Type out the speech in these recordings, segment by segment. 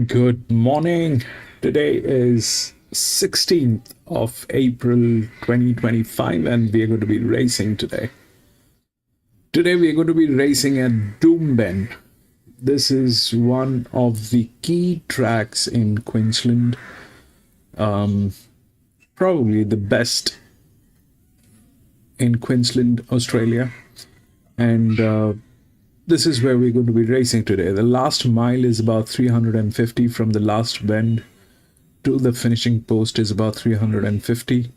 Good morning. Today is 16th of April 2025 and we are going to be racing today. Today we are going to be racing at Doomben. This is one of the key tracks in Queensland. Probably the best in Queensland, Australia. And this is where we're going to be racing today. The last mile is about 350 from the last bend to the finishing post is about 350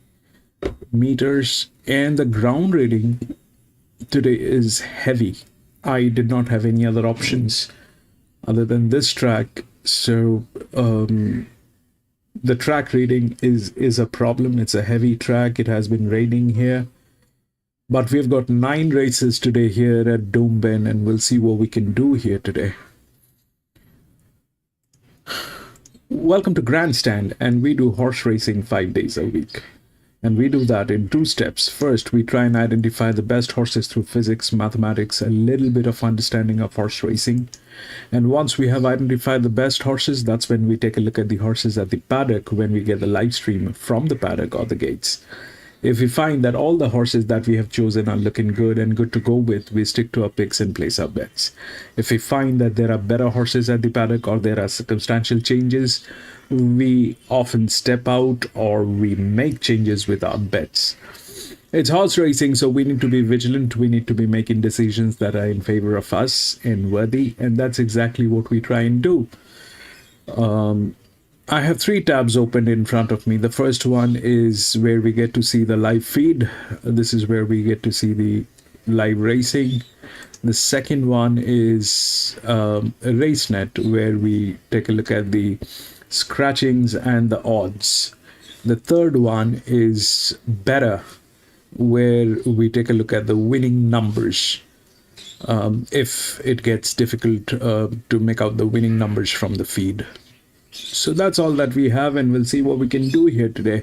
meters, and the ground rating today is heavy. I did not have any other options other than this track, so the track rating is a problem. It's a heavy track. It has been raining here, but we've got 9 races today here at Doomben, and we'll see what we can do here today. Welcome to Grandstand, and we do horse racing 5 days a week. And we do that in 2 steps. First, we try and identify the best horses through physics, mathematics, a little bit of understanding of horse racing. And once we have identified the best horses, that's when we take a look at the horses at the paddock when we get the live stream from the paddock or the gates. If we find that all the horses that we have chosen are looking good and good to go with, we stick to our picks and place our bets. If we find that there are better horses at the paddock or there are circumstantial changes, we often step out or we make changes with our bets. It's horse racing, so we need to be vigilant. We need to be making decisions that are in favor of us and worthy, and that's exactly what we try and do. I have 3 tabs opened in front of me. The first one is where we get to see the live feed. This is where we get to see the live racing. The second one is RaceNet, where we take a look at the scratchings and the odds. The third one is bettor, where we take a look at the winning numbers. If it gets difficult to make out the winning numbers from the feed. So that's all that we have, and we'll see what we can do here today.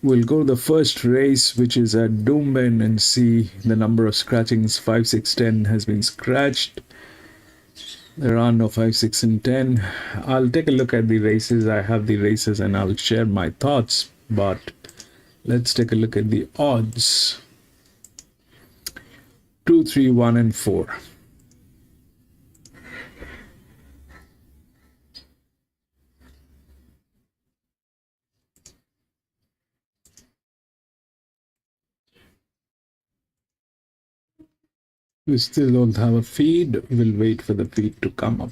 We'll go to the first race, which is at Doomben, and see the number of scratchings. 5, 6, 10 has been scratched. There are no 5, 6, and 10. I'll take a look at the races. I have the races and I'll share my thoughts, but let's take a look at the odds. 2, 3, 1, and 4. We still don't have a feed. We'll wait for the feed to come up.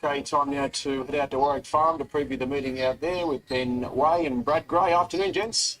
Okay, time now to head out to Warwick Farm to preview the meeting out there with Ben Way and Brad Gray. Afternoon, gents.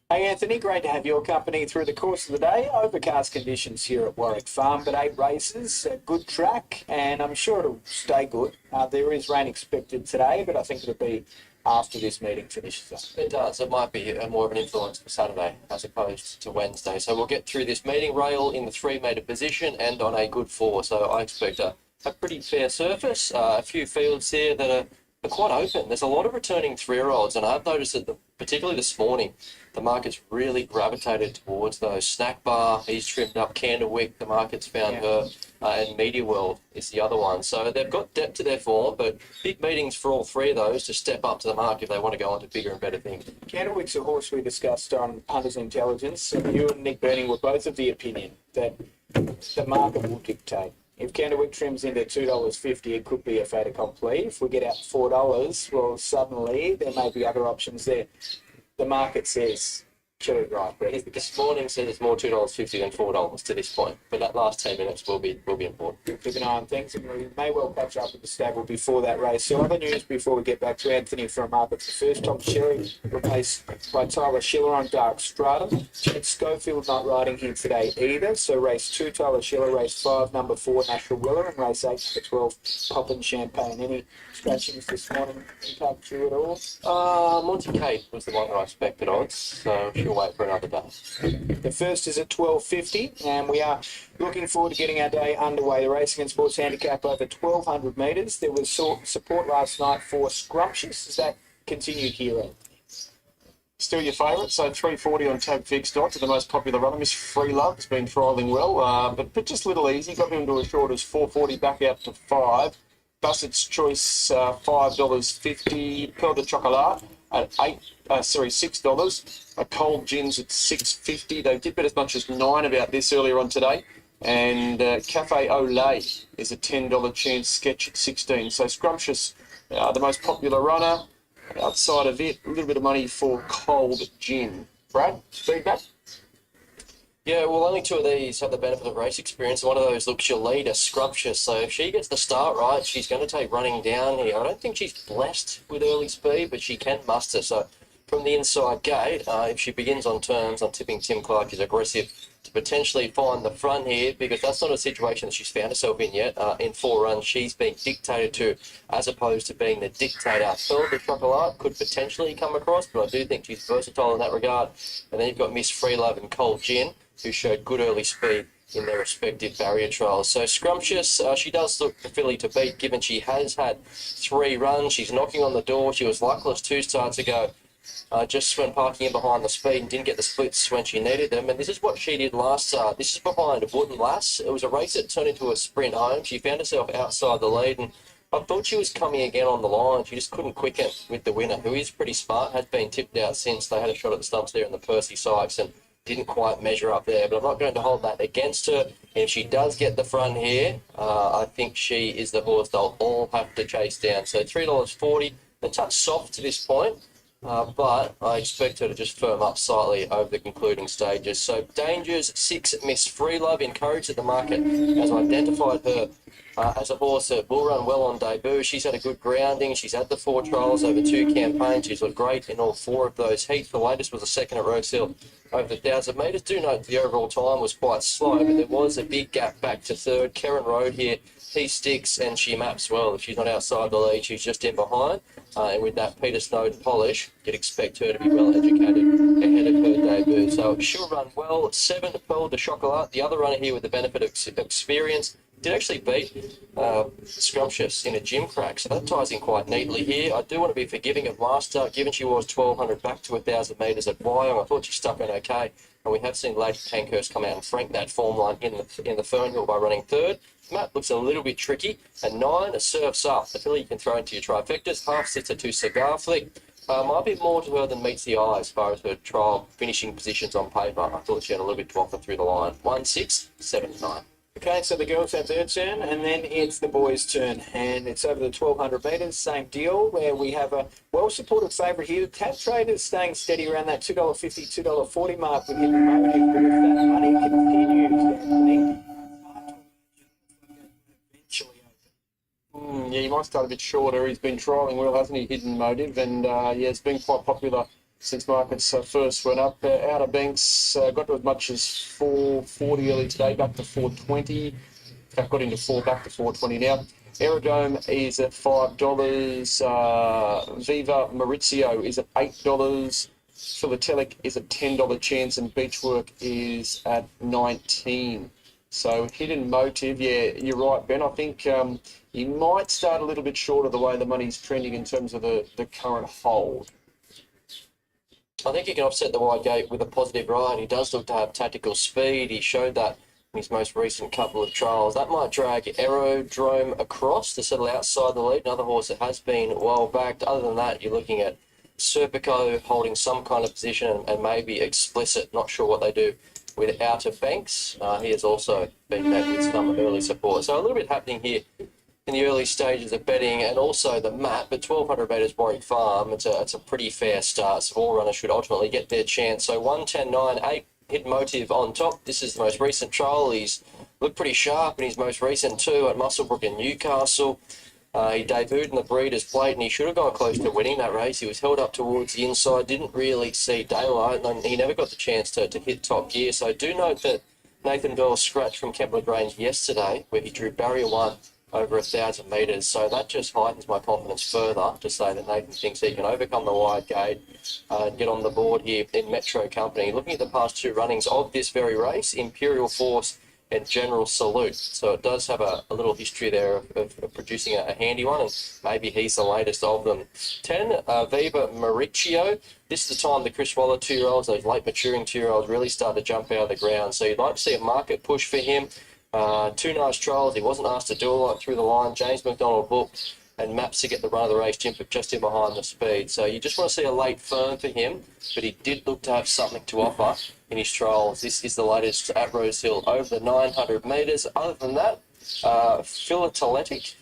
Hey Anthony, great to have your company through the course of the day. Overcast conditions here at Warwick Farm, but 8 races, a good track, and I'm sure it'll stay good. There is rain expected today, but I think it'll be after this meeting finishes up. It does. It might be more of an influence for Saturday as opposed to Wednesday. So we'll get through this meeting. Rail in the 3-metre position and on a good 4. So I expect a pretty fair surface. A few fields here that are quite open. There's a lot of returning 3-year-olds, and I've noticed that particularly this morning, the market's really gravitated towards those. Snack Bar, he's trimmed up. Candlewick, the market's found her, and Media World is the other one. So they've got depth to their form, but big meetings for all 3 of those to step up to the mark if they want to go on to bigger and better things. Candlewick's a horse we discussed on Punters Intelligence, and you and Nick Burning were both of the opinion that the market will dictate. If Candlewick trims into $2.50, it could be a fait accompli. If we get out $4, well, suddenly there may be other options there. The market says, kill it right, Brett. This morning says it's more $2.50 than $4 to this point, but that last 10 minutes will be important. Keep an eye on things, and we may well catch up with the stable before that race. So other news before we get back to Anthony for a market. The first, Tom Cherry, replaced by Tyler Schiller on Dark Stratum. Chad Schofield not riding here today either. So race 2, Tyler Schiller, race 5, number 4, Nashville Willer, and race 8, number 12, Poppin' Champagne. Any scratchings this morning impact you at all? Monty Kate was the one that I expected odds, so she'll wait for another day. The first is at 12.50, and we are looking forward to getting our day underway. The Racing and Sports Handicap over 1,200 metres. There was support last night for Scrumptious. Has that continued here, Anthony? Still your favourite, so 340 on Tab Fixed odds, the most popular runner. Miss Free Love has been trialling well, but just a little easy. Got him to as short as 440, back out to 5. Bassett's Choice, $5.50. Pearl de Chocolat at $6. A Cold Gin's at $6.50. They did bet as much as 9 about this earlier on today. And Cafe Olay is a $10 chance, sketch at 16. So Scrumptious, the most popular runner. Outside of it, a little bit of money for Cold Gin. Brad, feedback? Yeah, well, only 2 of these have the benefit of race experience. One of those looks your leader, Scrumptious. So if she gets the start right, she's going to take running down here. I don't think she's blessed with early speed, but she can muster. So from the inside gate, if she begins on terms, I'm tipping Tim Clark is aggressive to potentially find the front here, because that's not a situation that she's found herself in yet. In 4 runs, she's being dictated to, as opposed to being the dictator. Pearl de Chocolat could potentially come across, but I do think she's versatile in that regard. And then you've got Miss Free Love and Cold Gin, who showed good early speed in their respective barrier trials. So Scrumptious, she does look the filly to beat, given she has had 3 runs. She's knocking on the door. She was luckless 2 starts ago, just when parking in behind the speed and didn't get the splits when she needed them. And this is what she did last start. This is behind Wooden Lass. It was a race that turned into a sprint home. She found herself outside the lead, and I thought she was coming again on the line. She just couldn't quicken with the winner, who is pretty smart, has been tipped out since. They had a shot at the stumps there in the Percy Sykes and didn't quite measure up there, but I'm not going to hold that against her. If she does get the front here, I think she is the horse they'll all have to chase down. So $3.40, a touch soft to this point, but I expect her to just firm up slightly over the concluding stages. So Dangers, 6, Miss Free Love, encouraged that the market has identified her as a horse that will run well on debut. She's had a good grounding. She's had the 4 trials over 2 campaigns. She's looked great in all 4 of those heats. The latest was a second at Rosehill over the 1,000 metres. Do note the overall time was quite slow, but there was a big gap back to third. Karen Road here, he sticks and she maps well. If she's not outside the lead, she's just in behind. And with that Peter Snowden polish, you'd expect her to be well educated ahead of her debut. So she'll run well. 7, Pearl de Chocolat, the other runner here with the benefit of experience, did actually beat Scrumptious in a gym crack, so that ties in quite neatly here. I do want to be forgiving of last start, given she was 1,200 back to 1,000 metres at Wyong. I thought she stuck on okay, and we have seen Lady Pankhurst come out and frank that form line in the Fernhill by running 3rd. Map looks a little bit tricky. At 9, a Surf's Up. The filly you can throw into your trifectas. Half sitter to Cigar Flick. Might be more to her than meets the eye as far as her trial finishing positions on paper. I thought she had a little bit to offer through the line. 1, 6, 7, 9. Okay, so the girls have their turn, and then it's the boys' turn, and it's over the 1,200 metres, same deal, where we have a well-supported favourite here. The Tab Traders staying steady around that $2.50, $2.40 mark with Hidden Motive, but if that money continues, Anthony, eventually open. Yeah, he might start a bit shorter. He's been trialling well, hasn't he, Hidden Motive? And yeah, it's been quite popular since markets first went up. Outer Banks got to as much as 440 early today, back to 420. In fact, got into 4, back to 420 now. Aerodome is at $5. Viva Maurizio is at $8. Philatelic is a $10 chance, and Beachwork is at 19. So Hidden Motive, yeah, you're right, Ben. I think he might start a little bit short of the way the money's trending in terms of the current hold. I think he can offset the wide gate with a positive ride. He does look to have tactical speed. He showed that in his most recent couple of trials. That might drag Aerodrome across to settle outside the lead. Another horse that has been well backed. Other than that, you're looking at Serpico holding some kind of position and maybe Explicit. Not sure what they do with Outer Banks. He has also been met with some early support. So a little bit happening here in the early stages of betting, and also the map, but 1200 metres Warwick Farm, it's a pretty fair start, so all runners should ultimately get their chance. So 110.9, 8 Hidden Motive on top. This is the most recent trial. He's looked pretty sharp in his most recent 2 at Musselbrook and Newcastle. He debuted in the Breeders' Plate, and he should have gone close to winning that race. He was held up towards the inside, didn't really see daylight, and he never got the chance to hit top gear. So do note that Nathan Bell scratched from Kepler Grange yesterday, where he drew barrier 1 over 1,000 metres. So that just heightens my confidence further to say that Nathan thinks he can overcome the wide gate and get on the board here in Metro Company. Looking at the past 2 runnings of this very race, Imperial Force and General Salute. So it does have a little history there of producing a handy one, and maybe he's the latest of them. 10, Viva Maurizio. This is the time the Chris Waller 2-year-olds, those late maturing 2-year-olds, really start to jump out of the ground. So you'd like to see a market push for him. 2 nice trials. He wasn't asked to do a lot through the line. James McDonald booked, and Maps to get the run of the race, just in behind the speed. So you just want to see a late firm for him, but he did look to have something to offer in his trials. This is the latest at Rosehill over the 900 metres. Other than that, philatelic,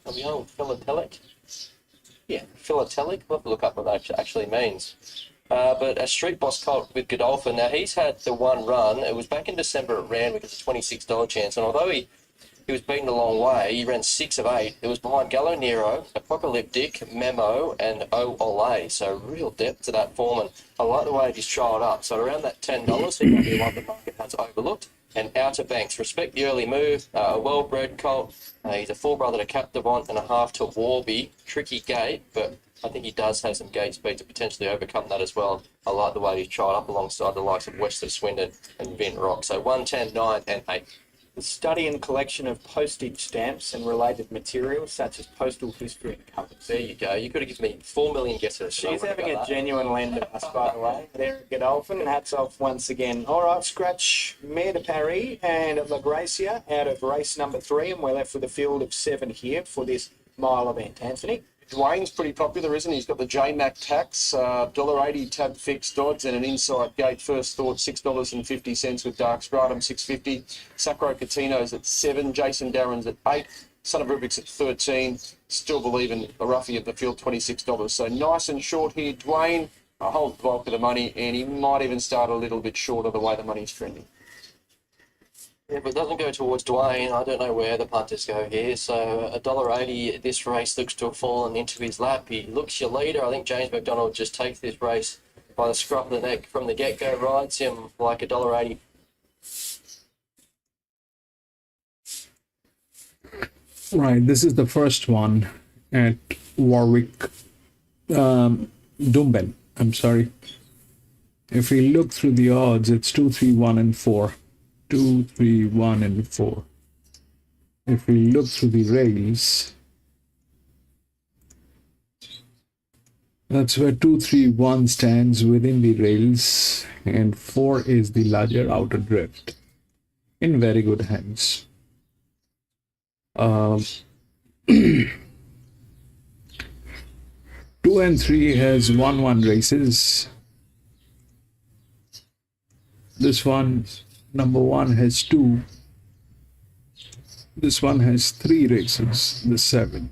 are we on philatelic? Yeah, philatelic. We'll have to look up what that actually means. But a Street Boss colt with Godolphin. Now, he's had the one run. It was back in December at Randwick. It's a $26 chance. And although he was beaten a long way, he ran 6 of 8. It was behind Gallo Nero, Apocalyptic, Memo, and O Olay. So real depth to that form. And I like the way he's trialled up. So around that $10, he might be one the market has overlooked. And Outer Banks, respect the early move, a well-bred colt. He's a full brother to Captivant and a half to Warby. Tricky gate, but I think he does have some gate speed to potentially overcome that as well. I like the way he's tried up alongside the likes of West of Swindon and Vint Rock. So 110, 9 and 8. The study and collection of postage stamps and related materials such as postal history and covers. There you go. You could have given me 4 million guesses. She's having a genuine lend to us, by the way. There, Godolphin, and hats off once again. All right, scratch Mare de Paris and La Gracia out of race number 3, and we're left with a field of 7 here for this mile event. Anthony? Dwayne's pretty popular, isn't he? He's got the J-Mac tax, $1.80 tab fixed odds, and an inside gate first thought, $6.50 with Dark Stratum, $6.50. Sacro Catino's at 7, Jason Darren's at 8, Son of Rubik's at 13. Still believing a roughie of the field, $26. So nice and short here. Dwayne holds the bulk of the money, and he might even start a little bit short of the way the money's trending. Yeah, but it doesn't go towards Dwayne. I don't know where the punters go here. So $1.80, this race looks to have fallen into his lap. He looks your leader. I think James McDonald just takes this race by the scruff of the neck from the get-go, rides him like $1.80. Right, this is the first one at Warwick, Doomben. I'm sorry. If we look through the odds, it's 2, 3, 1, and 4. 2, 3, 1, and 4. If we look through the rails, that's where 2, 3, 1 stands within the rails, and 4 is the larger outer drift. In very good hands. 2 and 3 has 1-1 races. This one, number 1, has 2. This one has 3 races, the 7.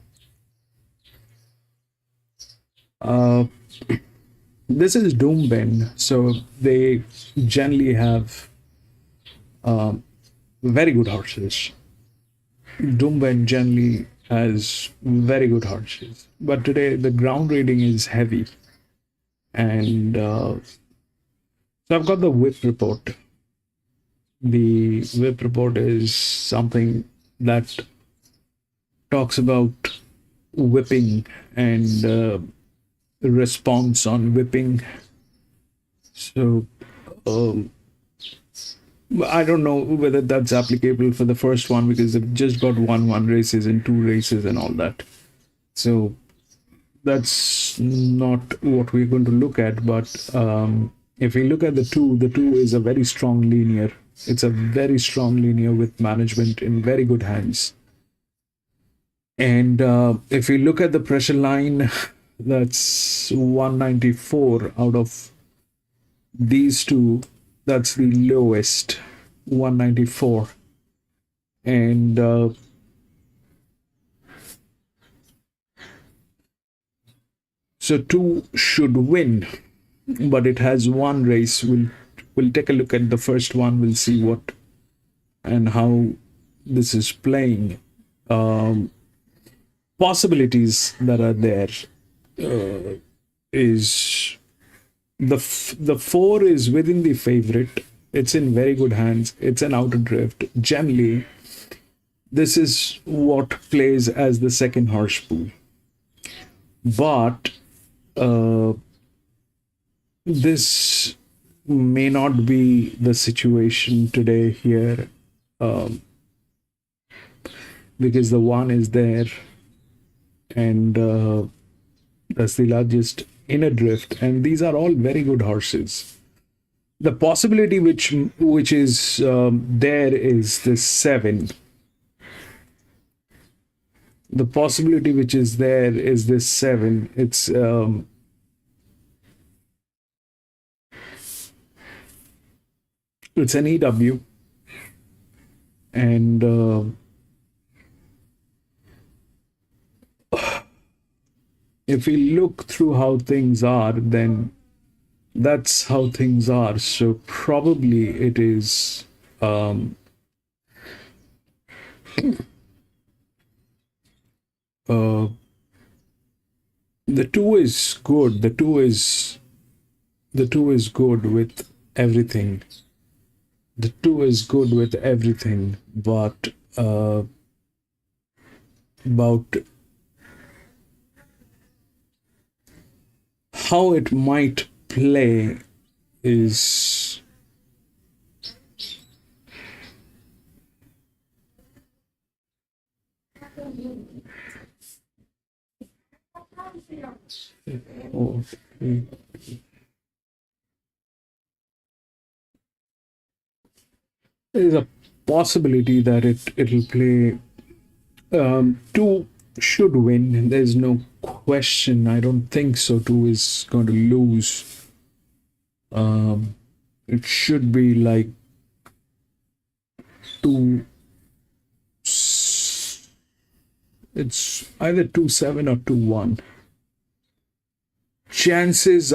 This is Doomben, so they generally have very good horses. Doomben generally has very good horses, but today the ground reading is heavy, and so I've got the whip report. The whip report is something that talks about whipping and response on whipping. So I don't know whether that's applicable for the first one because they've just got one races and two races and all that. So that's not what we're going to look at. But if we look at the two is a very strong linear. It's a very strong linear with management in very good hands. And if we look at the pressure line, that's 194 out of these two. That's the lowest, 194. And so two should win, but it has one race. We'll take a look at the first one. We'll see what and how this is playing. Possibilities that are there is the 4 is within the favorite. It's in very good hands. It's an outer drift. Generally, this is what plays as the second horse pool. But this may not be the situation today here, because the 1 is there, and that's the largest inner drift, and these are all very good horses. The possibility which is there is this 7. The possibility which is there is this 7. It's an EW, and if we look through how things are, then that's how things are. So probably it is the 2 is good. The 2 is good with everything. The 2 is good with everything, but about how it might play is there's a possibility that it'll play 2 should win. There's no question. I don't think so. 2 is going to lose. It should be like 2. It's either 2-7 or 2-1. Chances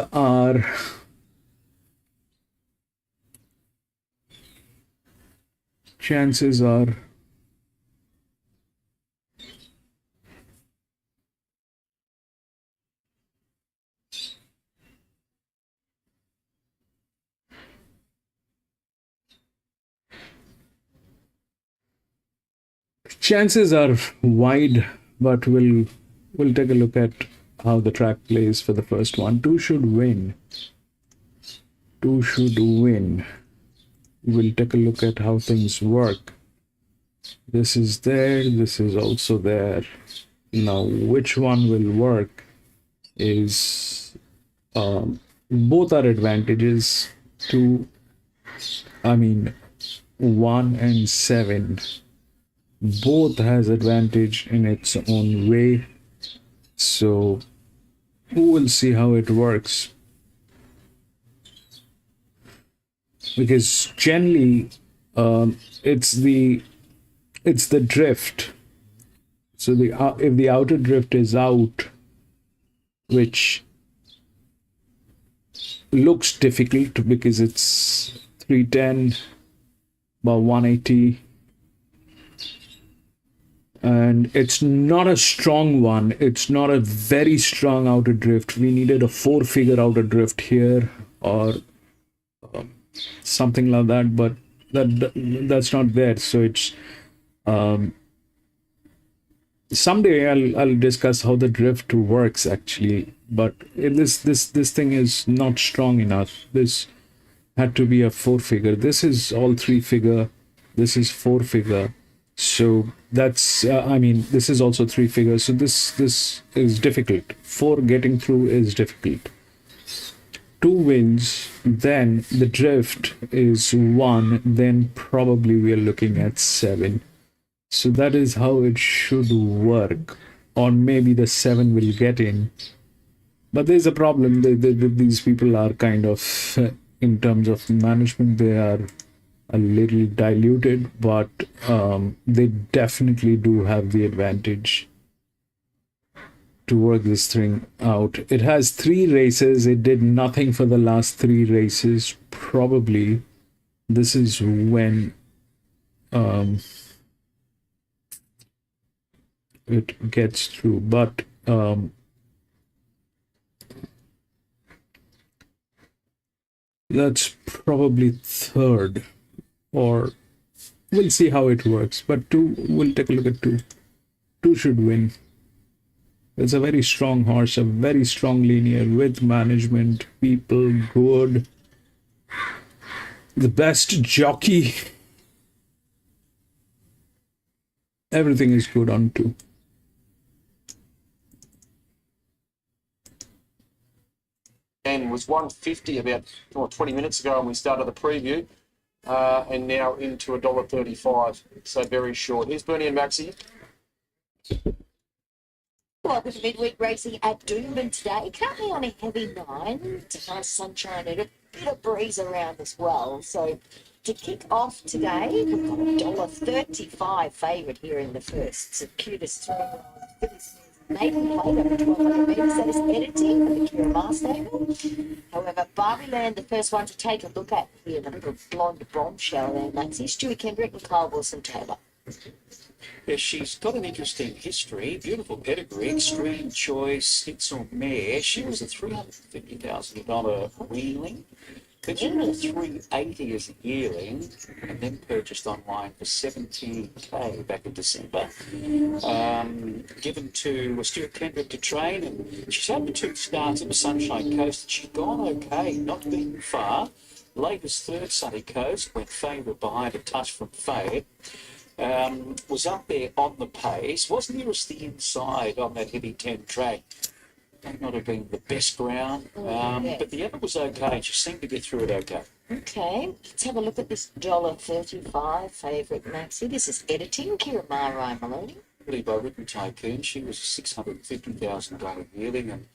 are wide, but we'll take a look at how the track plays for the first one. 2 should win. 2 should win. We'll take a look at how things work. This is there. This is also there. Now, which one will work is both are advantages. 1 and 7. Both has advantage in its own way. So we'll see how it works. Because generally it's the drift. So if the outer drift is out, which looks difficult because it's 310 by 180, and it's not a strong one. It's not a very strong outer drift. We needed a 4-figure outer drift here, or something like that, but that's not there. So it's someday I'll discuss how the drift works actually, but this thing is not strong enough. This had to be a 4-figure. This is all 3-figure. This is 4-figure. So that's I mean, this is also 3-figure. So this is difficult. 4 getting through is difficult. 2 wins, then the drift is 1, then probably we are looking at 7. So that is how it should work. Or maybe the 7 will get in. But there's a problem. These people are kind of, in terms of management, they are a little diluted, but they definitely do have the advantage to work this thing out. It has 3 races. It did nothing for the last 3 races. Probably this is when it gets through, but that's probably 3rd, or we'll see how it works. But 2, we'll take a look at 2. 2 should win. It's a very strong horse, a very strong linear with management, people, good. The best jockey. Everything is good on 2. And was 150 about 20 minutes ago when we started the preview, and now into $1.35. So very short. Here's Bernie and Maxie. Welcome to midweek racing at Doomben today. Currently on a heavy 9. It's a nice sunshine and a bit of breeze around as well. So to kick off today, we've got a $1.35 favourite here in the first. So cutest 3 maiden plate over 1,200 metres. That is editing for the Kiramar stable. However, Barbie Land, the first one to take a look at here, the little blonde bombshell there, Maxie. Stewie Kendrick and Kyle Wilson-Taylor. Yeah, she's got an interesting history, beautiful pedigree, extreme choice, hits on mare. She was a $350,000 weanling, then she was a $380,000 as a yearling, and then purchased online for $17,000 back in December. Given to Stuart Kendrick to train, and she's had 2 starts at the Sunshine Coast. She's gone okay, not beaten far. Latest 3rd Sunny Coast, went favourite behind a touch from Fade. Was up there on the pace, was nearest the inside on that heavy 10 track. May not have been the best ground, but the other was okay. She seemed to get through it okay. Okay, let's have a look at this $1.35 favourite, Maxie. This is editing, Kiramar Maloney. Really by Written Tycoon, she was a $650,000 yearling, and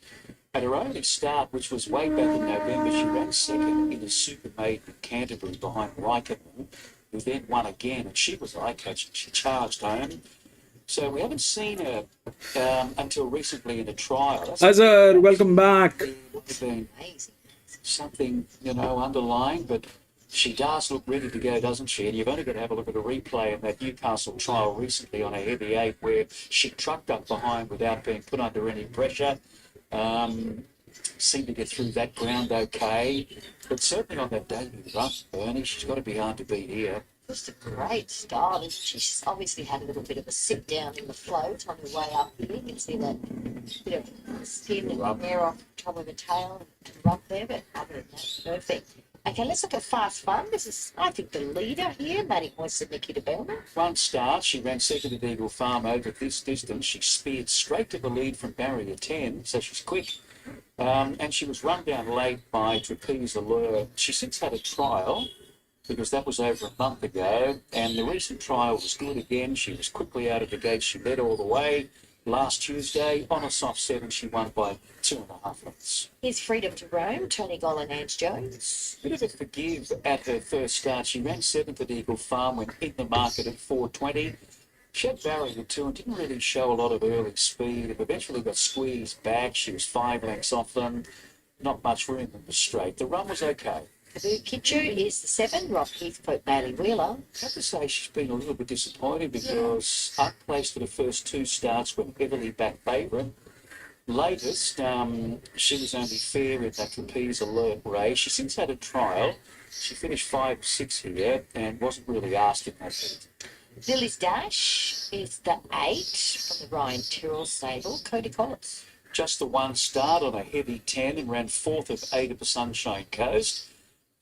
at her only start, which was way back in November, she ran 2nd in a Super Maiden Canterbury behind Reicherman, who then won again, and she was eye-catching. She charged home. So we haven't seen her until recently in a trial. Azar, welcome back. Been something, underlying, but she does look ready to go, doesn't she? And you've only got to have a look at a replay in that Newcastle trial recently on a heavy 8 where she trucked up behind without being put under any pressure. Seemed to get through that ground okay, but certainly on that debut run, Bernie, she's got to be hard to beat here. Just a great start, isn't she? She's obviously had a little bit of a sit down in the float on her way up here. You can see that bit of skin and hair off the top of the tail and rump there, but other than that, perfect. Okay, let's look at Fast Fun. This is, I think, the leader here, Maddie Moyes and Nikita Bellman. One start, she ran 2nd at Eagle Farm over this distance. She speared straight to the lead from barrier 10, so she's quick. And she was run down late by Trapeze Allure. She since had a trial, because that was over a month ago, and the recent trial was good again. She was quickly out of the gate. She led all the way. Last Tuesday, on a soft 7, she won by 2.5 lengths. Here's Freedom to Roam, Tony Goll and Ange Jones. Bit of a forgive at her first start. She ran 7th at Eagle Farm, went in the market at 4.20. She had barrier 2 and didn't really show a lot of early speed. Eventually got squeezed back. She was 5 lengths off them. Not much room in the straight. The run was okay. Taboo Kitchu is the 7, Rob Heathcote, Bailey Wheeler. I have to say she's been a little bit disappointed because up placed for the first 2 starts went heavily back favourite. Latest, she was only fair in that Trapeze Alert race. She's since had a trial. She finished 5-6 here and wasn't really asked in that heat. Lily's Dash is the 8 from the Ryan Tyrrell stable, Cody Collis. Just the 1 start on a heavy 10 and ran 4th of 8 at the Sunshine Coast.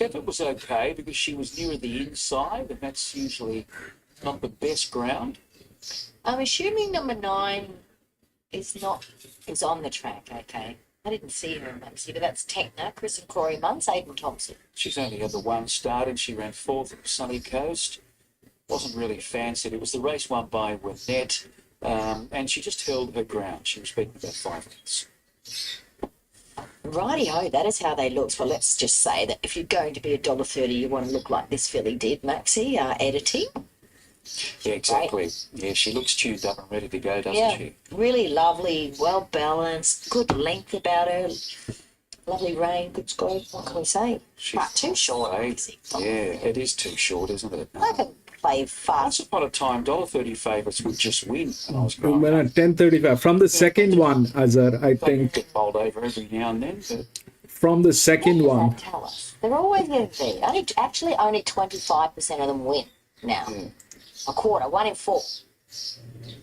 Effort was okay because she was nearer the inside, and that's usually not the best ground. I'm assuming number 9 is on the track, okay. I didn't see her in Maxie, but that's Techna, Chris and Corey Munns, Aidan Thompson. She's only had the 1 start and she ran 4th at the Sunny Coast. Wasn't really fancied. It was the race won by Winnett, and she just held her ground. She was beaten about 5 minutes. Righty-ho, that is how they look. Well, let's just say that if you're going to be $1.30, you want to look like this filly did, Maxie, editing. Yeah, exactly. Right. Yeah, she looks tuned up and ready to go, doesn't she? Really lovely, well balanced, good length about her. Lovely rein, good score. What can we say? But too short. Yeah, it is too short, isn't it? I can play Once fast. upon a time, $1.30 favourites would just win. And I was Well, growing up. at 10:35 from the second one, Azhar, I They think get bowled over every now and then, but from the second What one, does that tell us? They're always going to be. Only 25% of them win now. yeah. A quarter, 1 in 4.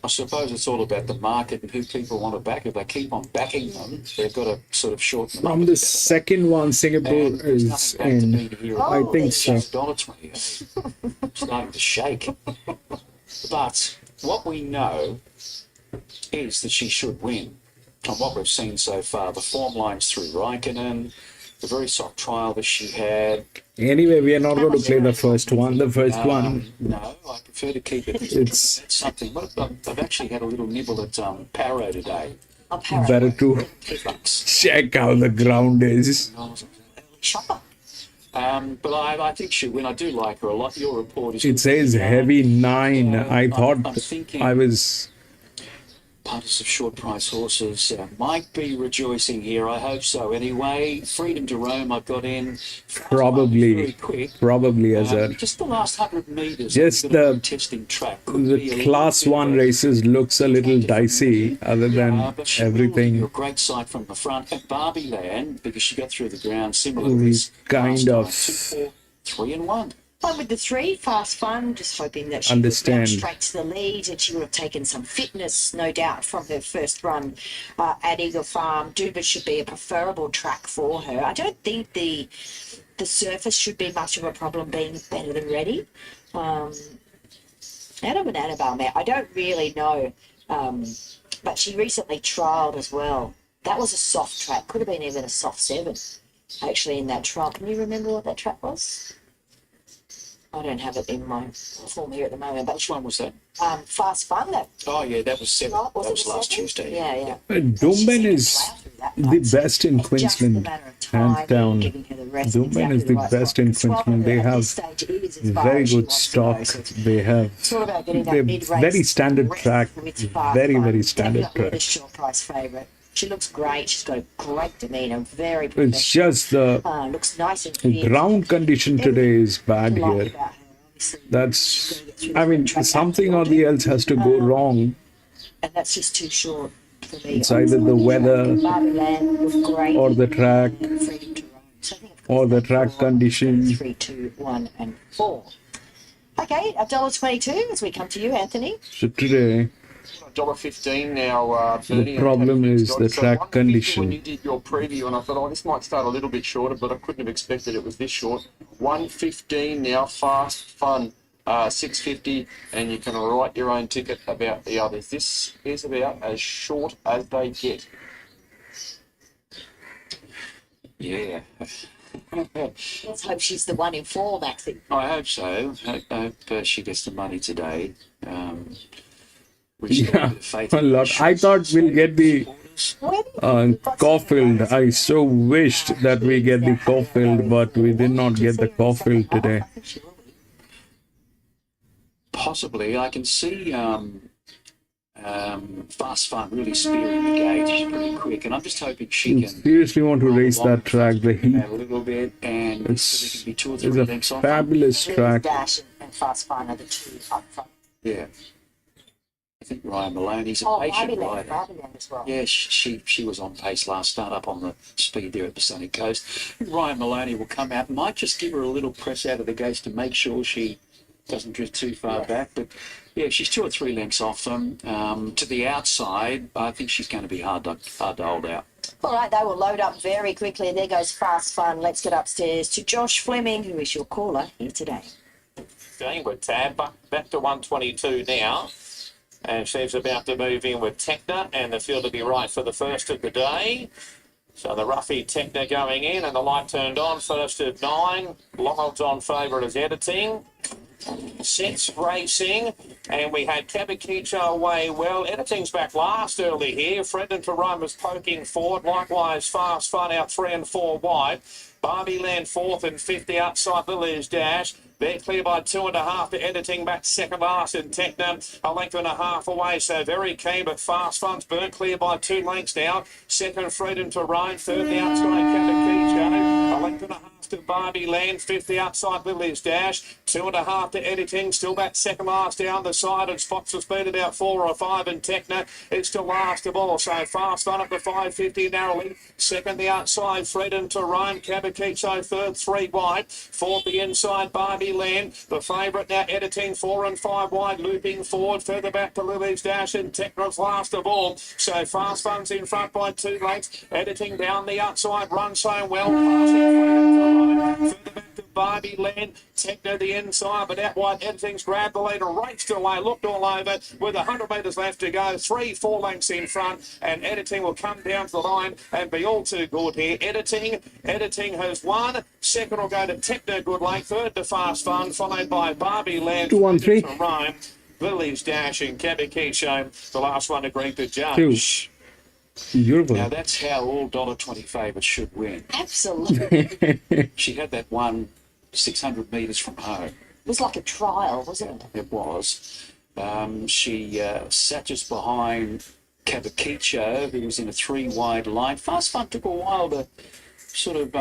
I suppose it's all about the market and who people want to back. If they keep on backing them, they've got to sort of shorten them from up. the second one, Singapore And there's is nothing bad to in. be here. I think so. $1.20. Starting to shake. But what we know is that she should win. On what we've seen so far, the form lines through Raikkonen, the very soft trial that she had. Anyway, we are not going to play the first one. The first one, No, I prefer to keep it. It's- That's something. I've actually had a little nibble at Paro today. I'll power better to $2. check how the ground is. shopper. But I think she win. I do like her a lot. Your report is. It says heavy 9. I thought I'm thinking I was. punters of short price horses might be rejoicing here. I hope so. Anyway, Freedom to Roam, I've got in. Very quick. Probably as a. Just the last 100 metres. Just we've got a the- testing track. Could be a The little class bit 1 of a- races looks a little dicey, other than but she will give you everything. a great sight from the front. And Barbie Land, because she got through the ground similar to We this kind last of- time. 2, 4, 3 and 1. One with the 3, Fast Fun, just hoping that she Understand. would run straight to the lead, and she would have taken some fitness, no doubt, from her first run at Eagle Farm. Doomben should be a preferable track for her. I don't think the surface should be much of a problem, being better than ready. Out of an Annabelle mare, I don't really know, but she recently trialled as well. That was a soft track, could have been even a soft 7, actually, in that trial. Can you remember what that track was? I don't have it in my form here at the moment, but Which one was that? Fast Fun, that Oh, yeah, that was 7. was That it was the last 7? Tuesday. Yeah. Doomben is the best in Queensland, hands down. Doomben is the best in Queensland. They have very good stock. They have very standard track, very standard track. Short price favourite. She looks great. She's got a great demeanour. Very It's professional. just the Looks nice and fit. ground condition today is bad Like here. about her, obviously. That's, I mean, something or the else has to go wrong. And that's just too short for me. It's either the weather Barbie Land looked great. or the track And Freedom to Roam. So I think I've got or the that track for condition. 3, 2, 1, and 4. Okay, $1.22 as we come to you, Anthony. So today, $1.15 now, Bernie. the problem is the So track 150 condition. When you did your preview, and I thought, oh, this might start a little bit shorter, but I couldn't have expected it was this short. 115 now, Fast Fun, 650, and you can write your own ticket about the others. This is about as short as they get. Yeah. Let's hope she's the 1 in 4, Maxie. I hope so. I hope she gets the money today. Which Yeah, a lot. I thought we'll get the Caulfield. I so wished that we get the Caulfield, but we did not get the Caulfield today. Fast Fun really spearing the gate. She's pretty quick, and I'm just hoping she You can seriously want to roll race along that track, the heat. a little bit, and so they can be 2 or 3 It's a lengths off them. fabulous Lily's track. Dash and Fast Fun are the two up front. Yeah. I think Ryan Maloney's a Oh, patient rider. Barbie Land as well. Yeah, she was on pace last start up on the speed there at the Sunny Coast. Ryan Maloney will come out, might just give her a little press out of the gates to make sure she doesn't drift too far back. But yeah, she's 2 or 3 lengths off them. To the outside, I think she's going to be hard to hold out. All right, they will load up very quickly. There goes Fast Fun. Let's get upstairs to Josh Fleming, who is your caller here today. With Tab back to 122 now. And she's about to move in with Techna, and the field will be right for the first of the day. So the roughie Techna going in, and the light turned on, first of 9. Long odds on favourite is Editing. Sets racing, and we had Kabakicho away well. Editing's back last early here. Fred and Jerome was poking forward. Likewise, Fast Fun out 3 and 4 wide. Barbie Land 4th and 5th, the outside Lily's Dash. They're clear by 2.5 to Editing, back second last in Techna, a length and a half away, so very keen, but Fast Fun's burnt clear by 2 lengths now. Second, Fred and Terrain, third, the outside Kabakicho, a length and a half to Barbie Land, 5th, the outside Lily's Dash, 2.5 to Editing, still back second last down the side, and Spots of Speed about 4 or 5 in Techna. It's still last of all, so Fast Fun up to 550 narrowly. Second, the outside Fred and Terrain, Kabakicho third, 3 wide. Fourth, the inside Barbie Land. The favourite now Editing 4 and 5 wide, looping forward, further back to Lily's Dash and Techna's last of all. So Fast Fun's in front by 2 lengths. Editing down the outside, runs so well, passing further back to Barbie Land. Techna the inside, but out wide Editing's grabbed the lead, raced away, looked all over with 100 metres left to go. 3-4 lengths in front, and Editing will come down to the line and be all too good here. Editing has won. Second will go to Techna, good length. Third to Fast Fun, followed by Barbie Land. 2-1-3. Rome, Lily's Dash and Kabakicho. The last one agreed to judge. Beautiful. Now that's how all $1.20 favourites should win. Absolutely. She had that one 600 metres from home. It was like a trial, wasn't it? It was. She sat just behind Kabakicho, who was in a 3 wide line. Fast Fun took a while to sort of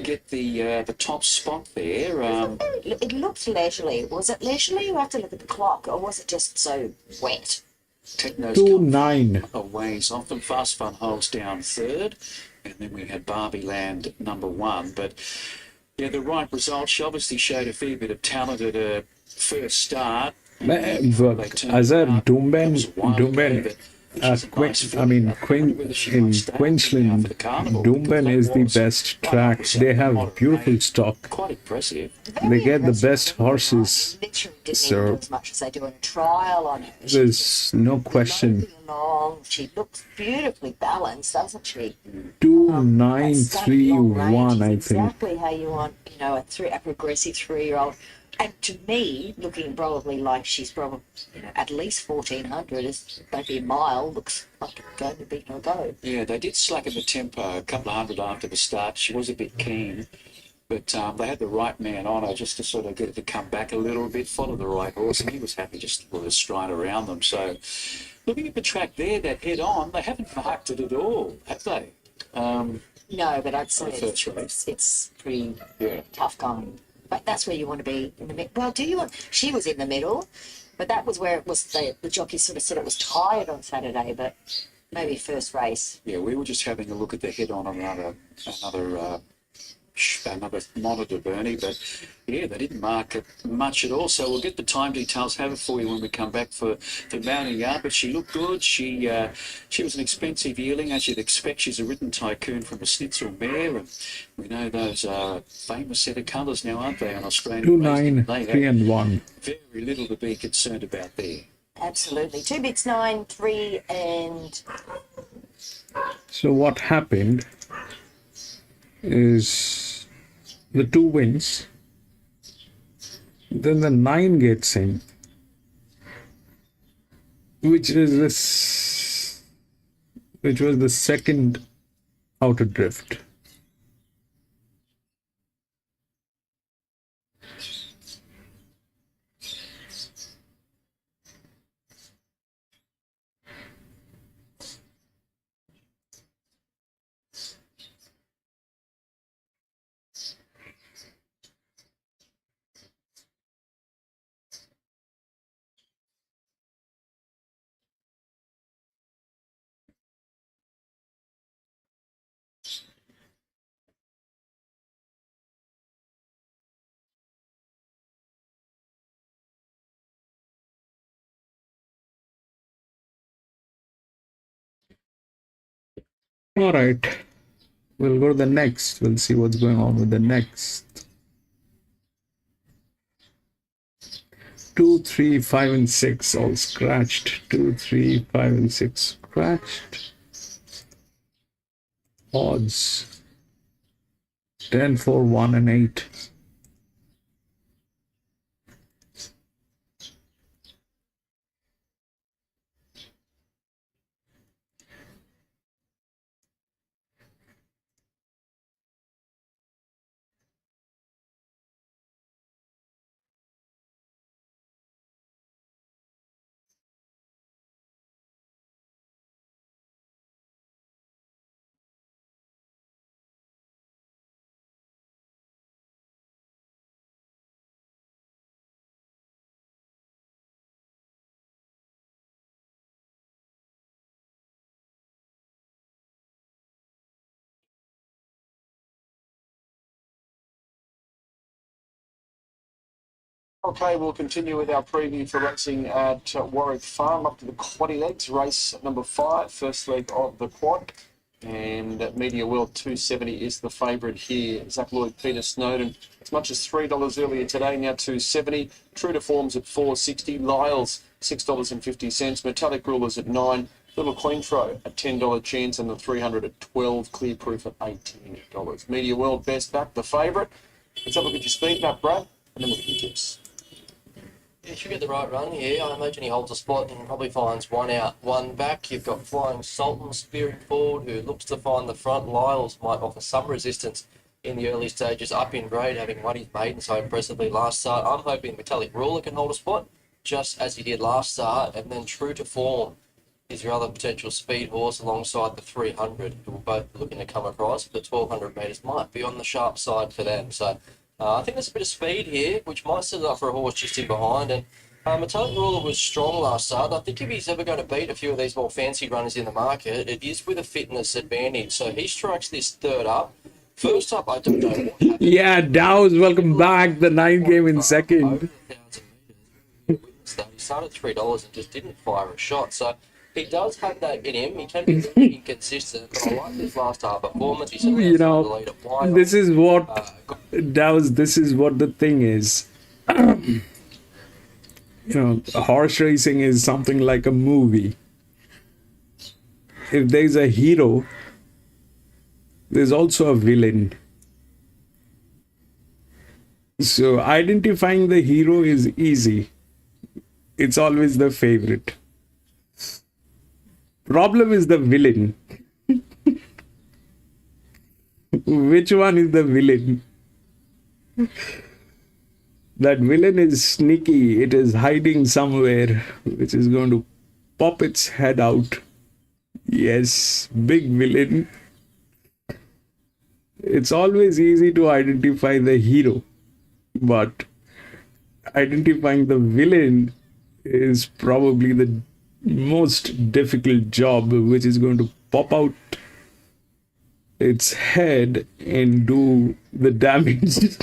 get the top spot there. It looked leisurely. Was it leisurely? You have to look at the clock, or was it just so wet? Techno's 2-9. a ways off them. Fast Fun holds down third, and then we had Barbie Land number 1. But yeah, the right result. She obviously showed a fair bit of talent at her first start. But as a Doomben, in Queensland, Doomben is the best track. They have beautiful stock. Quite impressive. They get the best horses. Literally didn't So- even do as much as they do in a trial on her. There's no question. Loping along. She looks beautifully balanced, doesn't she? 2-9-3-1, I think. Exactly how you want, a progressive 3-year-old. And to me, looking probably like she's probably, at least 1400, is maybe a mile, looks like it's going to be no go. Yeah, they did slacken the tempo a couple of hundred after the start. She was a bit keen, but they had the right man on her just to sort of get it to come back a little bit, follow the right horse, and he was happy just with a stride around them. So looking at the track there, that head on, they haven't marked it at all, have they? No, but I'd say First race. it's pretty Yeah. tough going. But that's where you want to be in the middle. Well, she was in the middle, but that was where it was, the jockey sort of said it was tired on Saturday, but maybe first race. Yeah, we were just having a look at the head on another monitor, Bernie, but yeah, they didn't mark it much at all. So we'll get the time details, have it for you when we come back for the mounting yard. But she looked good. She was an expensive yearling, as you'd expect. She's a written tycoon from a Schnitzel mare, and we know those are a famous set of colours now, aren't they, on Australian 2-9-3-1. Very little to be concerned about there. Absolutely. 2 bits 9, 3, and So what happened is the 2 wins, then the 9 gets in, which was the second outer drift. All right. We'll go to the next. We'll see what's going on with the next. 2, 3, 5, and 6 all scratched. 2, 3, 5, and 6 scratched. Odds 10, 4, 1, and 8. Okay, we'll continue with our preview for racing at Warwick Farm up to the quaddy legs, race number 5, first leg of the quad. And Media World 270 is the favourite here. Zach Lloyd, Peter Snowden, as much as $3 earlier today, now 270. True to Form's at $4.60. Lyles, $6.50. Metallic Rulers at 9. Little Queentro at $10 chance, and the 300 at 12. Clear Proof at $18. Media World best back, the favourite. Let's have a look at your speed map, Brad, and then look at your tips. He should get the right run here. I imagine he holds a spot and probably finds one out, one back. You've got Flying Sultan spearing forward, who looks to find the front. Lyles might offer some resistance in the early stages, up in grade, having won his maiden so impressively last start. I'm hoping Metallic Ruler can hold a spot, just as he did last start. And then True to Form is your other potential speed horse alongside the 300, who will both be looking to come across. The 1200 metres might be on the sharp side for them. So I think there's a bit of speed here, which might set it up for a horse just in behind. And Metallic Ruler was strong last start. I think if he's ever going to beat a few of these more fancy runners in the market, it is with a fitness advantage. So he strikes this third up. First up, I don't know what happened. Yeah, Dows, welcome back. The 9 came in second. He started $3 and just didn't fire a shot. So he does have that in him. He can be very inconsistent, but I like his last half performance. He certainly has the lead at wide. This is what Dows. This is what the thing is. Horse racing is something like a movie. If there's a hero, there's also a villain. So identifying the hero is easy. It's always the favorite. Problem is the villain. Which one is the villain? That villain is sneaky. It is hiding somewhere, which is going to pop its head out. Yes, big villain. It's always easy to identify the hero, but identifying the villain is probably the most difficult job, which is going to pop out its head and do the damage.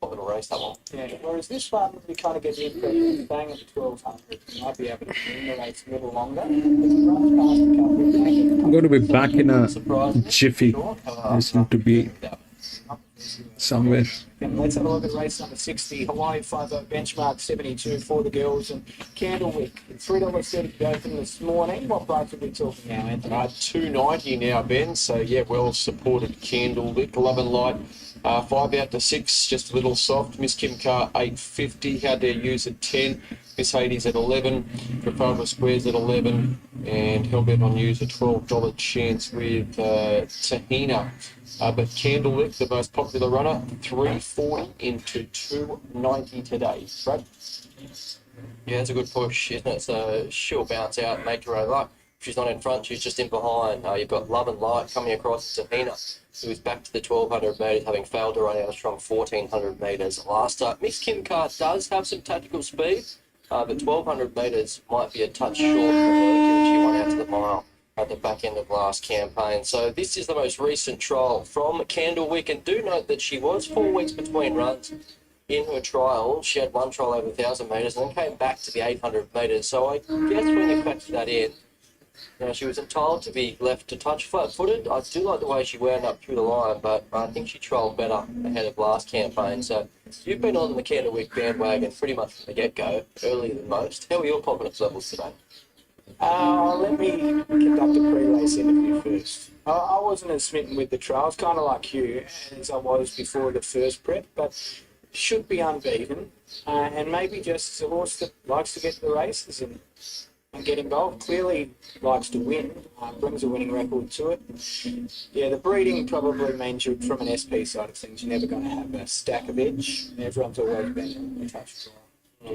Not going to race that one. Yeah, whereas this one, you kind of get the impression bang at the 1200, you might be able to win the race a little longer. I'm going to be back in a jiffy. This need to be somewhere. And let's have a look at race number 60, Hawaii 50 benchmark 72 for the girls and Candlewick. $3.30 to go from this morning. What price are we talking now, Anthony? $2.90 now, Ben. So yeah, well supported Candlewick, Love and Light. 5 out to 6, just a little soft. Miss Kim Carr $8.50. Had their use at 10. Miss Hades at 11. Trafalgar Squares at 11. And Hellbent on Use a $12 chance with Tahina. But Candlewick, the most popular runner, $3.40 into $2.90 today. Right? Yeah, it's a good push, isn't it? So she'll bounce out and make her own luck. If she's not in front, she's just in behind. You've got Love and Light coming across to Tahina, who's back to the 1,200 metres, having failed to run out a strong 1,400 metres last start. Miss Kim Carr does have some tactical speed, but 1,200 metres might be a touch short for her, given she won out to the mile at the back end of last campaign. So this is the most recent trial from Candlewick, and do note that she was 4 weeks between runs. In her trial, she had one trial over 1,000 metres and then came back to the 800 metres. So I guess when you factor that in, she was entitled to be left to touch flat-footed. I do like the way she wound up through the line, but I think she trialled better ahead of last campaign. So you've been on the Candlewick bandwagon pretty much from the get-go, earlier than most. How are your confidence levels today? Let me conduct a pre-race interview first. I wasn't as smitten with the trials, kind of like you, as I was before the first prep, but should be unbeaten, and maybe just a horse that likes to get to the races and get involved. Clearly likes to win, brings a winning record to it. Yeah, the breeding probably means you, from an SP side of things, you're never going to have a stack of edge. Everyone's always been a touch draw.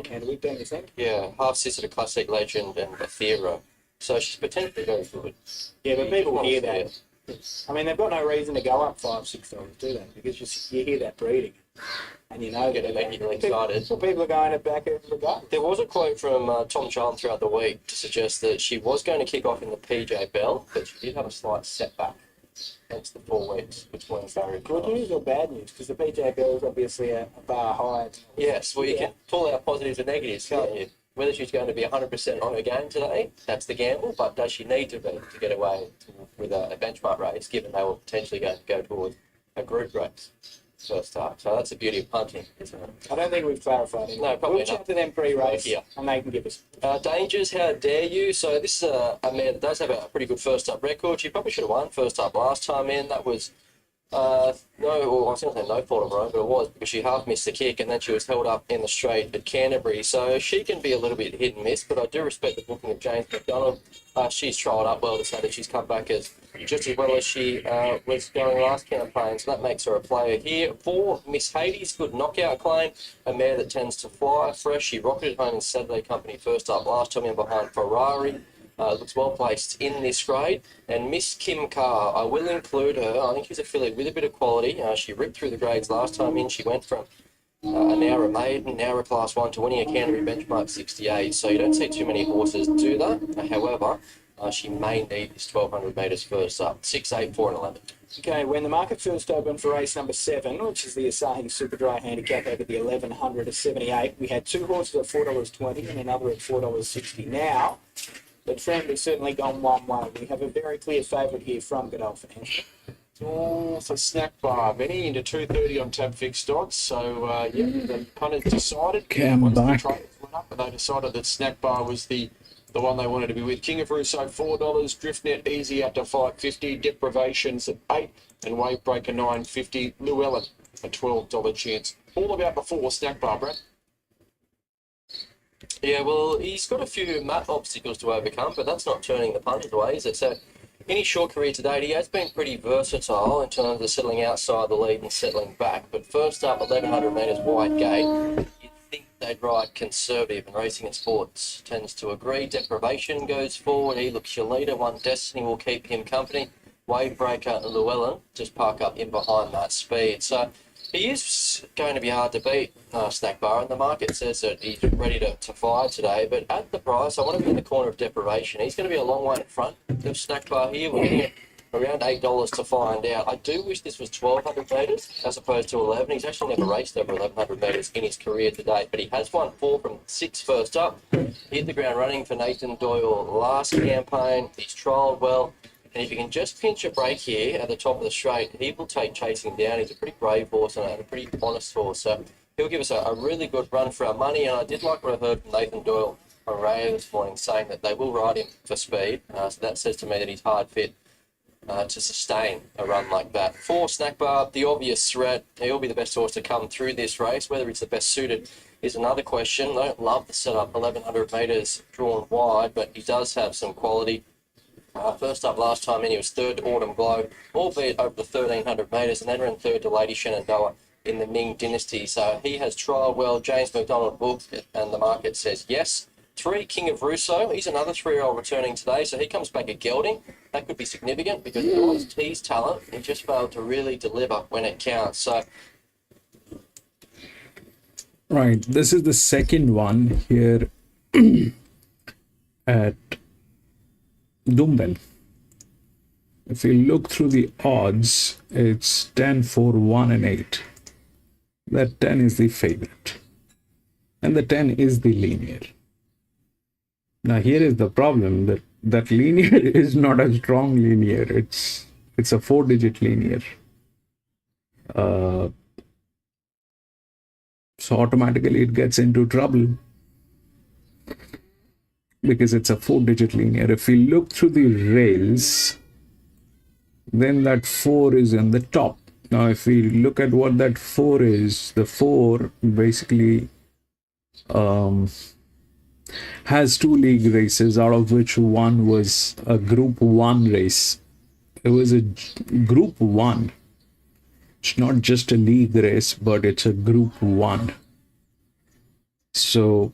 Candlewick, don't you think? Yeah, half sister to Classic Legend and Athera. So she's potentially very good. Yeah, but people hear that. I mean, they've got no reason to go up $5-6, do they? Because you hear that breeding. And you know, Get immediately excited. People are going to back it for go. There was a quote from Tom Charlton throughout the week to suggest that she was going to kick off in the PJ Bell, but she did have a slight setback. Hence the 4 weeks between Barry. Good news or bad news? Because the PJ Bell is obviously a bar high. Yes, well, you can pull out positives and negatives, can't you? Whether she's going to be 100% on her game today, that's the gamble, but does she need to be to get away with a benchmark race, given they were potentially going to go towards a group race first start? So that's the beauty of punting, isn't it? I don't think we've clarified it. No, probably We'll not. chat to them pre-race, Here. and they can give us. Dangers, how dare you? So this is a mare that does have a pretty good first up record. She probably should have won first up last time in. That was I was going to say no fault of her own, but it was because she half missed the kick and then she was held up in the straight at Canterbury. So she can be a little bit hit and miss, but I do respect the booking of James McDonald. She's trialled up well to say that she's come back just as well as she was going last campaign. So that makes her a player here. For Miss Hades, good knockout claim. A mare that tends to fly fresh. She rocketed home in Saturday Company first up last time in behind Ferrari. Looks well placed in this grade. And Miss Kim Carr, I will include her. I think she's a filly with a bit of quality. She ripped through the grades last time in. She went from an hour maiden, an hour class 1 to winning a Canterbury benchmark 68. So you don't see too many horses do that. However, she may need this 1,200 metres first up. 6, 8, 4 and 11. Okay, when the market first opened for race number 7, which is the Asahi Super Dry Handicap over the 1,100 to 78, we had 2 horses at $4.20 and another at $4.60. Now, the trend has certainly gone one way. We have a very clear favourite here from Godolphin. Oh, for Snack Bar, Benny into 230 on tab fixed odds. So they kind of decided Cam once the back. traders went up, but they decided that Snack Bar was the one they wanted to be with. King of Russo $4, Driftnet easy out to $5.50, Deprivations at 8, and Wavebreaker $9.50. Llewellyn a $12 chance. All about the 4 Snack Bar, Brad. Yeah, well, he's got a few map obstacles to overcome, but that's not turning the punters away, is it? So, in his short career to date, he has been pretty versatile in terms of settling outside the lead and settling back. But first up, 1,100 metres wide gate, you'd think they'd ride conservative, and Racing and Sports tends to agree. Deprivation goes forward. He looks your leader. One Destiny will keep him company. Wavebreaker and Llewellyn just park up in behind that speed. So, he is going to be hard to beat, Snack Bar, and the market says that he's ready to fire today. But at the price, I want to be in the corner of Deprivation. He's going to be a long way in front of Snack Bar here. We're getting it around $8 to find out. I do wish this was 1,200 metres as opposed to 11. He's actually never raced over 1,100 metres in his career to date, but he has won 4 from 6 first up. He hit the ground running for Nathan Doyle last campaign. He's trialled well. And if you can just pinch a break here at the top of the straight, he will take chasing down. He's a pretty brave horse and a pretty honest horse. So he'll give us a really good run for our money. And I did like what I heard from Nathan Doyle on radio this morning saying that they will ride him for speed. So that says to me that he's hard fit to sustain a run like that. 4, Snack Bar, the obvious threat. He'll be the best horse to come through this race. Whether it's the best suited is another question. I don't love the setup, 1,100 metres drawn wide, but he does have some quality. First up last time in, he was third to Autumn Glow, albeit over the 1,300 metres, and then ran third to Lady Shenandoah in the Ming Dynasty. So he has trialled well. James McDonald booked it, and the market says yes. 3, King of Russo. He's another 3-year-old returning today, so he comes back at gelding. That could be significant because he was teased talent. He just failed to really deliver when it counts. So, Right, this is the second one here at Doomben. If you look through the odds, it's 10, 4, 1, and 8. That 10 is the favorite. And the 10 is the linear. Now here is the problem, that linear is not a strong linear. It's a 4-digit linear. So automatically it gets into trouble because it's a 4-digit linear. If we look through the rails, then that 4 is in the top. Now if we look at what that 4 is, the 4 basically has 2 league races, out of which one was a Group 1 race. It was a Group 1. It's not just a league race, but it's a Group 1. So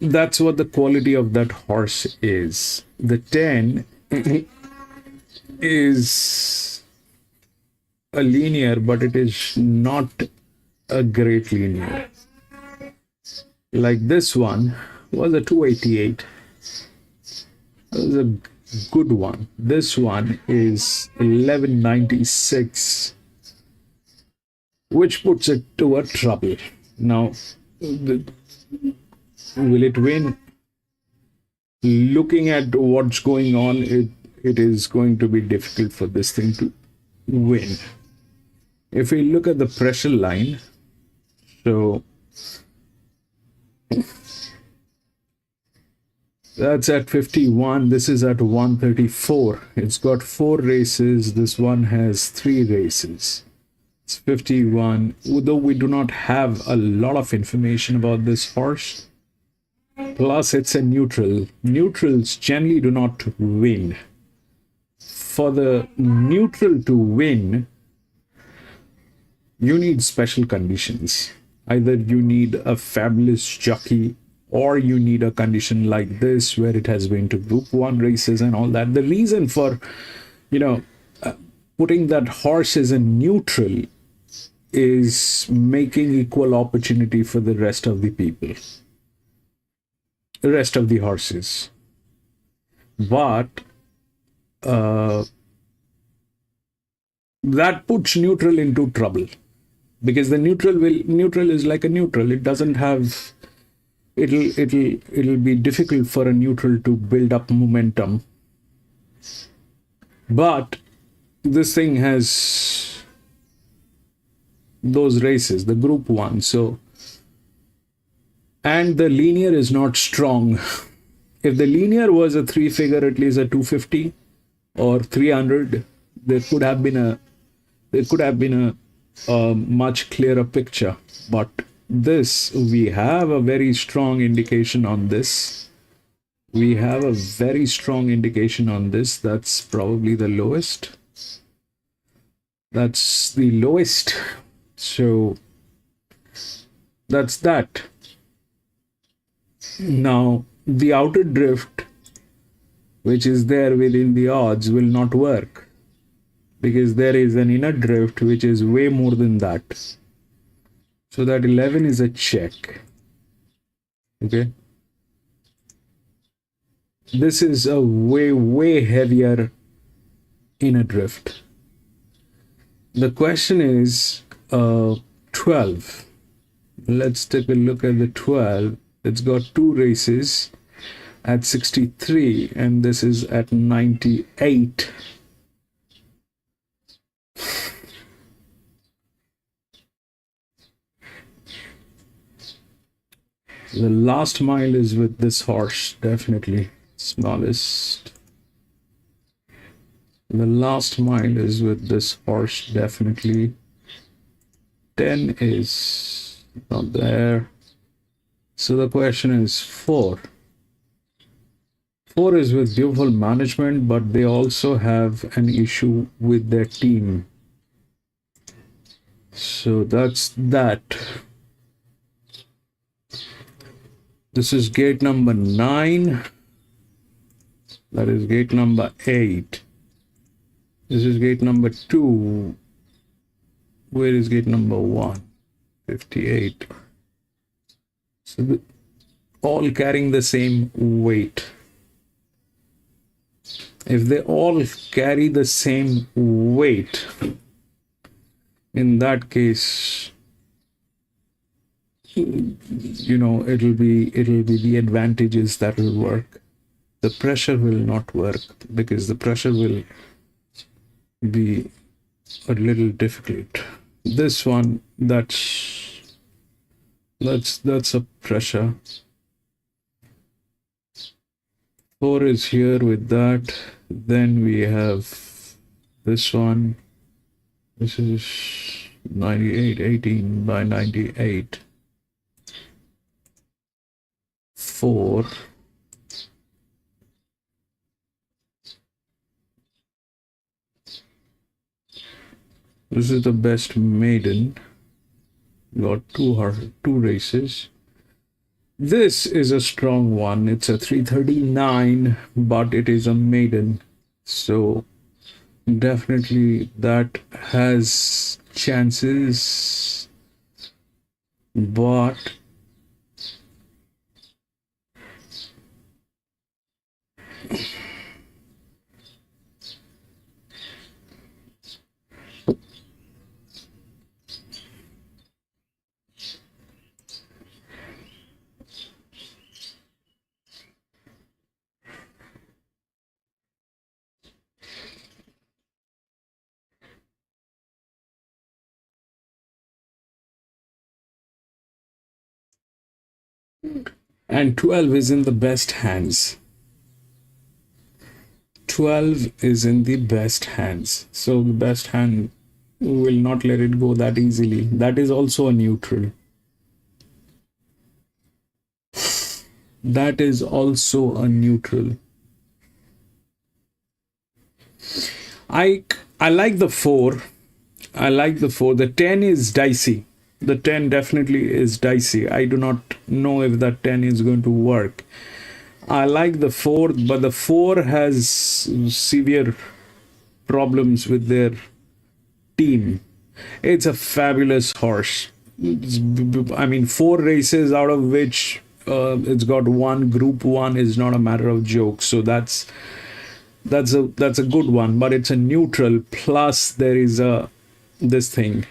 that's what the quality of that horse is. The 10 is a linear, but it is not a great linear. Like this one was a 288. It was a good one. This one is 1196, which puts it to a trouble. Now, will it win? Looking at what's going on, it is going to be difficult for this thing to win. If we look at the pressure line, so that's at 51. This is at 134. It's got 4 races. This one has 3 races. It's 51. Although we do not have a lot of information about this horse. Plus, it's a neutral. Neutrals generally do not win. For the neutral to win, you need special conditions. Either you need a fabulous jockey, or you need a condition like this where it has been to Group 1 races and all that. The reason for, putting that horse as a neutral is making equal opportunity for the rest of the people, the rest of the horses. But that puts neutral into trouble, because the neutral is like a neutral. It doesn't have, it'll be difficult for a neutral to build up momentum. But this thing has those races, the Group 1. So, and the linear is not strong. If the linear was a 3-figure, at least a 250 or 300, there could have been a much clearer picture. But this, we have a very strong indication on this. We have a very strong indication on this. That's probably the lowest. That's the lowest. So that's that. Now, the outer drift, which is there within the odds, will not work, because there is an inner drift which is way more than that. So that 11 is a check. Okay. This is a way heavier inner drift. The question is 12. Let's take a look at the 12. It's got 2 races. at 63, and this is at 98. The last mile is with this horse, definitely. Smallest. The last mile is with this horse, definitely. 10 is not there. So the question is 4. 4 is with beautiful management, but they also have an issue with their team. So that's that. This is gate number 9. That is gate number 8. This is gate number 2. Where is gate number 1? 58. So all carrying the same weight. If they all carry the same weight, in that case, you know, it'll be the advantages that will work. The pressure will not work, because the pressure will be a little difficult. This one, that's a pressure. 4 is here with that. Then we have this one. This is 98, 18 by 98. 4. This is the best maiden. Got two races. This is a strong one. It's a 339, but it is a maiden. So definitely that has chances. But and 12 is in the best hands. 12 is in the best hands. So the best hand will not let it go that easily. That is also a neutral. That is also a neutral. I like the 4. I like the 4. The 10 is dicey. The 10 definitely is dicey. I do not know if that 10 is going to work. I like the 4, but the 4 has severe problems with their team. It's a fabulous horse. I mean, 4 races out of which it's got 1 group 1 is not a matter of joke. So that's a good one, but it's a neutral. Plus there is this thing.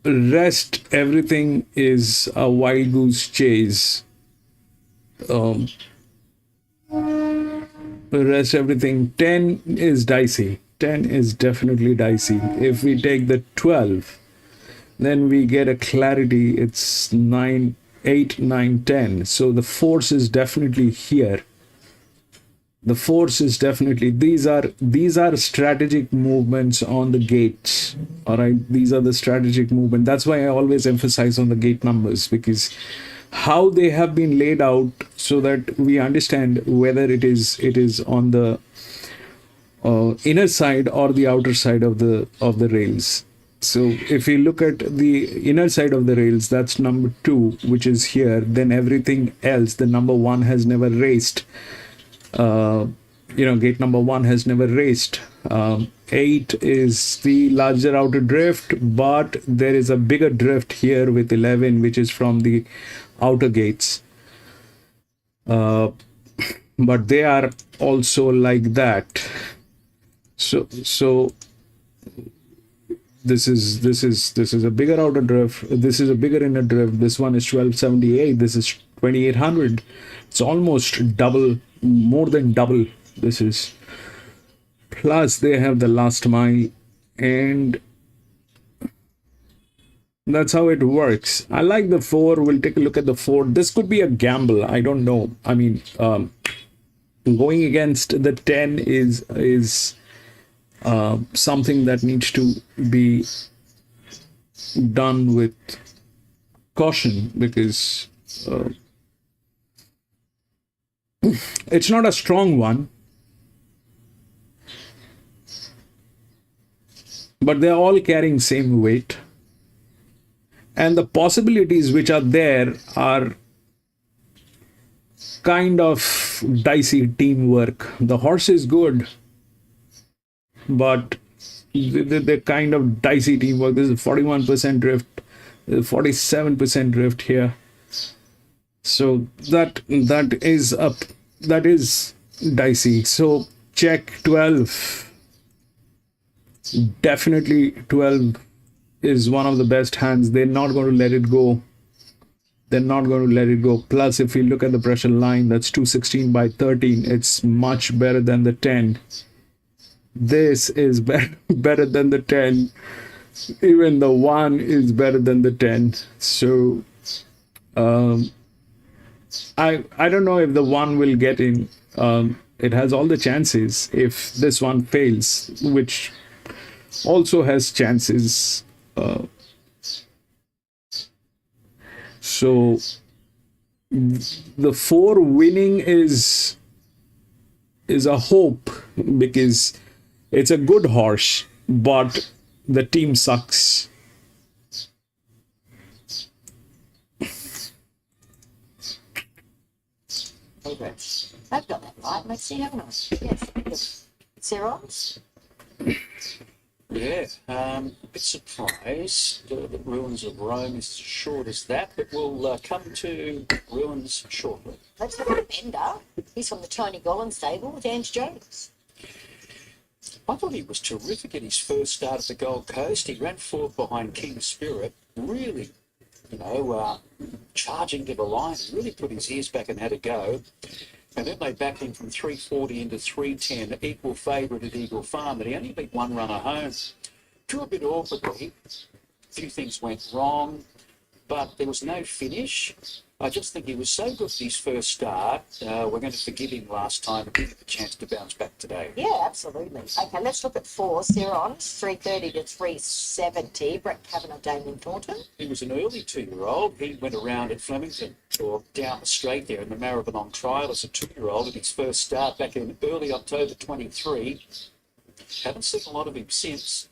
Rest everything is a wild goose chase. Rest everything. 10 is dicey. 10 is definitely dicey. If we take the 12, then we get a clarity. It's 9, 8, 9, 10. So the force is definitely here. The force is definitely, these are strategic movements on the gates. All right, these are the strategic movement. That's why I always emphasize on the gate numbers, because how they have been laid out so that we understand whether it is on the inner side or the outer side of the rails. So if we look at the inner side of the rails, that's number 2, which is here. Then everything else, the number 1 has never raced. Gate number 1 has never raced. 8 is the larger outer drift, but there is a bigger drift here with 11, which is from the outer gates. But they are also like that. So this is a bigger outer drift. This is a bigger inner drift. This one is 1278. This is 2,800. It's almost double, more than double. This is. Plus, they have the last mile, and that's how it works. I like the 4. We'll take a look at the 4. This could be a gamble. I don't know. I mean, going against the 10 is something that needs to be done with caution, because it's not a strong one, but they're all carrying same weight, and the possibilities which are there are kind of dicey teamwork. The horse is good, but the kind of dicey teamwork. This is 41% drift, 47% drift here. So that is dicey. So check 12. Definitely 12 is one of the best hands. They're not going to let it go. They're not going to let it go. Plus, if you look at the pressure line, that's 216 by 13. It's much better than the 10. This is better than the 10. Even the 1 is better than the 10. So I don't know if the 1 will get in. It has all the chances if this one fails, which also has chances. So the 4 winning is a hope, because it's a good horse, but the team sucks. Okay. I've got that right. Let's see, haven't I? Yes. Serons? Yeah, a bit surprised that Ruins of Rome is as short as that, but we'll come to Ruins shortly. Let's look at Bender. He's from the Tony Gollan stable with Ange Jones. I thought he was terrific at his first start at the Gold Coast. He ran 4th behind King Spirit, really, charging to the line, really put his ears back and had a go. And then they backed him from 340 into 310, equal favourite at Eagle Farm, but he only beat 1 runner home. Drew a bit awkwardly. A few things went wrong, but there was no finish. I just think he was so good at his first start. We're going to forgive him last time and give him a chance to bounce back today. Yeah, absolutely. Okay, let's look at 4. Serons, 330 to 370. Brett Kavanagh, Damien Thornton. He was an early 2-year-old. He went around at Flemington, or down the straight there in the Maribyrnong trial as a 2-year-old at his first start back in early October 23. Haven't seen a lot of him since.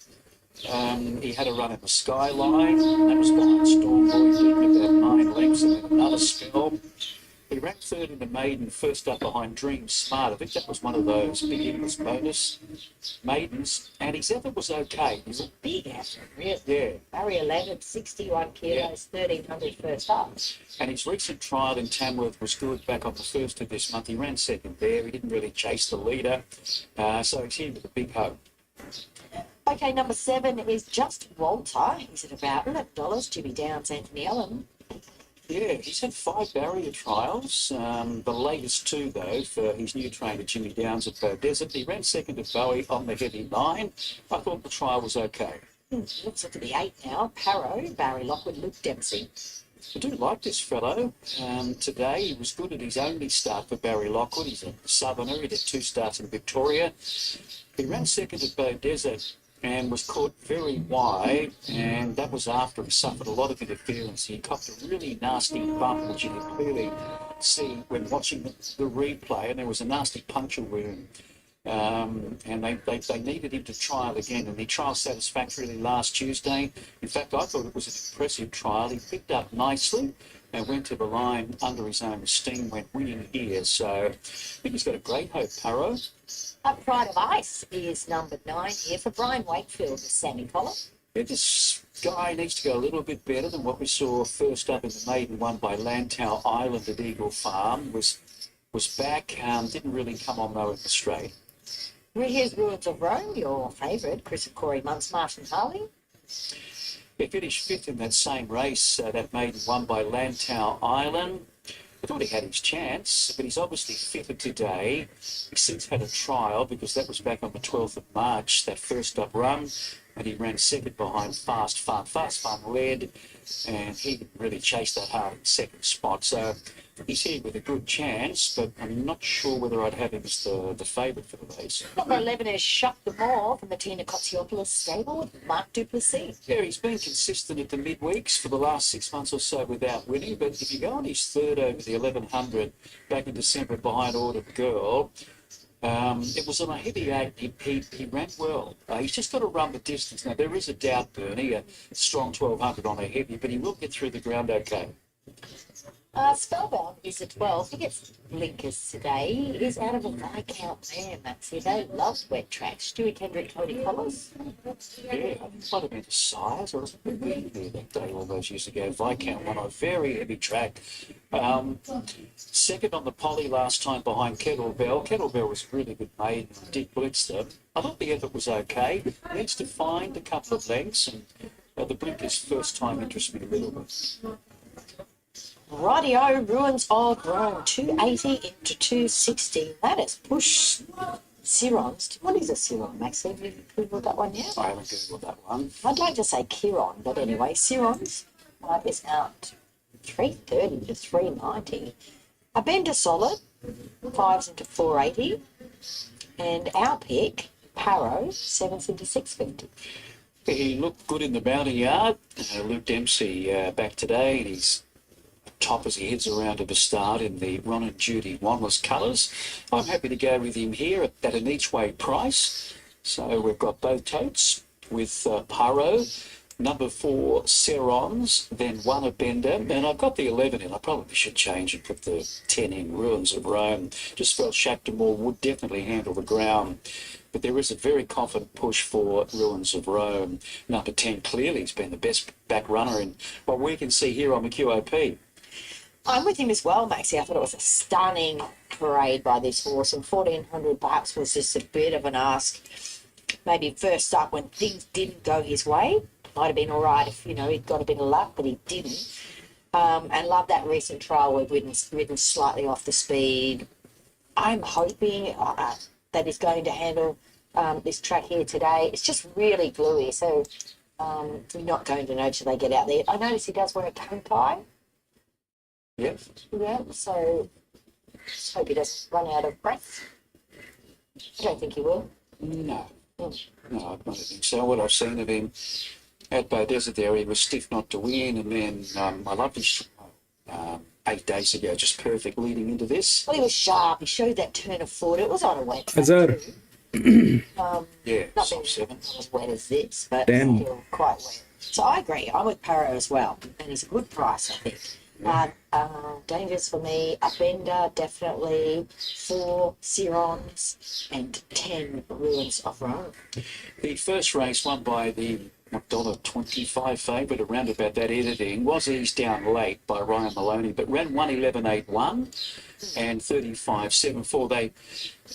He had a run in the Skyline. That was behind Storm Boy, beaten about 9 lengths, and then another spell. He ranked 3rd in the maiden, first up behind Dream Smart. I think that was one of those big English bonus maidens, and his effort was okay. He's a Big effort, really. yeah. Barrier 11, 61 kilos, 1,300 first up. And his recent trial in Tamworth was good back on the 1st of this month. He ran 2nd there. He didn't really chase the leader. So he's here with a big hope. Okay, number 7 is Just Walter. He's at about $11. Jimmy Downs, Anthony Allen. Yeah, he's had 5 barrier trials. The latest 2, though, for his new trainer, Jimmy Downs at Bow Desert. He ran 2nd at Bowie on the heavy line. I thought the trial was okay. Let's look at the 8 now. Parrow, Barry Lockwood, Luke Dempsey. I do like this fellow. Today he was good at his only start for Barry Lockwood. He's a southerner. He did 2 starts in Victoria. He ran 2nd at Bow Desert and was caught very wide, and that was after he suffered a lot of interference. He copped a really nasty bump, which you can clearly see when watching the replay, and there was a nasty puncture wound. And they needed him to trial again, and he trialled satisfactorily last Tuesday. In fact, I thought it was an impressive trial. He picked up nicely and went to the line under his own steam, went winning here. So I think he's got a great hope, Parrow. Pride of Ice is number 9 here for Brian Wakefield with Sammy Collar. Yeah, this guy needs to go a little bit better than what we saw first up in the maiden one by Lantau Island at Eagle Farm. Was back, didn't really come on though in the straight. Here's Ruins of Rome, your favourite, Chris and Corey Muntz, Martin Harley. He finished 5th in that same race, that maiden won by Lantau Island. I thought he had his chance, but he's obviously fitted today. He's since had a trial because that was back on the 12th of March, that first up run, and he ran second behind Fast Fun. Fast Fun led, and he didn't really chase that hard in second spot. So he's here with a good chance, but I'm not sure whether I'd have him as the favourite for the race. Number 11 is Shut the More from the Tina Kotsiopoulos stable, Mark Duplessis. Yeah, he's been consistent at the midweeks for the last 6 months or so without winning, but if you go on his third over the 1100 back in December behind Ordered Girl, it was on a heavy eight. He ran well. He's just got to run the distance. Now, there is a doubt, Bernie, a strong 1200 on a heavy, but he will get through the ground okay. Spellbound is a 12. He gets blinkers today. He is out of a Viscount there, Maxie. They love wet tracks. Stewie Kendrick, Tony Collins. Yeah, I think it might have been the size, or was it been there that day all those years ago. Viscount won on a very heavy track. Second on the poly last time behind Kettlebell. Kettlebell was a really good maiden and did blitz them. I thought the effort was okay. Needs to find a couple of lengths, and the blinkers first time interests me a little bit. Rightio, Ruins of Rome, 280 into 260. That has pushed Cirons. What is a Ciron, Max? Have you Googled that one yet? I haven't Googled that one. I'd like to say Chiron, but anyway, Cirons is out 330 to 390. A Bender Solid, 5s into 480. And our pick, Paro, 7s into 650. He looked good in the mounting yard. Luke Dempsey back today, and he's top as he heads around to the start in the Ron and Judy Wanless colours. I'm happy to go with him here at an each way price. So we've got both totes with Paro, number 4 Cerons, then 1 a Bender, and I've got the 11 in. I probably should change and put the 10 in, Ruins of Rome. Just felt Shactamore would definitely handle the ground. But there is a very confident push for Ruins of Rome. Number 10 clearly has been the best back runner in what we can see here on the QOP. I'm with him as well, Maxie. I thought it was a stunning parade by this horse, and 1,400 bucks was just a bit of an ask. Maybe first up when things didn't go his way. Might have been all right if, he'd got a bit of luck, but he didn't. And love that recent trial where we've ridden slightly off the speed. I'm hoping that he's going to handle this track here today. It's just really gluey, so you're not going to know till they get out there. I notice he does wear a tongue tie. Yep. Yeah, so just hope he doesn't run out of breath. I don't think he will. No. No, I don't think so. What I've seen of him at Bow Desert there, he was stiff not to win, and then I loved his 8 days ago, just perfect leading into this. Well, he was sharp. He showed that turn of foot. It was on a wet track Hazard. too. Yeah, Not soft been 7. not as wet as this, but 10. still quite wet. So I agree. I'm with Paro as well, and he's a good price, I think. Dangerous for me, a Bender, definitely, 4 Cirons, and 10 Ruins of Rome. The first race won by the $1.25 favourite, around about that editing, was eased down late by Ryan Maloney, but ran 1:11.81 and 35.74.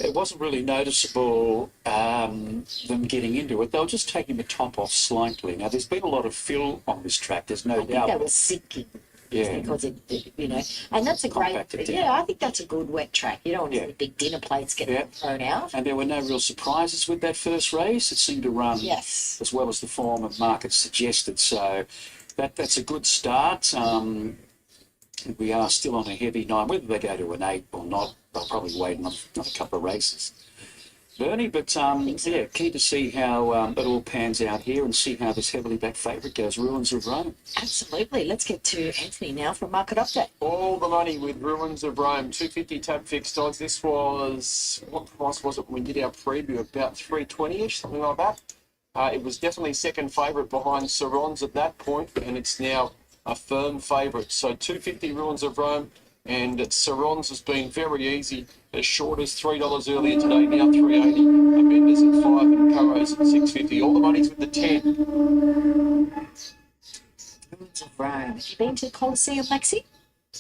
It wasn't really noticeable them getting into it. They were just taking the top off slightly. Now, there's been a lot of fill on this track, there's no I think doubt. they were sinking. Yeah. Because and that's a great, Compacted down. I think that's a good wet track. You don't want any big dinner plates getting thrown out. And there were no real surprises with that first race. It seemed to run as well as the form of market suggested. So that's a good start. We are still on a heavy 9. Whether they go to an 8 or not, they'll probably wait another couple of races. Bernie, but keen to see how it all pans out here and see how this heavily backed favourite goes, Ruins of Rome. Absolutely. Let's get to Anthony now from Market Update. All the money with Ruins of Rome, 250 tab fixed odds. This was, what price was it when we did our preview? About 320-ish, something like that. It was definitely second favourite behind Cerons at that point, and it's now a firm favourite. So 250 Ruins of Rome, and Cerons has been very easy, as short as $3 earlier today, now 380. Bender's at 5 and Caro's at 650. All the money's with the 10. Ruins of Rome. Have you been to the Colosseum, Maxi?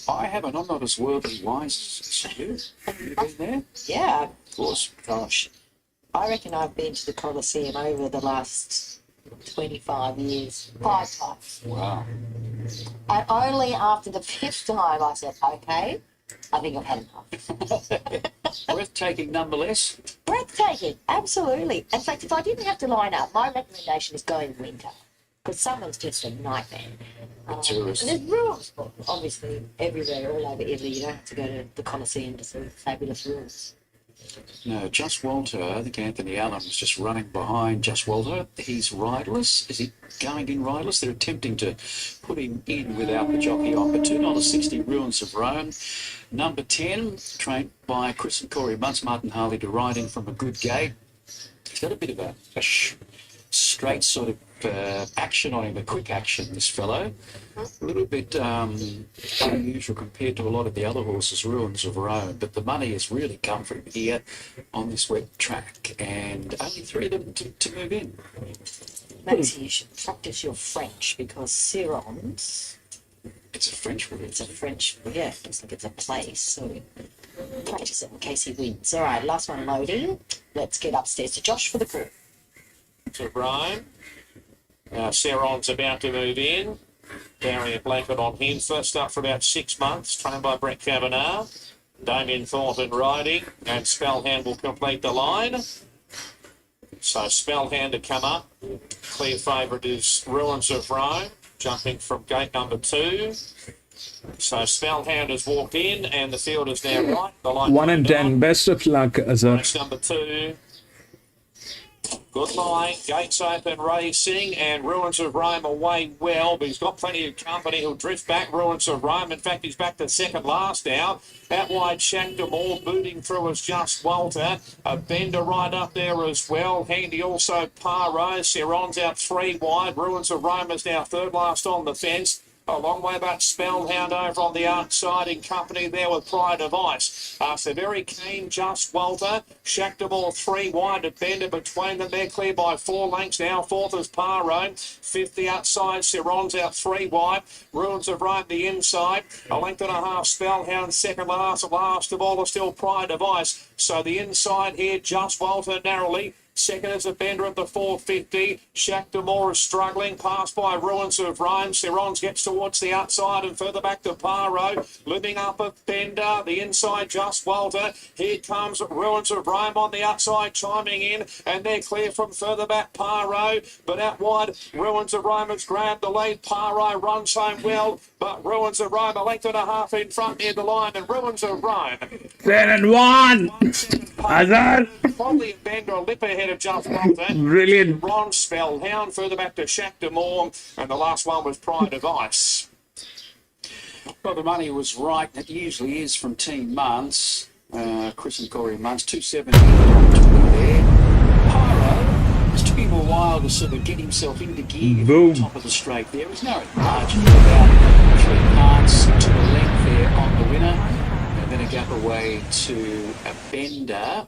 I haven't. I'm not as worldly wise as you. Have you been there? Yeah. Of course. Gosh. I reckon I've been to the Colosseum over the last 25 years, 5 times. Wow. And only after the 5th time I said, okay, I think I've had enough. Breathtaking nonetheless. Breathtaking, absolutely. In fact, if I didn't have to line up, my recommendation is going winter. Because summer's just a nightmare. Tourists. And there's rules, obviously, everywhere, all over Italy. You don't have to go to the Colosseum to see fabulous rules. No, Just Walter. I think Anthony Allen was just running behind Just Walter. He's riderless. Is he going in riderless? They're attempting to put him in without the jockey on. But $2.60 Ruins of Rome. Number 10, trained by Chris and Corey Muntz, Martin Harley to ride in from a good gate. He's got a bit of a straight sort of action on him, a quick action, this fellow. A little bit unusual compared to a lot of the other horses, Ruins of Rome, but the money has really come from here on this wet track, and only 3 of them to move in. Maxie, you should practice your French because Sirons, It's a French word. it's a French, yeah, looks like it's a place, so practice it in case he wins. All right, last one loading. Let's get upstairs to Josh for the crew. To Rome. Saron's about to move in. Carrying a blanket on him. First up for about 6 months, trained by Brett Kavanagh. Damien Thornton riding, and Spellhand will complete the line. So Spellhand to come up. Clear favourite is Ruins of Rome, jumping from gate number 2. So Spellhound has walked in, and the field is now right. The line 1 and 10. Best of luck, Azhar. race number 2. Good line, gates open, racing, and Ruins of Rome away well, but he's got plenty of company. He'll drift back, Ruins of Rome. In fact, he's back to second last now. Out wide, Shankdamore, booting through as Just Walter. A bender right up there as well. Handy also, Paro. Saron's out 3 wide. Ruins of Rome is now third last on the fence. A long way back, Spellhound over on the outside in company there with Pride of Ice. So very keen, Just Walter. Shankdamore 3 wide, a bender between them. They're clear by 4 lengths now. Fourth is Paro. Fifth the outside, Saron's out 3 wide. Ruins of Rome the inside. A length and a half, Spellhound second last. Last of all is still Pride of Ice. So the inside here, Just Walter narrowly. Second is a bender at the 450. Shankdamore is struggling, passed by Ruins of Rome. Saron's gets towards the outside and further back to Paro. Living up a bender, the inside Just Walter. Here comes Ruins of Rome on the outside, chiming in, and they're clear from further back Paro. But out wide, Ruins of Rome has grabbed the lead. Paro runs home well, but Ruins of Rome a length and a half in front near the line, and Ruins of Rome 10 and 1. Azhar. Probably a bender a lip ahead of Just Walter. Brilliant. Ron Spellhound further back to Shankdamore, and the last one was Pride of Ice. Well, the money was right. It usually is from Team Muntz. Chris and Corey Muntz, 270 there. Pyro, just took him a while to sort of get himself into gear. Boom. Top of the straight there. It was no margin, about 3 parts to the length there on the winner. And then a gap away to a bender.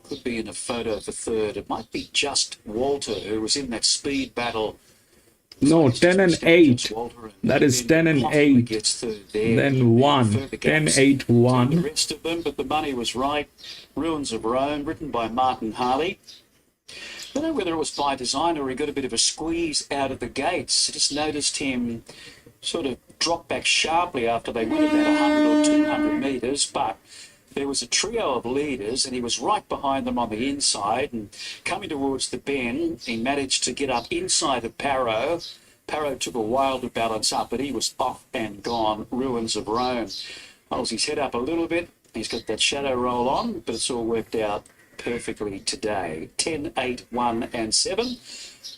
Could be in a photo for third. It might be Just Walter, who was in that speed battle. No, 10 and 8. That is 10 and 8. Gets third there. Then 1. 10, 8, The 1. rest of them, but the money was right. Ruins of Rome, written by Martin Harley. I don't know whether it was by design or he got a bit of a squeeze out of the gates. I just noticed him sort of drop back sharply after they went about 100 or 200 metres, but there was a trio of leaders and he was right behind them on the inside, and coming towards the bend, he managed to get up inside of Paro. Paro took a while to balance up, but he was off and gone. Ruins of Rome holds his head up a little bit. He's got that shadow roll on, but it's all worked out perfectly today. 10, 8, 1 and 7.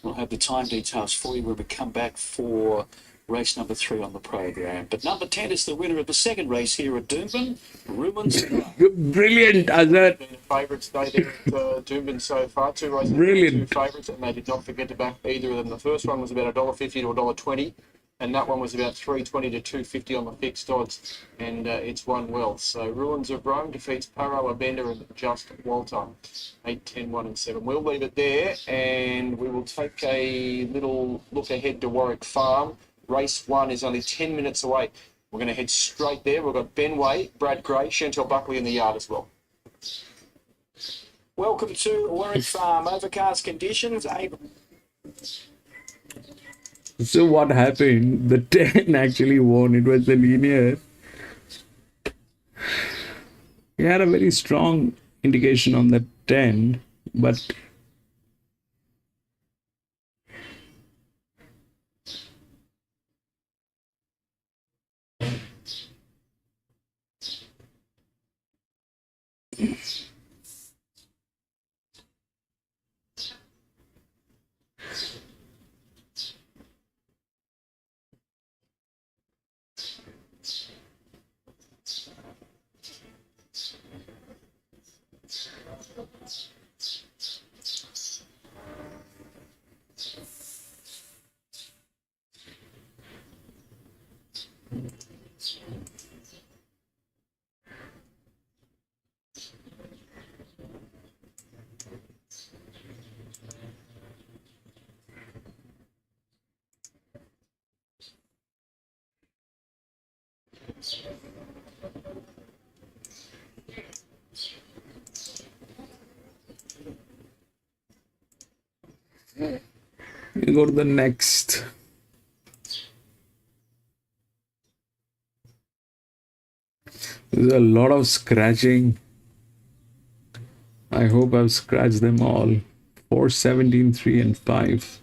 We'll have the time details for you when we come back for race number 3 on the program. But number 10 is the winner of the second race here at Doomben. Ruins of Rome. Brilliant, Azhar. Favourites they did at Doomben so far. 2 races, Brilliant. 2 favourites, and they did not forget to back either of them. The first one was about $1.50 to $1.20, and that one was about $3.20 to $2.50 on the fixed odds, and it's won well. So Ruins of Rome defeats Paro, Abender, and Just Walter. 8, 10, 1 and 7. We'll leave it there, and we will take a little look ahead to Warwick Farm. Race 1 is only 10 minutes away. We're going to head straight there. We've got Ben Way, Brad Gray, Chantel Buckley in the yard as well. Welcome to Warwick Farm. Overcast conditions. So what happened? The 10 actually won. It was the linear. He had a very strong indication on the 10, but you go to the next. There's a lot of scratching. I hope I've scratched them all. 4, 17, 3, and 5.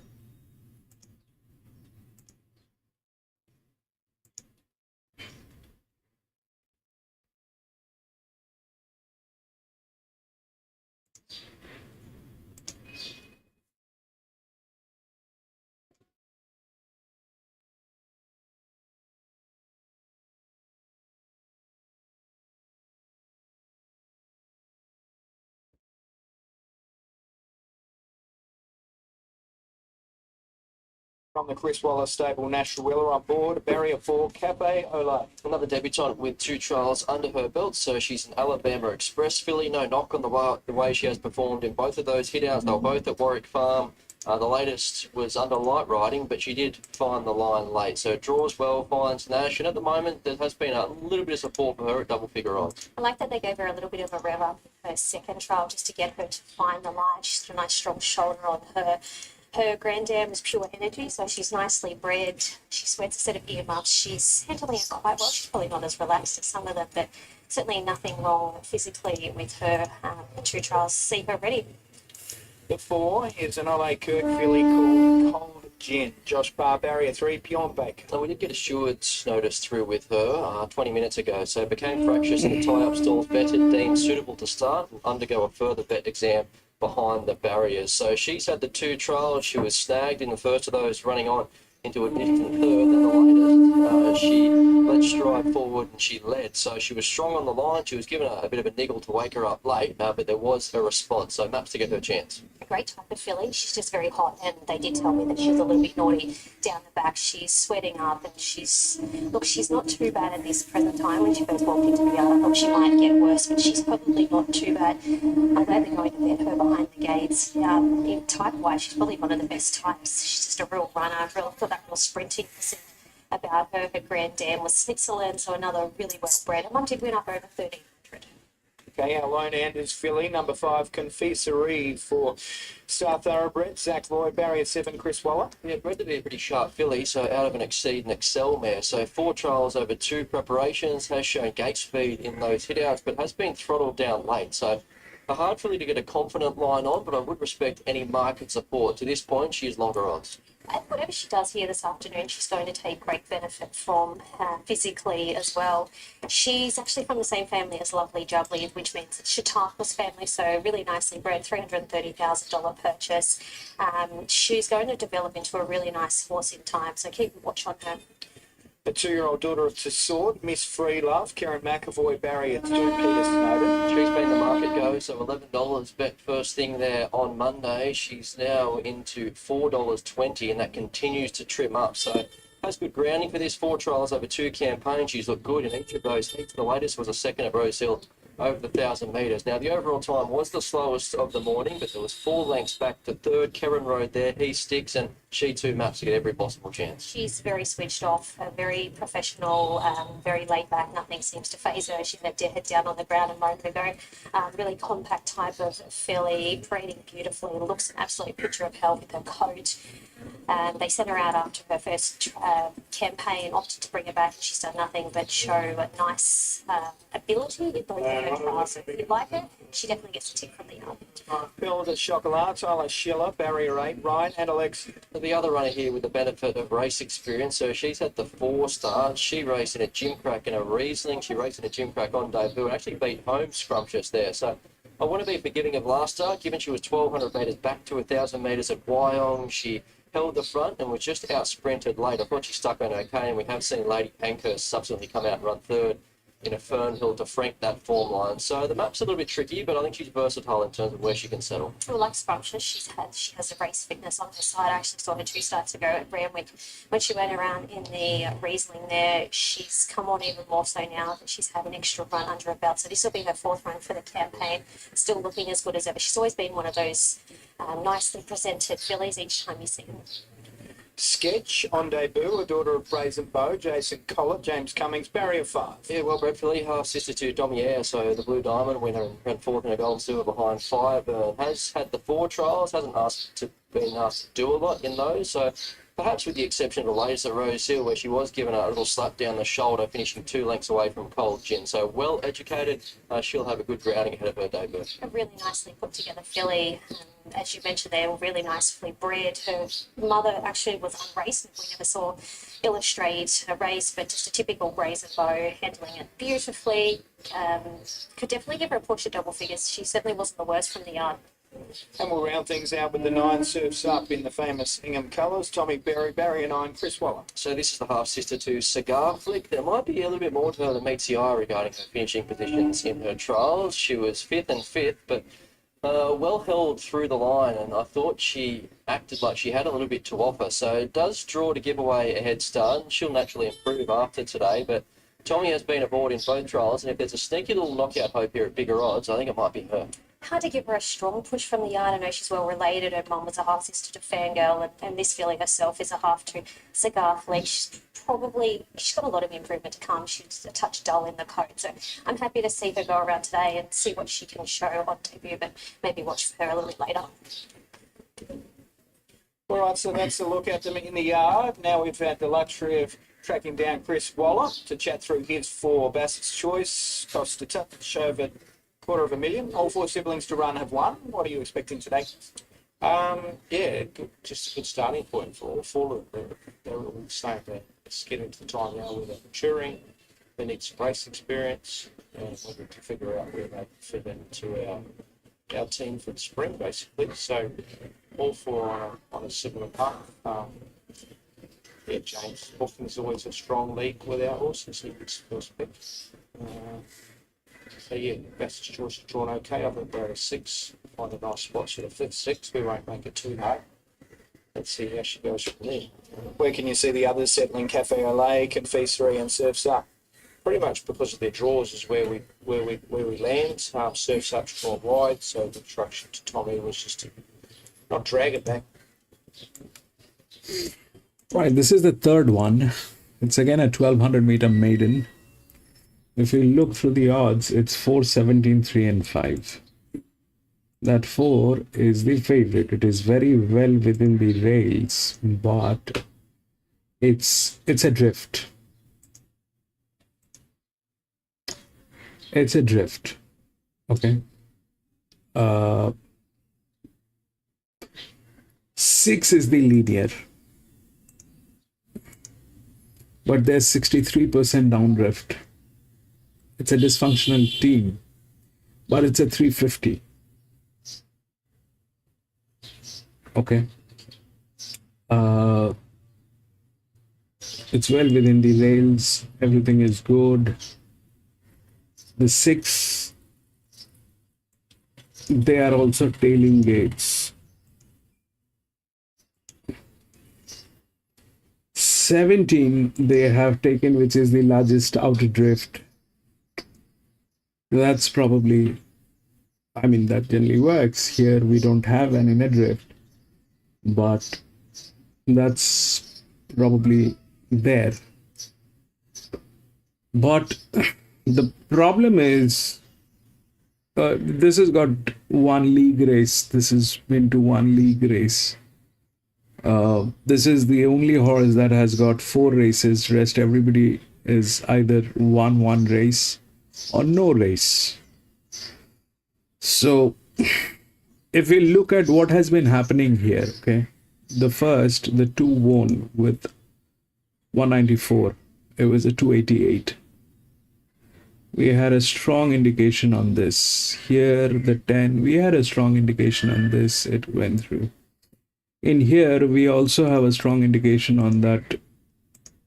From the Chris Waller stable, Nash Wheeler on board, barrier 4, Cafe Olay. Another debutante with 2 trials under her belt, so she's an Alabama Express filly. No knock on the way she has performed in both of those hit-outs. They were both at Warwick Farm. The latest was under light riding, but she did find the line late. So draws well, finds Nash, and at the moment there has been a little bit of support for her at double figure odds. I like that they gave her a little bit of a rev up in her second trial just to get her to find the line. She's got a nice strong shoulder on her. Her Grandstand was pure energy, so she's nicely bred. She sweats a set of earmuffs. She's handling it quite well. She's probably not as relaxed as some of them, but certainly nothing wrong physically with her. The 2 trials see her ready. The 4 is an LA Kirk filly called Cold Gin. Josh Barr, barrier 3, Pion Baker. So we did get a steward's notice through with her 20 minutes ago, so it became fractious and the tie-up stalls vetted deemed suitable to start and undergo a further vet exam behind the barriers. So she's had the 2 trials. She was snagged in the first of those, running on into a distant third. Then the latest, she let stride forward and she led. So she was strong on the line. She was given a bit of a niggle to wake her up late, but there was a response. So maps to get her chance. A great type of filly. She's just very hot, and they did tell me that she's a little bit naughty down the back. She's sweating up, and she's not too bad at this present time. When she first walked into the yard, I thought she might get worse, but she's probably not too bad. I'm glad they're going to vet her behind the gates. In type-wise, she's probably one of the best types. She's just a real runner. I got that real sprinting percent about her. Her Grandstand was Switzerland, so another really well-bred. And one did win up over 1,300. Okay, our lone Anders filly, number 5, Confiserie for Star Thoroughbred, Zach Lloyd, barrier 7, Chris Waller. Yeah, bred to be a pretty sharp filly, so out of an Exceed and Excel mare. So 4 trials over 2 preparations, has shown gate speed in those hit-outs, but has been throttled down late. So a hard filly to get a confident line on, but I would respect any market support. To this point, she is longer odds. And whatever she does here this afternoon, she's going to take great benefit from physically as well. She's actually from the same family as Lovely Jubbly, which means it's Chautauqua's family, so really nicely bred, $330,000 purchase. She's going to develop into a really nice horse in time, so keep a watch on her. The 2-year-old daughter of Tessort, Miss Free Love, Karen McAvoy, barrier 2, Peter Snowden. She's been the market go, so $11 bet first thing there on Monday. She's now into $4.20, and that continues to trim up. So has good grounding for this. 4 trials over 2 campaigns. She's looked good in each of those heats. The latest was a second at Rose Hill over the 1,000 metres. Now, the overall time was the slowest of the morning, but there was 4 lengths back to third. Karen Road there, he sticks, and she too maps to get every possible chance. She's very switched off, very professional, very laid back. Nothing seems to faze her. She had her head down on the ground a moment ago. Really compact type of filly, breeding beautifully. Looks an absolute picture of health with her coat. They sent her out after her first campaign, opted to bring her back, and she's done nothing but show a nice ability in both of her trials. So if you like her, she definitely gets a tick from the yard. Bill de Chocolat, Tyler Schiller, Barrier 8, Ryan and Alex. The other runner here with the benefit of race experience, so she's had the 4 starts. She raced in a gym crack and a Riesling. She raced in a gym crack on debut and actually beat home Scrumptious there. So I want to be forgiving of last start, given she was 1,200 metres back to 1,000 metres at Wyong. She held the front and was just out sprinted late. I thought she stuck on okay, and we have seen Lady Pankhurst subsequently come out and run third in a Fernhill to frank that form line. So the map's a little bit tricky, but I think she's versatile in terms of where she can settle. Well, like Scrumptious, she has a race fitness on her side. I actually saw her 2 starts ago at Randwick when she went around in the Riesling there. She's come on even more so now that she's had an extra run under her belt. So this will be her 4th run for the campaign, still looking as good as ever. She's always been one of those nicely presented fillies each time you see her. Sketch on debut, a daughter of Brazen Bow, Jason Collett, James Cummings, Barrier 5. Yeah, well bred filly, half sister to Domier, so the Blue Diamond winner and ran 4th in a gold silver behind Firebird. Has had the 4 trials, hasn't been asked to do a lot in those, so perhaps with the exception of the latest at Rose Hill, where she was given a little slap down the shoulder, finishing 2 lengths away from Cold Gin. So well educated, she'll have a good grounding ahead of her debut. A really nicely put together filly. As you mentioned, they were really nicely bred. Her mother actually was unraced. We never saw illustrate a race, but just a typical Brazen Bow, handling it beautifully. Could definitely give her a push at double figures. She certainly wasn't the worst from the yard. And we'll round things out with the 9 Surfs Up in the famous Ingham colours. Tommy Berry, Barrier 9, Chris Waller. So this is the half-sister to Cigar Flick. There might be a little bit more to her than meets the eye regarding her finishing positions in her trials. She was 5th and 5th, but well held through the line, and I thought she acted like she had a little bit to offer. So it does draw to give away a head start, and she'll naturally improve after today, but Tommy has been aboard in both trials, and if there's a sneaky little knockout hope here at bigger odds, I think it might be her. Hard to give her a strong push from the yard. I know she's well related. Her mum was a half sister to Fangirl, and this filly herself is a half to Cigar Flick. She's got a lot of improvement to come. She's a touch dull in the coat, so I'm happy to see her go around today and see what she can show on debut, but maybe watch for her a little bit later. All right, so that's a look at them in the yard. Now we've had the luxury of tracking down Chris Waller to chat through his 4 Bassett's Choice. Cost a touch over $250,000. All 4 siblings to run have won. What are you expecting today? Yeah, just a good starting point for all 4 of them. They're all saying that it's getting to the time now where they're maturing. They need some race experience, and we need to figure out where they fit into our team for the spring, basically. So all 4 on a similar path. Yeah, James Booking's always a strong lead with our horses. He gets first pick. So yeah, Bassett's Choice is drawn okay. I think they're at a 6. Find a nice spot for the 5th, 6th. We won't make it too hard. Let's see how she goes from there. Where can you see the others settling? Cafe Olay, Confesery and Surfs Up? Pretty much because of their draws is where we land. Surfs Up's drawn wide, so the instruction to Tommy was just to not drag it back. Right, this is the 3rd one. It's again a 1200 meter maiden. If you look through the odds, it's 4, 17, 3 and 5. That 4 is the favorite. It is very well within the rails, but it's adrift. It's adrift. Okay. 6 is the linear, but there's 63% downdrift. It's a dysfunctional team, but it's a 350. Okay. It's well within the rails. Everything is good. The 6, they are also tailing gates. 17, they have taken, which is the largest outer drift. That's probably, I mean, that generally works. Here we don't have an inner drift, but That's probably there. But the problem is, this has got one league race. This has been to one league race. This is the only horse that has got 4 races. Rest everybody is either one race or no race. So if we look at what has been happening here, okay, the 2 won with 194. It was a 288. We had a strong indication on this. Here, the 10, we had a strong indication on this. It went through. In here, we also have a strong indication on that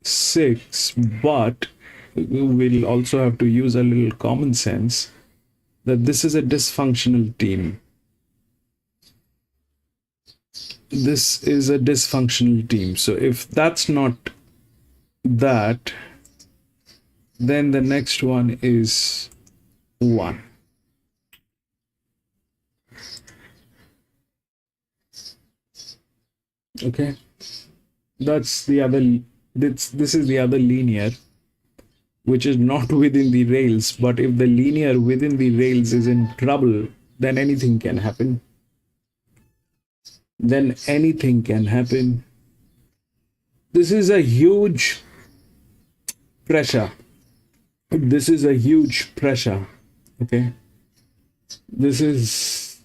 6, but we'll also have to use a little common sense that this is a dysfunctional team. This is a dysfunctional team. So if that's not that, then the next one is 1. Okay, that's the other. This is the other linear, which is not within the rails. But if the linear within the rails is in trouble, then anything can happen. Then anything can happen. This is a huge pressure. This is a huge pressure. Okay, this is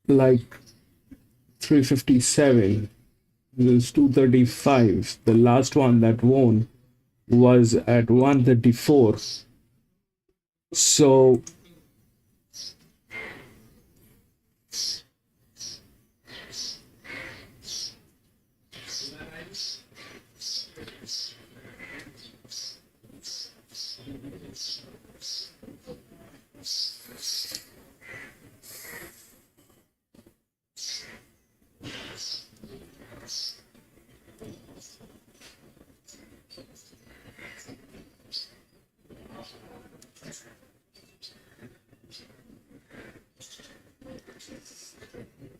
like 357. This is 235. The last one that won was at 134. So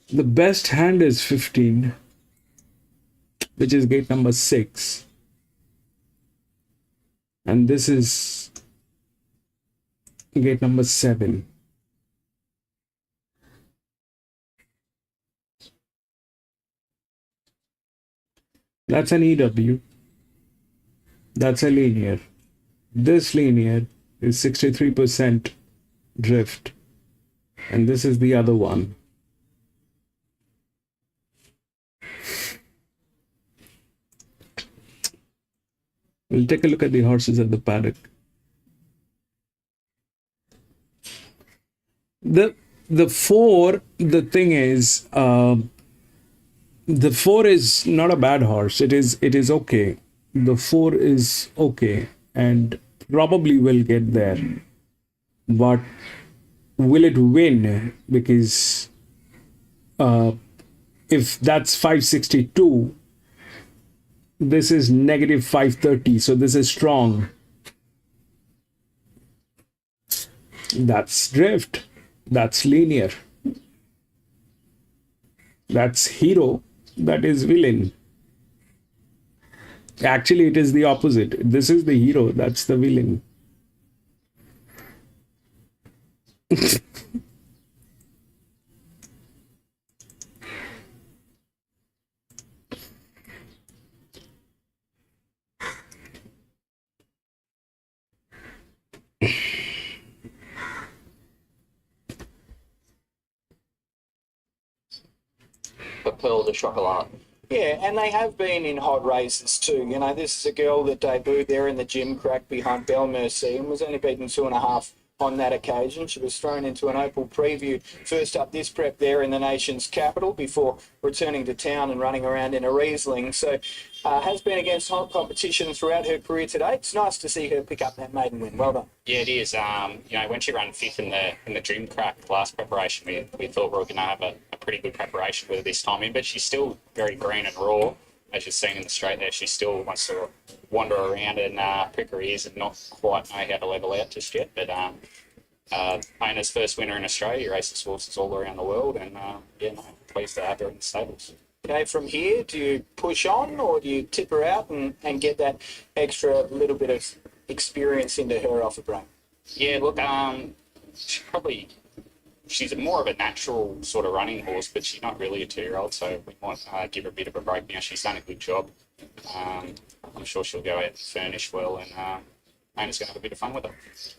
the best hand is 15, which is gate number 6. And this is gate number 7. That's an EW. That's a linear. This linear is 63% drift. And this is the other one. We'll take a look at the horses at the paddock. The 4, the thing is, the 4 is not a bad horse. It is okay. The 4 is okay and probably will get there. But will it win? Because if that's 562, this is negative 530. So this is strong. That's drift. That's linear. That's hero. That is villain. Actually, it is the opposite. This is the hero. That's the villain. The Pearl de Chocolat. Yeah, and they have been in hot races too. You know, this is a girl that debuted there in the gym crack behind Belle Merci and was only beaten 2.5 on that occasion. She was thrown into an Opal preview. First up this prep there in the nation's capital before returning to town and running around in a Riesling. So has been against hot competition throughout her career today. It's nice to see her pick up that maiden win. Well done. Yeah, it is. You know, when she ran 5th in the gym crack last preparation, we thought we were going to have a pretty good preparation with her this time in, but she's still very green and raw. As you've seen in the straight there, she still wants to wander around and prick her ears and not quite know how to level out just yet. But owner's first winner in Australia, races horses all around the world, and yeah, no, pleased to have her in the stables. Okay, from here, do you push on or do you tip her out and get that extra little bit of experience into her off a break? Yeah, look, she's more of a natural sort of running horse, but she's not really a 2-year-old, so we might give her a bit of a break now. She's done a good job. I'm sure she'll go out and furnish well, and Anna's going to have a bit of fun with her.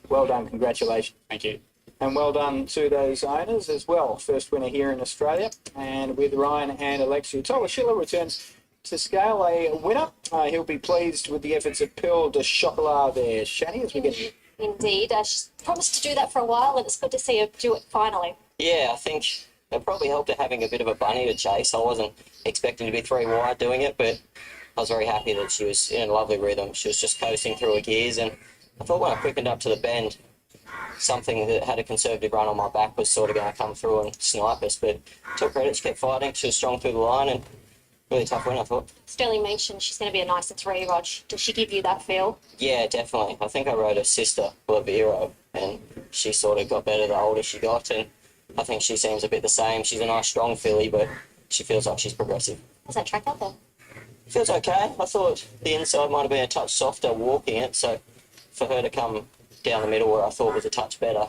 Well done, congratulations. Thank you. And well done to those owners as well. First winner here in Australia. And with Ryan and Alexia, Tyler Schiller returns to scale a winner. He'll be pleased with the efforts of Pearl de Chocolat there. Shani, as we get... Indeed. She's promised to do that for a while, and it's good to see her do it finally. Yeah, I think it probably helped her having a bit of a bunny to chase. I wasn't expecting to be 3 wide doing it, but I was very happy that she was in a lovely rhythm. She was just coasting through her gears, and I thought when I quickened up to the bend, something that had a conservative run on my back was sort of going to come through and snipe us, but took credit, she kept fighting, she was strong through the line, and really tough win, I thought. Sterling mentioned she's going to be a nicer 3, Rog. Does she give you that feel? Yeah, definitely. I think I rode her sister, Lavero, and she sort of got better the older she got, and I think she seems a bit the same. She's a nice, strong filly, but she feels like she's progressive. How's that track out there? Feels okay. I thought the inside might have been a touch softer walking it, so for her to come down the middle where I thought was a touch better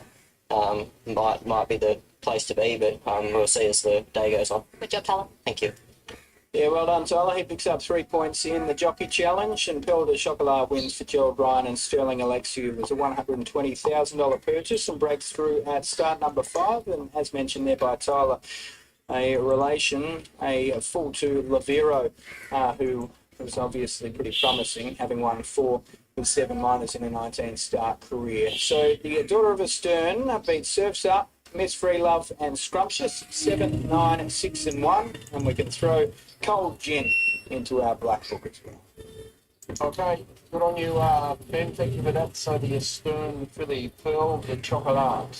might be the place to be, but we'll see as the day goes on. Good job, Tyler. Thank you. Yeah, well done, Tyler. He picks up 3 points in the Jockey Challenge, and Pearl de Chocolat wins for Gerald Ryan and Sterling Alexiou. It was a $120,000 purchase and breaks through at start number 5, and as mentioned there by Tyler, a relation, a full to Lavero, who was obviously pretty promising, having won 4 with 7 minors in a 19-start career. So the daughter of a Stern beat Surfs Up, Miss Free Love and Scrumptious, 7, 9, 6 and 1, and we can throw Cold Gin into our black book as well. Okay, good on you, Ben. Thank you for that. So the Stern filly Pearl de Chocolat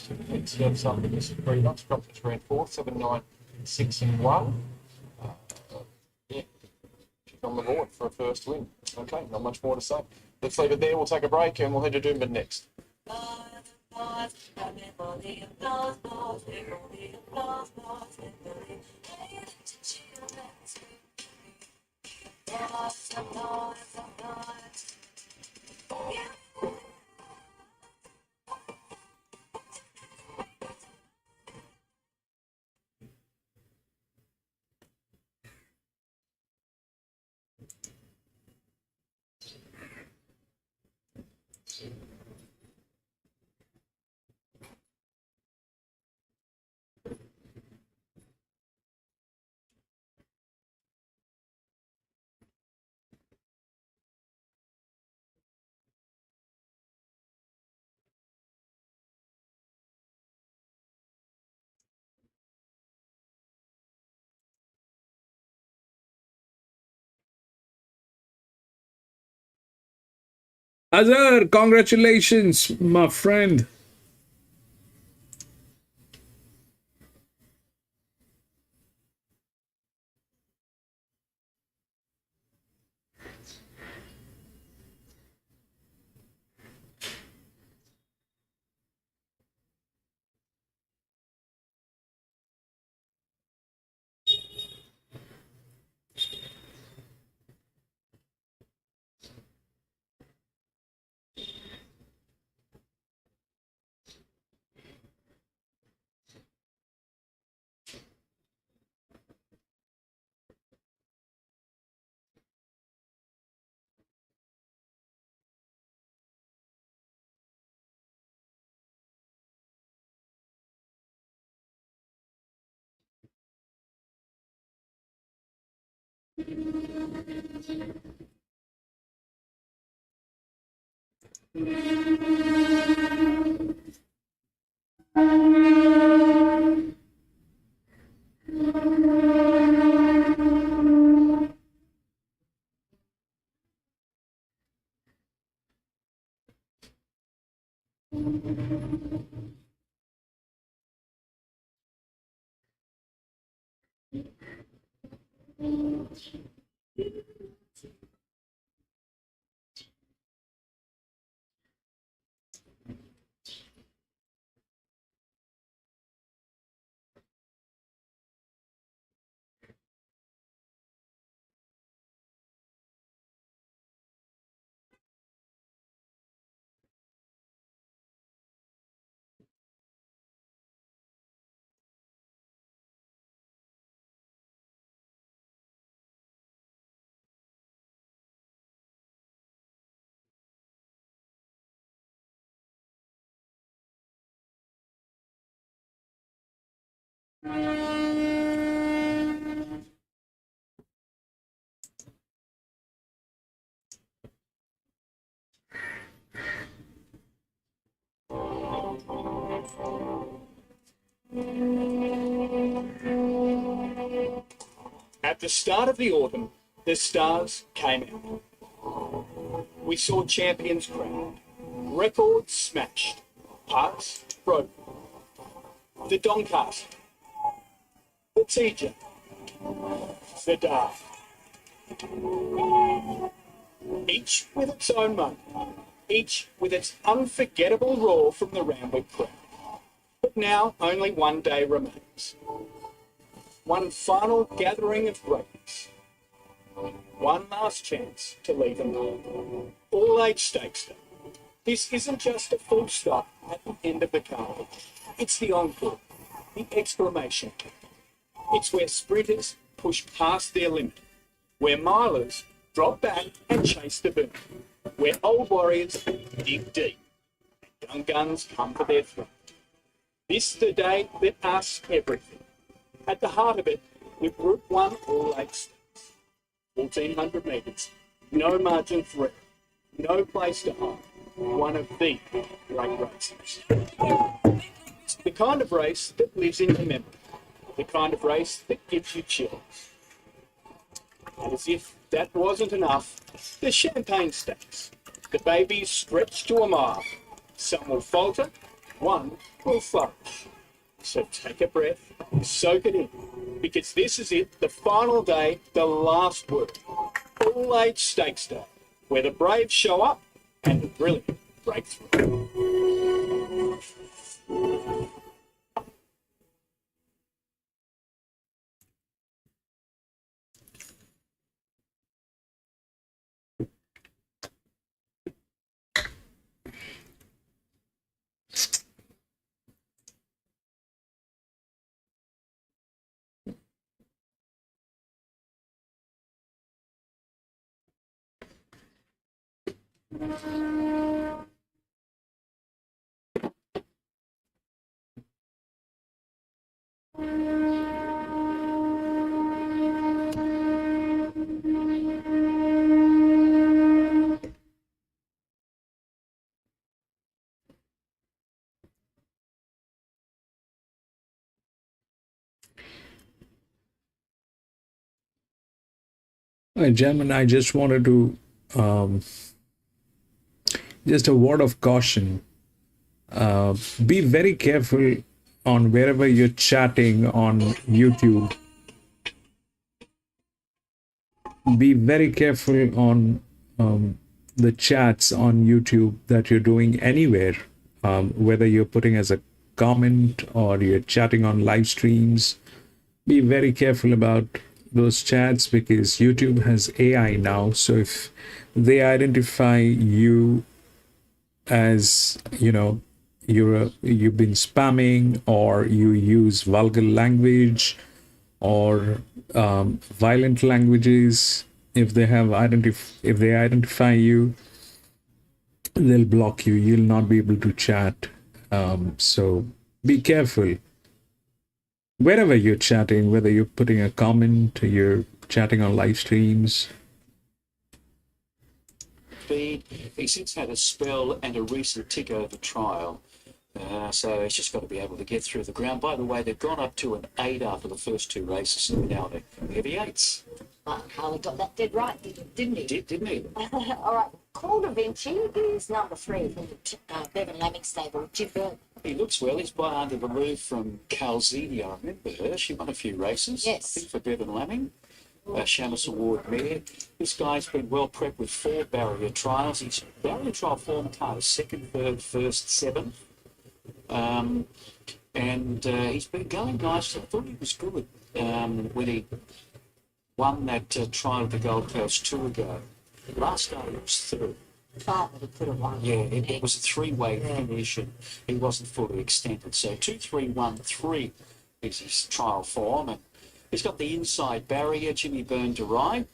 serves up with Miss Free Love. Scrumptious ran 4, 7, 9, 6 and 1. Yeah, she's on the board for a first win. Okay, not much more to say. Let's leave it there. We'll take a break and we'll head to Doomben next. Azhar, congratulations, my friend. At the start of the autumn, the stars came out. We saw champions crowned, records smashed, hearts broken. The Doncaster, the TJ, the Dart. Each with its own moment, each with its unforgettable roar from the Randwick crowd. But now only one day remains. One final gathering of greatness. One last chance to leave them home. All age stakes day. This isn't just a full stop at the end of the carnival. It's the encore, the exclamation point. It's where sprinters push past their limit, where milers drop back and chase the boom, where old warriors dig deep and young guns come for their throne. This is the day that asks everything. At the heart of it, the Group 1 All Age Stakes. 1,400 metres, no margin for error, no place to hide. One of the great races. It's the kind of race that lives in your memory, the kind of race that gives you chills. And as if that wasn't enough, the Champagne Stakes. The babies stretch to a mile. Some will falter, one will flourish. So take a breath, soak it in, because this is it, the final day, the last word. All Age Stakes Day, where the brave show up and the brilliant break through. Gentlemen, I just wanted to just a word of caution. Be very careful on wherever you're chatting on YouTube. Be very careful on the chats on YouTube that you're doing anywhere, whether you're putting as a comment or you're chatting on live streams. Be very careful about those chats, because YouTube has AI now. So if they identify you as, you've been spamming, or you use vulgar language or violent languages, if they identify you, they'll block you. You'll not be able to chat. So be careful. Wherever you're chatting, whether you're putting a comment, you're chatting on live streams. Speed. He's since had a spell and a recent tick over trial. So he's just got to be able to get through the ground. By the way, they've gone up to an 8 after the first two races, so now they're heavy 8s. Harley got that dead right, didn't he? Didn't he? All right, Call Da Vinci is number 3 from the Bevan Lambing stable, Jim Byrne. He looks well. He's by under the move from Calzini. I remember her. She won a few races. Yes. I think for Bevan Lambing. Shamus Award mare. This guy's been well prepped with 4 barrier trials. His barrier trial form card is 2nd, 3rd, 1st, 7th. And he's been going nicely. I thought he was good when he won that trial at the Gold Coast 2 ago. Last start he was 3rd. But he could have won. Yeah, it was a 3-way finish, and he wasn't fully extended. So 2-3-1-3 is his trial form, and he's got the inside barrier, Jimmy Byrne to ride.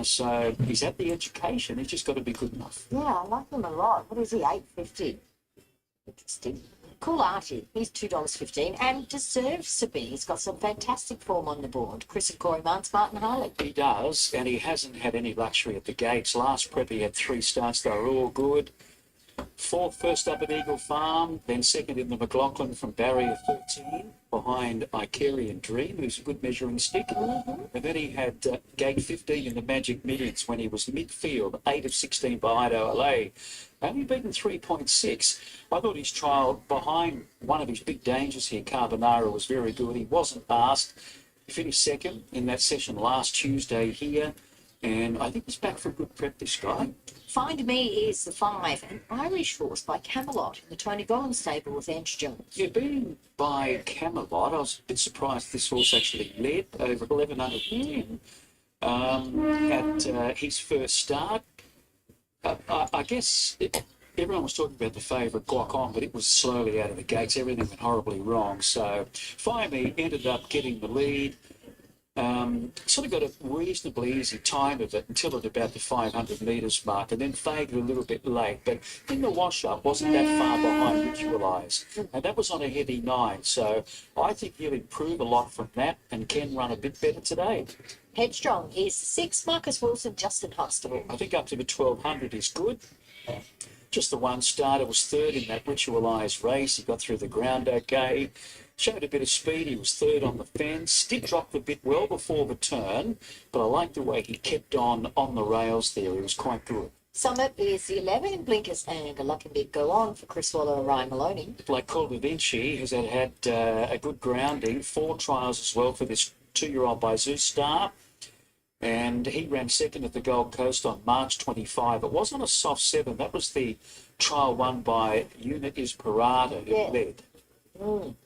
So he's at the education. He's just got to be good enough. Yeah, I like him a lot. What is he, 850? Interesting. Coolati, he's $2.15 and deserves to be. He's got some fantastic form on the board. Chris and Corey Mance, Martin Harley. He does, and he hasn't had any luxury at the gates. Last prep he had 3 starts, they were all good. 4th first up at Eagle Farm, then 2nd in the McLaughlin from barrier 13, behind Icarian Dream, who's a good measuring stick. And then he had gate 15 in the Magic Millions when he was midfield, 8 of 16 behind OLA. Only beaten 3.6. I thought his trial behind one of his big dangers here, Carbonara, was very good. He wasn't fast. He finished 2nd in that session last Tuesday here. And I think he's back for a good prep, this guy. Find Me is the 5, an Irish horse by Camelot in the Tony Gollan stable with Andrew Jones. Yeah, being by Camelot, I was a bit surprised this horse actually led over 1110 at his first start. I guess everyone was talking about the favourite Guac On, but it was slowly out of the gates. Everything went horribly wrong. So Find Me ended up getting the lead. Sort of got a reasonably easy time of it until at about the 500 metres mark, and then faded a little bit late. But in the wash-up, wasn't that far behind Ritualise, and that was on a heavy 9. So I think he'll improve a lot from that and can run a bit better today. Headstrong is 6, Marcus Wilson, Justin Huxtable. I think up to the 1200 is good. Just the one starter was 3rd in that Ritualised race. He got through the ground okay. Showed a bit of speed. He was 3rd on the fence. Did drop the bit well before the turn, but I like the way he kept on the rails there. He was quite good. Summit is the 11, Blinkers and a Lucky Big Go On for Chris Waller and Ryan Maloney. Like Call Da Vinci has had a good grounding. 4 trials as well for this 2-year-old by Zeus Star. And he ran 2nd at the Gold Coast on March 25. It wasn't a soft 7. That was the trial won by Unit Is Parada, who led.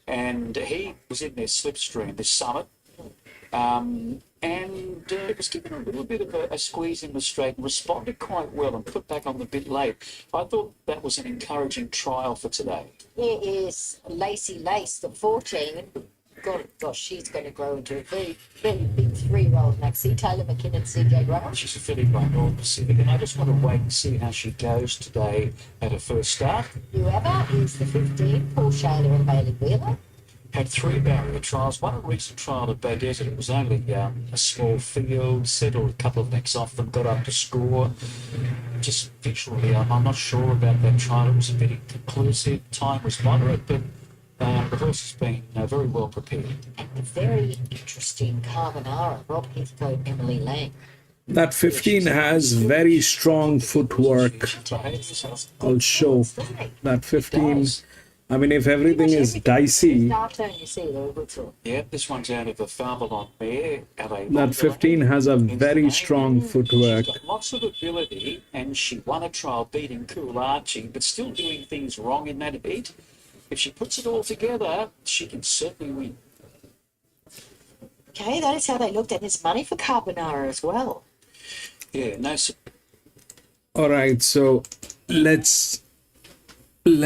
And he was in their slipstream, this Summit. And it was given a little bit of a squeeze in the straight and responded quite well and put back on the bit late. I thought that was an encouraging trial for today. Here is Lacey Lace, the 14. Gosh, she's going to grow into a very, very big 3-year-old maxi. Taylor McKinnon, CJ Graham. She's a filly by North Pacific, and I just want to wait and see how she goes today at her first start. Whoever is the 15, Paul Shaler and Bailey Wheeler. Had 3 barrier trials. One a recent trial at Bay Desert. It was only a small field, settled a couple of necks off them, got up to score. Just visually, I'm not sure about that trial. It was a bit inconclusive. Time was moderate, but the horse has been very well prepared. And the very interesting Carbonara, Rob Heathcote, Emily Lang. That 15 has very strong footwork. I'll show that 15. I mean, if everything is dicey, Yeah, this one's out of the Farbalon mare. that 15 has a very strong footwork. She's got lots of ability, and she won a trial beating Coolati, but still doing things wrong in that heat. If she puts it all together, she can certainly win. Okay, that is how they looked at this money for Carbonara as well. Yeah, no. All right, so let's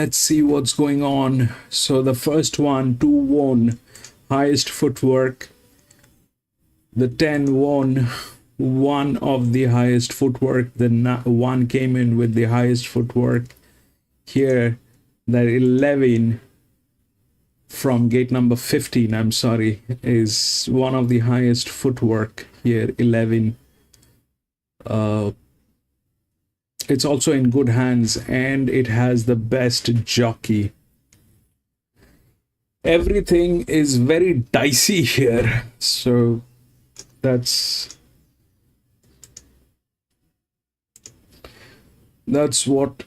see what's going on. So the first one, 2 won, highest footwork. The 10 won, one of the highest footwork. The 1 came in with the highest footwork. Here, that 11 from gate number 15, I'm sorry, is one of the highest footwork here, 11. It's also in good hands, and it has the best jockey. Everything is very dicey here, so that's what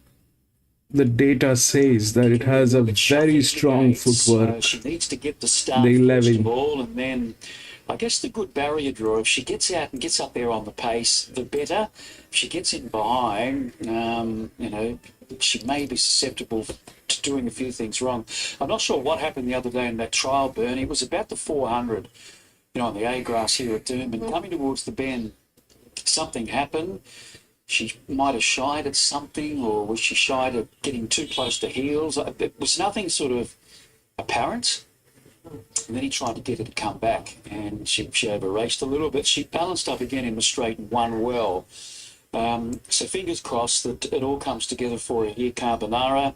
the data says, that it has a very strong footwork. She needs to get the start The first 11. of all, and then I guess the good barrier draw, if she gets out and gets up there on the pace, the better. If she gets in behind, she may be susceptible to doing a few things wrong. I'm not sure what happened the other day in that trial, Bernie. It was about the 400, on the A-grass here at Doomben. Coming towards the bend, something happened. She might have shied at something, or was she shied at getting too close to heels? It was nothing sort of apparent. And then he tried to get her to come back, and she over-raced a little bit. She balanced up again in the straight and won well. So fingers crossed that it all comes together for her here, Carbonara.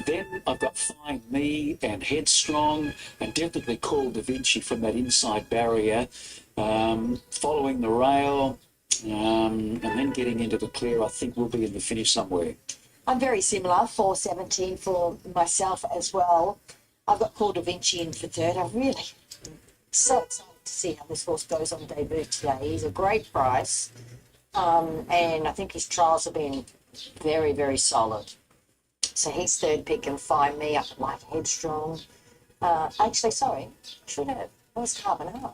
Then I've got Find Me and Headstrong, and definitely Call Da Vinci from that inside barrier. Following the rail, and then getting into the clear, I think we'll be in the finish somewhere. I'm very similar, 4.17 for myself as well. I've got Call Da Vinci in for third. I'm really so excited to see how this horse goes on debut today. He's a great price, and I think his trials have been very, very solid. So he's third pick, and Find Me. I like Headstrong. Actually, sorry, should have. Where's Carbonara?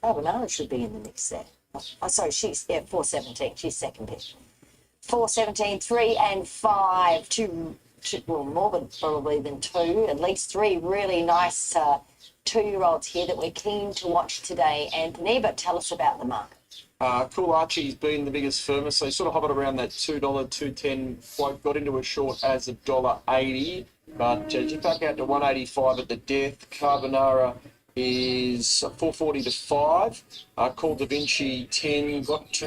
Carbonara should be in the mix there. Oh, sorry, she's 4.17. She's second pick. 4.17, 3 and 5. Two, well, more than probably than two. At least three really nice 2-year-olds here that we're keen to watch today, Anthony. But tell us about the market. Cool Archie's been the biggest firmer, so he sort of hovered around that $2, $2.10 quote, got into a short as $1.80, but just back out to 185 at the death. Carbonara is 440 to 5. Call Da Vinci 10 got to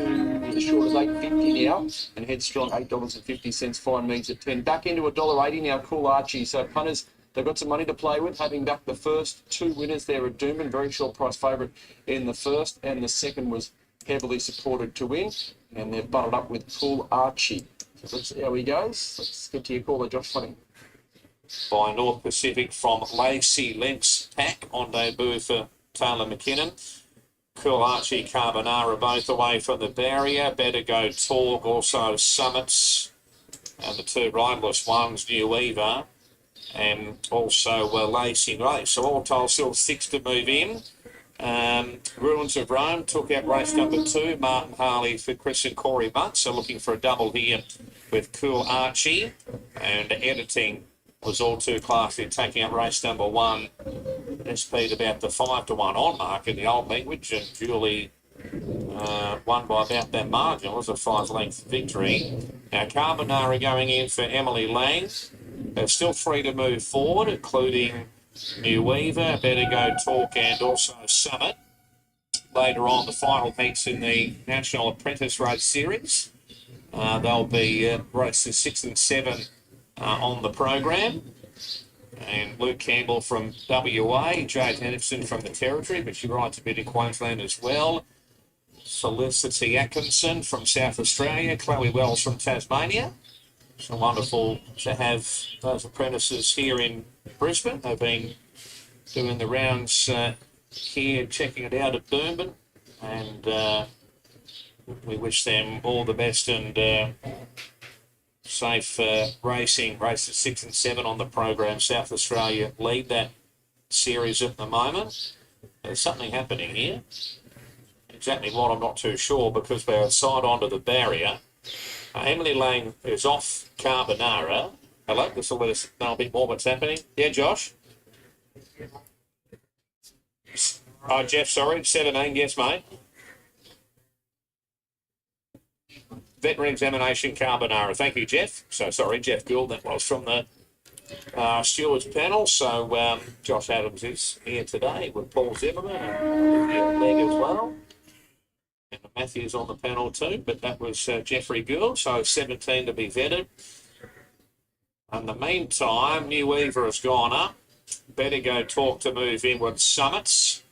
as short as 8.50 now, and Headstrong $8.50. Find Me's at 10. Back into $1.80 now. Cool Archie. So punters, they've got some money to play with, having back the first two winners there at Doomben. Very short price favourite in the first, and the second was heavily supported to win, and they've butted up with Cool Archie. So let's see how he goes. Let's get to your caller, Josh Fleming. By North Pacific from Lacey Lynx Pack on debut for Taylor McKinnon. Cool Archie, Carbonara both away from the barrier. Better Go Talk, also Summits, and the two riderless ones, New Weaver, and also Lacey Race. So all told, still 6 to move in. Ruins of Rome took out race number 2. Martin Harley for Chris and Corey Butt. So looking for a double here with Cool Archie. And Editing was all too classy, taking up race number 1. SP about the 5 to 1 on mark in the old language, and duly won by about that margin. It was a 5-length victory. Now Carbonara going in for Emily Lang. They're still 3 to move forward, including New Weaver, Better Go Talk, and also Summit. Later on, the final heats in the National Apprentice Race Series. They'll be races 6 and 7 on the program. And Luke Campbell from WA, Jade Henderson from the Territory, but she rides a bit in Queensland as well. Felicity Atkinson from South Australia, Chloe Wells from Tasmania. So wonderful to have those apprentices here in Brisbane. They've been doing the rounds here, checking it out at Doomben, and we wish them all the best and safe racing. Races 6 and 7 on the program. South Australia lead that series at the moment. There's something happening here. Exactly what, I'm not too sure, because we're side onto the barrier. Emily Lang is off Carbonara. Hello, this will let us know a bit more what's happening. Yeah, Josh? Oh, Jeff, sorry, 17, yes, mate. Veterinary examination Carbonara. Thank you, Jeff. So, sorry, Jeff Gould, that was from the stewards panel. So, Josh Adams is here today with Paul Zimmerman and Olivia Legg as well. And Matthew's on the panel too, but that was Jeffrey Gould, so 17 to be vetted. In the meantime, New Weaver has gone up. Better Go Talk to move in with Summits.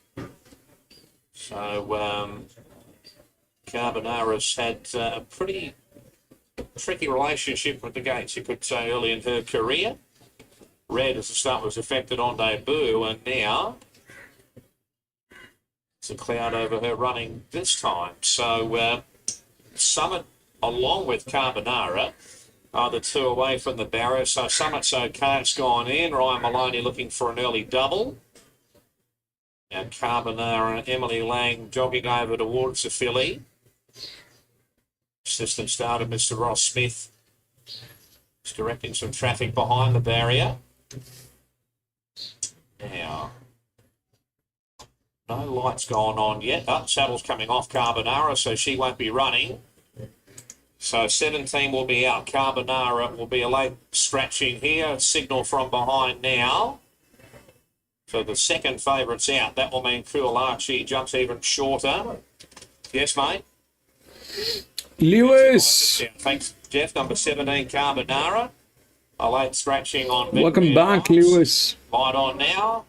So Carbonara's had a pretty tricky relationship with the gates, you could say, early in her career. Red as the start was affected on debut, and now it's a cloud over her running this time. So Summit, along with Carbonara, are the two away from the barrier. So Summit's okay, it's gone in. Ryan Maloney looking for an early double. Now Carbonara and Emily Lang jogging over towards the filly. Assistant starter, Mr. Ross Smith, is directing some traffic behind the barrier. Now, no lights going on yet. Saddle's coming off Carbonara, so she won't be running. So 17 will be out. Carbonara will be a late scratching here. Signal from behind now. So the second favourite's out. That will mean Cool Archie jumps even shorter. Yes, mate? Lewis, Thanks, Jeff. Number 17, Carbonara. A late scratching on welcome Victory back, Advance. Lewis. Light on now.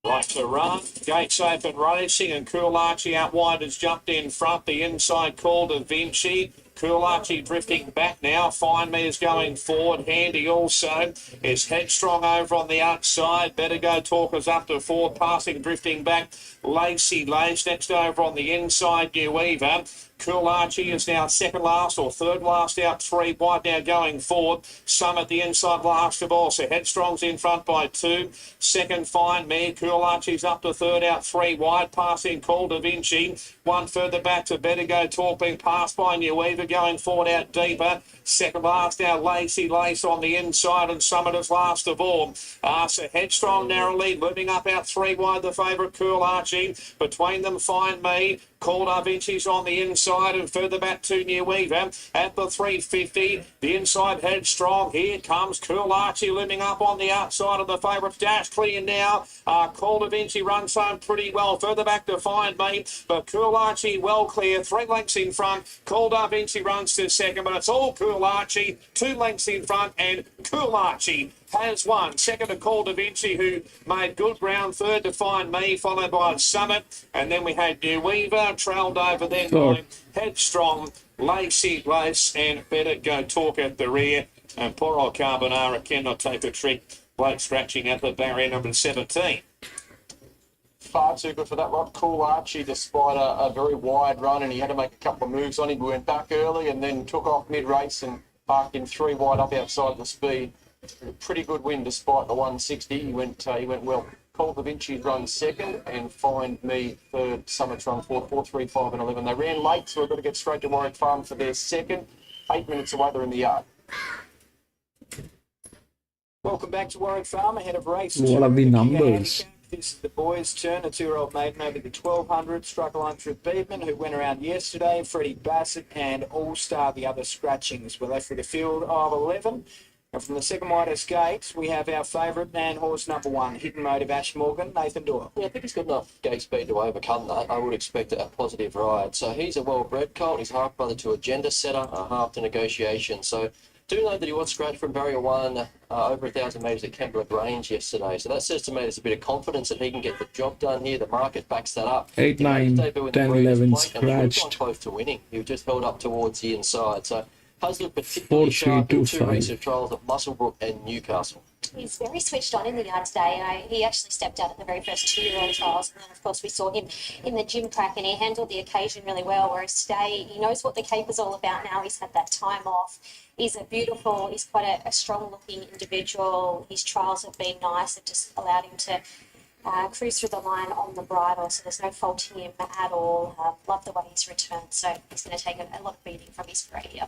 Right to run. Gates open racing and Coolachi out wide has jumped in front. The inside call to Vinci. Coolachi drifting back now. Find Me is going forward. Handy also is Headstrong over on the outside. Better Go Talkers up to fourth. Passing, drifting back. Lacey Lace next over on the inside. New Weaver. Coolachi is now second last or third last out, 3 wide now going forward. Summit the inside last of all. So Headstrong's in front by 2. Second, Find Me. Coolachi's up to third out, 3 wide. Passing call Da Vinci. 1 further back to Better Go Talk, being passed by New Weaver going forward out deeper. Second last now, Lacey Lace on the inside and Summit is last of all. So Headstrong narrow lead, moving up out 3 wide, the favourite Coolachi. Between them, Find Me. Call Da Vinci's on the inside and further back to New Weaver at the 350. The inside Headstrong. Here comes Coolachi looming up on the outside of the favourite. Dash clear now. Call Da Vinci runs home pretty well. Further back to Find Me, but Coolachi well clear. 3 lengths in front. Call Da Vinci runs to second, but it's all Coolachi. 2 lengths in front, and Coolachi has won. Second to Call Da Vinci, who made good ground. Third to Find Me, followed by Summit. And then we had New Weaver, trailed over then by Headstrong, Lacey Lace, and Better Go Talk at the rear. And poor old Carbonara cannot take a trick. Blake scratching at the barrier, number 17. Far too good for that Rod. Coolachi, despite a very wide run, and he had to make a couple of moves on him. We went back early and then took off mid-race and parked him 3 wide up outside the speed. Pretty good win despite the 160. He went well. Call Da Vinci run second and Find Me third. Summit run fourth. 4, 3, 5 and 11. They ran late, so we've got to get straight to Warwick Farm for their second. 8 minutes away, they're in the yard. Welcome back to Warwick Farm ahead of race 2. What are the numbers? This is the boys' turn. A 2-year-old maiden over the 1200. Struck a line through Beedman, who went around yesterday. Freddie Bassett and All-Star, the other scratchings. We're left with a field of 11. And from the second widest gate, we have our favourite man horse number 1, Hidden Motive Ash Morgan, Nathan Doyle. Yeah, I think he's got enough gate speed to overcome that. I would expect a positive ride. So he's a well-bred colt. He's half brother to a gender setter, half to negotiation. So do know that he was scratched from barrier 1 over 1,000 metres at Kembla Grange yesterday. So that says to me there's a bit of confidence that he can get the job done here. The market backs that up. 8, 9, 10, 11 scratched. Close to winning. He was just held up towards the inside. So has looked particularly 4, 3, sharp 2, in 2 5. recent trials at Musselbrook and Newcastle. He's very switched on in the yard today. He actually stepped out at the very first 2-year-old trials, and then of course we saw him in the gym crack, and he handled the occasion really well. Whereas today, he knows what the caper's all about now. He's had that time off. He's he's quite a strong-looking individual. His trials have been nice. It just allowed him to cruise through the line on the bridle, so there's no faulting him at all. Love the way he's returned, so he's going to take a lot of beating from his grade here.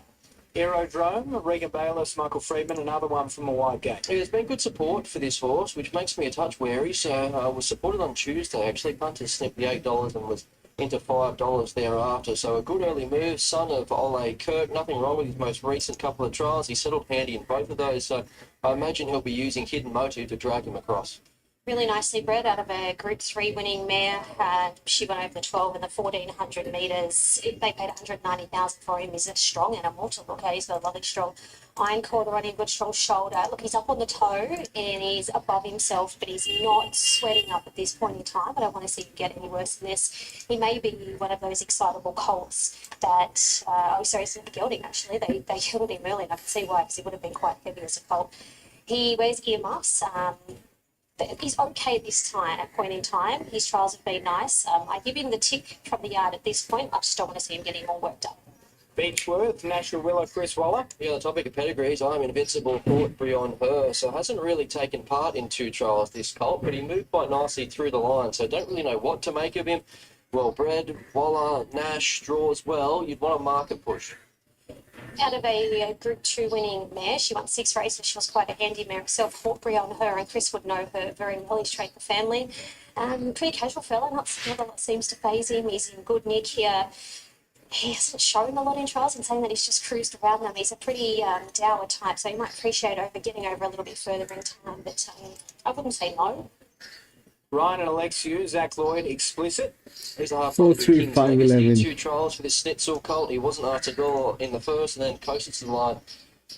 Aerodrome, Regan Bayless, Michael Friedman, another one from a wide gate. There's been good support for this horse, which makes me a touch wary. So I was supported on Tuesday, actually. Punter snipped the $8 and was into $5 thereafter. So a good early move. Son of Ole Kirk. Nothing wrong with his most recent couple of trials. He settled handy in both of those. So I imagine he'll be using Hidden Motive to drag him across. Really nicely bred out of a Group 3 winning mare. She went over the 12 and the 1,400 metres. They paid $190,000 for him. He's a strong animal to look at. He's got a lovely strong iron quarter on him, good strong shoulder. Look, he's up on the toe and he's above himself, but he's not sweating up at this point in time. I don't want to see him get any worse than this. He may be one of those excitable colts that, it's not gelding actually. They gelded him early, and I can see why, because he would have been quite heavy as a colt. He wears earmuffs. He's okay this point in time. His trials have been nice. I give him the tick from the yard at this point. I just don't want to see him getting all worked up. Beechworth, National Willow, Chris Waller. Yeah, the topic of pedigrees, I'm invincible, thought beyond her. So hasn't really taken part in 2 trials, this colt, but he moved quite nicely through the line. So don't really know what to make of him. Well bred, Waller, Nash, draws well. You'd want a market push. Out of a Group 2 winning mare, she won 6 races. She was quite a handy mare herself. Hawkbury on her, and Chris would know her very well. He's trained the family. Pretty casual fella, not a lot seems to faze him. He's in good nick here. He hasn't shown a lot in trials, and saying that he's just cruised around them. He's a pretty dour type, so you might appreciate getting over a little bit further in time, but I wouldn't say no. Ryan and Alexiou, Zach Lloyd, explicit. He's a half 4, brother to 3, King's 5, Legacy. 11. 2 trials for this Schnitzel colt. He wasn't asked to go in the first and then coasted to the line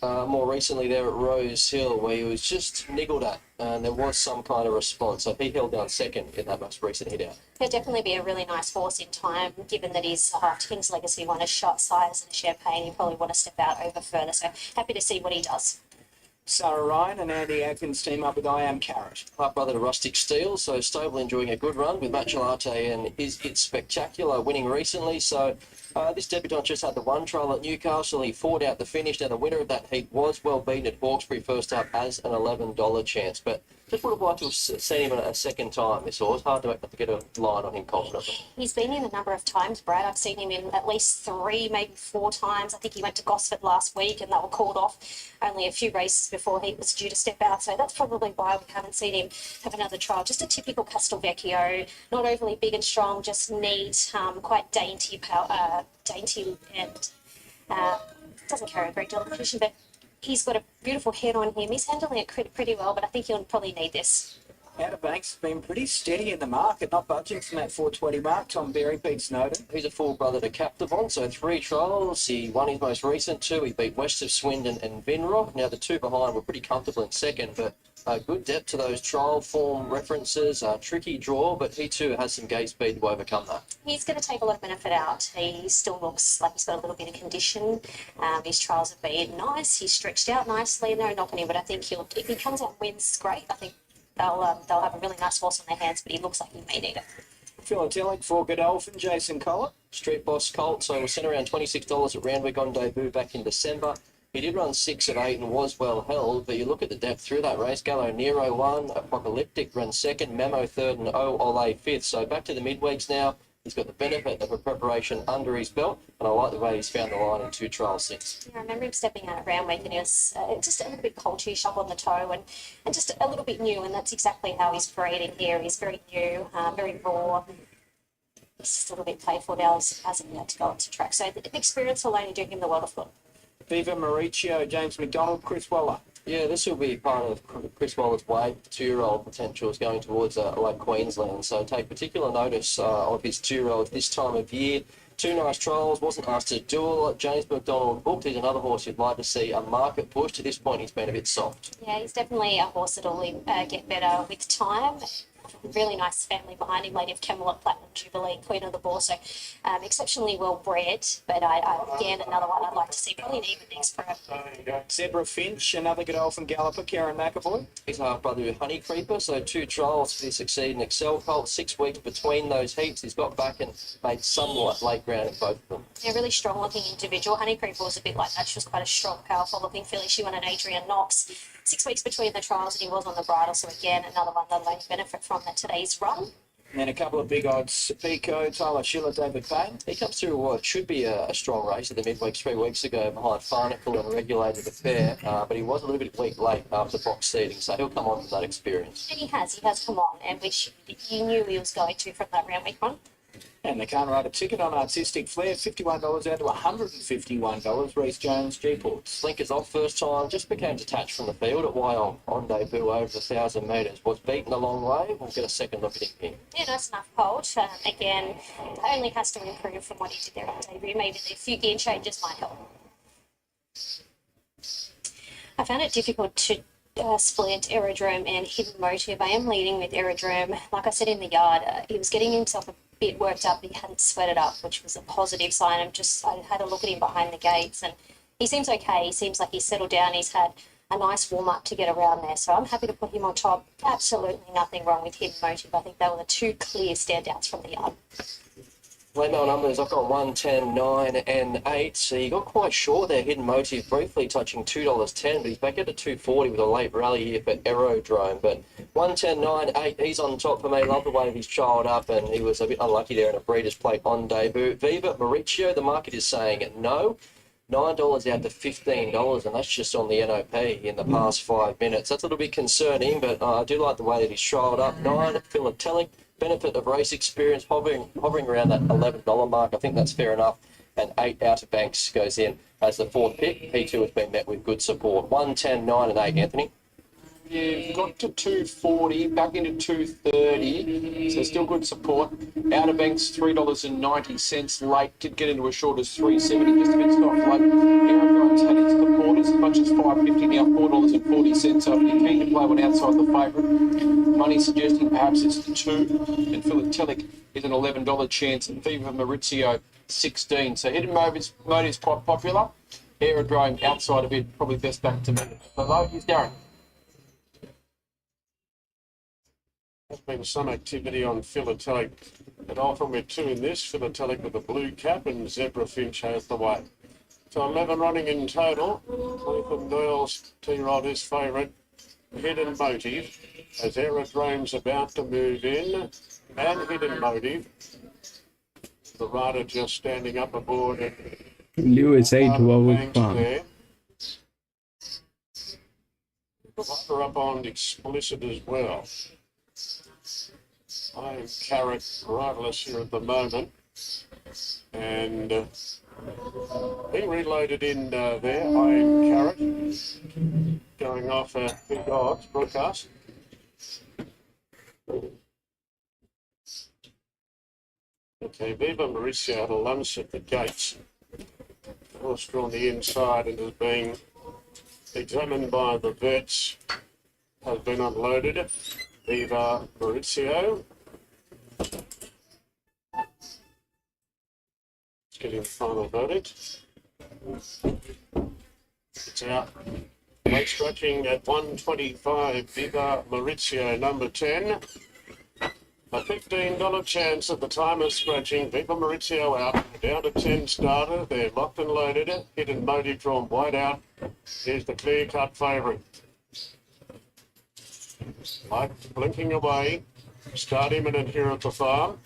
more recently there at Rose Hill, where he was just niggled at, and there was some kind of response. So he held down second in that most recent hit out. He'll definitely be a really nice horse in time, given that he's King's Legacy won a shot size and a champagne. He probably want to step out over further. So happy to see what he does. Sarah Ryan and Andy Atkins team up with I Am Carrot. Half brother to Rustic Steel, so Stable enjoying a good run with Machelate and Is It Spectacular winning recently. So this debutant just had the one trial at Newcastle. He fought out the finish. Now the winner of that heat was well beaten at Hawkesbury first up as an $11 chance. But just would have liked to have seen him a second time, this horse. Hard to get a line on him confidently. He's been in a number of times, Brad. I've seen him in at least 3, maybe 4 times. I think he went to Gosford last week and they were called off only a few races before he was due to step out. So that's probably why we haven't seen him have another trial. Just a typical Castelvecchio, not overly big and strong, just neat, quite dainty and doesn't carry a great deal of cushion, but he's got a beautiful head on him. He's handling it pretty well, but I think he'll probably need this. Outer Banks has been pretty steady in the market, not budging from that 420 mark. Tom Berry beats Snowden. He's a full brother to Captivon, so 3 trials. He won his most recent 2. He beat West of Swindon and Vinrock. Now the 2 behind were pretty comfortable in second, but good depth to those trial form references. Tricky draw, but he too has some gate speed to overcome that. He's going to take a lot of benefit out. He still looks like he's got a little bit of condition. His trials have been nice. He's stretched out nicely. No knocking him, but I think if he comes out and wins, great. I think they'll have a really nice horse on their hands, but he looks like he may need it. Philatelic for Godolphin, Jason Collett. Street Boss Colt, so we're sent around $26 at Randwick on debut back in December. He did run 6 of 8 and was well held, but you look at the depth through that race. Gallo Nero won, Apocalyptic ran second, Memo third, and O Ole fifth. So back to the midweeks now. He's got the benefit of a preparation under his belt, and I like the way he's found the line in 2 trials since. Yeah, I remember him stepping out at Randwick and he was just a little bit coltish up on the toe and just a little bit new, and that's exactly how he's breeding here. He's very new, very raw. He's just a little bit playful now. He hasn't yet to go up to track. So the experience will only do him the world of good. Viva Mauricio, James McDonald, Chris Waller. Yeah, this will be part of Chris Waller's way. 2-year-old potential is going towards Lake Queensland, so take particular notice of his 2-year-old this time of year. 2 nice trials, wasn't asked to do a lot. James McDonald booked. He's another horse you'd like to see a market push. To this point, he's been a bit soft. Yeah, he's definitely a horse that'll get better with time. Really nice family behind him, Lady of Camelot, Platinum Jubilee, Queen of the Boar, so exceptionally well bred, but again, another one I'd like to see, probably an even next prep. Zebra Finch, another Godolphin galloper, Karen McAvoy. He's half brother to Honey Creeper, so 2 trials for the Succeed and Excel colt, 6 weeks between those heats. He's got back and made somewhat late ground in both of them. Yeah, really strong looking individual. Honey Creeper was a bit like that. She was quite a strong, powerful looking filly. She won an Adrian Knox. 6 weeks between the trials and he was on the bridle, so again, another one that'll only benefit from today's run. And then a couple of big odds, Pico, Tyler Schiller, David Payne. He comes through what should be a strong race at the midweek 3 weeks ago behind Farnacle and Regulated Affair, but he was a little bit weak late after box seeding, so he'll come on from that experience. And he has come on, and which you knew he was going to from that round week run. And they can't write a ticket on Artistic Flair, $51 out to $151. Reece Jones, G-Ports. Slinkers off first time, just became detached from the field at Wyong on debut over 1,000 metres. Was beaten a long way. We'll get a second look at him here. Yeah, nice enough colt. Again, only has to improve from what he did there on debut. Maybe a few gear changes might help. I found it difficult to split Aerodrome and Hidden Motive. I am leading with Aerodrome. Like I said in the yard, he was getting himself a bit worked up. He hadn't sweated up, which was a positive sign. I had a look at him behind the gates and he seems okay. He seems like he's settled down. He's had a nice warm-up to get around there. So I'm happy to put him on top. Absolutely nothing wrong with Hidden Motive. I think they were the 2 clear standouts from the yard. Late mail numbers, I've got 1, 10, 9 and 8. So you got quite short there, Hidden Motive, briefly touching $2.10, but he's back at $2.40 with a late rally here for Aerodrome. But 1, 10, 9, 8, he's on top for me. Love the way he's child up, and he was a bit unlucky there in a breeder's plate on debut. Viva Mauricio, the market is saying no. $9 out to $15, and that's just on the NOP in the past 5 minutes. That's a little bit concerning, but I do like the way that he's trialled up. 9, Philatelic, benefit of race experience, hovering around that $11 mark. I think that's fair enough. And 8, Outer Banks goes in as the 4th pick. He too has been met with good support. 1, 10, 9 and 8, Anthony. You've got to 240, back into 230, so still good support. Outer Banks $3.90 late, did get into as short as 370, just a bit soft late. Aerodrome's had its supporters as much as 550 now, $4.40. So if you're keen to play one outside the favourite, money suggesting perhaps it's the 2, and Philatelic is an $11 chance, and Viva Maurizio 16. So Hidden Motive's quite popular. Aerodrome outside of it, probably best back to me. Hello, here's Darren. There's been some activity on Philatelic. It often with 2 in this, Philatelic with a blue cap and Zebra Finch has the white. So 11 running in total. Nathan Doyle's T-Rod is favourite. Hidden Motive, as Aerodrome's about to move in, and Hidden Motive. The rider just standing up aboard. Lewis 8 Warwick Banks Farm. there. The rider up on Explicit as well. I am Carrot riderless here at the moment, and being reloaded in there. I am Carrot going off a big odds broadcast. Okay, Viva Mauricio had a lunch at the gates. Horse on the inside and is being examined by the vets. Has been unloaded. Viva Maurizio. Let's get in final verdict. It's out. Weight stretching at 125. Viva Maurizio, number 10. A $15 chance at the time of scratching. Viva Maurizio out. Down to 10 starter. They're locked and loaded. Hidden Motive drawn wide out. Here's the clear-cut favourite. Light blinking away. Start imminent here at the farm.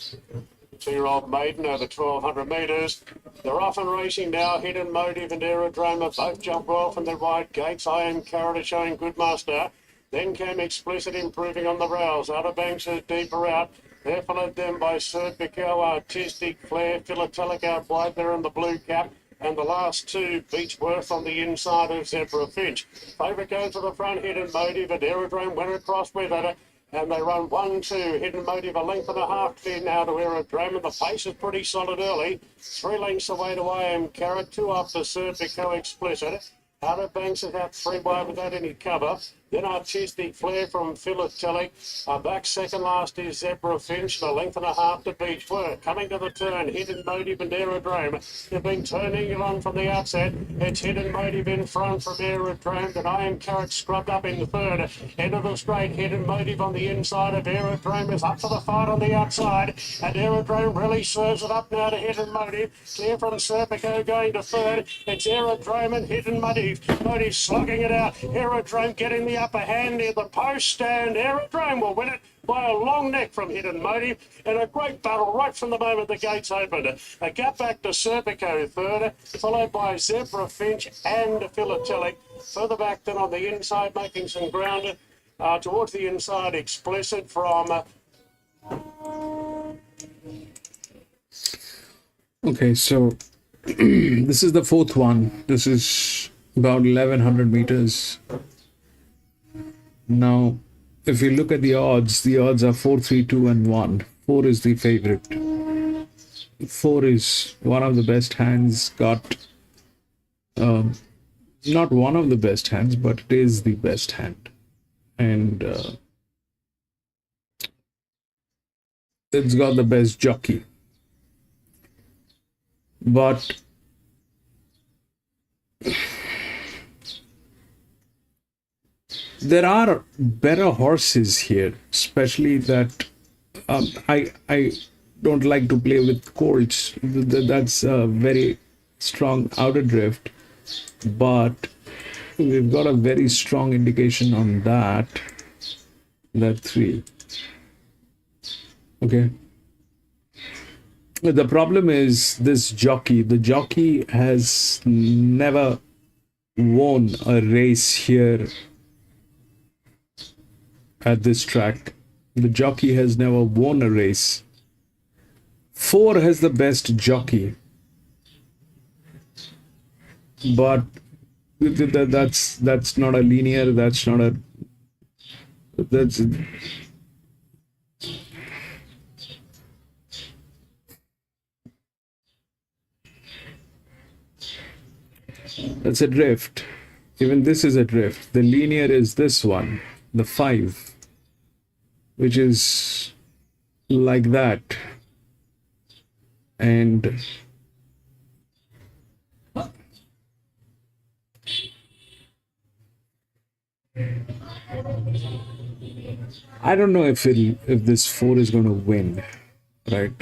2-year-old maiden over 1,200 metres. They're off and racing now. Hidden Motive and Aerodrome have both jumped well from their wide gates. I Am Carrot showing good muster. Then came Explicit improving on the rails. Outer Banks are deeper out. They're followed then by Serpico, Artistic, Flair, Philatelic out wide there in the blue cap. And the last 2, Beechworth on the inside of Zebra Finch. Favourite goes to the front, Hidden Motive, and Aerodrome went across with it. And they run 1-2. Hidden Motive a length and a half clear now to Aerodrome, and the pace is pretty solid early. 3 lengths away to I Am Carrot, 2 off the Serpico Explicit. Outer Banks is out 3 wide without any cover. Then Artistic Flair from Philatelic. Back second last is Zebra Finch, and a length and a half to Beechworth. Coming to the turn, Hidden Motive and Aerodrome. They've been turning along from the outset. It's Hidden Motive in front from Aerodrome, but I Am Carrot scrubbed up in the third. End of the straight, Hidden Motive on the inside of Aerodrome is up for the fight on the outside. And Aerodrome really serves it up now to Hidden Motive. Clear from Serpico going to third. It's Aerodrome and Hidden Motive. Motive slugging it out. Aerodrome getting the upper hand near the post, and Aerodrome will win it by a long neck from Hidden Motive, and a great battle right from the moment the gates opened. A gap back to Serpico third, followed by Zebra Finch and Philatelic. Further back then on the inside, making some ground towards the inside, Explicit from... Okay, so this is the 4th one. This is about 1100 meters. Now, if you look at the odds are 4, 3, 2, and 1. 4 is the favorite. 4 is one of the best hands. Got not one of the best hands, but it is the best hand, and it's got the best jockey. But there are better horses here, especially that I don't like to play with colts. That's a very strong outer drift, but we've got a very strong indication on that 3. Okay. The problem is this jockey. The jockey has never won a race here at this track. The jockey has never won a race. 4 has the best jockey, but that's not a linear. That's not a That's a drift. Even this is a drift. The linear is this one, the 5, which is like that. And I don't know if this 4 is going to win, right?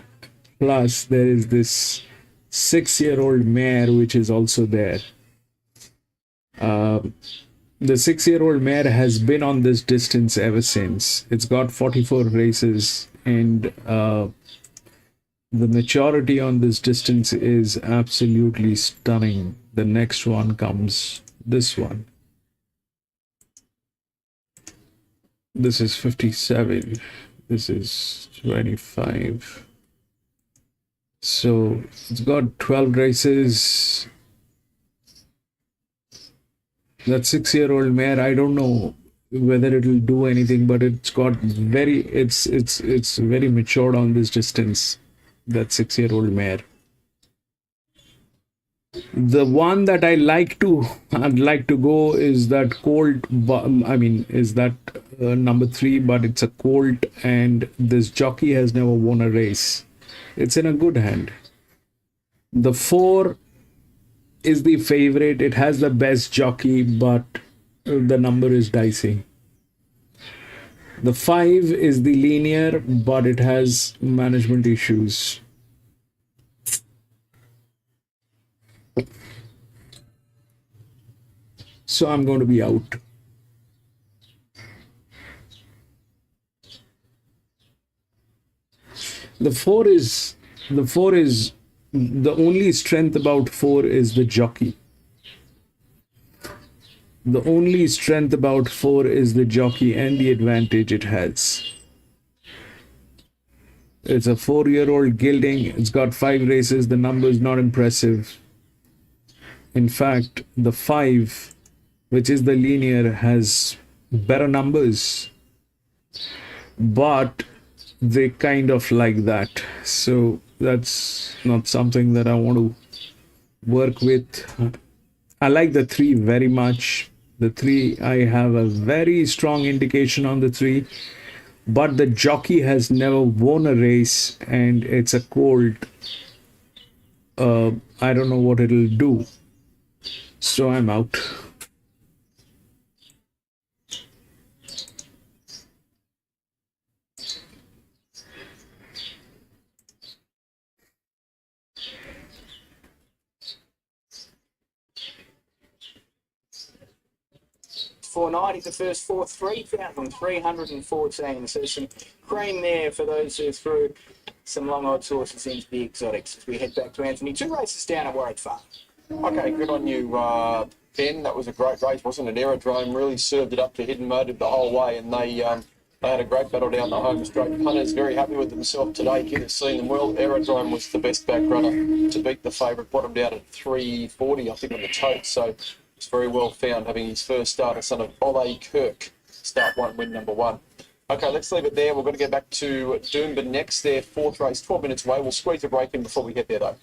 Plus, there is this 6-year-old mare which is also there. The 6-year-old mare has been on this distance ever since. It's got 44 races, and the maturity on this distance is absolutely stunning. The next one comes this one. This is 57. This is 25. So it's got 12 races. That 6-year-old mare, I don't know whether it'll do anything, but it's very matured on this distance. That 6-year-old mare. The one that I'd like to go is that colt. Is that number 3, but it's a colt, and this jockey has never won a race. It's in a good hand. The 4 is the favorite. It has the best jockey, but the number is dicey. The 5 is the linear, but it has management issues. So I'm going to be out. The 4 is the only strength about 4 is the jockey. The only strength about 4 is the jockey and the advantage it has. It's a 4-year-old gelding. It's got 5 races. The number is not impressive. In fact, the 5, which is the linear, has better numbers. But they kind of like that. So that's not something that I want to work with. I like the 3 very much. The 3, I have a very strong indication on the 3. But the jockey has never won a race, and it's a colt. I don't know what it'll do. So I'm out. $4.90 the first 4, 3,314. So some cream there for those who threw some long odds horses into the exotics. As we head back to Anthony, 2 races down at Warwick Farm. Okay, good on you, Ben. That was a great race, wasn't it? Aerodrome really served it up to Hidden Motive the whole way, and they had a great battle down the home straight. Punters very happy with themselves today. Kid has seen them well. Aerodrome was the best back runner to beat the favourite. Bottomed out at 340, I think, on the tote. So it's very well found, having his first start, a son of Ole Kirk. Start 1, win number 1. Okay, let's leave it there. We're going to get back to Doomben next. Their 4th race, 12 minutes away. We'll squeeze a break in before we get there, though.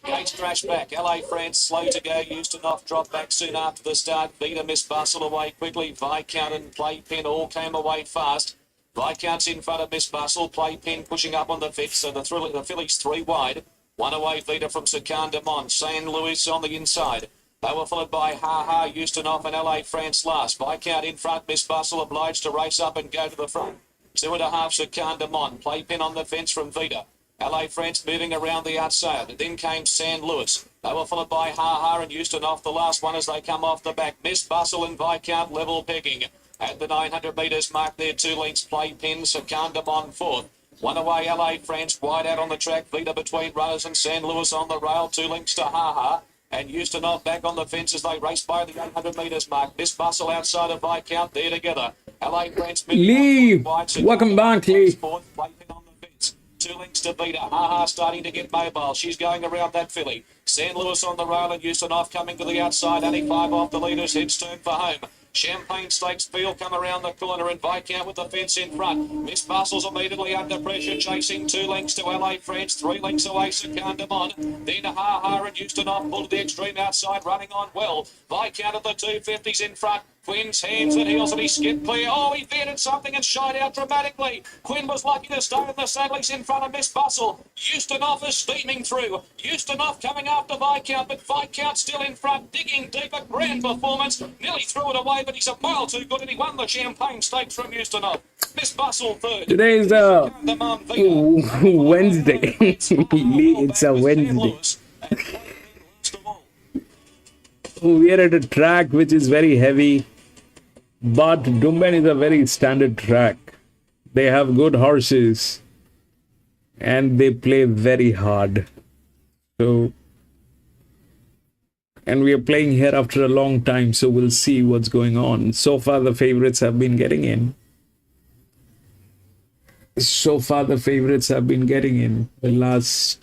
Gates crash back. LA France slow to go. Houston off, drop back soon after the start. Vita Miss Bustle away quickly. Viscount and Playpen all came away fast. Viscount's in front of Miss Bustle. Playpen pushing up on the fence. So the fillies three wide. One away Vita from Secundamont. San Luis on the inside. They were followed by Ha Ha, Houston off and LA France last. Viscount in front. Miss Bustle obliged to race up and go to the front. 2.5 Secundamont. Playpen on the fence from Vita. LA France moving around the outside. Then came San Luis. They were followed by Ha Ha and Houston off the last one as they come off the back. Miss Bustle and Viscount level pegging. At the 900 metres mark there, 2 lengths Playpen, Secundamont fourth. One away LA France wide out on the track. Vita between runners and San Luis on the rail. 2 lengths to Ha Ha. And Houston off back on the fence as they race by the 800 metres mark. Miss Bustle outside of Viscount there together. LA France Lee, welcome back, Lee. Fourth, Playpen on the fence. 2 lengths to Vita. Ha Ha starting to get mobile. She's going around that filly. San Luis on the rail and Houston off coming to the outside. 85 off the leaders. Heads turn for home. Champagne Stakes field come around the corner and Viscount with the fence in front. Miss Bustle's immediately under pressure, chasing 2 lengths to LA France, 3 lengths away Secundamont. Then Ha Ha and Houston off, pulled to the extreme outside, running on well. Viscount at the 250s in front. Quinn's hands and heels and he skipped clear. Oh, he veered something and shied out dramatically. Quinn was lucky to stay in the saddles in front of Miss Bustle. Houston off is steaming through. Houston off coming after Viscount, but Viscount still in front, digging deep. A grand performance. Nearly threw it away, but he's a mile too good and he won the Champagne Stakes from Houston off. Miss Bustle third. Today's Wednesday. It's a Wednesday. We are at a track which is very heavy, but Doomben is a very standard track. They have good horses and they play very hard. So, and we are playing here after a long time, so we'll see what's going on. So far the favorites have been getting in. The last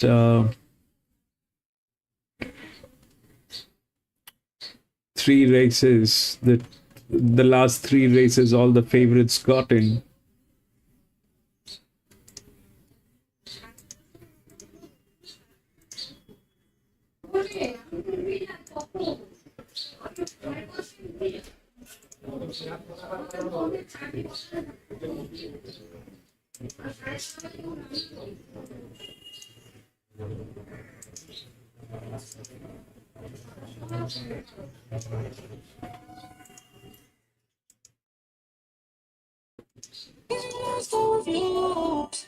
3 races, the last 3 races, all the favorites got in.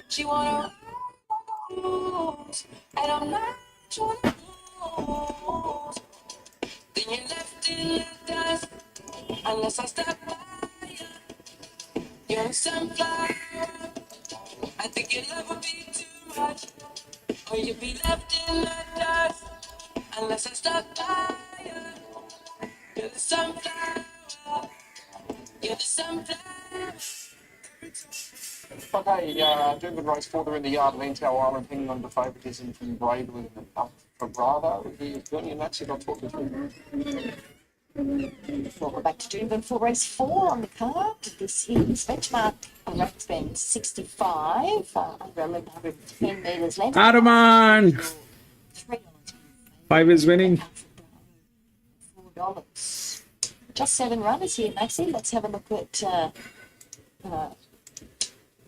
She wanna lose, and I'm not trying to lose. Then you left in the dust, unless I step by you. You're a sunflower. I think your love would be too much, or you'd be left in the dust, unless I step by you. You're the sunflower. You're the sunflower. Okay, Doomben race 4, they're in the yard, Lantau Island, hanging on to favouritism from Bravely and up for Bravo. Here's Bernie and Maxie, I'll talk you through. Welcome back to Doomben for race 4 on the card. This is benchmark Grandstand 65, under 1110 metres length. Arman! $3. 5 is winning. $4. Just 7 runners here, Maxie. Let's have a look at.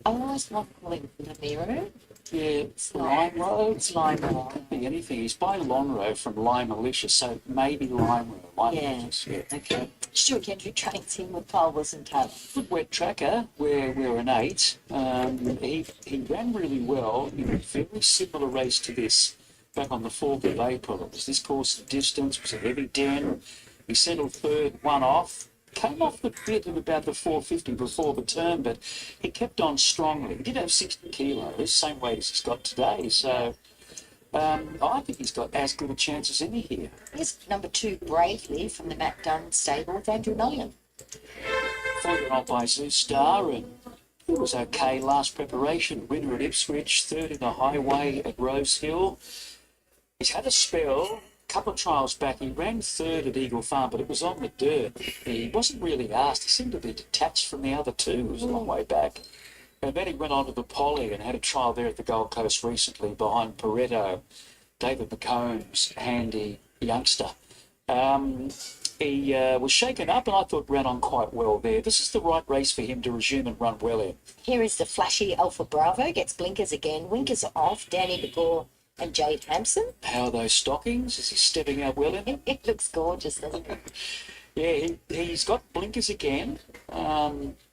I always love calling Namiro. Yeah, it's Lime Road. It's Lime Road. Could be anything. He's by Lonro from Lime Militia, so maybe Lime Road. Lime Yeah. Militia's, yeah. Okay. Stuart Kendrick trains him with Pulvers and Taylor. Good wet tracker. We're an 8. He ran really well in a very similar race to this back on the 4th of April. It was this course of distance. It was a heavy den. He settled third, one off. Came off the bit at about the 450 before the turn, but he kept on strongly. He did have 60 kilos, same weight as he's got today. So I think he's got as good a chance as any here. Here's number 2, Bravely, from the Matt Dunn stable with Andrew Nolan. 4-year-old by Zoo Star, and he was okay last preparation. Winner at Ipswich, 3rd in the Highway at Rose Hill. He's had a spell. Couple of trials back, he ran 3rd at Eagle Farm, but it was on the dirt. He wasn't really asked. He seemed to be detached from the other two. It was a long way back. And then he went on to the Poly and had a trial there at the Gold Coast recently behind Pareto, David McCombs, handy youngster. He was shaken up and I thought ran on quite well there. This is the right race for him to resume and run well in. Here is the flashy Alpha Bravo, gets blinkers again. Winkers are off, Danny DeGore and Jade Hampson. How are those stockings? Is he stepping out well in them? It looks gorgeous, doesn't it? Yeah, he's got blinkers again.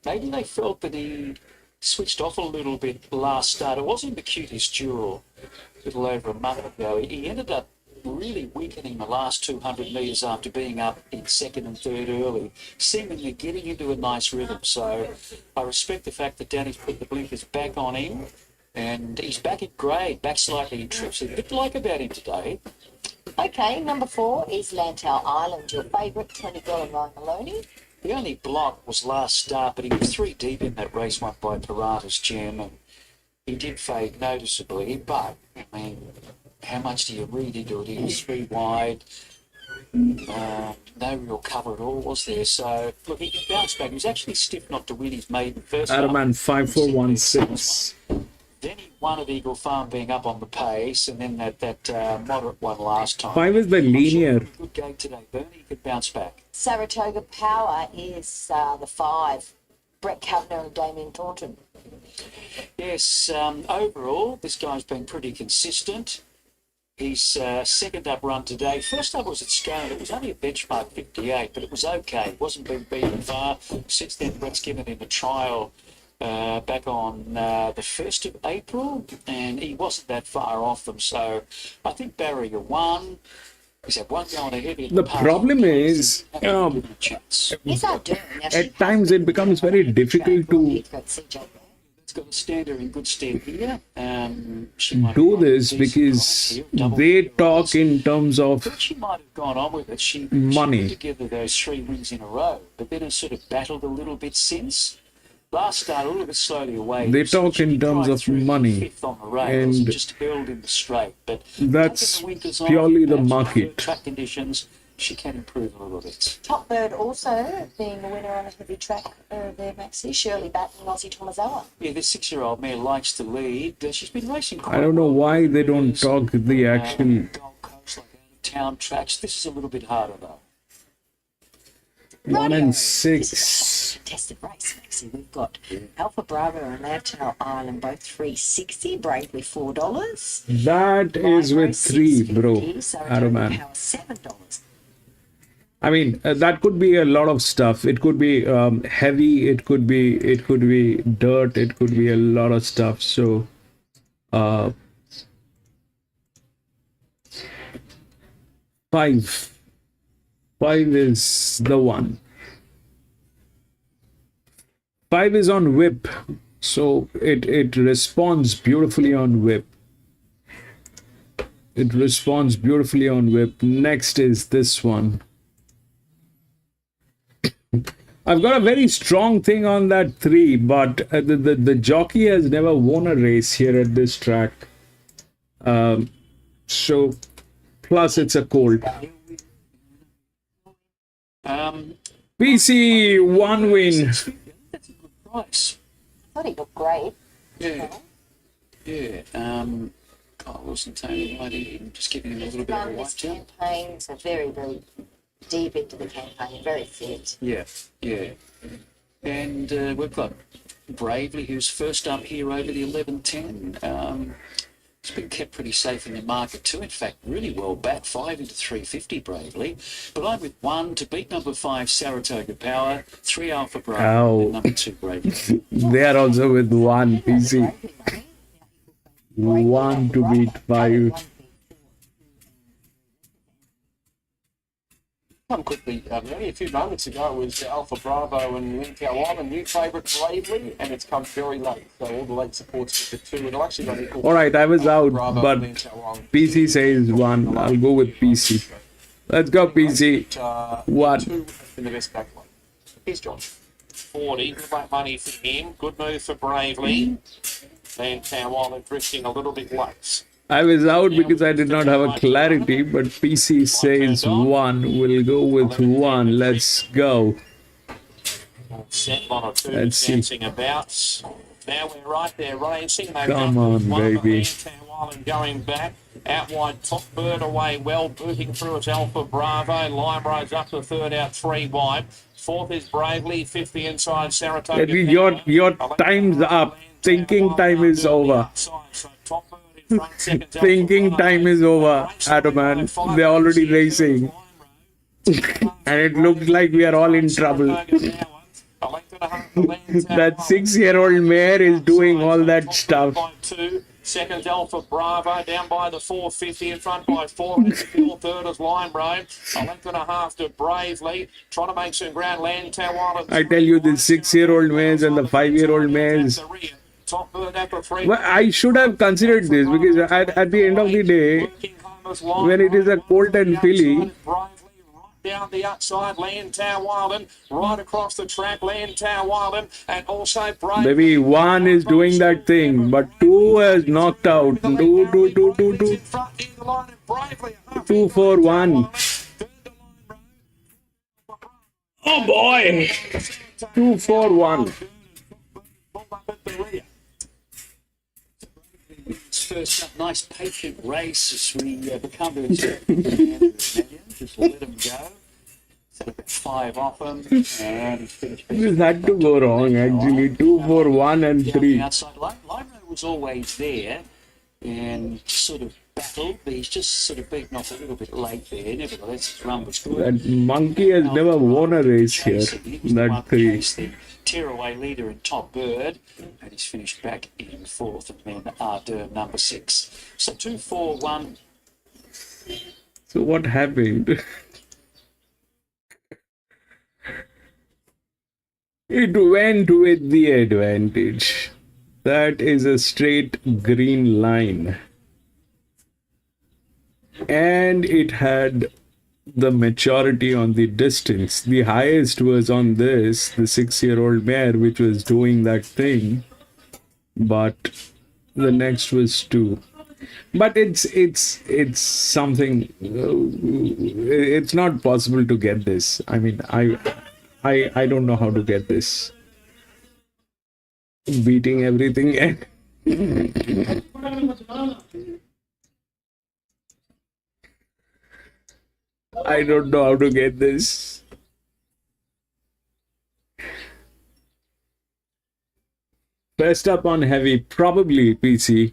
Maybe they felt that he switched off a little bit last start. It wasn't the cutest duel a little over a month ago. He ended up really weakening the last 200 metres after being up in 2nd and 3rd early, seemingly getting into a nice rhythm. So I respect the fact that Danny's put the blinkers back on him. And he's back in grade, back slightly in trips. A bit like about him today. Okay, number 4 is Lantau Island, your favourite, $20 Ryan Maloney. The only block was last start, but he was 3 deep in that race won by Parata's Gem, and he did fade noticeably. But, I mean, how much do you read into it? He was 3 wide. No real cover at all, was there? So, look, he can bounce back. He was actually stiff not to win his maiden first. Adaman 5416. Then he won at Eagle Farm being up on the pace, and then that moderate one last time. 5 is the linear. Good game today, Bernie. He could bounce back. Saratoga Power is the 5, Brett Kavner and Damien Thornton. Yes, overall, this guy's been pretty consistent. His second up run today, first up was at Scone. It was only a benchmark 58, but it was okay. It wasn't being beaten far. Since then, Brett's given him a trial back on the 1st of April, and he wasn't that far off them. So I think barrier 1. He's had one going ahead in The problem is, He's outdoing. Now, she at times it becomes very difficult to It's got CJ. It's got to stand her in good stead here. She might do have this gone decent because price here, double they figure talk odds. in terms of But she might have gone on with it. She money. put together those 3 wins in a row, but then has sort of battled a little bit since. Last start a little bit slowly away. They So talk she in did terms drive of through money, 5th on the rails and just held in the straight. But that's taking the winkers off, purely the perhaps with market. her track conditions, she can improve a little bit. Top Bird also being the winner on a heavy track there, Maxie. Shirley Batten and Aussie Tomazawa. Yeah, this 6-year-old mare likes to lead. She's been racing quite I don't know well. why they don't talk the actual. Gold Coast, like out of town tracks. This is a little bit harder though. 1 and This is 6. a contested race, Maxie. We've got Alpha Bravo and Lantau Island, both $3.60, Bravely $4. That is with 3, bro. Saratoga Aroman. Power $7. I mean, that could be a lot of stuff. It could be heavy. It could be dirt. It could be a lot of stuff. So, 5. 5 is the one. 5 is on whip, so it responds beautifully on whip. It responds beautifully on whip. Next is this one. I've got a very strong thing on that 3, but the jockey has never won a race here at this track. So, plus it's a colt. PC, 1 win. That's a good price. I thought he looked great. Yeah. Yeah. God, wasn't Tony right in, just giving him a little bit of a Run this watch down. campaign, so very, very deep into the campaign, very fit. Yeah, yeah. And we've got Bravely, who's first up here over the 11.10. It's been kept pretty safe in the market too. In fact, really well back, 5 into 350 Bravely. But I'm with 1 to beat number 5 Saratoga Power, 3 Alpha Bravo, and number 2 Bravely. They are also with 1, PC. 1 to beat 5. Come quickly, only a few moments ago it was Alpha Bravo and Lintau Island, new favourite Bravely, and it's come very late. So all the late supports with the 2, and it'll actually got equal. Alright, I was out, Bravo but and Lintau Island. PC says 1. I'll go with PC. Let's go, PC. 1. 2 in the best back line. Here's John. 40, good luck money for him. Good move for Bravely. Lantau Island drifting a little bit late. I was out because I did not have a clarity, but PC says 1. We'll go with 1. Let's go. Set one or 2 Let's see. dancing about. Now we're right there racing. They've Come done on, one of the baby. Lantau Island going back. Out wide, Top Bird away well. Booting through is Alpha Bravo. Lime Rose up to 3rd, out 3 wide. 4th is Bravely. 5th the inside Saratoga. Your time's up. Thinking time is over. Thinking time is over, Adaman. They're already racing. And it looks like we are all in trouble. That 6-year-old mare is doing all that stuff. Second Alpha Bravo down by the 450 in front by 4. Third is Lime Road. A length and a half to Bravely. Trying to make some ground. Lantau Island. I tell you, the 6-year-old mares and the 5-year-old mares. Top Bird after 3. Well, I should have considered this because at the end of the day, when it is a colt and filly, Down the outside, Lantau Island, right across the track, Lantau Island, and also Bravely. maybe 1 is doing that thing, but 2 has knocked out. 2 for 1. Oh boy! 2 for 1. First up, nice patient race as we become to just let them go. Set about 5 off them and finish. This had to go wrong actually. 2 for 1 and Down 3. the outside, Limo was always there and sort of battled, but he's just sort of beaten off a little bit late there. Nevertheless, his run was good. That monkey has never won a race here. That 3. The tearaway leader in Top Bird, and he's finished back in 4th, and then Ardern number 6. So 2, 4, 1. So what happened? It went with the advantage. That is a straight green line. And it had the maturity on the distance. The highest was on this, the 6-year-old mare, which was doing that thing. But the next was 2. But it's something. It's not possible to get this. I mean, I don't know how to get this. Beating everything. I don't know how to get this. Best up on heavy, probably PC.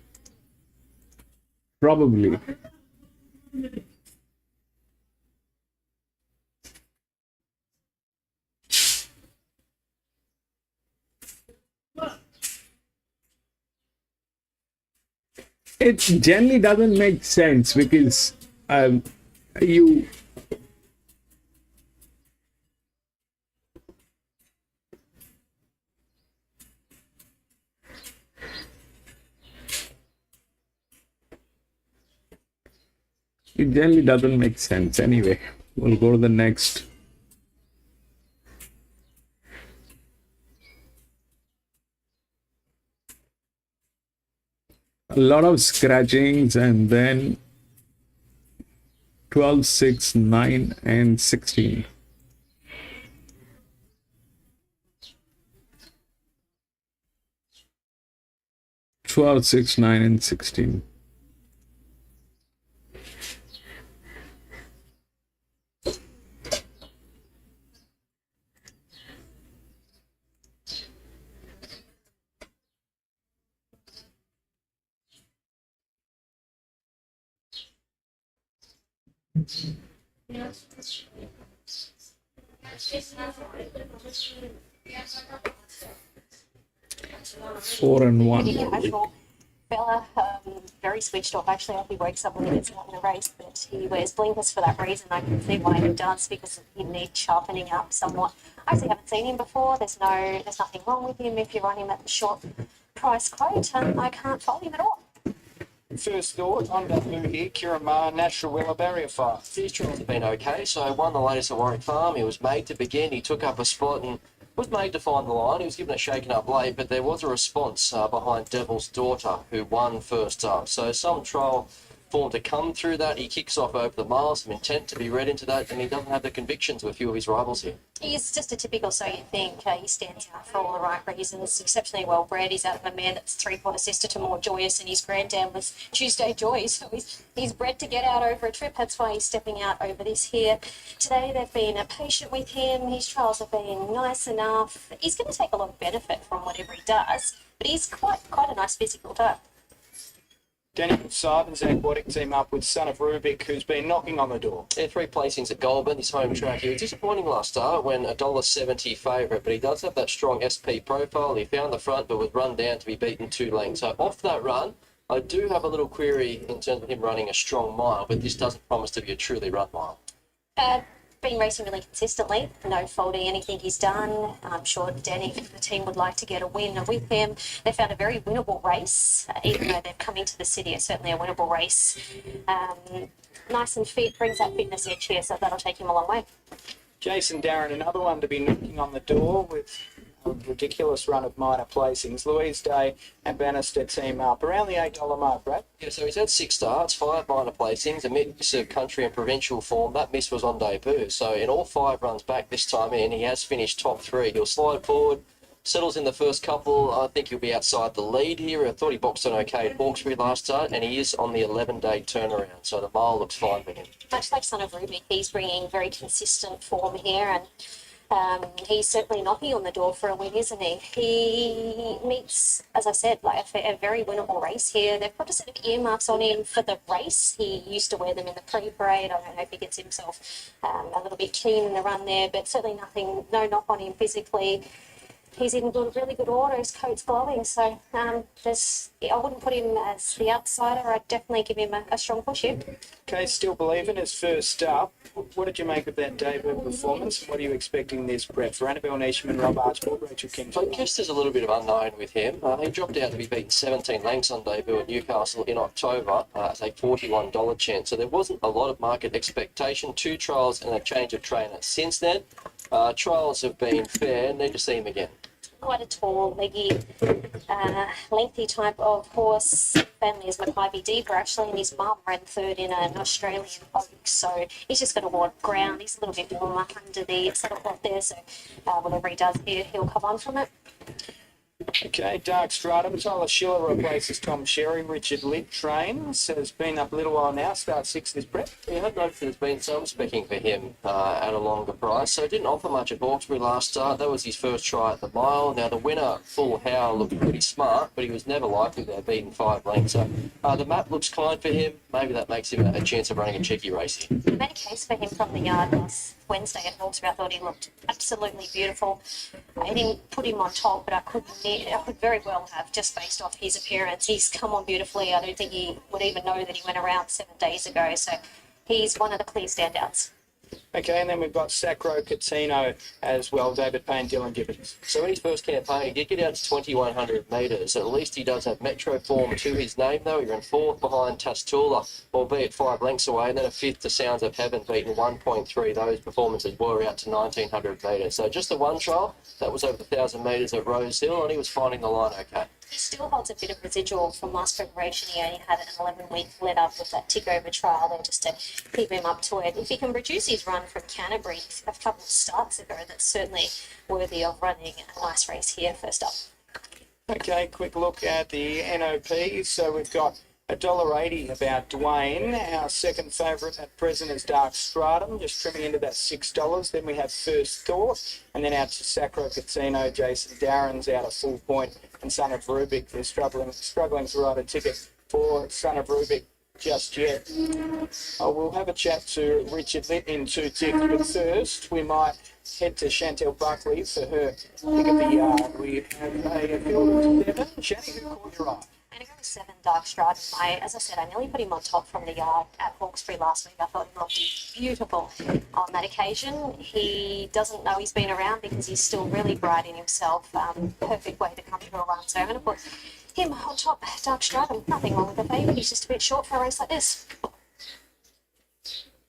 Probably. It generally doesn't make sense because you it generally doesn't make sense anyway. We'll go to the next. A lot of scratchings and then 12, 6, 9, and 16. Twelve, 6, 9, and 16. Four and Pretty one. casual. Bella, very switched off. Actually, I hope he wakes up when he gets out in a race, but he wears blinkers for that reason. I can see why he does, because he needs sharpening up somewhat. I actually haven't seen him before. There's nothing wrong with him if you run him at the short price quote, and I can't fault him at all. First thought on that blue here, Kiramar, Natural Weller Barrier Fire. His trials have been okay. So won the latest at Warwick Farm. He was made to begin. He took up a spot and was made to find the line. He was given it shaken up late, but there was a response behind Devil's Daughter, who won first up. So some trial form to come through that. He kicks off over the mile, some intent to be read into that, and he doesn't have the convictions of a few of his rivals here. He's just a typical So You Think. He stands out for all the right reasons. Exceptionally well bred. He's out of a man that's three-quarter sister to More Joyous, and his granddam was Tuesday Joy. So he's bred to get out over a trip. That's why he's stepping out over this here. Today they've been patient with him. His trials have been nice enough. He's going to take a lot of benefit from whatever he does, but he's quite a nice physical type. Daniel Simon's aquatic team up with Son of Rubik, who's been knocking on the door. Yeah, 3 placings at Goulburn, his home track. He was disappointing last start when $1.70 favourite, but he does have that strong SP profile. He found the front but was run down to be beaten 2 lengths. So off that run, I do have a little query in terms of him running a strong mile, but this doesn't promise to be a truly run mile. Been racing really consistently, no faulting anything he's done. I'm sure Danny and the team would like to get a win with him. They found a very winnable race, even though they've come into the city. It's certainly a winnable race. Nice and fit, brings that fitness edge here, so that'll take him a long way. Jason Darren, another one to be knocking on the door with a ridiculous run of minor placings. Louise Day and Bannister team up around the $8 mark, Brad. Yeah, so he's had 6 starts, 5 minor placings, a mix of country and provincial form. That miss was on debut. So in all 5 runs back this time in, he has finished top 3. He'll slide forward, settles in the first couple. I think he'll be outside the lead here. I thought he boxed on okay at Hawkesbury last start, and he is on the 11-day turnaround. So the mile looks fine for him. Much like Son of Ruby, he's bringing very consistent form here, and he's certainly knocking on the door for a win, isn't he? He meets, as I said, like a very winnable race here. They've put a set of earmarks on him for the race. He used to wear them in the pre-parade. I don't know if he gets himself a little bit keen in the run there, but certainly no knock on him physically. He's in really good order. His coat's glowing, so I wouldn't put him as the outsider. I'd definitely give him a strong push here. Okay, still believing his first up. What did you make of that debut performance? What are you expecting this, Brett? For Annabelle Neesham, Rob Archibald, Rachel King? So I guess there's a little bit of unknown with him. He dropped out to be beaten 17 lengths on debut at Newcastle in October as a $41 chance. So there wasn't a lot of market expectation. 2 trials and a change of trainer. Since then, trials have been fair. Need to see him again. Quite a tall, leggy, lengthy type of horse. Family is Mackay Deeper, actually, and his mum ran third in an Australian oak, so he's just got to walk ground. He's a little bit warmer under the saddle cloth there, so whatever he does here, he'll come on from it. Okay, Dark Stratum. Tyler Schiller replaces Tom Sherry. Richard Litt trains. Has been up a little while now. Start 6 this prep. Yeah, I've noticed there's been some specking for him at a longer price, so didn't offer much at Hawkesbury last start. That was his first try at the mile. Now, the winner, Full Howl, looked pretty smart, but he was never likely to have beaten 5 lengths. So the map looks kind for him. Maybe that makes him a chance of running a cheeky race here. I made a case for him from the yard last Wednesday at Hawkesbury. I thought he looked absolutely beautiful. I didn't put him on top, but I could very well have, just based off his appearance. He's come on beautifully. I don't think he would even know that he went around 7 days ago. So he's one of the clear standouts. Okay, and then we've got Sacro Catino as well, David Payne, Dylan Gibbons. So in his first campaign, he did get out to 2,100 metres. At least he does have metro form to his name, though. He ran 4th behind Tastula, albeit 5 lengths away, and then a 5th to Sounds of Heaven, beaten 1.3. Those performances were out to 1,900 metres. So just the one trial, that was over the 1,000 metres at Rose Hill, and he was finding the line okay. He still holds a bit of residual from last preparation. He only had an 11-week let up with that tick over trial there just to keep him up to it. If he can reduce his run from Canterbury a couple of starts ago, that's certainly worthy of running a nice race here first up. Okay, quick look at the NOPs. So we've got $1.80 about Dwayne. Our second favourite at present is Dark Stratum, just trimming into that $6. Then we have First Thought, and then out to Sacro Casino, Jason Darren's out a full point, and Son of Rubik. They're struggling to write a ticket for Son of Rubik just yet. We'll have a chat to Richard Litt in 2 ticks, but first we might head to Chantel Buckley for her pick of the yard. We have a field of 7. Shanny, who caught your eye? I'm going to go with 7 Dark Stratum. As I said, I nearly put him on top from the yard at Hawkesbury last week. I thought he looked beautiful on that occasion. He doesn't know he's been around because he's still really bright in himself. Perfect way to come to a run. So I'm going to put him on top, Dark Stratum. Nothing wrong with the favourite. He's just a bit short for a race like this.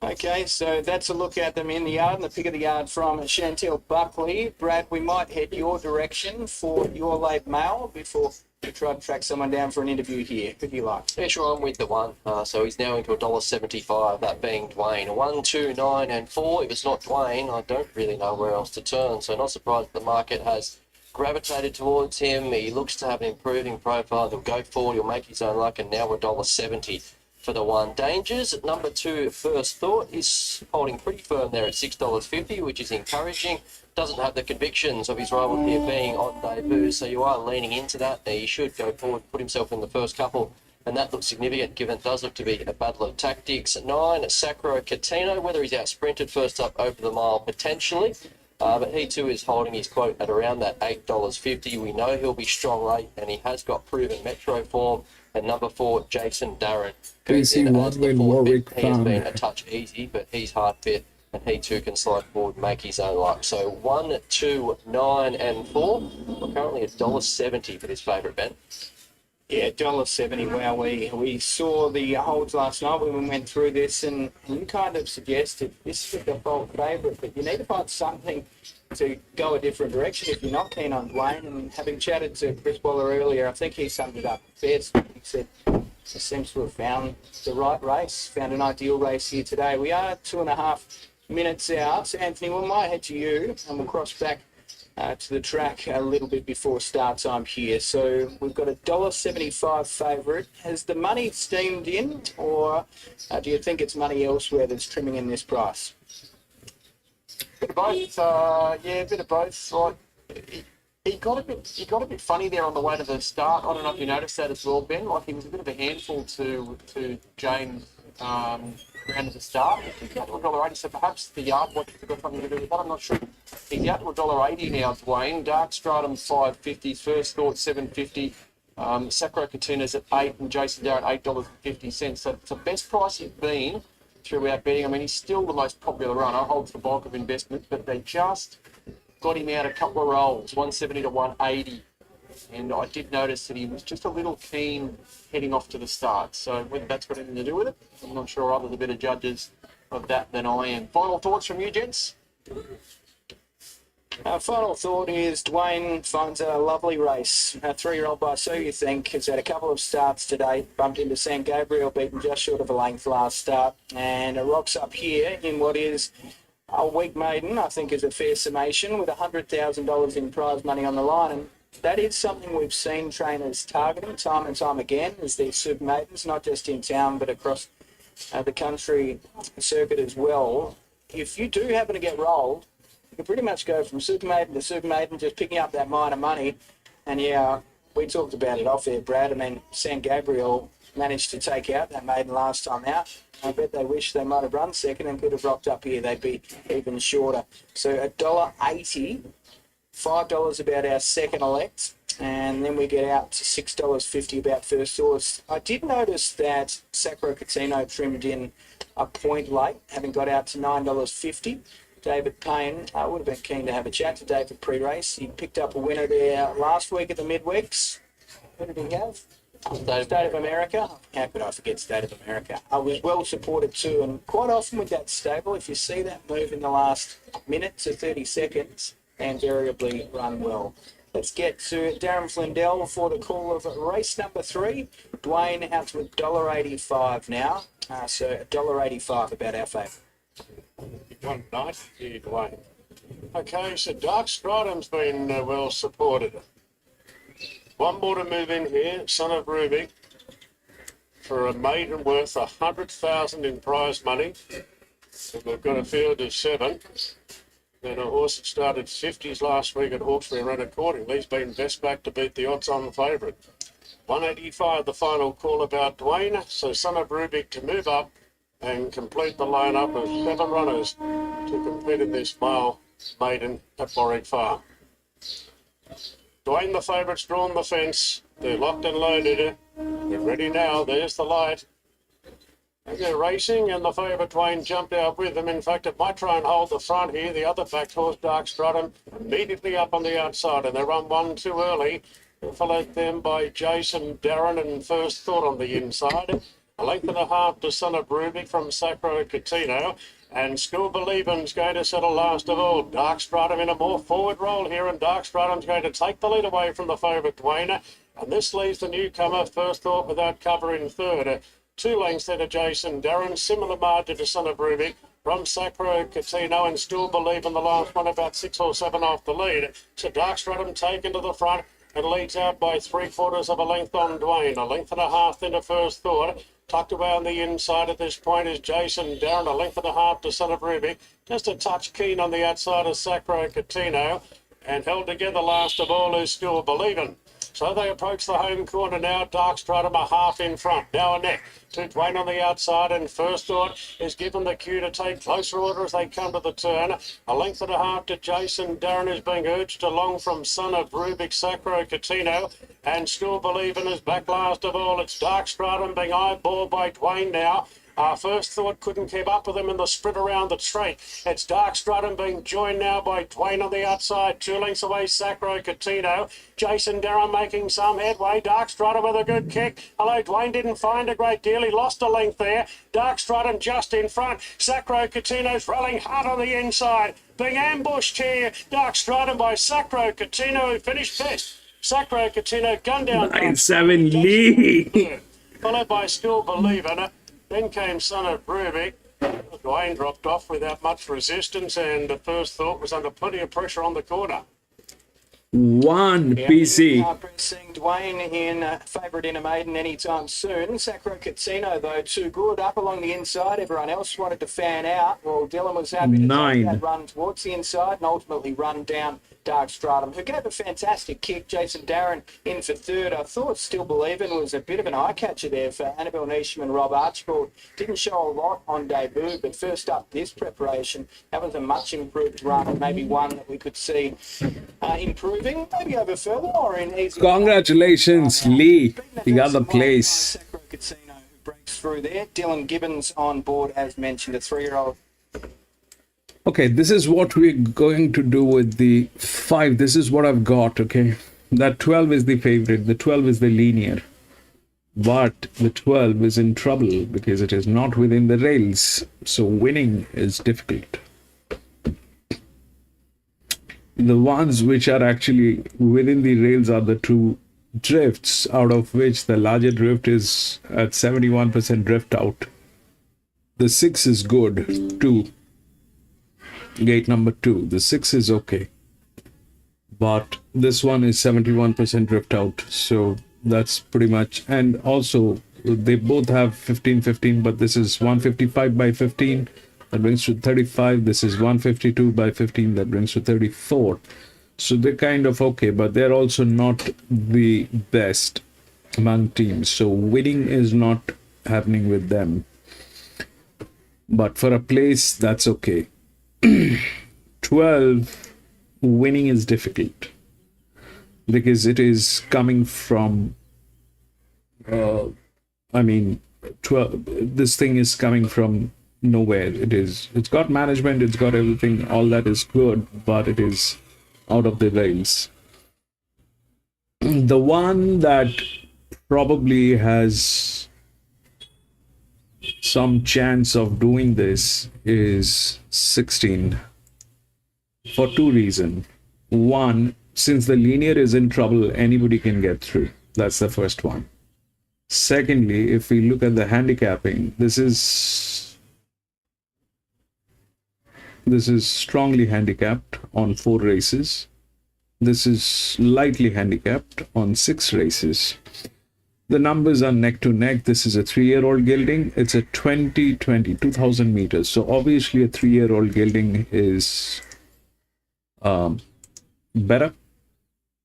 Okay, so that's a look at them in the yard and the pick of the yard from Chantel Buckley. Brad, we might head your direction for your late mail before we try to track someone down for an interview here. Who do you like? Yeah, sure, I'm with the 1. So he's now into $1.75, that being Dwayne. 1, 2, 9 and 4. If it's not Dwayne, I don't really know where else to turn. So not surprised the market has gravitated towards him. He looks to have an improving profile. He'll go forward, he'll make his own luck, and now $1.70 for the 1. Dangers at number 2, First Thought, is holding pretty firm there at $6.50, which is encouraging. Doesn't have the convictions of his rival here being on debut, so you are leaning into that. He should go forward, put himself in the first couple, and that looks significant given it does look to be a battle of tactics. At 9, Sacro Catino, whether he's out sprinted first up over the mile potentially, but he too is holding his quote at around that $8.50. We know he'll be strong late, and he has got proven metro form. And number 4, Jason Darren, who's in as the 4th bit. He has been a touch easy, but he's hard fit, and he too can slide forward, make his own luck. So 1, 2, 9 and 4. We're currently at $1.70 for this favourite, Ben. Yeah, $1.70. Wow, we saw the holds last night when we went through this, and you kind of suggested this is a default favourite, but you need to find something to go a different direction if you're not keen on Dwayne. And having chatted to Chris Waller earlier, I think he summed it up best. He said he seems to have found the right race, found an ideal race here today. We are 2.5 minutes out. Anthony, we might head to you, and we'll cross back to the track a little bit before start time here. So we've got a $1.75 favourite. Has the money steamed in, or do you think it's money elsewhere that's trimming in this price? Bit of both. Yeah, a bit of both. Like, he got a bit funny there on the way to the start. I don't know if you noticed that as well, Ben. Like, he was a bit of a handful to James around at the start. He's out to $1.80, so perhaps the yard watch has got something to do with that. I'm not sure. He's out to $1.80 now, Dwayne. Dark Stratum $5.50, First Thought $7.50. Sacro Catino's at $8 and Jason Darren $8.50. So it's the best price he's been throughout betting. I mean, he's still the most popular runner, holds the bulk of investment, but they just got him out a couple of rolls, 170 to 180. And I did notice that he was just a little keen heading off to the start. So whether that's got anything to do with it, I'm not sure. Others are better judges of that than I am. Final thoughts from you, gents? Our final thought is Dwayne finds a lovely race. A 3-year-old by So You Think has had a couple of starts today, bumped into San Gabriel, beaten just short of a length last start, and rocks up here in what is a weak maiden, I think is a fair summation, with $100,000 in prize money on the line. And that is something we've seen trainers targeting time and time again as these super maidens, not just in town but across the country circuit as well. If you do happen to get rolled, you can pretty much go from super maiden to super maiden, just picking up that minor money. And yeah, we talked about it off air, Brad. I mean, San Gabriel managed to take out that maiden last time out. I bet they wish they might have run second and could have rocked up here. They'd be even shorter. So $1.80, $5 about our second elect, and then we get out to $6.50 about first horse. I did notice that Sacro Catino trimmed in a point late, having got out to $9.50. David Payne, I would have been keen to have a chat to David pre-race. He picked up a winner there last week at the midweeks. Who did he have? State of America. How could I forget State of America? I was well supported too, and quite often with that stable, if you see that move in the last minute to 30 seconds, they invariably run well. Let's get to Darren Flindell for the call of race number 3. Dwayne out to $1.85 now. So $1.85 about our favourite. One night, Dwayne. Okay, so Dark Stratum's been well supported. One more to move in here, Son of Ruby, for a maiden worth $100,000 in prize money. And we've got a field of 7. Then a horse that started 50s last week at Hawkesbury ran accordingly. He's been best back to beat the odds-on favourite. 185, the final call about Dwayne. So Son of Ruby to move up and complete the lineup of 7 runners to compete in this mile maiden at Warwick Farm. Dwayne, the favourite's drawn the fence. They're locked and loaded. They're ready now. There's the light. And they're racing, and the favourite Dwayne jumped out with them. In fact, it might try and hold the front here. The other backed horse, Dark Stratum, immediately up on the outside, and they run one too early. Followed them by Jason Darren and First Thought on the inside. A length and a half to Son of Ruby from Sacro Catino. And School Believing's going to settle last of all. Dark Stratum in a more forward role here, and Dark Stratum's going to take the lead away from the favourite Dwayne. And this leaves the newcomer First Thought without cover in third. 2 lengths there to Jason Darren, similar margin to Son of Ruby from Sacro Catino, and Still Believe in the last one about 6 or 7 off the lead. So Dark Stratum taken to the front and leads out by 3/4 of a length on Dwayne. A length and a half then to First Thought. Tucked away on the inside at this point is Jason Darren, a length and a half to Son of Ruby. Just a touch keen on the outside of Sacro Catino, and held together last of all is Still Believin'. So they approach the home corner now. Dark Stratum a half in front. Now a neck to Dwayne on the outside, and First Thought is given the cue to take closer order as they come to the turn. A length and a half to Jason Darren is being urged along from Son of Rubik, Sacro Catino, and Still Believin' is back last of all. It's Dark Stratum being eyeballed by Dwayne now. First Thought couldn't keep up with him in the sprint around the straight. It's Dark Stratum being joined now by Dwayne on the outside. 2 lengths away, Sacro Catino. Jason Darren making some headway. Dark Stratum with a good kick. Although Dwayne didn't find a great deal, he lost a length there. Dark Stratum just in front. Sacro Catino's rallying hard on the inside. Being ambushed here. Dark Stratum by Sacro Catino, who finished best. Sacro Catino gunned down. 9-7 lead. Followed by Still Believin'. Then came Son of Ruby. Dwayne dropped off without much resistance, and the First Thought was under plenty of pressure on the corner. 1 PC. Seeing Dwayne in favourite in a maiden anytime soon. Sacro Catino, though, too good. Up along the inside. Everyone else wanted to fan out. Well, Dylan was happy to 9. take that run towards the inside and ultimately run down Dark Stratum, who gave a fantastic kick. Jason Darren in for third. I thought Still Believin' was a bit of an eye-catcher there for Annabelle Neesham and Rob Archibald. Didn't show a lot on debut, but first up this preparation, that was a much improved run, maybe one that we could see improving, maybe over further or in easy. Congratulations, Lee. You got the place. Sacro Catino, who breaks through there. Dylan Gibbons on board, as mentioned, a 3-year-old. Okay, this is what we're going to do with the 5. This is what I've got, okay? That 12 is the favorite. The 12 is the linear. But the 12 is in trouble because it is not within the rails. So winning is difficult. The ones which are actually within the rails are the 2 drifts, out of which the larger drift is at 71% drift out. The 6 is good, 2. Gate number 2. The 6 is okay. but this one is 71% drift out, so that's pretty much. And also they both have 15-15, but this is 155 by 15, that brings to 35. This is 152 by 15, that brings to 34. So they're kind of okay, but they're also not the best among teams, so winning is not happening with them. But for a place, that's okay. 12, winning is difficult because it is coming from, I mean, 12, this thing is coming from nowhere. It's got management, it's got everything, all that is good, but it is out of the rails. The one that probably has some chance of doing this is 16, for two reasons. One, since the linear is in trouble, anybody can get through. That's the first one. Secondly, if we look at the handicapping, this is strongly handicapped on 4 races. This is lightly handicapped on 6 races. The numbers are neck to neck. This is a 3-year-old gelding. It's a 2,000 meters. So obviously a 3-year-old gelding is better.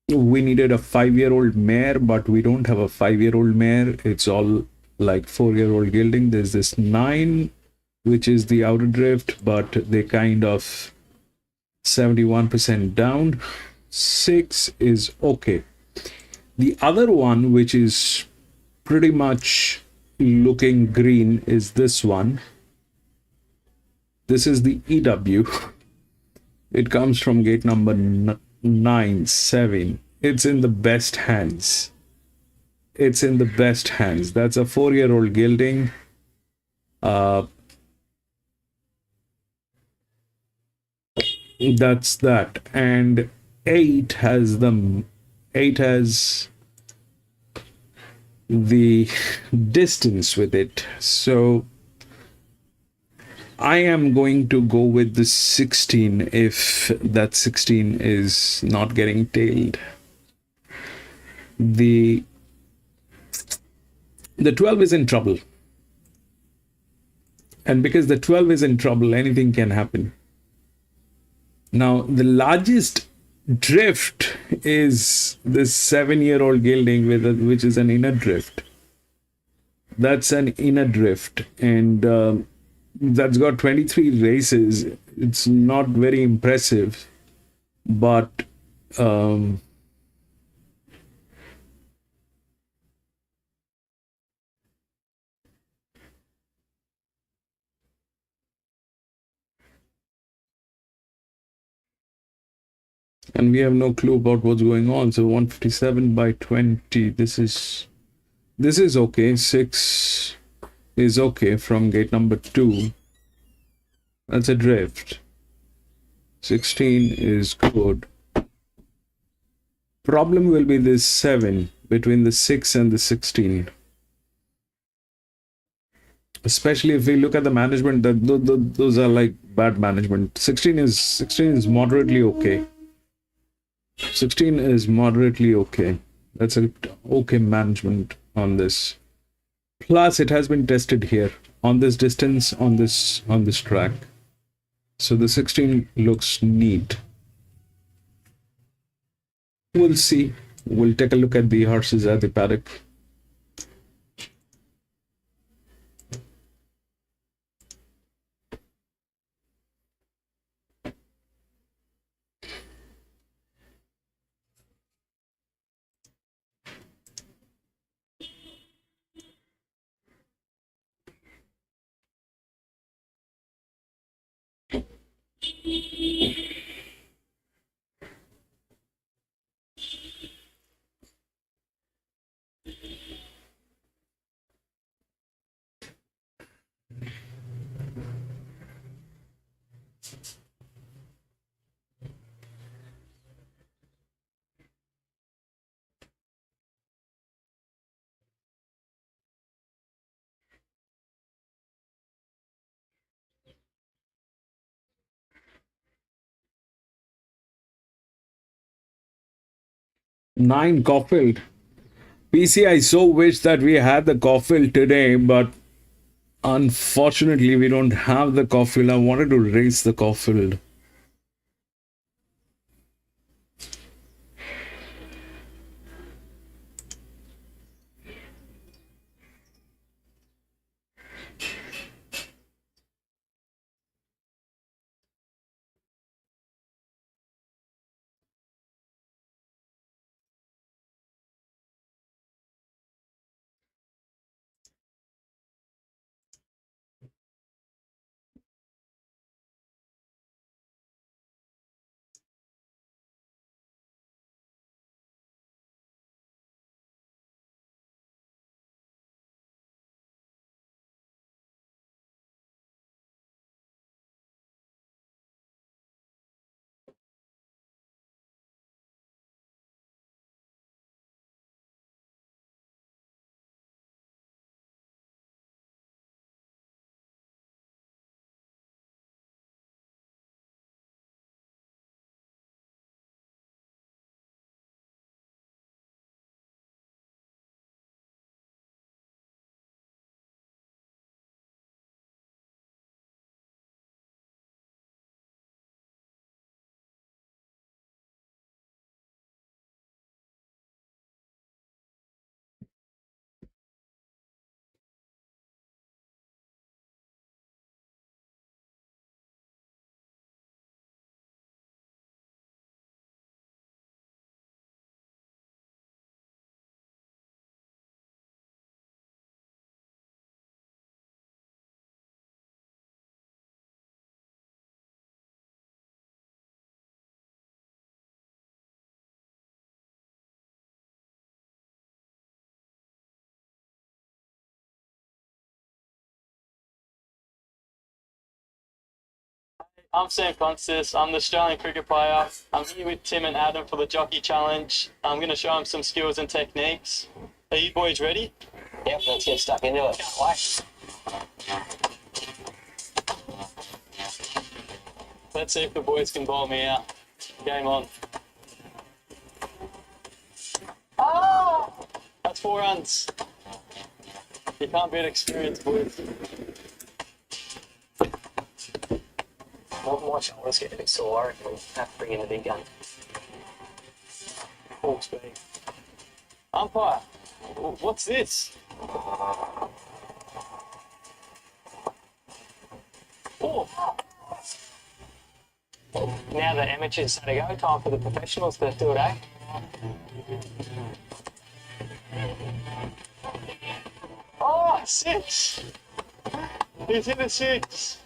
We needed a 5-year-old mare, but we don't have a 5-year-old mare. It's all like 4-year-old gelding. There's this 9, which is the outer drift, but they kind of 71% down. 6 is okay. The other one, which is pretty much looking green, is this one. This is the EW. It comes from gate number 9-7. It's in the best hands. It's in the best hands. That's a 4-year-old gelding. That's that. And 8 has the distance with it. So I am going to go with the 16 if that 16 is not getting tailed. The 12 is in trouble. And because the 12 is in trouble, anything can happen. Now, the largest drift is this 7-year-old gelding which is an inner drift. That's an inner drift, and that's got 23 races. It's not very impressive, but and we have no clue about what's going on. So 157 by 20. This is okay. 6 is okay from gate number 2. That's a drift. 16 is good. Problem will be this 7 between the 6 and the 16. Especially if we look at the management, those are like bad management. 16 is moderately okay. 16 is moderately okay. That's a okay management on this. Plus, it has been tested here on this distance on this track. So the 16 looks neat. We'll see. We'll take a look at the horses at the paddock. 9 Caulfield. PC, I so wish that we had the Caulfield today, but unfortunately we don't have the Caulfield. I wanted to race the Caulfield. I'm Sam Consis. I'm the Australian cricket player. I'm here with Tim and Adam for the Jockey Challenge. I'm going to show them some skills and techniques. Are you boys ready? Yep, let's get stuck into it. Can't wait. Let's see if the boys can bowl me out. Game on. Oh! That's 4 runs. You can't beat experience, boys. More than watch, let's get a bit sore. I reckon we'll have to bring in the big gun. Full speed. Umpire, what's this? Oh. Now the amateurs had to go, time for the professionals to do it, eh? Oh, 6. He's hit a 6.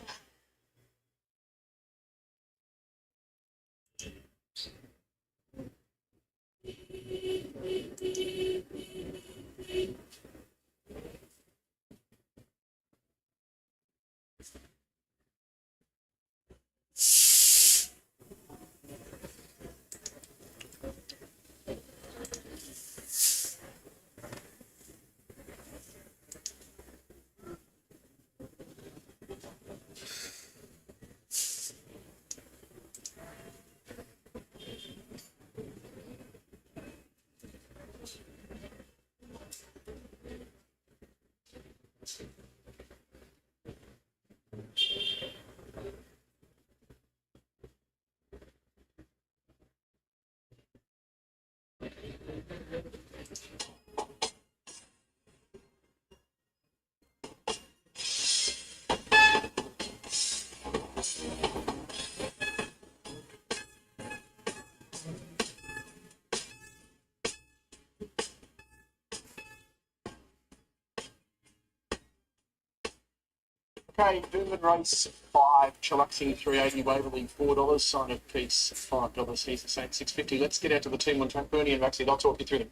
Okay, Doomben race 5, Chillaxing 380, Waverley $4, Sign of Peace $5, he's the same $6.50. Let's get out to the team on track. Bernie and Maxie, I'll talk you through them.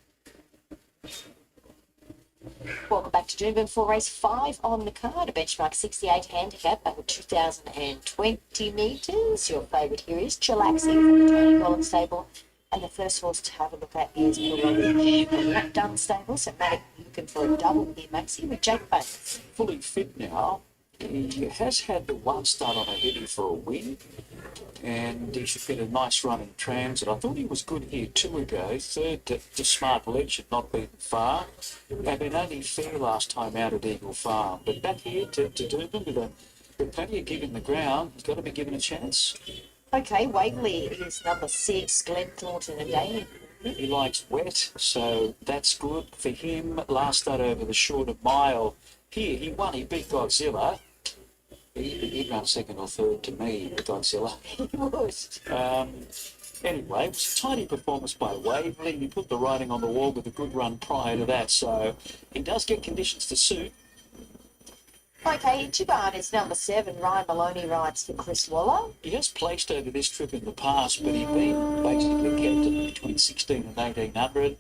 Welcome back to Doomben for race 5 on the card, a benchmark 68 handicap over 2,020 metres. Your favourite here is Chillaxing from the Tony Gollan stable. And the first horse to have a look at is Pillow from that done stable. So Matic looking for a double here, Maxie, with Jake Bates. Fully fit now. He has had the one start on a heavy for a win, and he should get a nice run in transit. I thought he was good here 2 ago. Third to Smart Legend, not beaten far, and been only fair last time out at Eagle Farm. But back here to Doomben with plenty of give in the ground. He's got to be given a chance. Okay, Waverley is number 6, Glenn Thornton and Damien. He likes wet, so that's good for him. Last start over the shorter mile. Here, he won. He beat Godzilla. He'd run second or third to me with Godzilla. He would. Anyway, it was a tidy performance by Waverley. He put the writing on the wall with a good run prior to that, so he does get conditions to suit. Okay, Chiban is number 7, Ryan Maloney rides for Chris Waller. He has placed over this trip in the past, but he'd been basically kept at between 16 and 1800.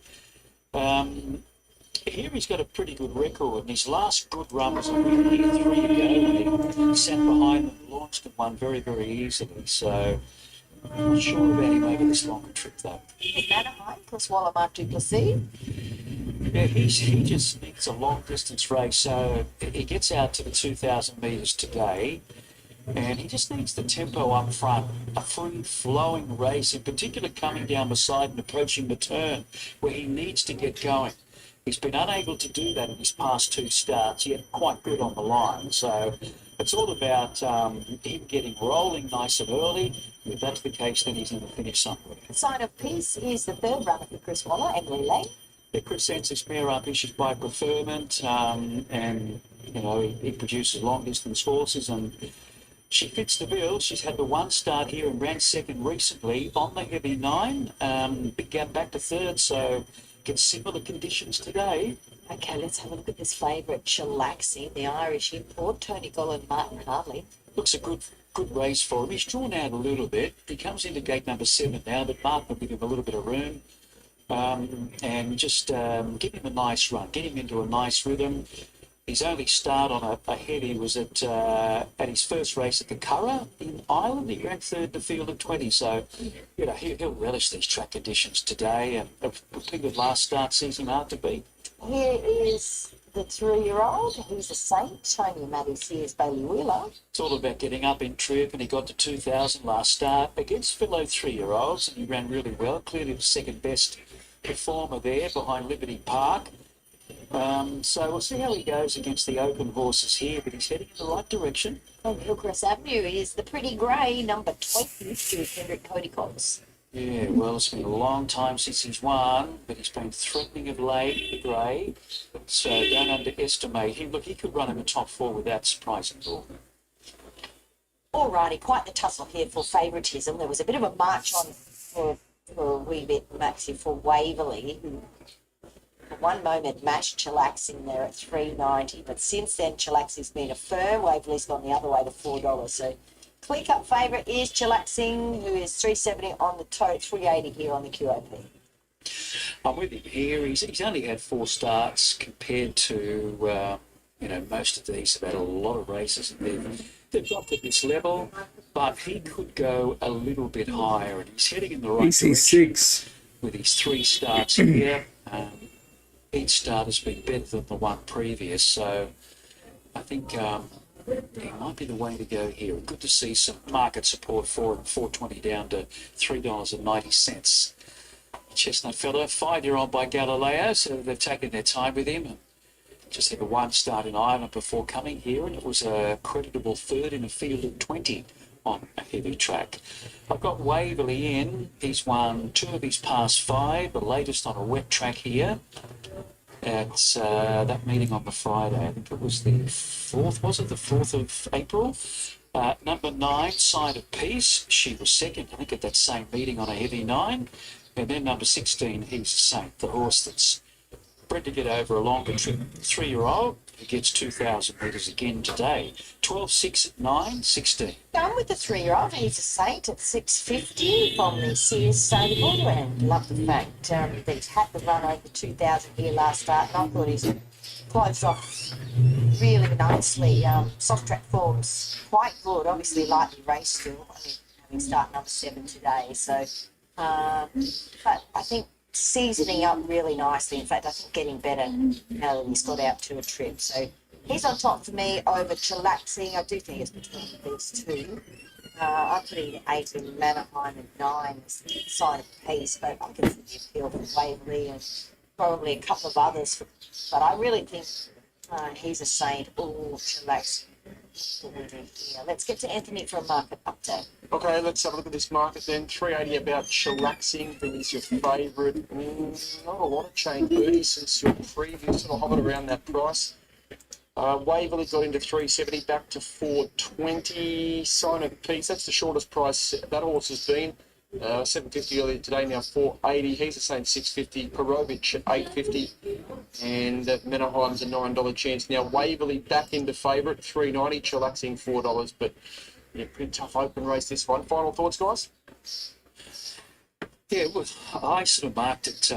Here he's got a pretty good record, and his last good run was a win here 3 ago when he sat behind and launched and won very, very easily. So I'm not sure about him over this longer trip, though. In Anaheim, Chris Waller, Mark Duplessis. Yeah, he just needs a long distance race, so he gets out to the 2,000 metres today, and he just needs the tempo up front, a free-flowing race, in particular coming down the side and approaching the turn, where he needs to get going. He's been unable to do that in his past 2 starts, yet quite good on the line, so it's all about him getting rolling nice and early. If that's the case, then he's going to finish somewhere. Sign of Peace is the 3rd runner for Chris Waller, Emily Lane. Yeah, Chris sends his mare up issued by preferment, and you know he produces long distance horses, and she fits the bill. She's had the one start here and ran second recently on the heavy 9. Big gap back to 3rd, so gets similar conditions today. Okay, let's have a look at this favourite, Chillaxing, the Irish import, Tony Gollan, Martin Hartley. Looks a good race for him. He's drawn out a little bit. He comes into gate number 7 now, but Martin will give him a little bit of room. And just give him a nice run, get him into a nice rhythm. His only start on a heavy was at his first race at the Curragh in Ireland. He ran 3rd to field of 20, so you know he'll relish these track conditions today, and a pretty good last start sees him hard to beat. Here is the 3-year-old. He's a saint. Tony Maddie's here is Bailey Wheeler. It's all about getting up in trip, and he got to 2,000 last start against fellow 3-year-olds, and he ran really well. Clearly the second best performer there behind Liberty Park. So we'll see how he goes against the open horses here, but he's heading in the right direction. And Hillcrest Avenue is the pretty grey, number 20, to Hendrik Cody Cox. Yeah, well, it's been a long time since he's won, but he's been threatening of late, the grey, so don't underestimate him. Look, he could run in the top 4 without surprising at all. Alrighty, quite the tussle here for favouritism. There was a bit of a march on for a wee bit, Maxi, for Waverley, who for one moment matched Chillaxing there at $3.90, but since then Chillaxing's been a firm. Waverley's gone the other way to $4. So clear cut favourite is Chillaxing, who is $3.70 on the tote, $3.80 here on the QOP. I'm with him here. He's only had 4 starts compared to most of these have had a lot of races, and they've got to this level, but he could go a little bit higher, and he's heading in the right direction AC6. with his 3 starts here. Each start has been better than the one previous, so I think he might be the way to go here. Good to see some market support for him, $4.20 down to $3.90. Chestnut Fellow, 5-year-old by Galileo, so they've taken their time with him. Just had a 1 start in Ireland before coming here, and it was a creditable 3rd in a field of 20 on a heavy track. I've got Waverley in. He's won 2 of his past 5, the latest on a wet track here at that meeting on the Friday. I think it was the 4th, was it? The 4th of April. Number 9, Sign of Peace. She was second, I think, at that same meeting on a heavy 9. And then number 16, He's a Saint, the horse that's bred to get over a longer trip. 3-year-old who gets 2,000 metres again today. 12.6 at 9.16. Done with the 3-year-old. He's a saint at $6.50 from the Sears stable, and love the fact that he's had the run over 2,000 here last start, and I thought he's closed off really nicely. Soft track form's quite good, obviously lightly raced still. I mean, having start number 7 today, so but I think seasoning up really nicely. In fact, I think getting better now that he's got out to a trip. So He's on top for me over chillaxing. I do think it's between these two. I'm putting 8 in Mannerheim and 9 as the sign of peace, but I can see the appeal for Waverley and probably a couple of others. But I really think he's a saint. Oh, chillaxing. Here. Let's get to Anthony for a market update. Okay, let's have a look at this market then. 380 about chillaxing. Then is your favourite. Not a lot of change, Bertie, since your previous sort of hovered around that price. Waverley got into 370, back to 420. Sign of Peace, that's the shortest price that horse has been. 750 earlier today, now 480. He's the same 650. Perovic at 850. And Menaheim's a $9 chance. Now Waverley back into favourite, 390. Chillaxing $4. But yeah, pretty tough open race this one. Final thoughts, guys? Yeah, well, I sort of marked it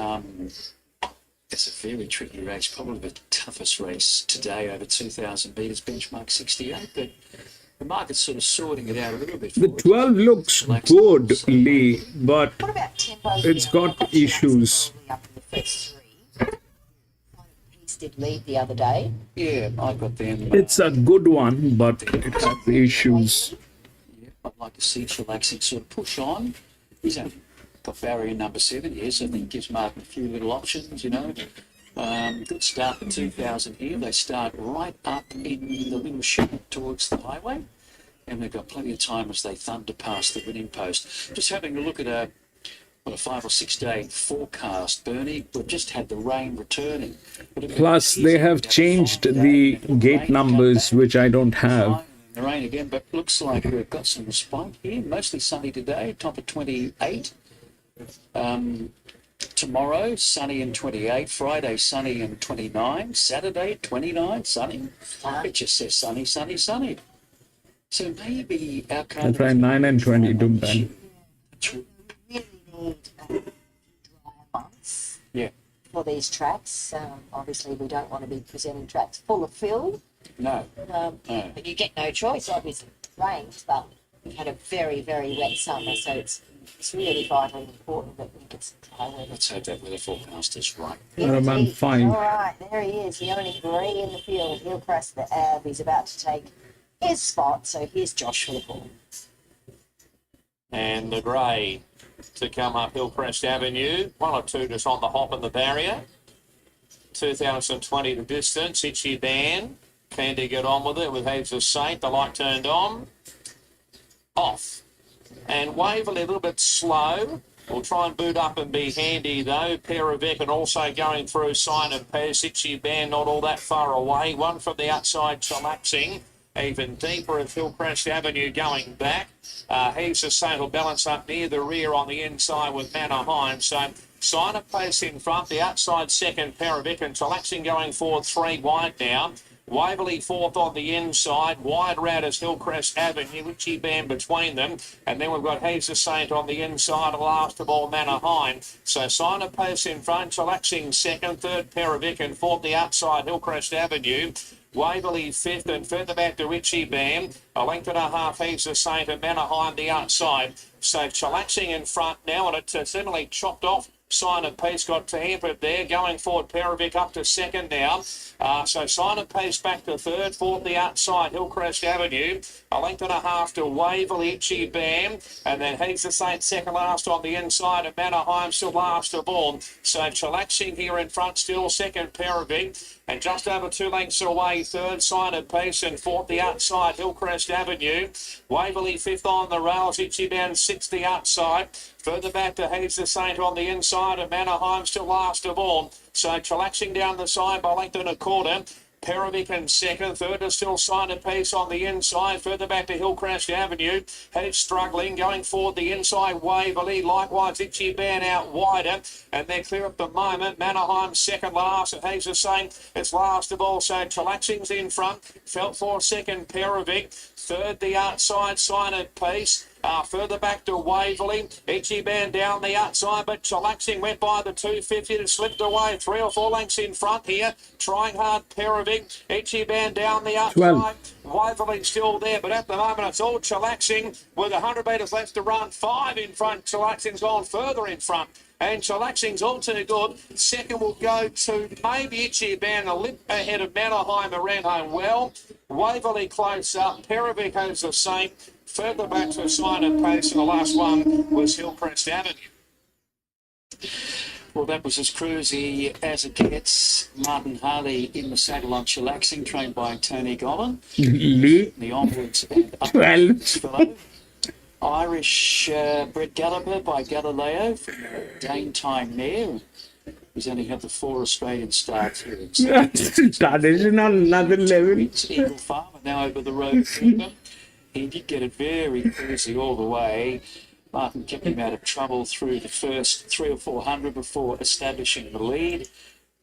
as a very tricky race, probably the toughest race today, over 2,000 metres, benchmark 68, but the market's sort of sorting it out a little bit. The 12 looks good, Lee, but What about tempo? it's got issues. Up in the first 3. Peace did lead the other day. Yeah, I got them. It's a good one, but it has issues. Yeah, I'd like to see Chillaxing sort of push on. He's only got barrier number 7, yes, I think gives Martin a few little options, you know. Good start for 2,000 here. They start right up in the little chute towards the highway, and they've got plenty of time as they thunder past the winning post. Just having a look at a 5 or 6 day forecast, Bernie. We've just had the rain returning. Plus, they have changed the gate numbers, which I don't have. The rain again, but looks like we've got some respite here. Mostly sunny today, top of 28. Tomorrow, sunny and 28. Friday, sunny and 29. Saturday, 29, sunny. It just says sunny, sunny, sunny. So maybe our I tried 9 and 20, Doomben. Really need drier months Yeah. for these tracks. Obviously, we don't want to be presenting tracks full of fill. No. No. But you get no choice, obviously. It rains, but we've had a very, very wet summer, so it's really vitally important that we get some dry weather. Let's hope that weather forecast is right. Around 5. All right, there he is, the only grey in the field. He'll cross the Ave. He's about to take his spot, so here's Josh for the ball. And the grey to come up Hillcrest Avenue. 1 or 2 just on the hop of the barrier. 2020 the distance. Itchy Band. Keen to get on with it with Heaps of Saint. The light turned on. Off. And Waverley a little bit slow. We'll try and boot up and be handy though. Perovic and also going through Sign of Peace. Itchy Band not all that far away. One from the outside collapsing. Even deeper at Hillcrest Avenue going back. He's the Saint will balance up near the rear on the inside with Mannerheim. So Sign of Peace in front. The outside second Perovic and Chillaxing going forward 3 wide now. Waverley 4th on the inside, wide round as Hillcrest Avenue, Itchy Band between them, and then we've got He's the Saint on the inside, and last of all Mannerheim. So Sign of Peace in front, Chillaxing second, third Perovic, and 4th the outside Hillcrest Avenue. Waverley 5th and further back to Itchy Band, a length and a half He's the Saint and Mannerheim the outside. So Chillaxing in front now, and it's suddenly chopped off. Sign of Peace got hampered there. Going forward, Perovic up to second now. So Sign of Peace back to third. 4th the outside, Hillcrest Avenue. A length and a half to Waverley, Itchy Bam. And then He's the Saint second last on the inside. And Mannerheim still last of all. So Chillaxing here in front still. Second, Perovic. And just over 2 lengths away, third Sign of Peace and 4th the outside, Hillcrest Avenue. Waverley 5th on the rails, Itchy Band 6th the outside. Further back to He's the Saint on the inside, and Mannerheim still last of all. So Chillaxing down the side by length and a quarter. Perovic in second, third is still Sign of Peace on the inside, further back to Hillcrest Avenue. He's struggling, going forward the inside Waverley, likewise Itchy Band out wider, and they're clear at the moment. Mannerheim second last, and He's the Saint it's last of all, so Chillaxing's in front, felt for second Perovic, third the outside Sign of Peace, Further back to Waverley. Itchy Band down the outside, but Chillaxing went by the 250 and slipped away. 3 or 4 lengths in front here. Trying hard, Perovic. Itchy Band down the outside. 12. Waverley still there, but at the moment it's all Chillaxing with 100 metres left to run. 5 in front. Chillaxing's gone further in front. And Chillaxing's all too good. Second will go to maybe Itchy Band, a lip ahead of Mannerheimer, ran home well. Waverley close up. Perovic has the same. Further back to a sign of pace, and the last one was Hillcrest Avenue. Well, that was as cruisy as it gets. Martin Harley in the saddle on Chillaxing, trained by Tony Gollan. The onwards and upwards fellow. Irish Brett Gallagher by Galileo from Dane Time mare. He's only had the 4 Australian starts here. Started on another level. It's Eagle Farm, and now over the road. He did get it very cruisy all the way. Martin kept him out of trouble through the first 300 or 400 before establishing the lead,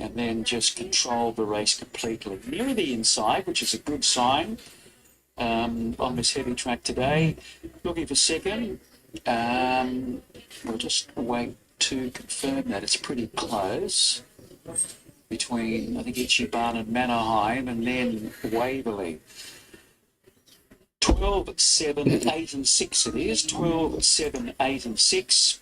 and then just controlled the race completely. Near the inside, which is a good sign on this heavy track today. Looking for second. We'll just wait to confirm that. It's pretty close between, I think, Ichiban and Mannerheim, and then Waverley. 12, 7, 8 and 6 it is. 12, 7, 8 and 6.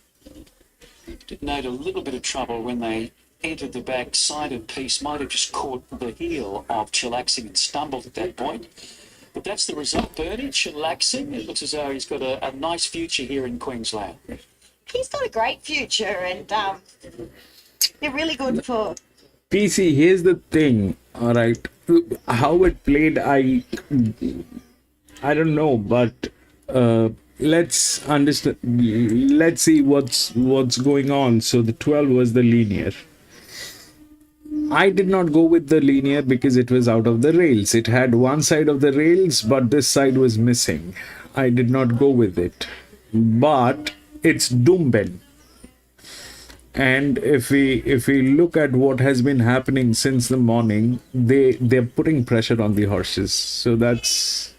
Did note a little bit of trouble when they entered the back side of piece. Might have just caught the heel of Chillaxing and stumbled at that point. But that's the result, Bernie. Chillaxing. It looks as though he's got a nice future here in Queensland. He's got a great future, and they're really good for. PC, here's the thing, all right. How it played, I don't know, but let's understand. Let's see what's going on. So the 12 was the linear. I did not go with the linear because it was out of the rails. It had one side of the rails, but this side was missing. I did not go with it. But it's Doomben. And if we look at what has been happening since the morning, they're putting pressure on the horses. So that's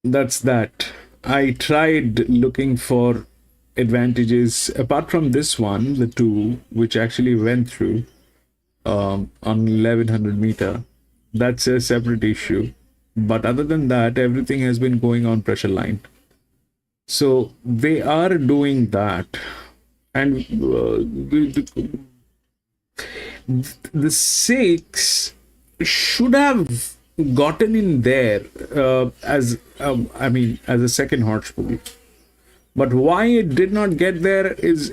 that. I tried looking for advantages apart from this one, the 2, which actually went through on 1100 meter. That's a separate issue. But other than that, everything has been going on pressure line. So they are doing that. And the 6 should have gotten in there as a second horse pool, but why it did not get there is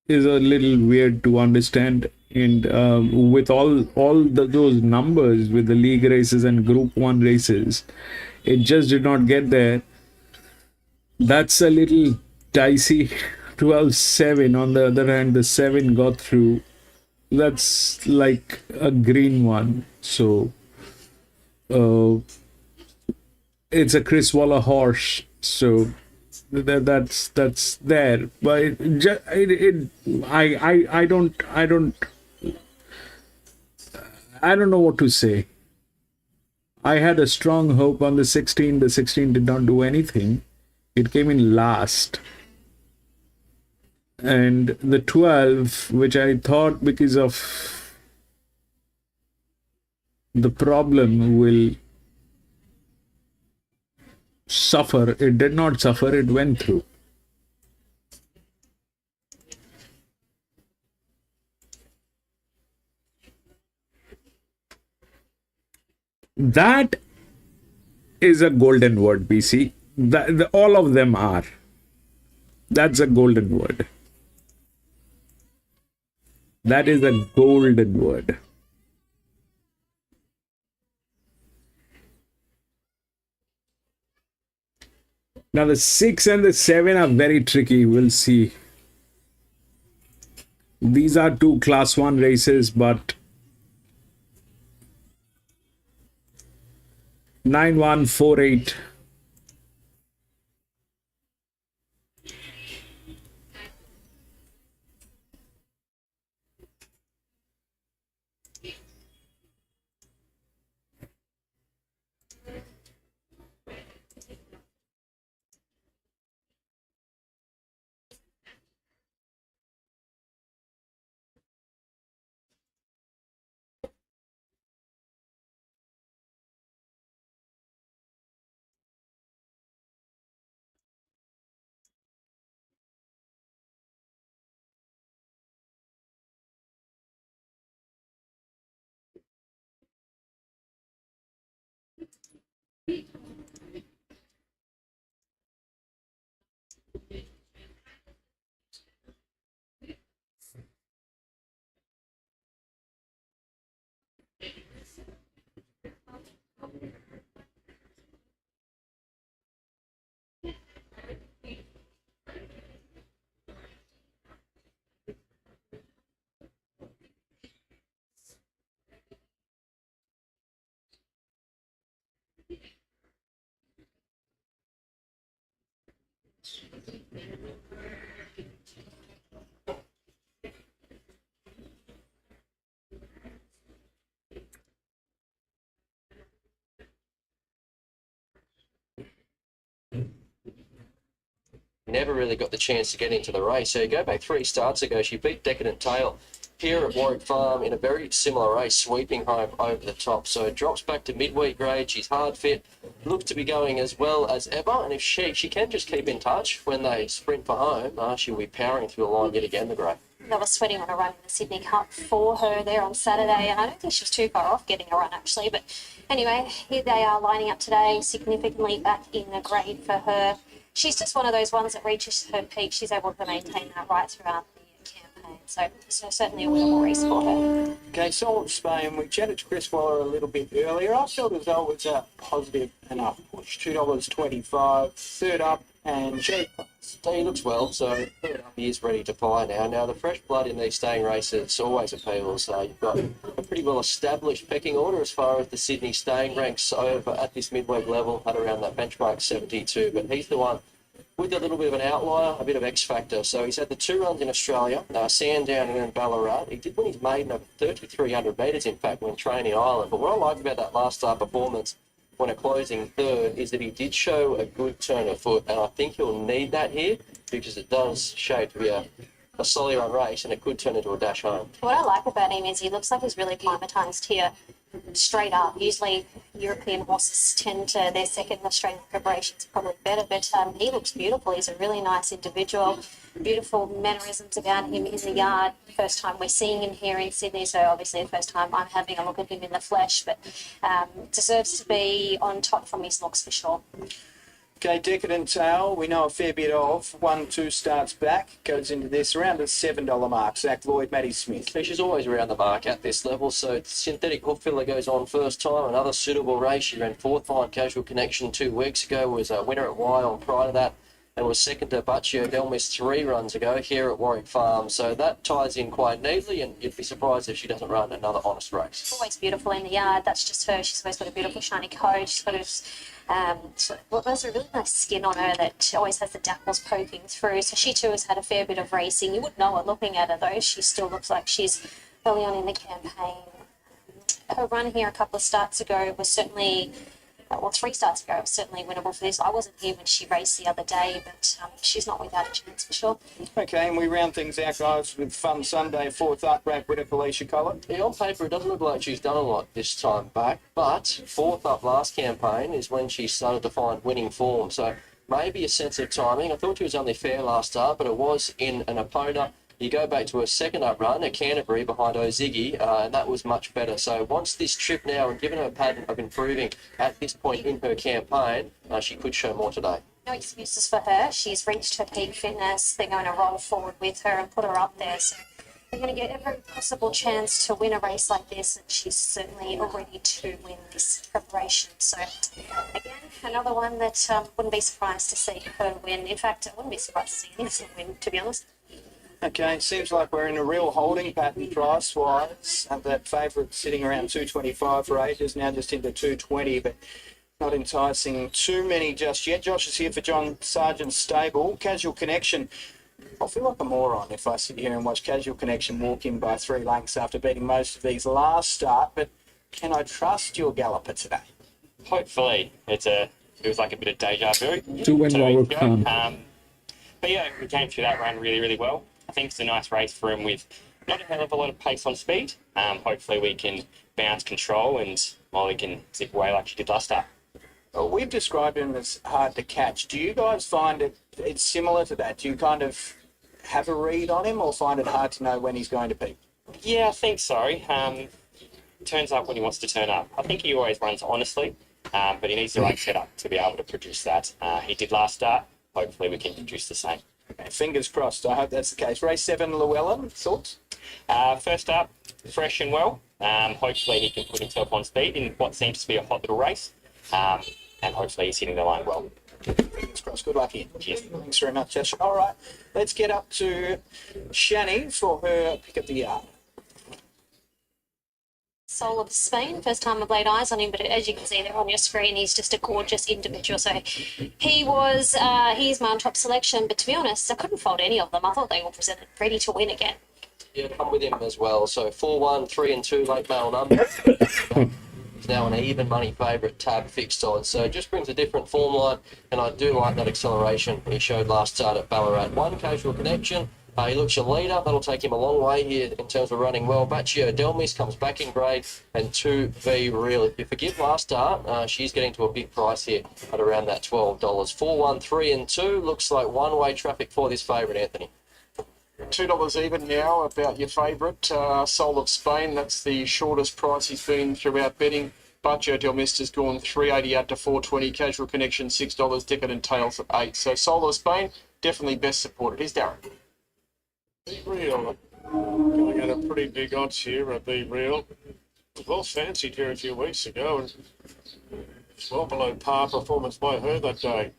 a little weird to understand. And with those numbers with the league races and Group 1 races, it just did not get there. That's a little dicey. 12-7. On the other hand, the 7 got through. That's like a green one. So it's a Chris Waller horse. So that's there. But I don't know what to say. I had a strong hope on the 16. The 16 did not do anything. It came in last. And the 12, which I thought because of the problem will suffer, it did not suffer, it went through. That is a golden word, BC. All of them are. That's a golden word. That is a golden word. Now the 6 and the 7 are very tricky. We'll see. These are 2 class 1 races, but 9148. Never really got the chance to get into the race. So you go back 3 starts ago, she beat Decadent Tail here at Warwick Farm in a very similar race, sweeping home over the top. So it drops back to midweek grade. She's hard fit, looks to be going as well as ever. And if she can just keep in touch when they sprint for home, she'll be powering through the line yet again, the grey. They were sweating on a run in the Sydney Cup for her there on Saturday, and I don't think she was too far off getting a run actually. But anyway, here they are lining up today, significantly back in the grade for her. She's just one of those ones that reaches her peak. She's able to maintain that right throughout the campaign. So certainly a winnable race for her. Okay, Soul of Spain. We chatted to Chris Waller a little bit earlier. I felt as though it was a positive enough push. $2.25, third up, and she looks well, so he is ready to fly now. Now, the fresh blood in these staying races always appeals. You've got a pretty well-established pecking order as far as the Sydney staying ranks over at this midweek level at around that benchmark 72, but he's the one with a little bit of an outlier, a bit of X factor. So he's had the 2 runs in Australia, Sandown and then Ballarat. He did win his maiden over 3,300 metres, in fact, when training Ireland. But what I like about that last start performance when a closing third is that he did show a good turn of foot, and I think he'll need that here because it does show to be a solid run race and it could turn into a dash home. What I like about him is he looks like he's really climatised here straight up. Usually European horses tend to, their second Australian preparations probably better, but he looks beautiful. He's a really nice individual, beautiful mannerisms about him in the yard. First time we're seeing him here in Sydney, so obviously the first time I'm having a look at him in the flesh, but deserves to be on top from his looks for sure. Okay, Decadent Tail, we know a fair bit of. 1-2 starts back, goes into this around the $7 mark. Zach Lloyd, Maddie Smith. So she's always around the mark at this level. So Synthetic Hook Filler goes on first time, another suitable race. She ran 4th behind Casual Connection 2 weeks ago, was a winner at Wyong prior to that, and was second to Baccio Delmis 3 runs ago here at Warwick Farm. So that ties in quite neatly, and you'd be surprised if she doesn't run another honest race. Always beautiful in the yard. That's just her. She's always got a beautiful shiny coat. She's got there's a really nice skin on her that she always has the dapples poking through. So she too has had a fair bit of racing. You wouldn't know it looking at her though. She still looks like she's early on in the campaign. Her run here a couple of starts ago was certainly, 3 starts ago, was certainly winnable for this. I wasn't here when she raced the other day, but she's not without a chance for sure. Okay, and we round things out, guys, with Fun Sunday, 4th up, rack winner Felicia Collett. Yeah, on paper, it doesn't look like she's done a lot this time back, but 4th up last campaign is when she started to find winning form. So maybe a sense of timing. I thought she was only fair last start, but it was in an opponent. You go back to her second up run at Canterbury behind Oziggy, and that was much better. So once this trip now, and given her pattern of improving at this point in her campaign, she could show more today. No excuses for her. She's reached her peak fitness. They're going to roll forward with her and put her up there. So they're going to get every possible chance to win a race like this, and she's certainly ready to win this preparation. So again, another one that wouldn't be surprised to see her win. In fact, I wouldn't be surprised to see anyone win, to be honest. Okay, seems like we're in a real holding pattern price-wise. That favourite sitting around 225 for ages, now just into 220, but not enticing too many just yet. Josh is here for John Sargent's stable. Casual Connection. I'll feel like a moron if I sit here and watch Casual Connection walk in by 3 lengths after beating most of these last start, but can I trust your galloper today? Hopefully. It was like a bit of deja vu. 2 win Warwick Farm. But yeah, we came through that run really, really well. I think it's a nice race for him with not a hell of a lot of pace on speed. Hopefully we can bounce control and Molly can zip away like she did last start. Well, we've described him as hard to catch. Do you guys find it's similar to that? Do you kind of have a read on him or find it hard to know when he's going to peak? Yeah, I think so. Turns up when he wants to turn up. I think he always runs honestly, but he needs the right setup to be able to produce that. He did last start. Hopefully we can produce the same. Okay, fingers crossed. I hope that's the case. Race 7, Llewellyn, thoughts? First up, fresh and well. Hopefully he can put himself on speed in what seems to be a hot little race. And hopefully he's hitting the line well. Fingers crossed. Good luck here. Cheers. Thanks very much, Josh. All right, let's get up to Shani for her pick of the yard. Soul of Spain. First time I've laid eyes on him, but as you can see there on your screen, he's just a gorgeous individual. So he was, he's my top selection, but to be honest, I couldn't fault any of them. I thought they all presented ready to win again. Yeah, come with him as well. So 4-1, 3 and 2 late mail number. He's now an even money favourite, tab fixed odds. So just brings a different form line, and I do like that acceleration he showed last start at Ballarat. 1 Casual Connection. He looks your leader. That'll take him a long way here in terms of running well. Baccio Delmis comes back in grade, and 2 V Real. If you forgive last start, she's getting to a big price here at around that $12. 4, 1, 3 and 2. Looks like one-way traffic for this favourite, Anthony. $2 even now about your favourite, Soul of Spain. That's the shortest price he's been throughout betting. Baccio Del Mister's gone $3.80 out to $4.20. Casual Connection $6. Decadent Tails at $8. So Soul of Spain definitely best supported. Here's Darren. Be Real. Going at a pretty big odds here at Be Real. Well fancied here a few weeks ago, and it's well below par performance by her that day.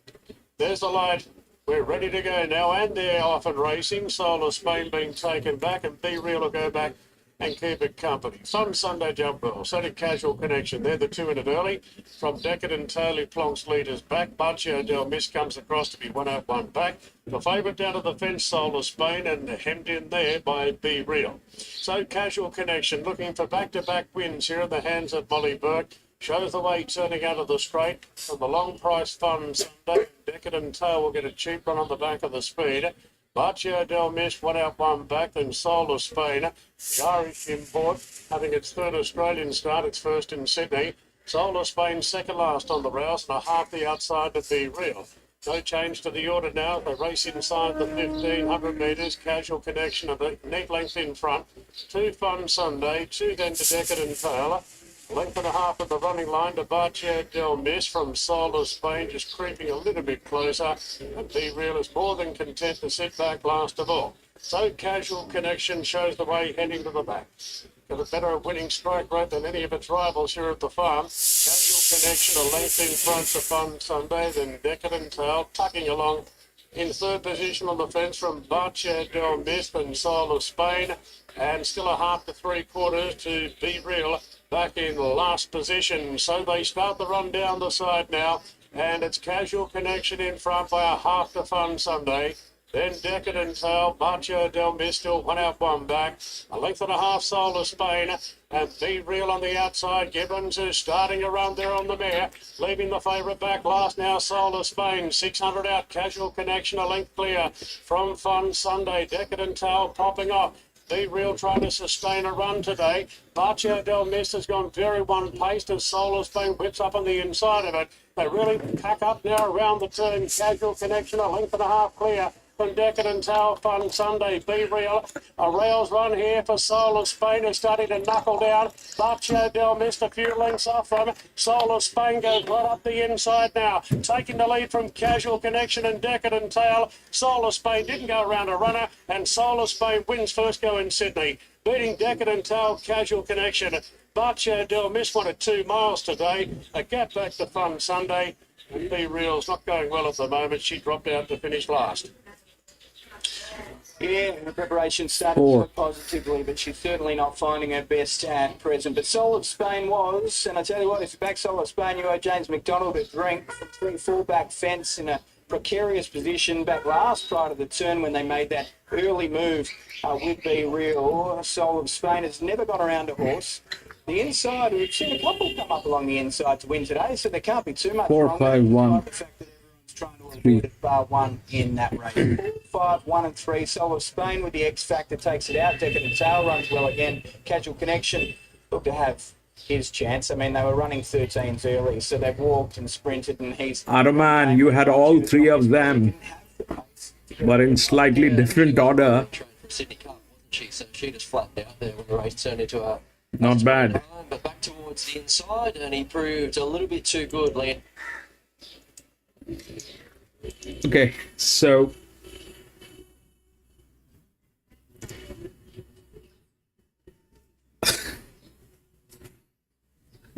There's the light. We're ready to go now, and they're off and racing. Soul of Spain being taken back, and Be Real will go back and keep it company. Fun Sunday jump ball. So did Casual Connection. They're the 2 in it early. From Decadent Tail, he plonks leaders back. Baccio Del Mis comes across to be 1 out, 1 back. The favourite down to the fence, Soul of Spain, and hemmed in there by Be Real. So Casual Connection looking for back-to-back wins here in the hands of Molly Burke. Shows the way turning out of the straight. From the long price Fun Sunday, Decadent Tail will get a cheap run on the back of the speed. Baccio Del Mis, 1 out, 1 back, then Soul of Spain. The Irish import having its 3rd Australian start, its first in Sydney. Soul of Spain second last on the rouse and a half the outside to Be Real. No change to the order now. They race inside the 1,500 metres. Casual Connection of a neat length in front. 2 Fun Sunday, 2 then to Decadent Tail. Length and a half of the running line to Baccio Del Mis from Soul of Spain, just creeping a little bit closer. And Be Real is more than content to sit back last of all. So Casual Connection shows the way heading to the back. Got a better winning strike rate than any of its rivals here at the farm. Casual Connection a length in front to Fun Sunday, then Decadent Tail tucking along in 3rd position on the fence from Baccio Del Mis and Soul of Spain, and still a half to 3/4 to Be Real back in last position. So they start the run down the side now, and it's Casual Connection in front by a half to Fun Sunday. Then Decadent Tail, Baccio Del Mis still 1 out, 1 back. A length and a half Soul of Spain, and Be Real on the outside. Gibbons is starting a run there on the mare, leaving the favourite back last now, Soul of Spain. 600 out, Casual Connection a length clear from Fun Sunday. Decadent Tail popping off. Be Real trying to sustain a run today. Baccio Del Mis has gone very one-paced as Soul of Spain whips up on the inside of it. They really pack up now around the turn. Casual Connection a length and a half clear from Decadent Tail. Fun Sunday, Be Real. A rails run here for Soul of Spain is starting to knuckle down. Baccio Del Mis a few lengths off them. Soul of Spain goes right up the inside now, taking the lead from Casual Connection and Decadent Tail. Soul of Spain didn't go around a runner, and Soul of Spain wins first go in Sydney, beating Decadent Tail, Casual Connection. Baccio Del Mis wanted 2 miles today. A gap back to Fun Sunday. And Be Real's not going well at the moment. She dropped out to finish last. Yeah, her preparation started 4. positively, but she's certainly not finding her best at present. But Soul of Spain was, and I tell you what, if you back Soul of Spain, you owe James McDonald a drink from 3-4 back fence in a precarious position back last prior to the turn when they made that early move with Be Real. Soul of Spain has never gone around a horse. The inside, we've seen a couple come up along the inside to win today, so there can't be too much 4, wrong 5, 1. Trying to avoid it, bar 1 in that race. 4, 5, 1 and 3. Soul of Spain with the X Factor takes it out. Decadent Tail runs well again. Casual Connection look to have his chance. I mean, they were running 13s early, so they've walked and sprinted, and he's... Ottoman, you had all 3 of them, but in slightly different order. Sydney Cup, wasn't she? So she just flattened out there when the race turned into a... Not bad. But back towards the inside, and he proved a little bit too good, Lee. Okay, so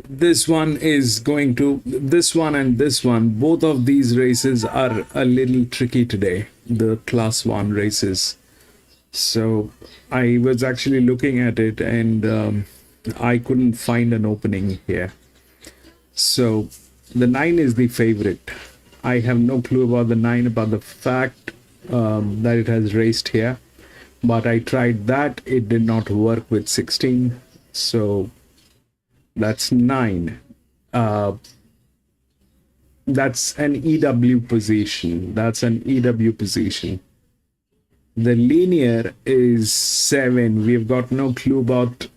this one is going to, this one and this one, both of these races are a little tricky today, the class 1 races. So I was actually looking at it, and I couldn't find an opening here. So the 9 is the favorite. I have no clue about the 9, about the fact that it has raced here. But I tried that. It did not work with 16. So that's 9. That's an EW position. That's an EW position. The linear is 7. We've got no clue about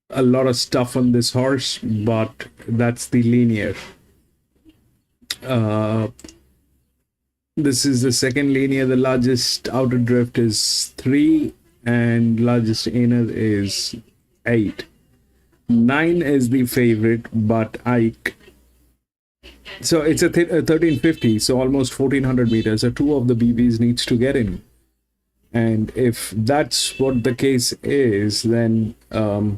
a lot of stuff on this horse, but that's the linear. This is the second linear. The largest outer drift is 3 and largest inner is 8. 9 is the favorite, but so it's a 1350, so almost 1400 meters. So 2 of the BBs needs to get in. And if that's what the case is, then the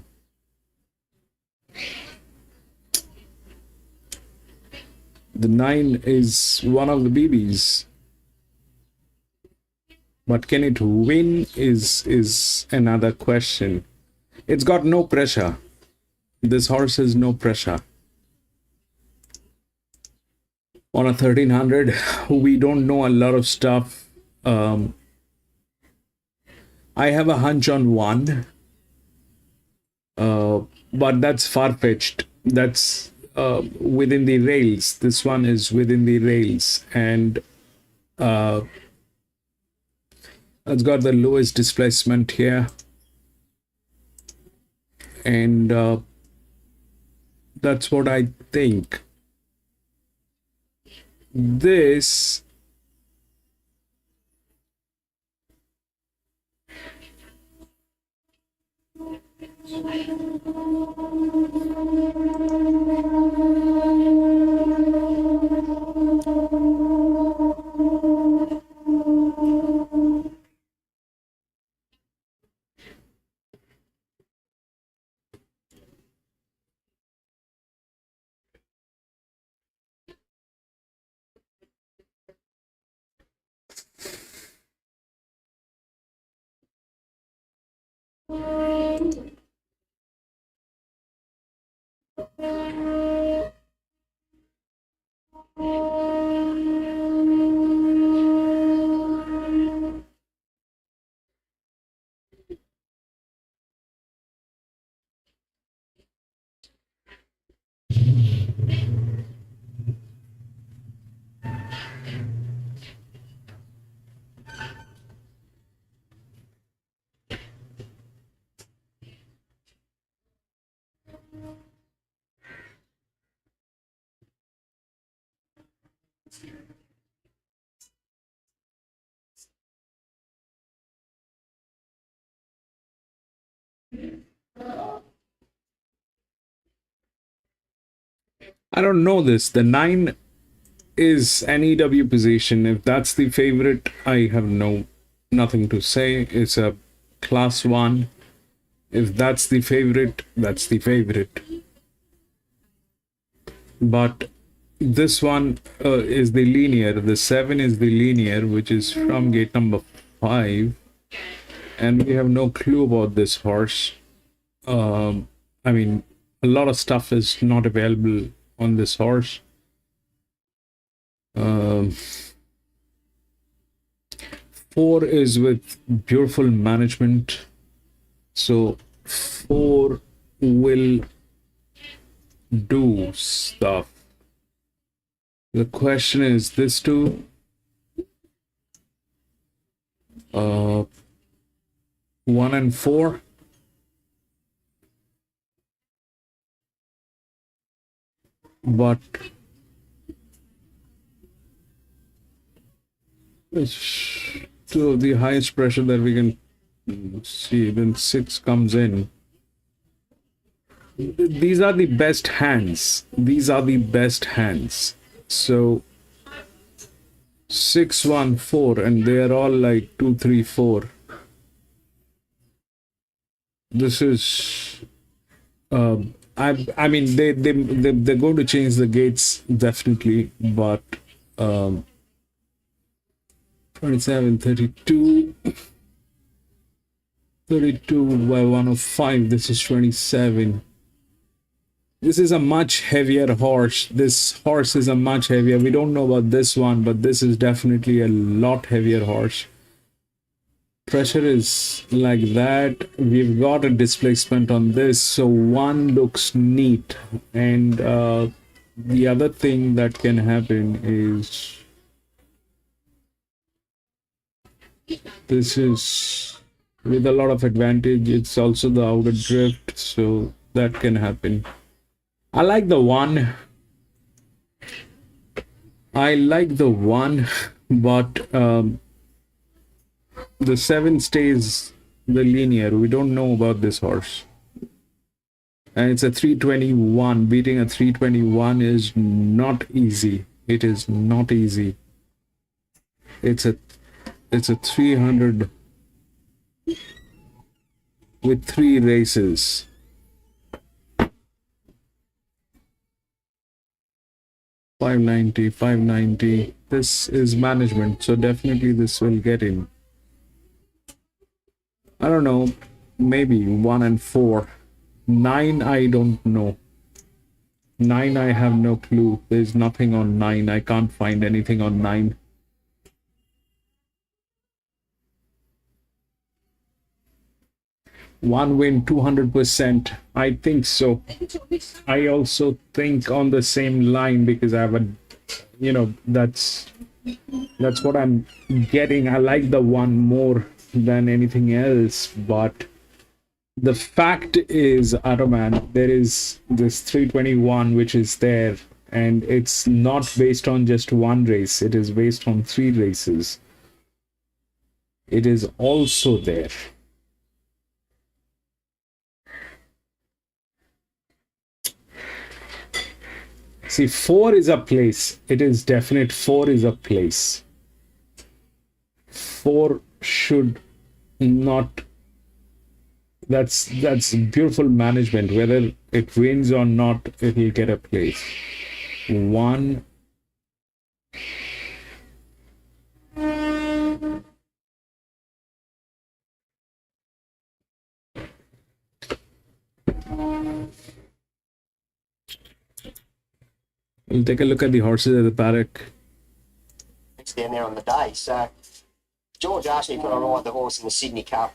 9 is one of the BBs. But can it win is another question. It's got no pressure. This horse has no pressure. On a 1300, we don't know a lot of stuff. I have a hunch on 1, but that's far-fetched. That's within the rails. This one is within the rails, and it's got the lowest displacement here, and that's what I think. This I don't know this. The 9 is an EW position. If that's the favorite, I have nothing to say. It's a class 1. If that's the favorite, that's the favorite. But this one is the linear. The 7 is the linear, which is from gate number 5. And we have no clue about this horse. I mean, a lot of stuff is not available on this horse. 4 is with beautiful management. So 4 will do stuff. The question is this 2. 1 and 4. But it's to the highest pressure that we can see. Then 6 comes in. These are the best hands. These are the best hands. So 6, 1, 4, and they are all like 2, 3, 4. This is I mean they're going to change the gates definitely, but 27, 32, 32 by 105. This is 27. This is a much heavier horse. This horse is a much heavier. We don't know about this one, but this is definitely a lot heavier horse. Pressure is like that. We've got a displacement on this, so one looks neat. And the other thing that can happen is this is with a lot of advantage. It's also the outer drift, so that can happen. I like the one. But the 7 stays the linear. We don't know about this horse. And it's a 321. Beating a 321 is not easy. It is not easy. It's a 300 with 3 races. $590. This is management, so definitely this will get in. I don't know, maybe 1 and 4. 9, I don't know. 9, I have no clue. There's nothing on 9. I can't find anything on 9. One win, 200%. I think so. I also think on the same line because I have a, that's what I'm getting. I like the one more than anything else, but the fact is, Automan, there is this 321 which is there, and it's not based on just one race. It is based on 3 races. It is also there. See, 4 is a place. It is definite. 4 is a place. 4 should not. That's beautiful management. Whether it wins or not, it will get a place. 1. We'll take a look at the horses at the paddock. It's down there on the day. So George asked me to put on ride the horse in the Sydney Cup.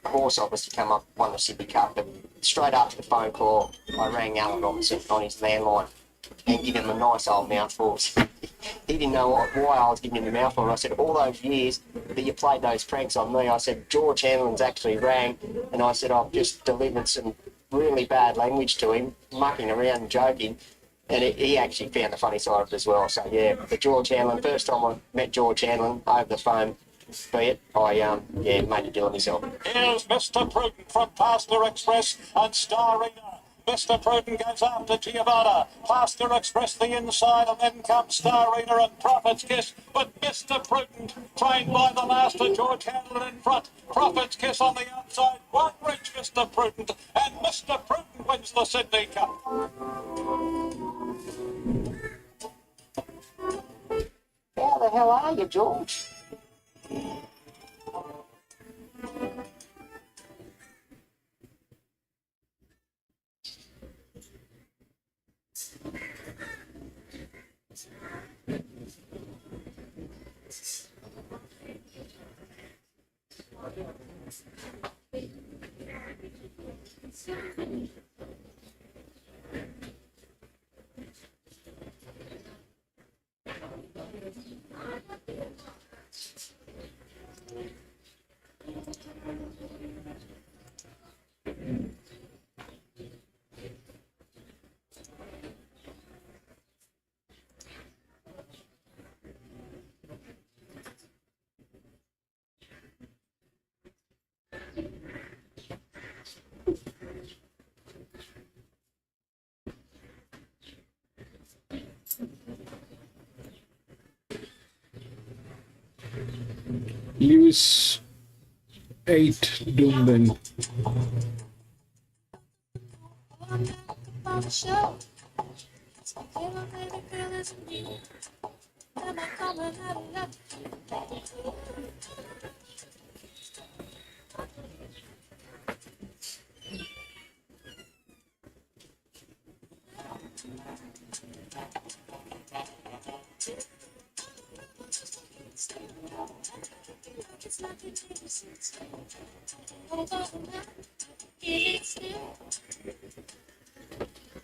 The horse obviously came up, won the Sydney Cup, but straight after the phone call, I rang Alan Robinson on his landline and give him a nice old mouthful. He didn't know why I was giving him the mouthful. And I said, all those years that you played those pranks on me, I said, George Hanlon's actually rang, and I said, I've just delivered some really bad language to him, mucking around and joking. And he actually found the funny side of it as well. So, yeah, the George Hanlon, first time I met George Hanlon over the phone, be it, I made a deal of myself. Here's Mr. Prudent from Pastor Express and Star Reader. Mr. Prudent goes after Giovanna. Pastor Express the inside, and then comes Star Reader and Prophet's Kiss. But Mr. Prudent, trained by the master George Hanlon in front. Prophet's Kiss on the outside. Won't reach Mr. Prudent, and Mr. Prudent wins the Sydney Cup. How the hell are you, George? Lewis 8 Doomben.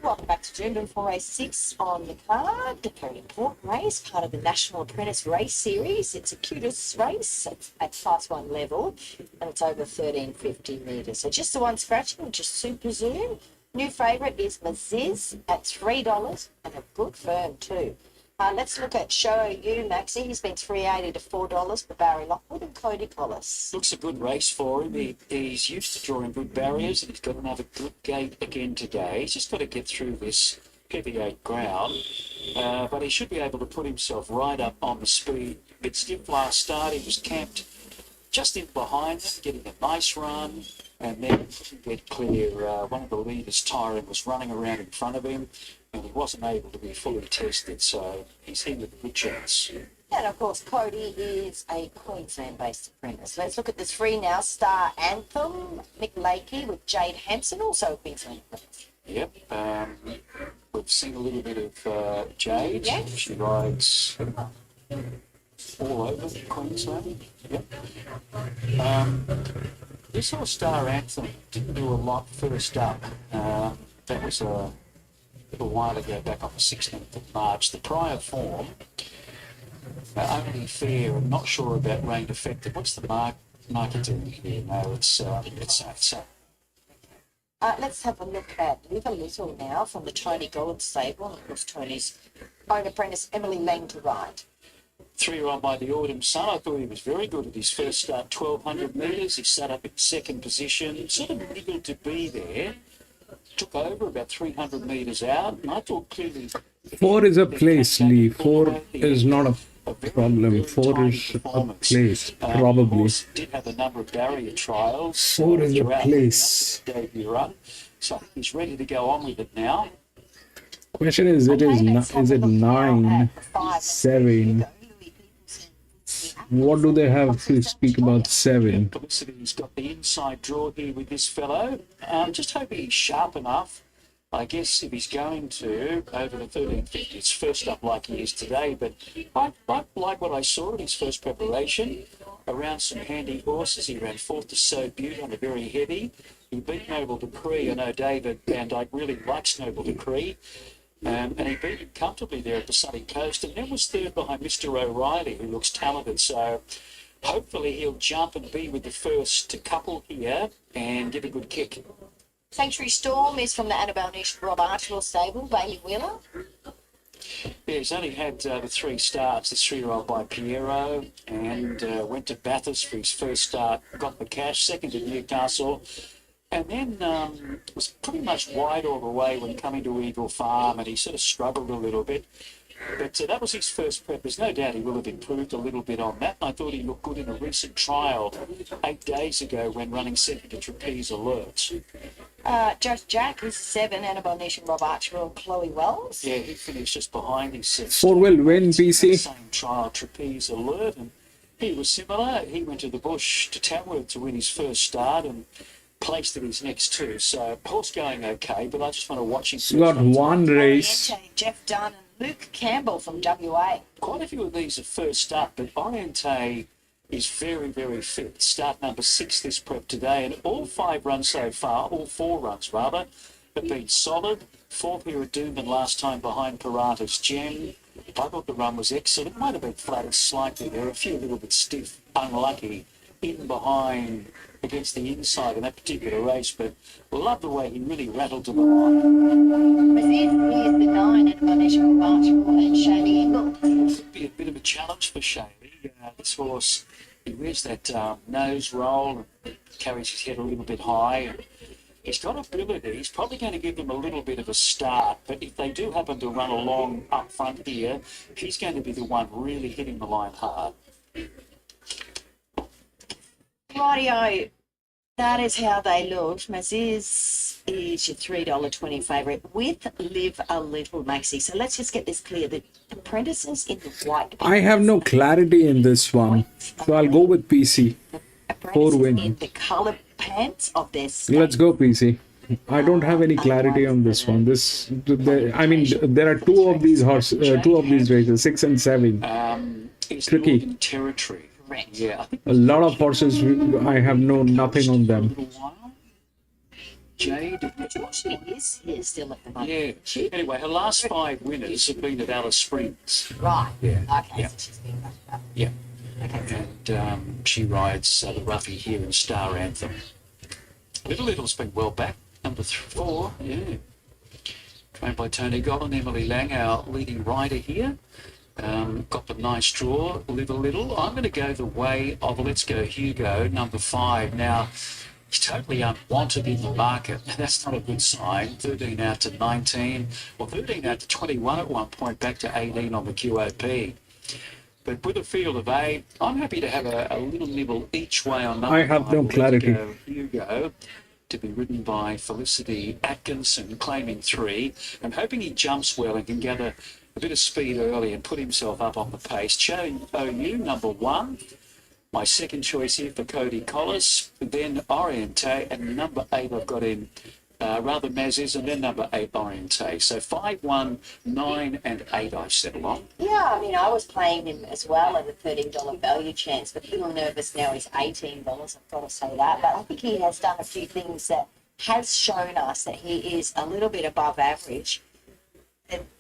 Welcome back to Doomben for race 6 on the card. A very important race, part of the National Apprentice Race Series. It's a cutest race. It's at Class 1 level and it's over 1350 metres. So just the one scratching, which is Super Zoom. New favourite is Maziz at $3 and a good firm too. Let's look at Show You, Maxie. He's been $3.80 to $4 for Barry Lockwood and Cody Collis. Looks a good race for him. He's used to drawing good barriers and he's got another good gate again today. He's just got to get through this heavy 8 ground, but he should be able to put himself right up on the speed. A bit stiff last start. He was camped just in behind them, getting a nice run, and then couldn't get clear. One of the leaders, Tyron, was running around in front of him, and he wasn't able to be fully tested, so he's here with a good chance. And of course, Cody is a Queensland-based apprentice. Let's look at the 3 now. Star Anthem, Mick Lakey with Jade Hampson, also a Queensland apprentice. Yep, we've seen a little bit of Jade. Yes. She rides all over Queensland. Yep. This whole Star Anthem didn't do a lot first up. That was a little while ago, back on the 16th of March. The prior form, only fair. I'm not sure about rain affected. What's the market doing here? No, it's Let's have a look at Live a Little now from the Tony Gold stable. And of course, Tony's own apprentice, Emily Lang, to ride. 3-year-old by the Autumn Sun. I thought he was very good at his first start, 1,200 metres. He sat up in second position, sort of niggled to be there. Took over about 300 metres out, and I thought clearly... 4 is a place, Lee. 4 is not a problem. 4 is a place, probably. Did have a number of barrier trials. 4 is a throughout place. the debut run, so I think he's ready to go on with it now. Question is it 9, 7? What do they have to speak about 7? Felicity's got the inside draw here with this fellow. Just hope he's sharp enough. I guess if he's going to, over the 1350, it's first up like he is today, but I like what I saw in his first preparation. Around some handy horses, he ran 4th to So Beaut on a very heavy. He beat Noble Decree. I know David Van Dyke really likes Noble Decree. And he beat him comfortably there at the Sunny Coast, and then was 3rd behind Mr. O'Reilly, who looks talented. So hopefully he'll jump and be with the first couple here and give a good kick. Sanctuary Storm is from the Annabelle Nish Rob Archibald stable, Bailey Wheeler. Yeah, he's only had the 3 starts, this 3-year-old by Piero, and went to Bathurst for his first start, got the cash, second to Newcastle, and then was pretty much wide all the way when coming to Eagle Farm, and he sort of struggled a little bit. But that was his first prep. There's no doubt he will have improved a little bit on that. I thought he looked good in a recent trial 8 days ago when running second to Trapeze Alert. Just Jack is 7, Annabelle Nish and Rob Archibald, Chloe Wells. Yeah, he finished just behind his 4 will win, BC. Same trial, Trapeze Alert, and he was similar. He went to the bush to Tamworth to win his first start and placed in his next 2. So horse going okay, but I just want to watch him. He's got 1 race. Jeff Dunn and Luke Campbell from WA. Quite a few of these are first up, but Oriente is very, very fit. Start number 6 this prep today, and all 5 runs so far, all 4 runs rather, have been solid. 4th here at Doomben last time behind Parata's Gem. I thought the run was excellent. It might have been flattered slightly. There are a few a little bit stiff, unlucky, in behind against the inside in that particular race, but love the way he really rattled to the line. Here's the 9, Annabelle Nish and Rob Archibald and Shady Eagle. Could be a bit of a challenge for Shady. This horse, he wears that nose roll and carries his head a little bit high. And he's got ability. He's probably going to give them a little bit of a start, but if they do happen to run along up front here, he's going to be the one really hitting the line hard. Rightio, that is how they looked. Maziz is your $3.20 favourite with Live a Little, Maxie. So let's just get this clear. The apprentices in the white. I have no clarity in this one, so I'll go with PC. The apprentices wins. in the colour pants of their Let's go, PC. I don't have any clarity on this one. I mean, there are two of these races, 6 and 7. It's Tricky. Northern Territory. Correct. Yeah, I think A lot of horses, I have known nothing on them. Jade. She is here still at the moment. Yeah. Anyway, her last 5 winners have been at Alice Springs. Right. Yeah. Okay, Yeah. so she's been back up. Yeah. Okay. And she rides the Ruffy here in Star Anthem. Little's been well back. Number 4, yeah. Trained by Tony Goll and Emily Lang, our leading rider here. Got the nice draw, Little. I'm going to go the way of Let's Go Hugo, number 5. Now, he's totally unwanted in the market. That's not a good sign. 13 out to 19, or 13 out to 21 at one point, back to 18 on the QOP. But with a field of 8, I'm happy to have a little nibble each way on number I have 5, no Let's clarity. Go Hugo, to be ridden by Felicity Atkinson, claiming 3. I'm hoping he jumps well and can gather a bit of speed early and put himself up on the pace. Cho OU, number 1. My second choice here for Cody Collis. Then Oriente, and number 8 I've got in rather Mazes, and then number 8 Oriente. So 5, 1, 9 and 8 I settle on. Yeah, I mean, I was playing him as well at a $13 value chance, but a little nervous now. He's $18. I've got to say that. But I think he has done a few things that has shown us that he is a little bit above average.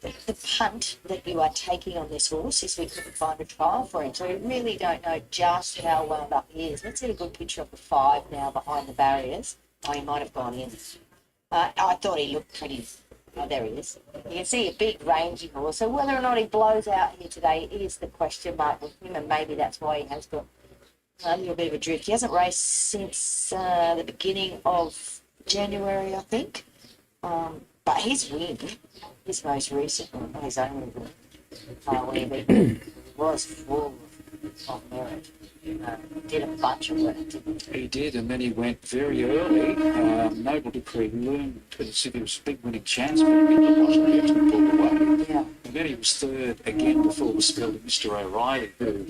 The punt that you are taking on this horse is we couldn't find a trial for him, so we really don't know just how wound up he is. Let's get a good picture of the 5 now behind the barriers. Oh, he might have gone in. I thought he looked pretty. Oh, there he is. You can see a big rangy horse. So whether or not he blows out here today is the question mark with him, and maybe that's why he has got a little bit of a drift. He hasn't raced since the beginning of January, I think. But his win, his most recent one, his only win, where he was full of merit. Did a bunch of work. He did, and then he went very early. Noble Decree learned as if he was a big winning chance, but it wasn't yet to be pulled away. Yeah. And then he was 3rd again before the spill to Mr. O'Reilly, who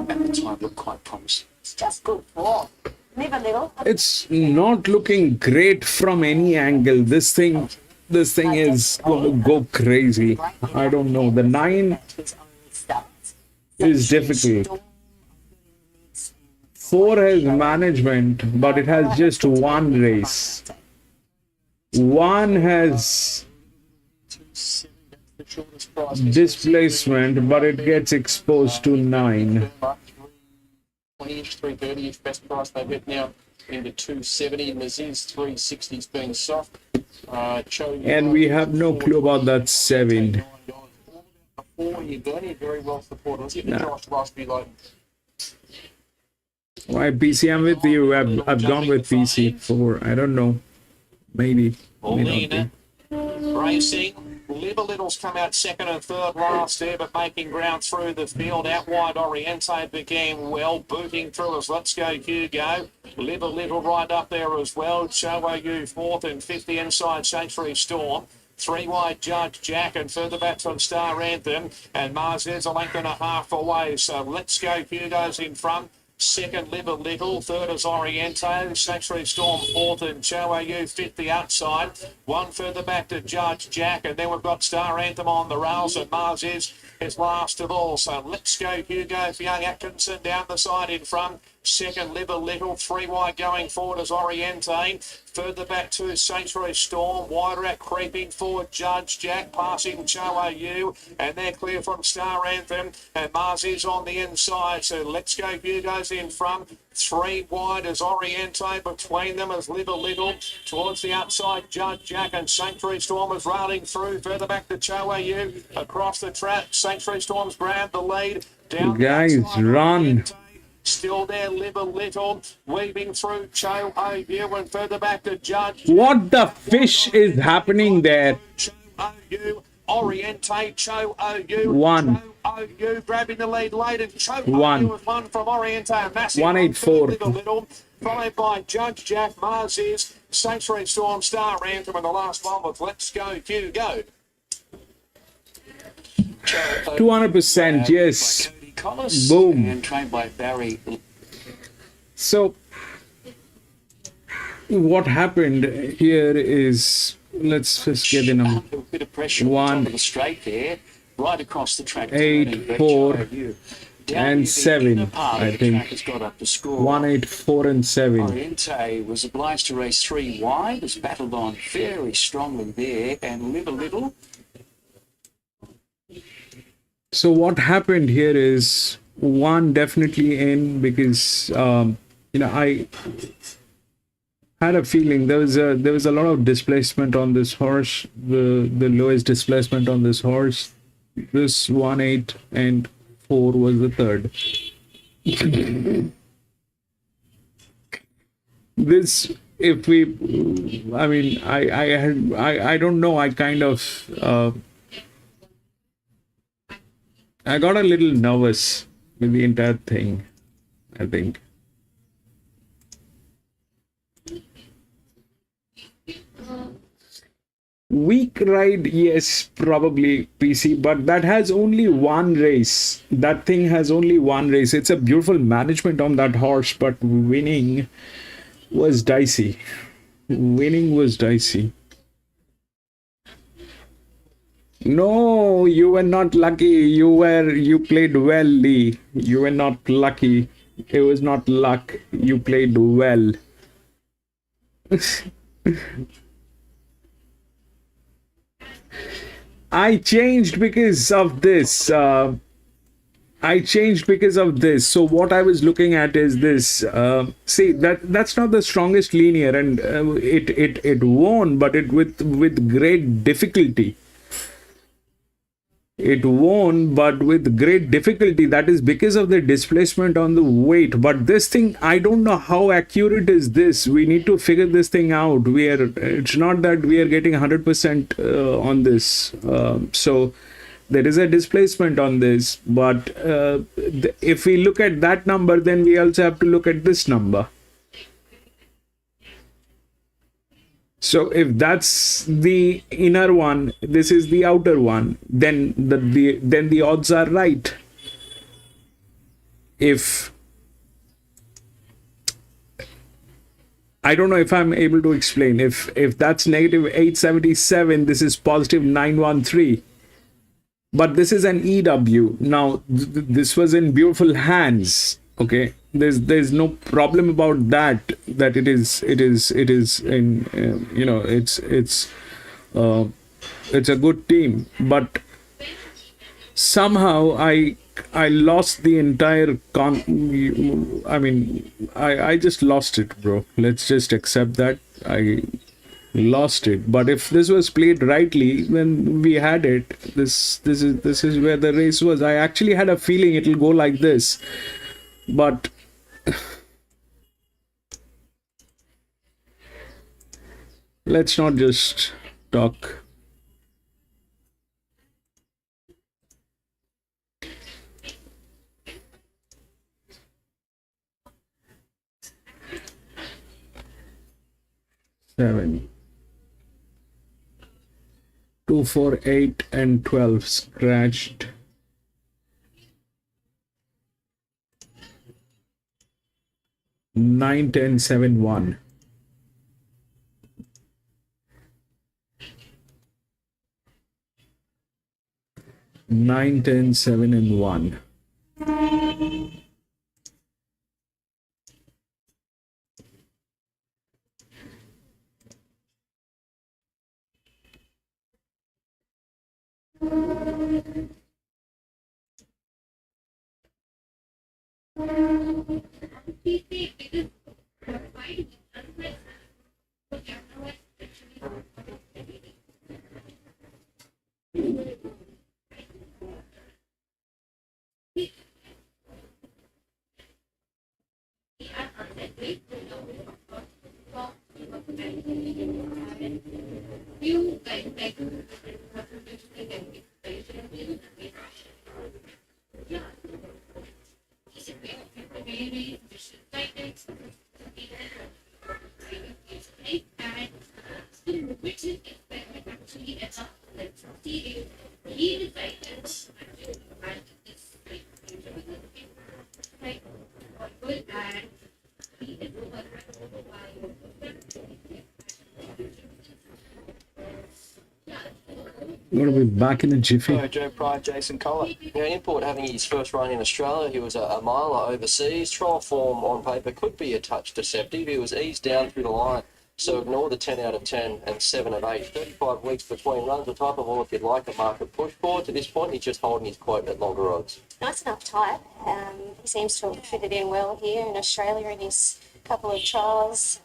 at the time looked quite promising. It's just good form. Live a little. It's not looking great from any angle. This thing is going to go crazy. I don't know. The 9 is difficult. 4 has management, but it has just 1 race. 1 has displacement, but it gets exposed to 9. 20-inch, 330-inch best price they've hit now into 270. Maziz 360's been soft. And we have no clue about that 7. 4, you're going to very well supported. Let's get the Josh Rossby like. Why, PC, I'm with you. I've gone with PC for, I don't know, maybe. May not be. Racing. Live a Little's come out 2nd and 3rd last there, but making ground through the field. Out wide, Oriente began well, booting through us. Let's Go Hugo. Live a Little right up there as well. Show OU 4th and 5th the inside, Sanctuary Storm. 3 wide, Judge Jack, and further back from Star Anthem. And Mars is a length and a half away. So Let's Go Hugo's in front. 2nd, Live a Little. 3rd is Oriente. Sanctuary Storm 4th, and Chow OU 5th the outside. 1 further back to Judge Jack, and then we've got Star Anthem on the rails, and Mars is last of all. So Let's Go Hugo for young Atkinson down the side in front. 2nd, Live a Little. 3 wide going forward is Oriente. Further back to Sanctuary Storm. Wider out creeping forward, Judge Jack passing Chow OU, and they're clear from Star Anthem, and Mars is on the inside. So Let's Go Hugo's in front. 3 wide is Oriente. Between them is Live a Little. Towards the outside, Judge Jack, and Sanctuary Storm is railing through. Further back to Chow OU. Across the track, Sanctuary Storm's grabbed the lead. Down Guys, the outside, run. Oriente. Still there, Live a Little, weaving through Cho OU, and further back to Judge. What the fish is happening there? Cho OU, Oriente, Cho OU. 1. Cho OU grabbing the lead late, and Cho 1. OU was 1 from Oriente. Massive 184. Live a Little, followed by Judge Jack, Mars is, Sanctuary Storm, Star Anthem, and the last one was Let's Go Hugo. 200%, yes. Cody Collis, Boom. and trained by Barry So what happened here is, let's just get the number. A bit of pressure on the top of the straight there, right across the track. 8, 4, and 7, I think. Has got up to score. 1, 8, 4, and 7. Oriente was obliged to race 3 wide, has battled on very strongly there, and Live a Little. So what happened here is 1 definitely in, because I had a feeling there was a lot of displacement on this horse. The lowest displacement on this horse. This 1, 8, and 4 was the third. This, if we, I mean, I don't know. I kind of I got a little nervous with the entire thing, I think. Weak ride, yes, probably PC, but that has only 1 race. That thing has only 1 race. It's a beautiful management on that horse, but winning was dicey. Winning was dicey. No, you were not lucky. You played well, Lee. You were not lucky. It was not luck. You played well. I changed because of this. I changed because of this. So what I was looking at is this. See, that's not the strongest linear, and it won, but it with great difficulty. It won, but with great difficulty. That is because of the displacement on the weight. But this thing, I don't know how accurate is this. We need to figure this thing out. It's not that we are getting 100% on this. So there is a displacement on this. But if we look at that number, then we also have to look at this number. So if that's the inner one, this is the outer one, then the odds are right. If I don't know if I'm able to explain. If that's negative 877, this is positive 913. But this is an EW. Now this was in beautiful hands. Okay, there's no problem about that it is in it's a good team, but somehow I lost the entire I just lost it, bro. Let's just accept that I lost it. But if this was played rightly, when we had it, this is where the race was. I actually had a feeling it'll go like this. But let's not just talk. Seven, 2, 4, 8, and 12 scratched. 9, 10, 7, 1. Nine, 10, 7, and 1. Gonna be back in a jiffy. So Joe Pride, Jason Collett. Yeah, Import having his first run in Australia. He was a miler overseas. Trial form on paper could be a touch deceptive. He was eased down through the line. So ignore the 10 out of 10 and 7 of 8. 35 weeks between runs, the type of all if you'd like a market push forward. To this point, he's just holding his quote at longer odds. Nice enough type. He seems to have fitted in well here in Australia in his couple of trials.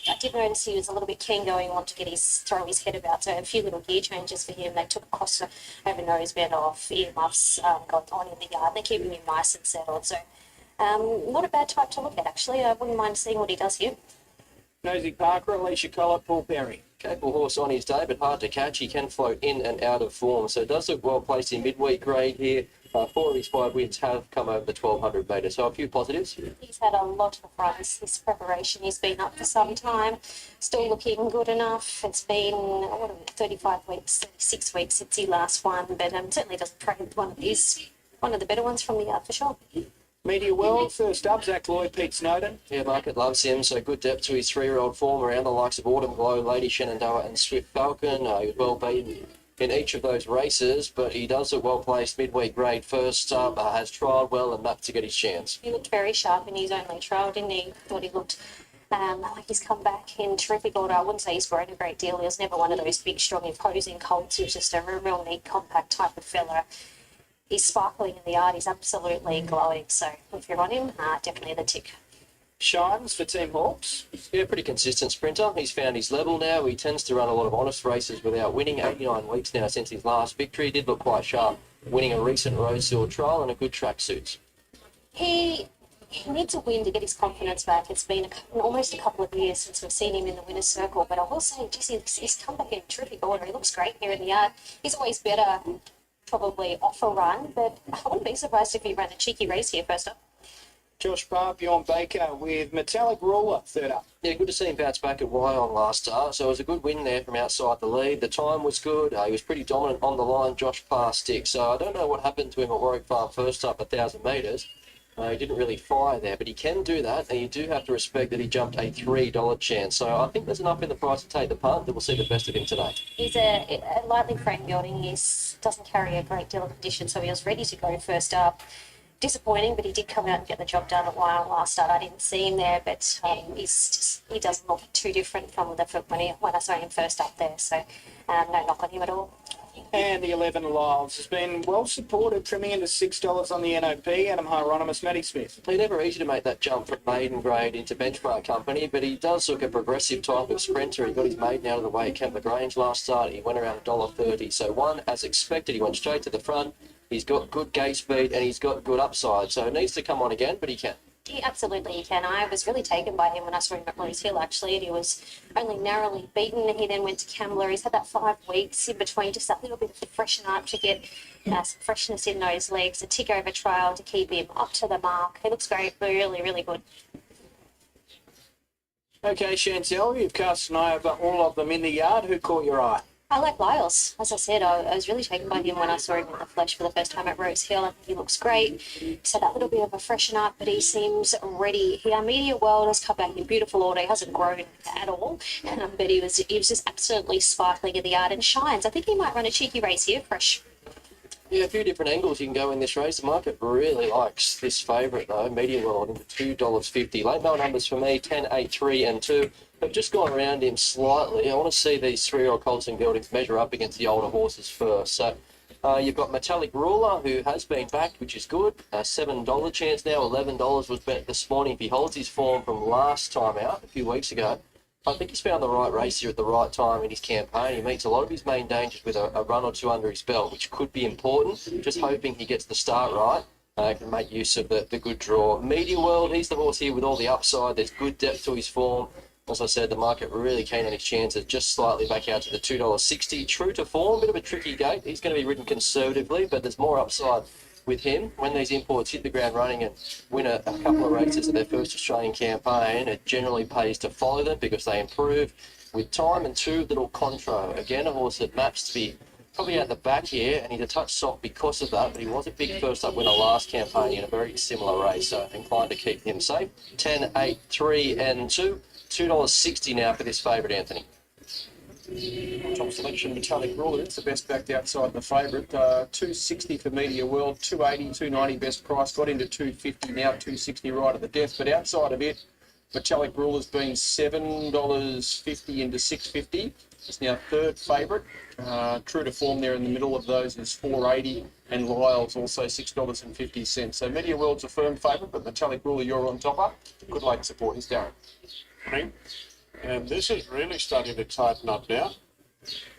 I did notice he was a little bit keen going on to throw his head about, so a few little gear changes for him. They took a crosser over noseband off, earmuffs got on in the yard. They're keeping him nice and settled. So not a bad type to look at, actually. I wouldn't mind seeing what he does here. Nosy Parker, Alicia Collett, Paul Perry. Capable horse on his day, but hard to catch. He can float in and out of form, so it does look well placed in midweek grade here. 4 of his 5 wins have come over the 1200 metres, so a few positives. He's had a lot of runs. This preparation, he's been up for some time, still looking good enough. It's been 35 weeks, 36 weeks since he last won, but certainly doesn't trade one of the better ones from the yard for sure. Media World, first up, Zach Lloyd, Pete Snowden. Yeah, market loves him, so good depth to his 3-year-old form around the likes of Autumn Glow, Lady Shenandoah and Swift Falcon. He was well beaten in each of those races, but he does look well placed midweek grade first up, has trialled well and mapped to get his chance. He looked very sharp in his only trial, didn't he? Thought he looked like he's come back in terrific order. I wouldn't say he's grown a great deal. He was never one of those big, strong, imposing colts. He was just a real neat, compact type of fella. He's sparkling in the yard. He's absolutely glowing. So if you're on him, definitely the tick. Shines for Team Hawks. Yeah, pretty consistent sprinter. He's found his level now. He tends to run a lot of honest races without winning. 89 weeks now since his last victory. He did look quite sharp, winning a recent Rosehill trial and a good tracksuits. He needs a win to get his confidence back. It's been almost a couple of years since we've seen him in the winner's circle, but I will say, he's come back in terrific order. He looks great here in the yard. He's always better probably off a run, but I wouldn't be surprised if he ran a cheeky race here first up. Josh Parr, Bjorn Baker with Metallic Ruler, third up. Yeah, good to see him bounce back at Wyong last start. So it was a good win there from outside the lead. The time was good. He was pretty dominant on the line, Josh Parr stick. So I don't know what happened to him at Warwick Farm first up 1,000 metres. He didn't really fire there, but he can do that, and you do have to respect that he jumped a $3 chance. So I think there's enough in the price to take the punt that we'll see the best of him today. He's a lightly frame gelding. He doesn't carry a great deal of condition, so he was ready to go first up. Disappointing, but he did come out and get the job done at Wyong last start. I didn't see him there, but he doesn't look too different from when I saw him first up there. So no knock on him at all. And the 11 Lives has been well supported, trimming into $6 on the NOP. Adam Hieronymus, Matty Smith. He's never easy to make that jump from maiden grade into benchmark company, but he does look a progressive type of sprinter. He got his maiden out of the way at Kent LaGrange last start. He went around $1.30. So one, as expected, he went straight to the front. He's got good gate speed and he's got good upside. So it needs to come on again, but he can. He absolutely can. I was really taken by him when I saw him at Rosehill, actually, and he was only narrowly beaten. He then went to Kambla. He's had that 5 weeks in between, just that little bit of freshen up to get some freshness in those legs, a tick over trial to keep him up to the mark. He looks great, really, really good. Okay, Chantel, you've cast an eye over all of them in the yard. Who caught your eye? I like Lyles. As I said, I was really taken by him when I saw him in the flesh for the first time at Rosehill. I think he looks great. He's had that little bit of a freshen up, but he seems ready. Our media world has come back in beautiful order. He hasn't grown at all, but he was just absolutely sparkling in the yard and shines. I think he might run a cheeky race here, fresh. Yeah, a few different angles you can go in this race. The market really likes this favourite, though, Media World, into $2.50. Late mail numbers for me, 10, 8, 3 and 2. I've just gone around him slightly. I want to see these 3-year-old colts and geldings measure up against the older horses first. So you've got Metallic Ruler, who has been backed, which is good. $7 chance now, $11 was bet this morning. If he holds his form from last time out, a few weeks ago, I think he's found the right race here at the right time in his campaign. He meets a lot of his main dangers with a run or two under his belt, which could be important. Just hoping he gets the start right. Can make use of the good draw. Media World, he's the horse here with all the upside. There's good depth to his form. As I said, the market really keen on his chances, just slightly back out to the $2.60. True to form, bit of a tricky gate. He's going to be ridden conservatively, but there's more upside with him. When these imports hit the ground running and win a couple of races at their first Australian campaign, it generally pays to follow them because they improve with time. And two, Little Contro. Again, a horse that maps to be probably out the back here, and he's a touch soft because of that, but he was a big first-up winner last campaign in a very similar race, so inclined to keep him safe. 10, 8, 3 and 2. $2.60 now for this favourite, Anthony. Top selection, Metallic Ruler. It's the best backed outside the favourite. 260 for Media World, 280, 290 best price. Got into 250 now, 260 right at the death. But outside of it, Metallic Ruler's been $7.50 into 650. It's now third favourite. True to form there in the middle of those is 480, and Lyle's also $6.50. So Media World's a firm favourite, but Metallic Ruler, you're on topper. Good late support. Here's Darren. And this is really starting to tighten up now.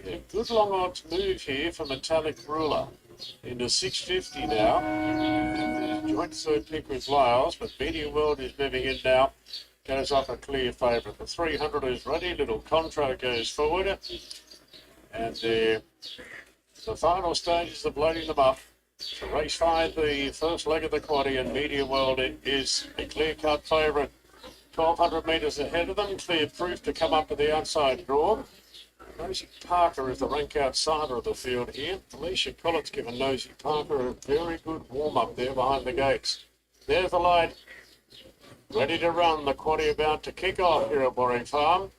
A good long odds move here for Metallic Ruler into 650 now. And the joint third pick with Lyles, but Media World is moving in now. Goes off a clear favourite. The 300 is ready. Little Contro goes forward. And the final stages of loading them up. So race 5, the first leg of the quaddie, and Media World is a clear-cut favourite. 1,200 metres ahead of them, clear proof to come up to the outside draw. Nosy Parker is the rank outsider of the field here. Alicia Collett's given Nosy Parker a very good warm-up there behind the gates. There's the light. Ready to run, the quaddie about to kick off here at Warwick Farm.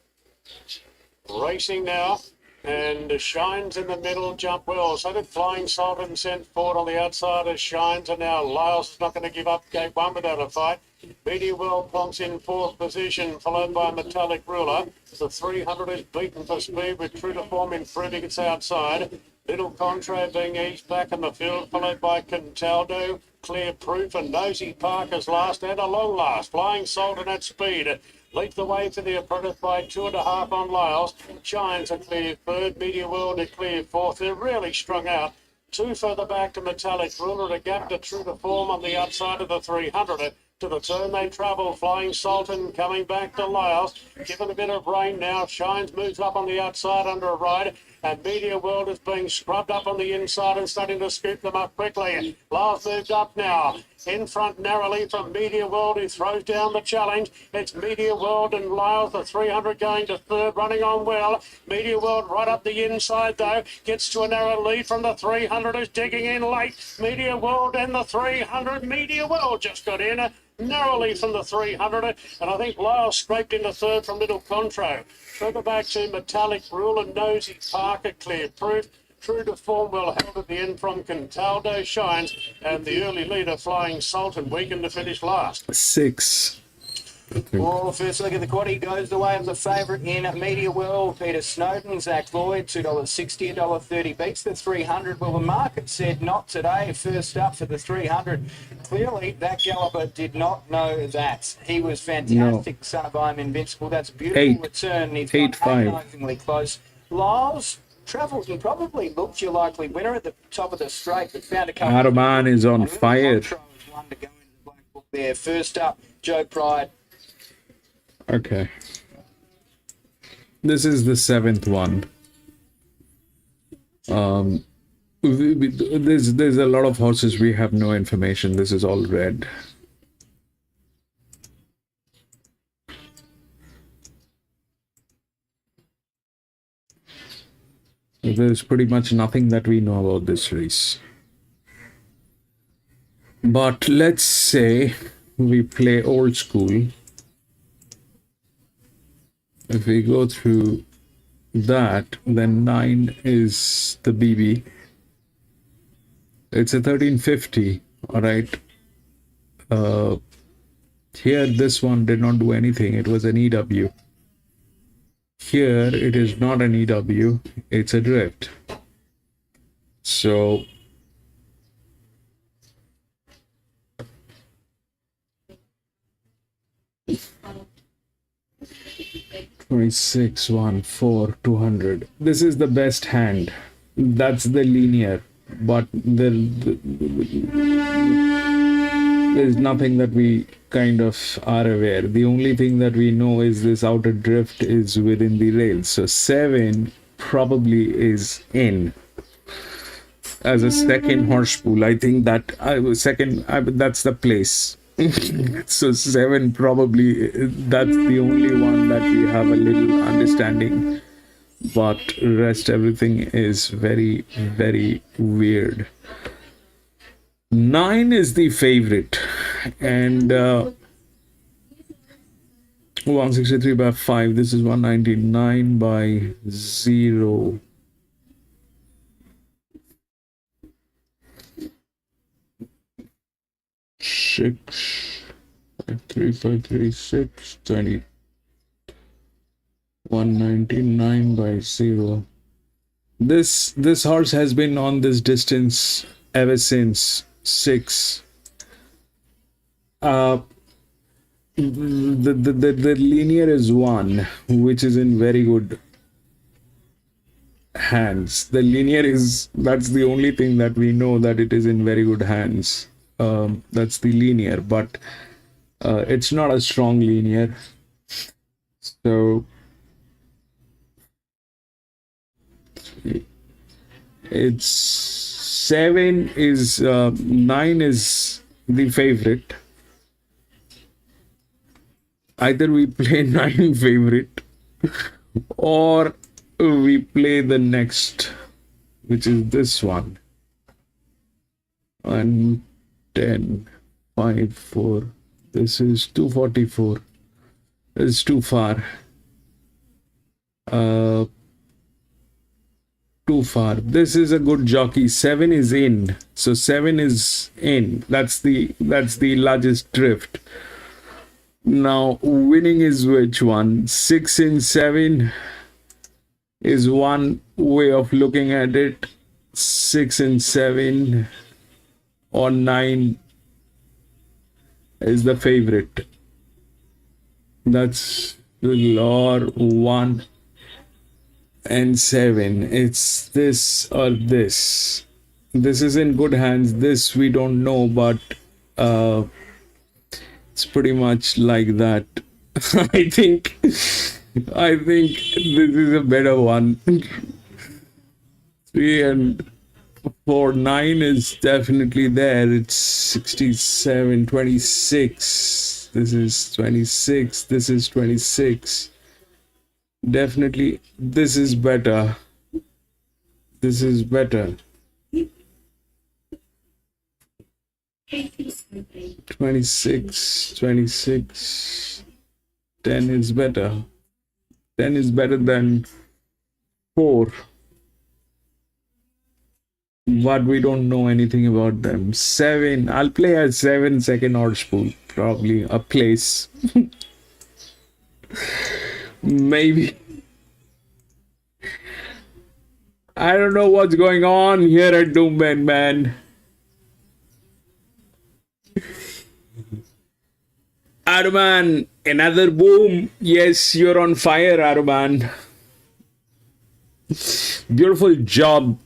Racing now, and Shines in the middle, jump well. So did Flying Sultan, sent forward on the outside as Shines, and now Lyles is not going to give up gate 1 without a fight. Media World plonks in 4th position, followed by Metallic Ruler. The 300 is beaten for speed with True to Form improving its outside. Little Contro being eased back in the field, followed by Contaldo, Clear Proof, and Nosy Parker's last, and a long last. Flying Sultan at speed. Leads the way to the apprentice by 2.5 on Lyles. Shines a clear third. Media World a clear fourth. They're really strung out. 2 further back to Metallic Ruler. A gap to True to Form on the outside of the 300. To the turn they travel. Flying Sultan coming back to Lyles. Given a bit of rain now. Shines moves up on the outside under a ride. And Media World is being scrubbed up on the inside and starting to scoop them up quickly. Lyles moved up now. In front narrowly from Media World, who throws down the challenge. It's Media World and Lyles, the 300 going to third, running on well. Media World right up the inside though. Gets to a narrow lead from the 300, who's digging in late. Media World and the 300. Media World just got in narrowly from the 300, and I think Lyles scraped into third from Little Contro. Further back to Metallic Ruler, Nosy Parker, Clear Proof. True to Form well held at the end from Contaldo, Shines, and the early leader Flying Sultan weakened to finish last. 6. Well, first look at the quaddie goes the way of the favourite in Media World. Peter Snowden, Zach Lloyd, $2.60, $1.30 beats the 300. Well, the market said not today. First up for the 300. Clearly, that galloper did not know that. He was fantastic, No. Son of I'm Invincible. That's a beautiful return. He's 8-5. agonisingly close. Lyles travelled and probably looked your likely winner at the top of the straight, but found a couple. Arman is on fire. One to go into the black book there. First up, Joe Pride. Okay. This is the 7th one. There's a lot of horses we have no information. This is all red. There's pretty much nothing that we know about this race. But let's say we play old school. If we go through that, then 9 is the BB. It's a 1350, all right. Here, this one did not do anything. It was an EW. Here, it is not an EW. It's a drift. So, $26, 1, 4, 200. This is the best hand. That's the linear. But there's nothing that we kind of are aware. The only thing that we know is this outer drift is within the rails. So 7 probably is in. As a second horse pool, I think that that's the place. So 7 probably, that's the only one that we have a little understanding, but rest everything is very, very weird. 9 is the favorite, and 163 by 5. This is 199 by 0. Six 3536 20 199 by 0. This horse has been on this distance ever since 6. The linear is 1, which is in very good hands. The linear is, that's the only thing that we know, that it is in very good hands. That's the linear, but it's not a strong linear. So it's 7 is 9 is the favorite. Either we play 9 favorite or we play the next, which is this one. 1 10 5 4. This is 244. This is too far. Too far. This is a good jockey. 7 is in. So 7 is in. That's the largest drift. Now winning is which one? 6 in 7 is one way of looking at it. 6 in 7 or 9 is the favorite. That's or 1 and 7. It's this or this. This is in good hands. This we don't know, but it's pretty much like that. I think this is a better one. 3 and 4, 9 is definitely there. It's 67, 26. This is 26. This is 26. Definitely, this is better. This is better. 26, 26. 10 is better. 10 is better than 4. But we don't know anything about them. 7. I'll play a 7 second odds pool. Probably a place. Maybe. I don't know what's going on here at Doomben, man. Aruman, another boom. Yes, you're on fire, Aruman. Beautiful job.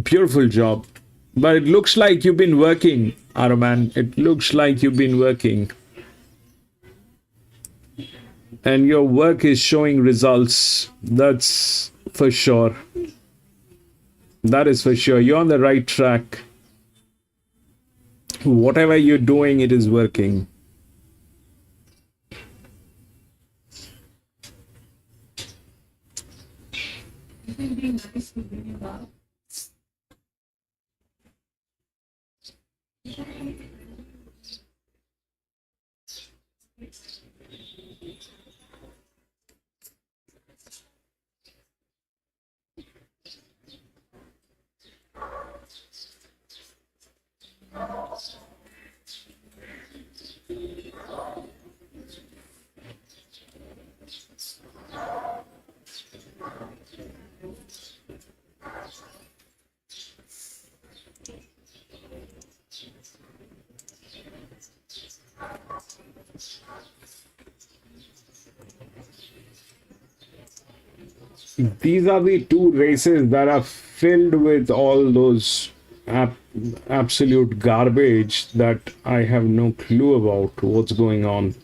Beautiful job. But it looks like you've been working, Aruman. It looks like you've been working. And your work is showing results. That's for sure. That is for sure. You're on the right track. Whatever you're doing, it is working. These are the two races that are filled with all those absolute garbage that I have no clue about what's going on.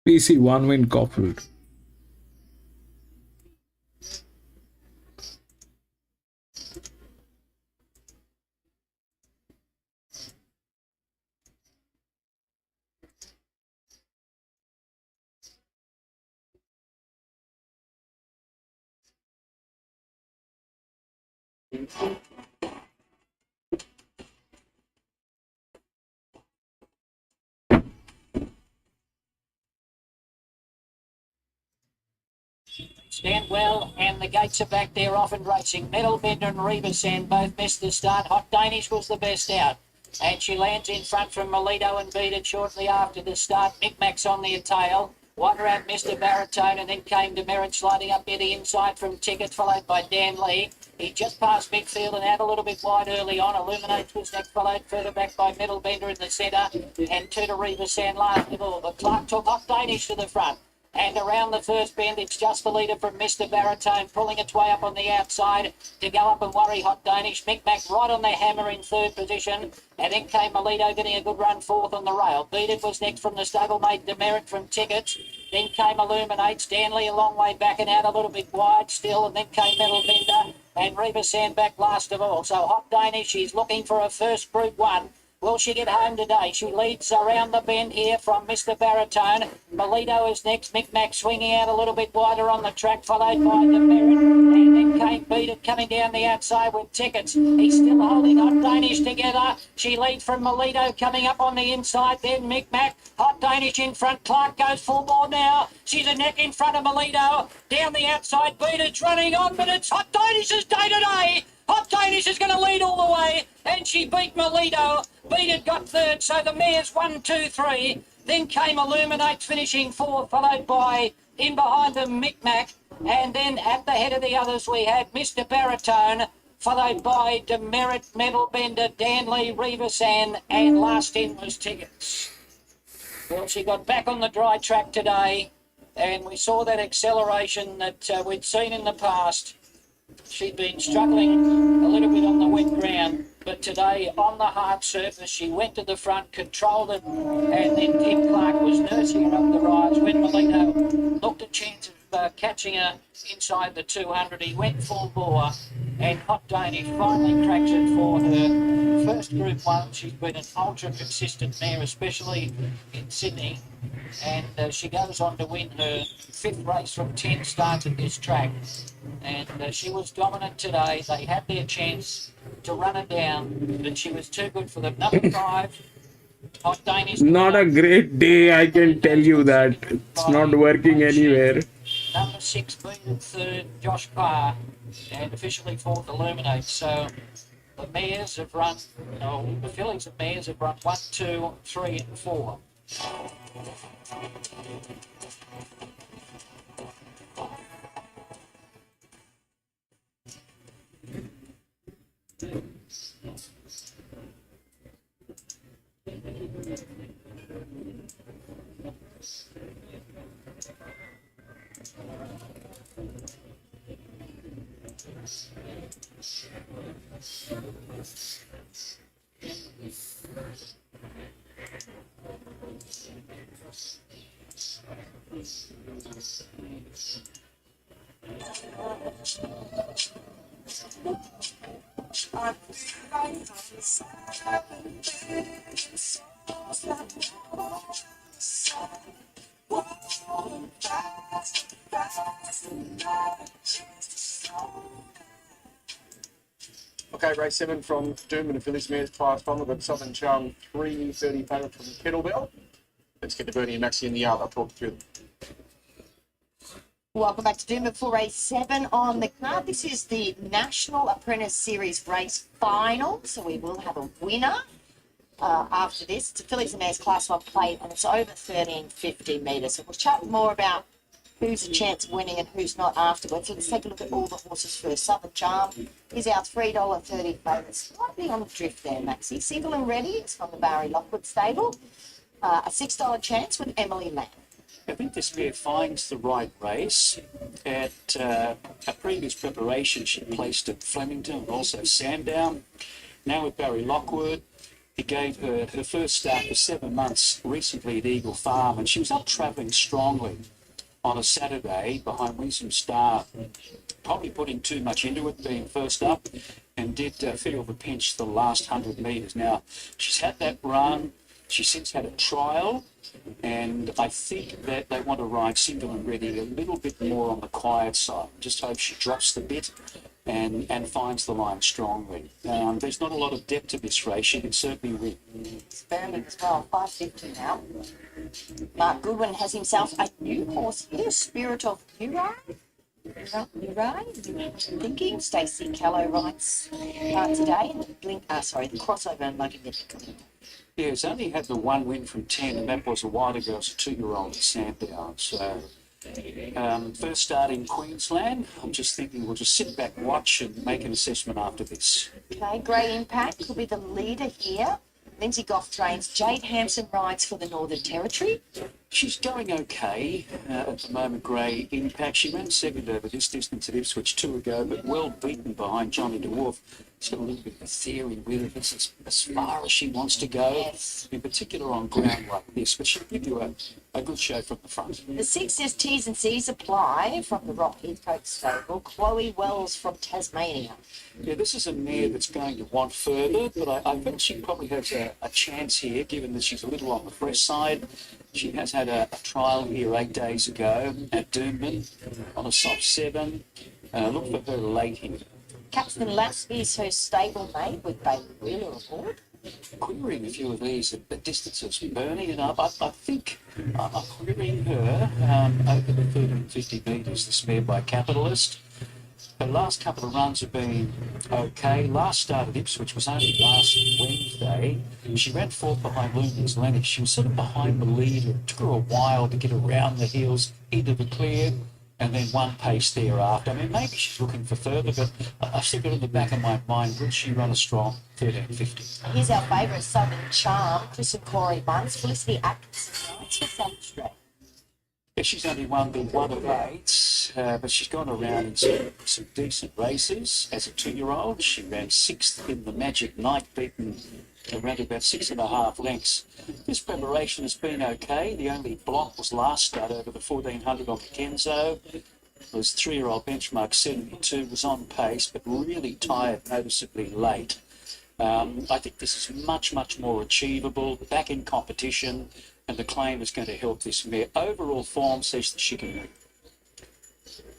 PC 1 win Caulfield. Stand well, and the gates are back there off and racing. Metalbender and Revasan both missed the start. Hot Danish was the best out. And she lands in front from Melito and beat it shortly after the start. Micmac's on the tail. Wide around Mr. Baritone, and then came Demerit sliding up near the inside from Tickets, followed by Dan Lee. He just passed midfield and out a little bit wide early on. Illuminates was next, followed further back by Metalbender in the centre. And Tutor Revasan last of all. But Clark took Hot Danish to the front. And around the first bend, it's just the leader from Mr. Baritone, pulling its way up on the outside to go up and worry Hot Danish. Micmac right on the hammer in third position. And then came Melito getting a good run fourth on the rail. Beat It was next from the stablemate Demerit from Tickets. Then came Illuminate. Stanley a long way back and out a little bit wide still. And then came Metal Bender and Reba Sandback last of all. So Hot Danish, she's looking for a first Group 1. Will she get home today? She leads around the bend here from Mr. Baritone. Melito is next. Micmac swinging out a little bit wider on the track, followed by Demerit. And then came Beat It coming down the outside with Tickets. He's still holding Hot Danish together. She leads from Melito coming up on the inside. Then Micmac. Hot Danish in front. Clark goes full board now. She's a neck in front of Melito. Down the outside. Beat It's running on, but it's Hot Danish's day today. Hot Danish is going to lead all the way, and she beat Melito. Beat It got third, so the mares 1, 2, 3. Then came Illuminate finishing fourth, followed by, in behind them, Micmac. And then at the head of the others, we had Mr. Baritone, followed by Demerit, Metalbender, Danley, Revasan, and last in was Tickets. Well, she got back on the dry track today, and we saw that acceleration that we'd seen in the past. She'd been struggling a little bit on the wet ground, but today on the hard surface, she went to the front, controlled it, and then Tim Clark was nursing her up the rise. When Melito looked at chance of catching her inside the 200, he went full bore, and Hot Danish finally cracks it for her first Group 1. She's been an ultra consistent mare, especially in Sydney, and she goes on to win her 5th race from 10 starts at this track. And she was dominant today. They had their chance to run her down, but she was too good for them. Number 5, Hot Danish. Not a great day, I can tell you that. It's not working anywhere. Number 6, Beat It 3rd, Josh Parr, and officially 4th, Illuminate. So the mares have run, the fillies and mares have run 1, 2, 3, and 4. Okay, race 7 from Doomben and Phillies Mares Class 1. We've got Southern Charm 330 favourite from Kettlebell. Let's get to Bernie and Maxie in the yard. I'll talk through them. Welcome back to Doomben for race 7 on the card. This is the National Apprentice Series race final, so we will have a winner after this. It's a Fillies and Mares Class 1 plate, and it's over 1350 metres. So we'll chat more about who's a chance of winning and who's not afterwards. So let's take a look at all the horses first. Southern Charm is our $3.30 favourite. Slightly on the drift there, Maxie. Single and Ready is from the Barry Lockwood stable. A $6 chance with Emily Lamb. I think this mare finds the right race. At a previous preparation, she placed at Flemington and also Sandown. Now with Barry Lockwood, He gave her her first start for 7 months recently at Eagle Farm, and she was up travelling strongly on a Saturday behind Winsome Star, probably putting too much into it, being first up, and did feel the pinch the last 100 metres. Now, she's had that run. She's since had a trial, and I think that they want to ride Single and Ready a little bit more on the quiet side. Just hope she drops the bit and finds the line strongly. There's not a lot of depth to this race. She can certainly win. Experiment as well, 550 now. Mark Goodwin has himself a new horse here, Spirit of Uri. Thinking Stacey Callow rides today. The crossover and lugging it. Yeah, it's only had the one win from 10, and that was a while ago. It's a 2-year-old at Sandown. So, first start in Queensland. I'm just thinking we'll just sit back, watch, and make an assessment after this. Okay, Grey Impact could be the leader here. Lindsay Goff trains. Jade Hampson rides for the Northern Territory. She's going okay at the moment, Grey Impact. She ran second over this distance at Ipswich 2 ago, but well beaten behind Johnny DeWolf. She's got a little bit of a theory with it. It's as far as she wants to go, Yes. in particular on ground like this, but she'll give you a good show from the front. The sixes, T's and C's apply from the Rock Heathcote stable. Chloe Wells from Tasmania. Yeah, this is a mare that's going to want further, but I think she probably has a chance here, given that she's a little on the fresh side. She has had a trial here 8 days ago at Doomben on a soft 7. Look for her late here. Captain Lasky is her stable mate with Bailey Wheeler aboard. Querying a few of these at distances, Bernie, and I think I'm querying her over the 1350 metres, this mare by Capitalist. Her last couple of runs have been okay. Last start at Ipswich was only last Wednesday. She ran fourth behind Luminous Lennox. She was sort of behind the leader. It took her a while to get around the heels into the clear, and then one pace thereafter. I mean, maybe she's looking for further, but I've still got in the back of my mind, would she run a strong 1350? Here's our favourite, Southern Charm. Chris and Corey Bunce. Felicity Atkinson rides for South Australia. Yeah, she's only won the 1 of 8, but she's gone around in some decent races as a 2-year-old. She ran 6th in the Magic Night, beaten around about 6.5 lengths. This preparation has been okay. The only block was last start over the 1400 on the Kenzo. It was 3-year-old benchmark 72, was on pace, but really tired noticeably late. I think this is much, much more achievable, back in competition, and the claim is going to help this mare. Overall form says that she can win.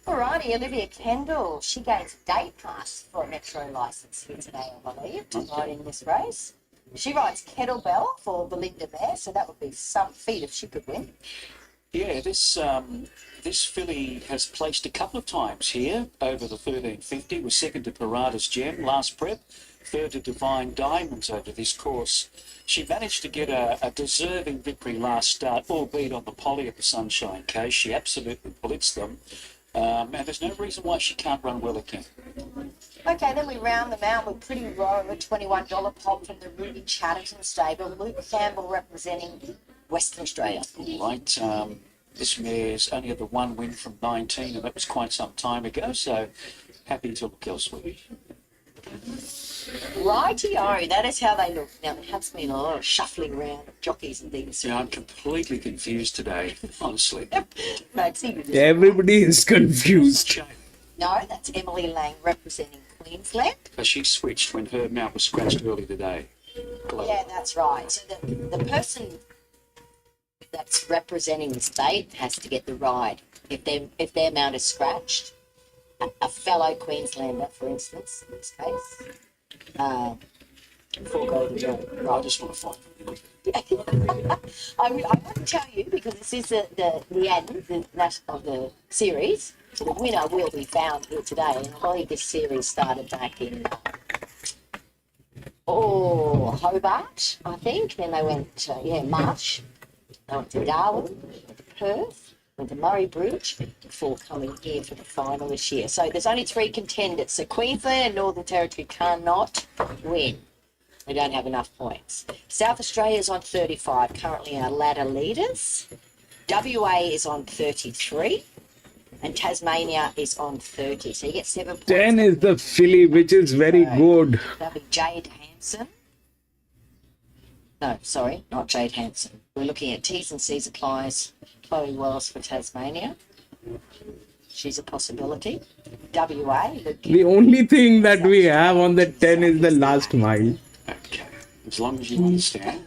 Alrighty, Olivia Kendall. She gains a day pass for a Metro licence here today, I believe, to ride in this race. She rides Kettlebell for Belinda Mare, so that would be some feat if she could win. Yeah, this filly has placed a couple of times here over the 1350. Was second to Parada's Gem last prep, third to Divine Diamonds over this course. She managed to get a deserving victory last start, albeit on the poly at the Sunshine Case. She absolutely blitzed them. And there's no reason why she can't run well again. Okay, then we round them out with Pretty Row, a $21 pop from the Ruby Chatterton stable. Luke Campbell representing Western Australia. All right, this mare's only had the 1 win from 19, and that was quite some time ago, so happy to look elsewhere. Rightio, that is how they look. Now, there has been a lot of shuffling around of jockeys and things. Yeah, I'm completely confused today, honestly. Maxie, Everybody is confused. no, that's Emily Lang representing Queensland. She switched when her mount was scratched early today. Yeah, that's right. So the person that's representing the state has to get the ride. If their mount is scratched, a fellow Queenslander, for instance, in this case, forego the ride. I just want to find I want to tell you, because this is the end of the series. The winner will be found here today, and I believe this series started back in Hobart, I think. Then they went March. They went to Darwin, went to Perth, went to Murray Bridge before coming here for the final this year. So there's only 3 contenders. So Queensland and Northern Territory cannot win. They don't have enough points. South Australia is on 35, currently our ladder leaders. WA is on 33, and Tasmania is on 30. So you get 7 points. 10 is the filly, which is very good. That'll be Jade Hampson. No, sorry, not Jade Hanson. We're looking at T's and C's applies. Chloe Wells for Tasmania. She's a possibility. WA. The only thing that we have on the 10 is the last mile. Okay, as long as you understand.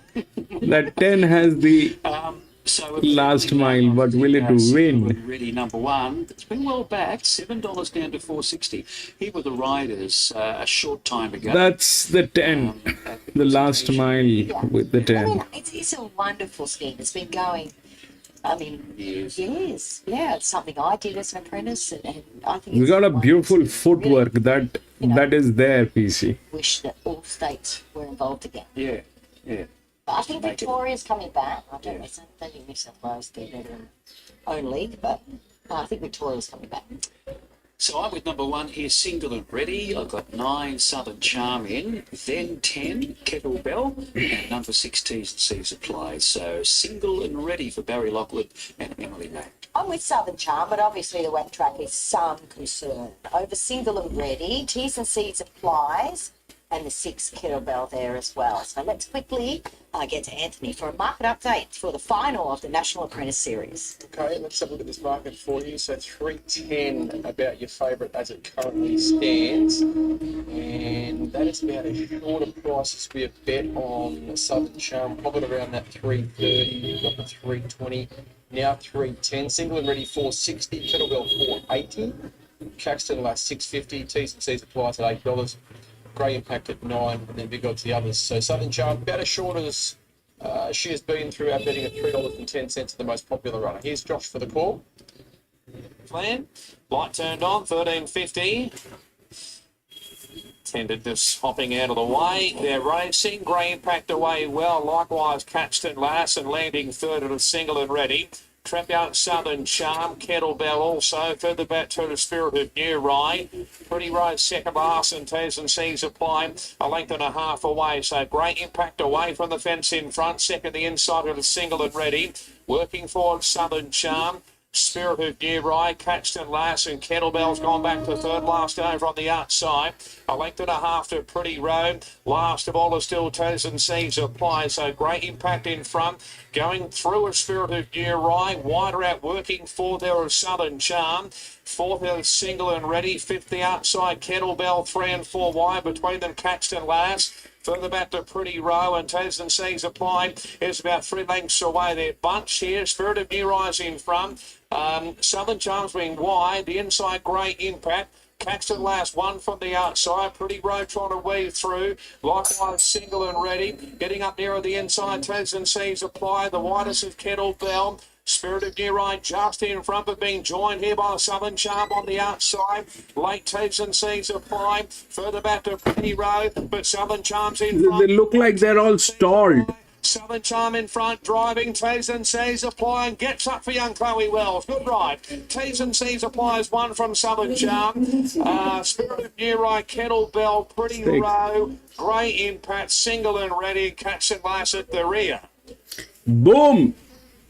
That 10 has the So last mile, but will it win? Ready number one. It's been well back, $7 down to $4.60. Here were the riders a short time ago. That's the 10. The last mile with the 10. It's a wonderful scheme. It's been going, I mean, Years. years. Yeah, it's something I did as an apprentice, and I think We it's got a wonderful. beautiful footwork that is there, PC. Wish that all states were involved again. Yeah, yeah. But I think Make it- Victoria's coming back. I don't know, maybe New South Wales did it in own league, but I think Victoria's coming back. So I'm with number one here, Single and Ready. I've got 9, Southern Charm in, then 10, Kettlebell, and number 6, T's and C's applied. So Single and Ready for Barry Lockwood and Emily Mack. I'm with Southern Charm, but obviously the wet track is some concern. Over Single and Ready, T's and C's applies, and the 6 kettlebell there as well. So let's quickly get to Anthony for a market update for the final of the National Apprentice Series. Okay, let's have a look at this market for you. So 310 about your favourite as it currently stands. And that is about as short a price as we have bet on Southern Charm, probably around that 330. We've got the 320, now 310. Single and Ready 460, kettlebell 480. Caxton last 650, T's and C's applies at $8. Grey Impact at 9, and then big odds the others. So Southern Charm, about as short as she has been through our betting at $3.10, the most popular runner. Here's Josh for the call. Plan. Light turned on, 1350. Tended this hopping out of the way. They're racing. Grey Impact away well. Likewise, Caxton Larson landing third at a Single and Ready. Trap out Southern Charm, Kettlebell also, further back to the Spirit of New Rye. Pretty Rose second last and T's and C's apply a length and a half away. So Great Impact away from the fence in front, second the inside of the Single and Ready. Working forward Southern Charm. Spirit of New Rye, Caxton Larson, Kettlebell's gone back to third last over on the outside. A length and a half to Pretty Road. Last of all is still T's and C's apply. So Great Impact in front. Going through a Spirit of New Rye. Wider out working forward there is Southern Charm. Fourth is Single and Ready. Fifth the outside Kettlebell. 3 and 4 wide between them Caxton Last. Further back to Pretty Row and T's and C's applied is about 3 lengths away. Their bunch here. Spirit of New Rise in front. Southern Charms being wide. The inside Great Impact. Caxton Last one from the outside. Pretty Row trying to weave through. Likewise Single and Ready. Getting up nearer the inside. T's and C's applied. The widest of Kettlebell. Spirit of New Ride just in front, but being joined here by Southern Charm on the outside. Late T's and C's apply. Further back to Pretty Road, but Southern Charm's in front. They look like they're all stalled. Southern Charm in front, driving. T's and C's apply and gets up for young Chloe Wells. Good ride. T's and C's applies one from Southern Charm. Spirit of New Ride, Kettlebell, Pretty Row, Grey Impact, Single and Ready, Catch and Lass at the rear. Boom!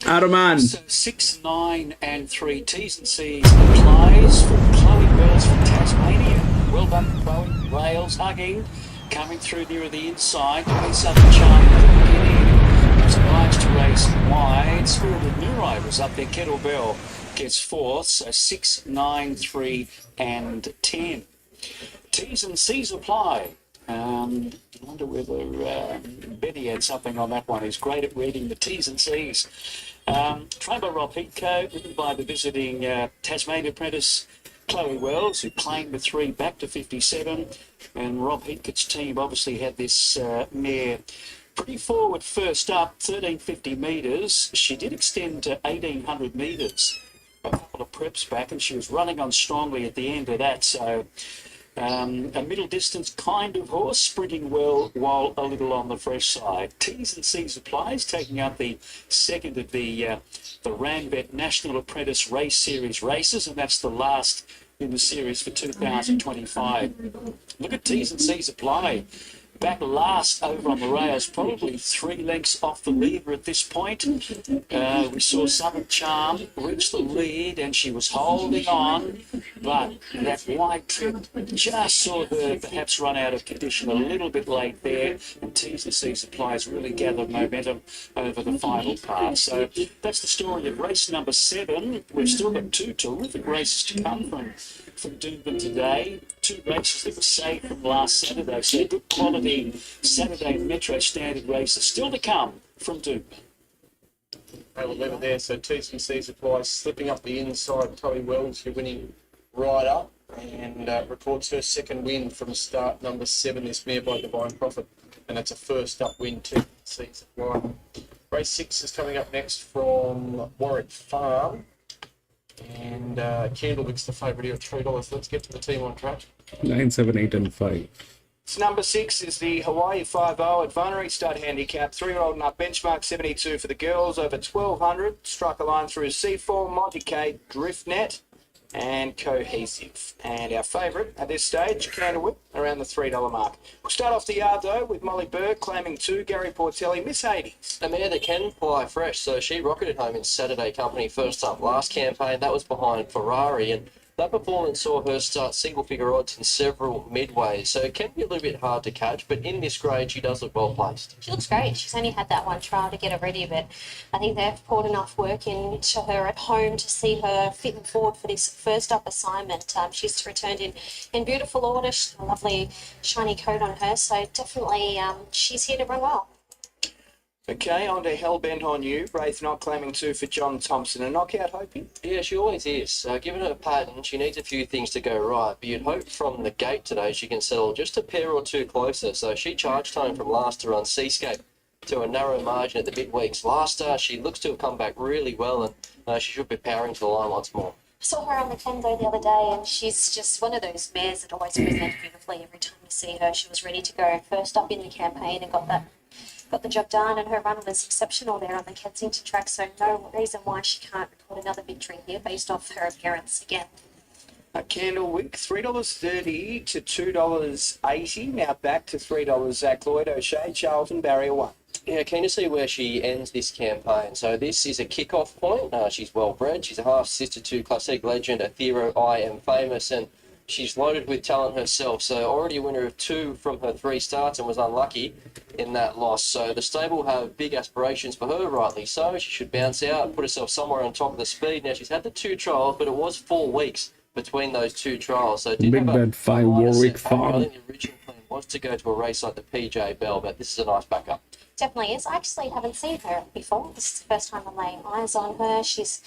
Araman. So 6, 9 and 3 T's and C's applies for Chloe Wells from Tasmania. Well done, Chloe. Rails hugging, coming through near the inside. Southern Charm at the beginning. Was obliged to race wide. Spirit of New Ride was up there. Kettlebell gets fourth. So 6, 9, 3 and 10. T's and C's apply. I wonder whether Betty had something on that one. He's great at reading the T's and C's. Trained by Rob Heathcote, written by the visiting Tasmania apprentice Chloe Wells, who claimed the 3 back to 57. And Rob Heathcote's team obviously had this mare pretty forward first up, 1350 metres. She did extend to 1800 metres a couple of preps back, and she was running on strongly at the end of that. So a middle distance kind of horse, sprinting well while a little on the fresh side. T's and C's applies, taking out the second of the Randwick National Apprentice Race Series races, and that's the last in the series for 2025. Look at T's and C's apply. back last over on the rails, probably 3 lengths off the leader at this point. We saw Southern Charm reach the lead and she was holding on, but that wide trip just saw her perhaps run out of condition a little bit late there, and T&C Supplies really gathered momentum over the final part. So that's the story of race number 7. We've still got 2 terrific races to come from Doomben today. 2 races that were saved from last Saturday. So good quality Saturday Metro Standard races still to come from Doomben. They will leave it there. So T&C Supplies slipping up the inside. Toby Wells, your winning rider, and records her second win from start number 7 this mare by Divine Prophet. And that's a first up win, T&C Supply. Race 6 is coming up next from Warwick Farm. And Candlewick's the favourite here at $3. Let's get to the team on track. 9, 7, 8, and 5. It's number 6 is the Hawaii 5-0 Advinery Stud Handicap. 3-year-old and up, benchmark 72 for the girls, over 1,200. Struck a line through C4, Monty K, Driftnet, and Cohesive. And our favourite at this stage, Candlewick, around the $3 mark. We'll start off the yard though with Molly Burke claiming 2, Gary Portelli, Miss Hades. A mare that can fly fresh, so she rocketed home in Saturday company first up last campaign. That was behind Ferrari, and that performance saw her start single-figure odds in several midways, so it can be a little bit hard to catch, but in this grade, she does look well placed. She looks great. She's only had that one trial to get her ready, but I think they've poured enough work into her at home to see her fit and forward for this first up assignment. She's returned in beautiful order. She's got a lovely shiny coat on her, so definitely she's here to run well. Okay, on to Hellbent on You. Wraith not claiming 2 for John Thompson. A knockout, hoping? Yeah, she always is. Given her pattern, she needs a few things to go right, but you'd hope from the gate today she can settle just a pair or 2 closer. So she charged home from last to run Seascape to a narrow margin at the midweeks. Last she looks to have come back really well, and she should be powering to the line once more. I saw her on the Kendo the other day, and she's just one of those mares that always presents beautifully every time you see her. She was ready to go first up in the campaign and got the job done, and her run was exceptional there on the Kensington track, so no reason why she can't record another victory here based off her appearance again. Candlewick, $3.30 to $2.80. Now back to $3. Zach Lloyd, O'Shea, Charlton, Barrier 1. Yeah, keen to see where she ends this campaign. So this is a kick-off point. She's well bred. She's a half-sister to classic legend Athero I Am Famous, and she's loaded with talent herself. So already a winner of 2 from her 3 starts and was unlucky in that loss. So the stable have big aspirations for her, rightly so. She should bounce out, put herself somewhere on top of the speed. Now, she's had the 2 trials, but it was 4 weeks between those 2 trials. So it did Big have a Bad 5 Warwick Farm. I think the original plan was to go to a race like the PJ Bell, but this is a nice backup. Definitely is. I actually haven't seen her before. This is the first time I'm laying eyes on her. She's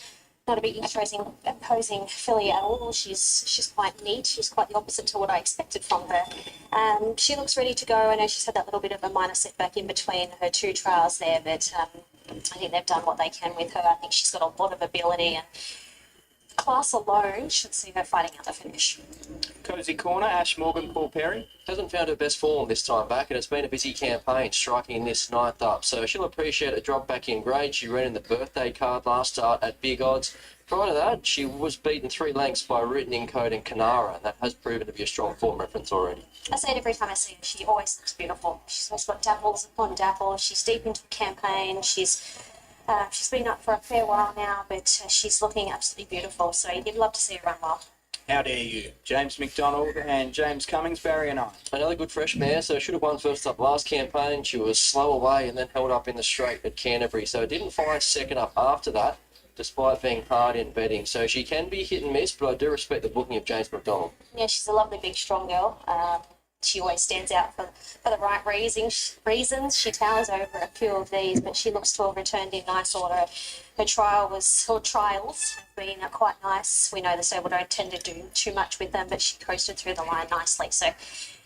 not a big imposing filly at all. She's quite neat. She's quite the opposite to what I expected from her. She looks ready to go. I know she's had that little bit of a minor setback in between her 2 trials there, but I think they've done what they can with her. I think she's got a lot of ability, and class alone should see her fighting out the finish. Cozy Corner, Ash Morgan, Paul Perry. Hasn't found her best form this time back, and it's been a busy campaign striking in this 9th up, so she'll appreciate a drop back in grade. She ran in the birthday card last start at big odds. Prior to that, she was beaten 3 lengths by Written in Code and Canara, and that has proven to be a strong form reference already. I say it every time I see her, she always looks beautiful. She's always got dapples upon dapples. She's deep into the campaign. She's been up for a fair while now, but she's looking absolutely beautiful, so you'd love to see her run well. How dare you? James McDonald and James Cummings, Barrier 9. Another good fresh mare, so should have won first up last campaign. She was slow away and then held up in the straight at Canterbury, so didn't find second up after that, despite being hard in betting. So she can be hit and miss, but I do respect the booking of James McDonald. Yeah, she's a lovely, big, strong girl. She always stands out for the right reasons. She towers over a few of these, but she looks to have returned in nice order. Her trials have been quite nice. We know the stable don't tend to do too much with them, but she coasted through the line nicely. So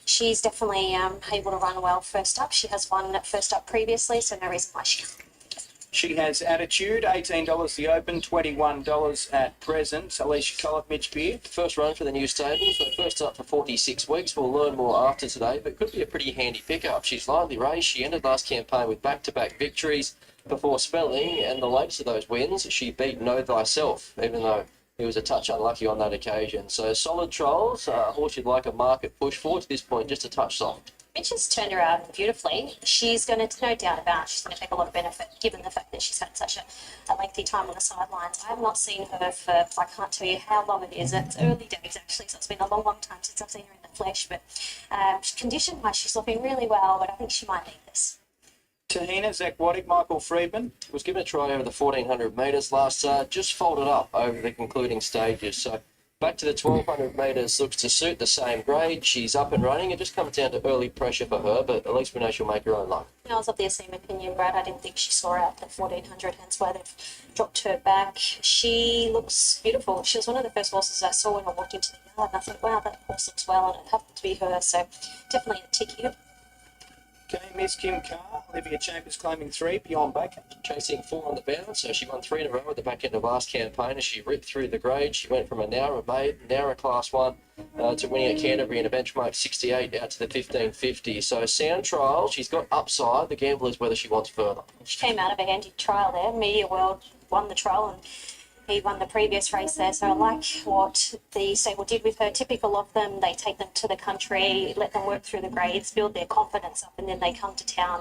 she's definitely able to run well first up. She has won first up previously, so no reason why she can't. She has Attitude, $18 the open, $21 at present. Alicia Collett, Mitch Beard. First run for the new stable, so first up for 46 weeks. We'll learn more after today, but could be a pretty handy pickup. She's lightly raced. She ended last campaign with back-to-back victories before spelling, and the latest of those wins, she beat Know Thyself, even though he was a touch unlucky on that occasion. So solid trials, horse you'd like a market push for. To this point, just a touch soft. Mitch has turned her out beautifully. She's going to, no doubt about it, she's going to take a lot of benefit given the fact that she's had such a lengthy time on the sidelines. I have not seen her for, I can't tell you how long it is. It's early days actually, so it's been a long, long time since I've seen her in the flesh. But condition-wise, she's looking really well, but I think she might need this. Tahina's aquatic, Michael Friedman. Was given a try over the 1400 metres last start, just folded up over the concluding stages. So back to the 1200 metres looks to suit the same grade. She's up and running. It just comes down to early pressure for her, but at least we know she'll make her own luck. I was of the same opinion, Brad. I didn't think she saw out the 1400, hence why they've dropped her back. She looks beautiful. She was one of the first horses I saw when I walked into the yard, and I thought, wow, that horse looks well, and it happened to be her, so definitely a tick here. Okay, Miss Kim Carr. Olivia Chambers claiming 3, beyond Baker. Chasing 4 on the bounce, so she won 3 in a row at the back end of last campaign as she ripped through the grade. She went from a narrow maiden, narrow class 1, to winning at Canterbury in a benchmark 68 out to the 1550. So sound trial, she's got upside. The gamble is whether she wants further. She came out of a handy trial there. Media World won the trial and he won the previous race there. So I like what the stable did with her. Typical of them, they take them to the country, let them work through the grades, build their confidence up, and then they come to town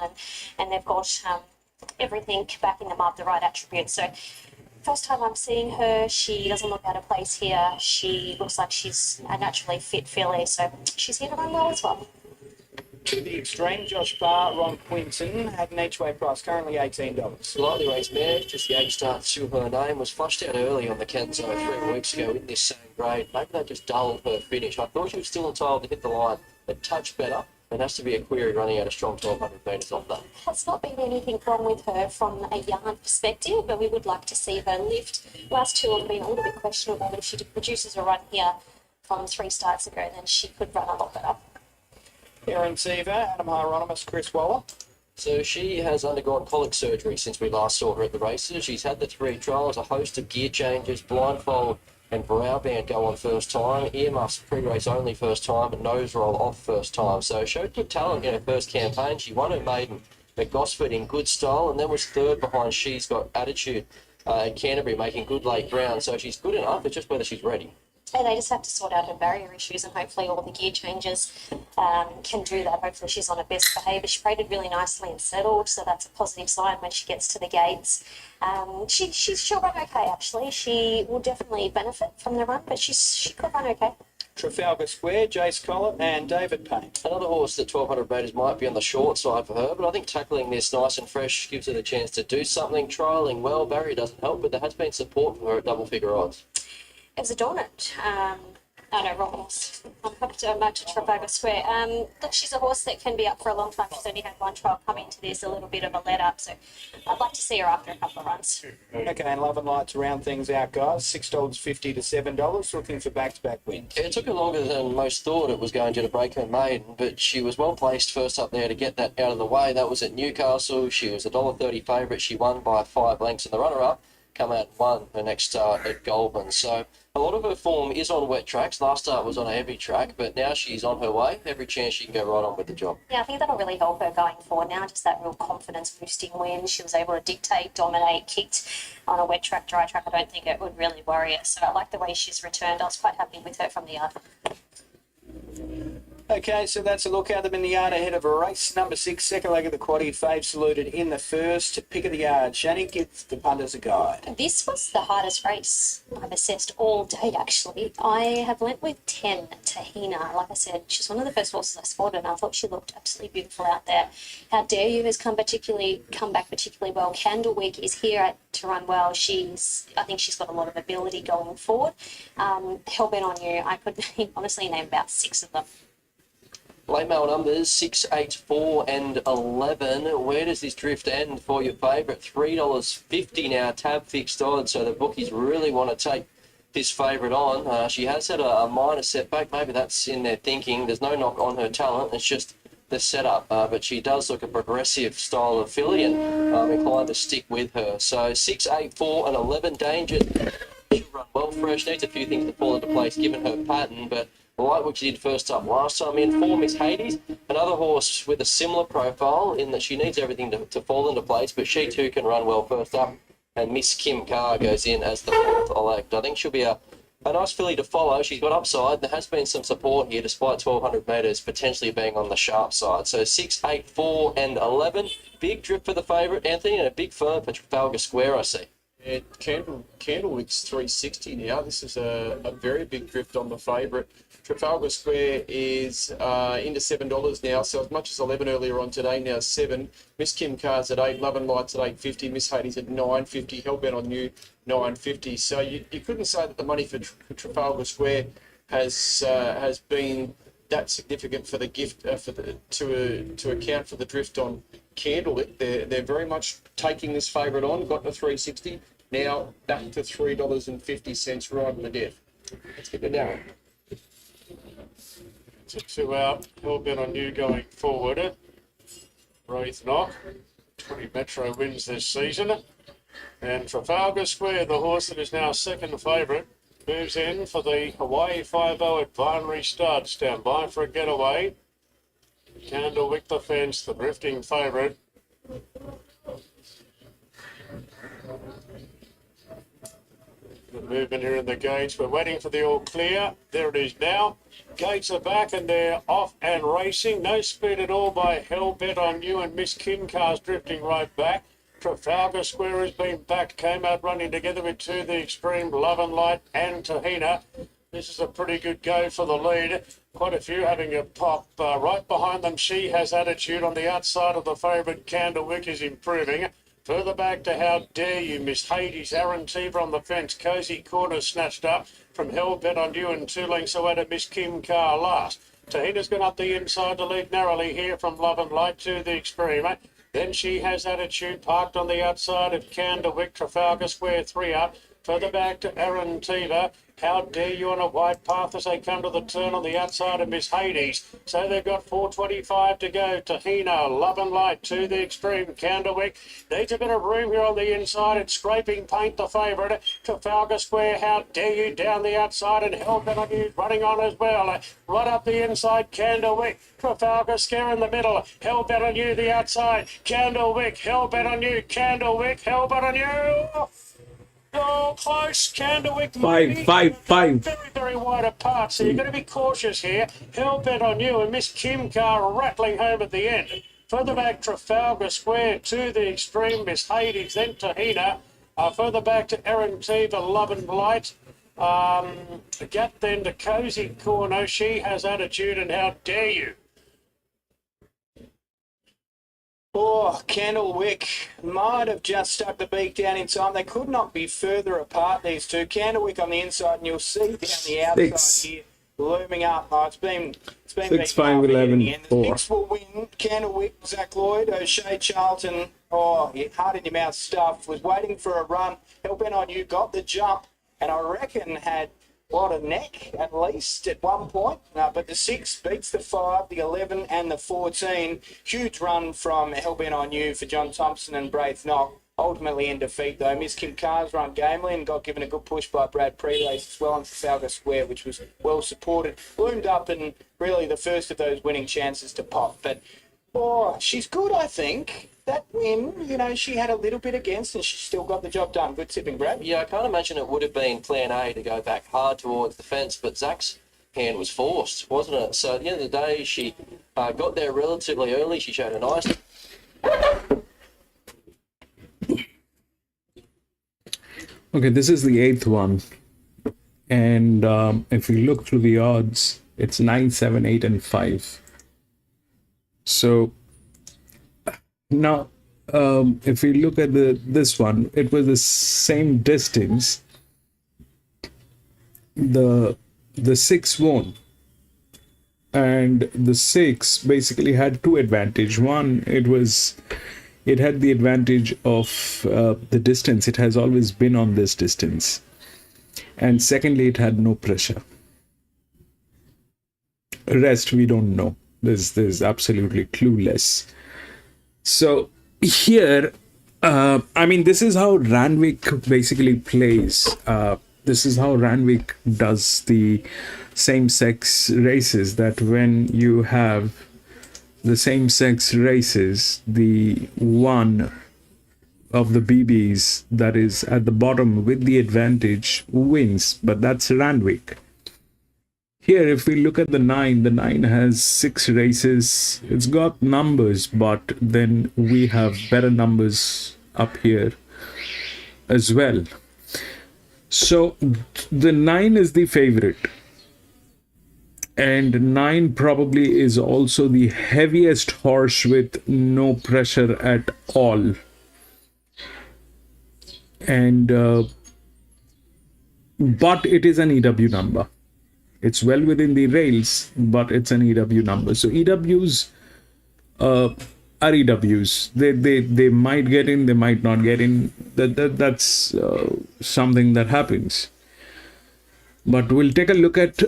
and they've got everything backing them up, the right attributes. So first time I'm seeing her, she doesn't look out of place here. She looks like she's a naturally fit filly, so she's here to run well as well. To the extreme, Josh Barr, Ron Quinton had an each way price, currently $18. Slightly raced mare, just the age starts to her name, was flushed out early on the Kenzo 3 weeks ago in this same grade. Maybe that just dulled her finish. I thought she was still entitled to hit the line, a touch better. It has to be a query running out a strong 1200 metres off that. Has not been anything wrong with her from a yarn perspective, but we would like to see her lift. Last 2 have been a little bit questionable, but if she produces a run here from 3 starts ago, then she could run a lot better. Erin Seaver, Adam Hieronymus, Chris Waller. So she has undergone colic surgery since we last saw her at the races. She's had the 3 trials, a host of gear changes, blindfold and brow band go on first time, earmuffs pre-race only first time, and nose roll off first time. So showed good talent in her first campaign. She won her maiden at Gosford in good style and then was 3rd behind She's Got Attitude at Canterbury, making good late ground. So she's good enough, it's just whether she's ready. And they just have to sort out her barrier issues, and hopefully all the gear changes can do that. Hopefully she's on her best behaviour. She braided really nicely and settled, so that's a positive sign when she gets to the gates. She'll run okay, actually. She will definitely benefit from the run, but she could run okay. Trafalgar Square, Jace Collett and David Payne. Another horse at 1200 metres might be on the short side for her, but I think tackling this nice and fresh gives her the chance to do something. Trialling well, barrier doesn't help, but there has been support for her at double figure odds. It was a Dornant. Wrong horse. I'm happy to match Trafalgar Square. Look, she's a horse that can be up for a long time. She's only had 1 trial come into this, a little bit of a let up, so I'd like to see her after a couple of runs. Okay, and Love and Light to round things out, guys. $6.50 to $7, looking for back-to-back wins. It took her longer than most thought it was going to break her maiden, but she was well placed first up there to get that out of the way. That was at Newcastle. She was a $1.30 favourite. She won by 5 lengths, and the runner-up come out and won her next start at Goulburn. So a lot of her form is on wet tracks. Last start was on a heavy track, but now she's on her way. Every chance she can go right on with the job. Yeah, I think that'll really help her going forward now, just that real confidence boosting win. She was able to dictate, dominate, kicked on a wet track, dry track. I don't think it would really worry her. So I like the way she's returned. I was quite happy with her from the yard. Okay, so that's a look at them in the yard ahead of race number 6, second leg of the quaddie. Fave saluted in the first. Pick of the yard. Shani, give the punters a guide. This was the hardest race I've assessed all day, actually. I have went with 10, Tahina. Like I said, she's one of the first horses I spotted, and I thought she looked absolutely beautiful out there. How Dare You has come back particularly well. Candlewick is here to run well. I think she's got a lot of ability going forward. Hellbent on You, I could honestly name about 6 of them. Late mail numbers 6, 8, 4 and 11. Where does this drift end for your favourite? $3.50 now, tab fixed odds. So the bookies really want to take this favourite on. She has had a minor setback. Maybe that's in their thinking. There's no knock on her talent. It's just the setup. But she does look a progressive style of filly, and I'm inclined to stick with her. So 6, 8, 4 and 11 dangers. She'll run well fresh. Needs a few things to fall into place given her pattern, but like what she did first up last time in. Form is Hades, another horse with a similar profile in that she needs everything to fall into place, but she too can run well first up. And Miss Kim Carr goes in as the 4th elect. I think she'll be a A nice filly to follow. She's got upside. There has been some support here despite 1,200 metres potentially being on the sharp side. So 6, 8, 4 and 11. Big drip for the favourite, Anthony, and a big firm for Trafalgar Square, I see. Yeah, Candlewick's 360 now. This is a very big drift on the favourite. Trafalgar Square is into $7 now, so as much as 11 earlier on today, now 7. Miss Kim Carr's at 8, Love and Light's at 8.50, Miss Hades at 9.50, Hellbent on You 9.50. So you couldn't say that the money for Trafalgar Square has been that significant for the gift to account for the drift on Candlewick. They're very much taking this favourite on. Got to 360. Now back to $3.50 right on the death. Let's get it down. It's a 2 out. Hellbent on You going forward. Wraith Knock. 20 Metro wins this season. And Trafalgar Square, the horse that is now second favourite, moves in for the Hawaii 5-0 at Binary Stud. Stand by for a getaway. Candlewick the fence, the drifting favourite. The movement here in the gates. We're waiting for the all clear. There it is now. Gates are back and they're off and racing. No speed at all by Hellbent on You, and Miss Kim Carr's drifting right back. Trafalgar Square has been backed, came out running together with To the Extreme, Love and Light and Tahina. This is a pretty good go for the lead. Quite a few having a pop. Right behind them, She Has Attitude. On the outside of the favourite, Candlewick is improving. Further back to How Dare You, Miss Hades, Aaron Teever on the fence. Cozy Corner snatched up from Hellbent on You, and 2 lengths away to Miss Kim Carr last. Tahina's gone up the inside to lead narrowly here from Love and Light To the Extreme. Then She Has Attitude parked on the outside of Candlewick. Trafalgar Square 3 up. Further back to Aaron Teever. How Dare You on a wide path as they come to the turn on the outside of Miss Hades. So they've got 4.25 to go. Tahina, Love and Light To the Extreme. Candlewick needs a bit of room here on the inside. It's Scraping Paint, the favourite. Trafalgar Square, How Dare You down the outside, and Hellbent on You running on as well. Right up the inside, Candlewick. Trafalgar Square in the middle. Hellbent on You the outside. Candlewick, Hellbent on You. Candlewick, Hellbent on You. Oh, close. Candlewick. Five. Very, very wide apart, so you've got to be cautious here. Hellbent on You, and Miss Kim Carr rattling home at the end. Further back, Trafalgar Square To the Extreme, Miss Hades, then Tahina. Further back to Aaron Teever, Love and Light. A gap then to Cozy Corner. She Has Attitude, and How Dare You. Oh, Candlewick might have just stuck the beak down in time. They could not be further apart, these two. Candlewick on the inside, and you'll see down the outside here, looming up. Oh, it's been 6, 5, 11, 4. The 6 will win. Candlewick, Zach Lloyd, O'Shea Charlton. Oh, heart in your mouth stuff. Was waiting for a run. Hellbent on You got the jump, and I reckon had a neck at least at one point. But the 6 beats the 5, the 11 and the 14. Huge run from Hellbent on You for John Thompson and Wraith Knock. Ultimately in defeat though. Miss Kim Carr's run gamely and got given a good push by Brad Prelace as well on Trafalgar Square, which was well supported. Loomed up and really the first of those winning chances to pop. But she's good, I think. That win, she had a little bit against and she still got the job done. Good tipping, Brad. Yeah, I can't imagine it would have been plan A to go back hard towards the fence, but Zach's hand was forced, wasn't it? So at the end of the day, she got there relatively early. She showed a nice... Okay, this is the 8th one. And if we look through the odds, it's 9, 7, 8, and 5. So... Now, if we look at this one, it was the same distance. The 6 won, and the 6 basically had 2 advantage. One, it had the advantage of the distance. It has always been on this distance, and secondly, it had no pressure. Rest we don't know. There's absolutely clueless. So here, this is how Randwick basically plays. This is how Randwick does the same-sex races, that when you have the same-sex races, the one of the BBs that is at the bottom with the advantage wins, but that's Randwick. Here, if we look at the 9 has 6 races. It's got numbers, but then we have better numbers up here as well. So the 9 is the favorite. And 9 probably is also the heaviest horse with no pressure at all. And but it is an EW number. It's well within the rails, but it's an EW number. So EWs are EWs. They might get in, they might not get in. That's something that happens. But we'll take a look at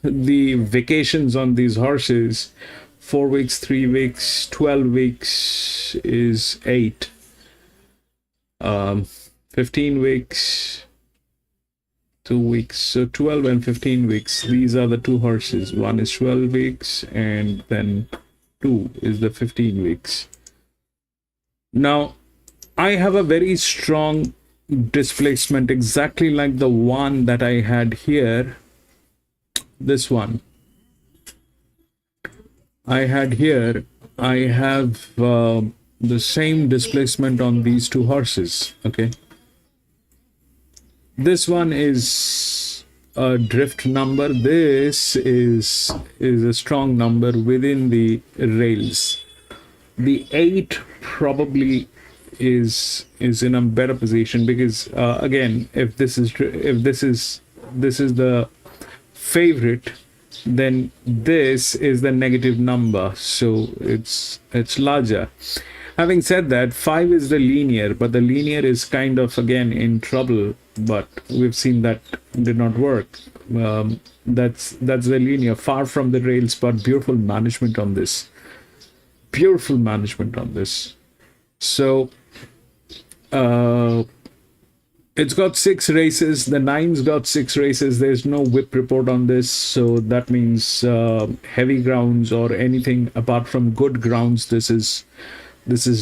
the vacations on these horses. 4 weeks, 3 weeks, 12 weeks is 8. 15 weeks, 2 weeks. So 12 and 15 weeks. These are the two horses. One is 12 weeks and then 2 is the 15 weeks. Now, I have a very strong displacement, exactly like the one that I had here. This one I had here. I have the same displacement on these two horses. Okay, this one is a drift number. This is a strong number within the rails. The 8 probably is in a better position because again, if this is the favorite, then this is the negative number, so it's larger. Having said that, 5 is the linear, but the linear is kind of again in trouble, but we've seen that did not work. That's the linear, far from the rails, but beautiful management on this. Beautiful management on this. So it's got 6 races. The 9's got 6 races. There's no whip report on this, so that means heavy grounds or anything apart from good grounds, this is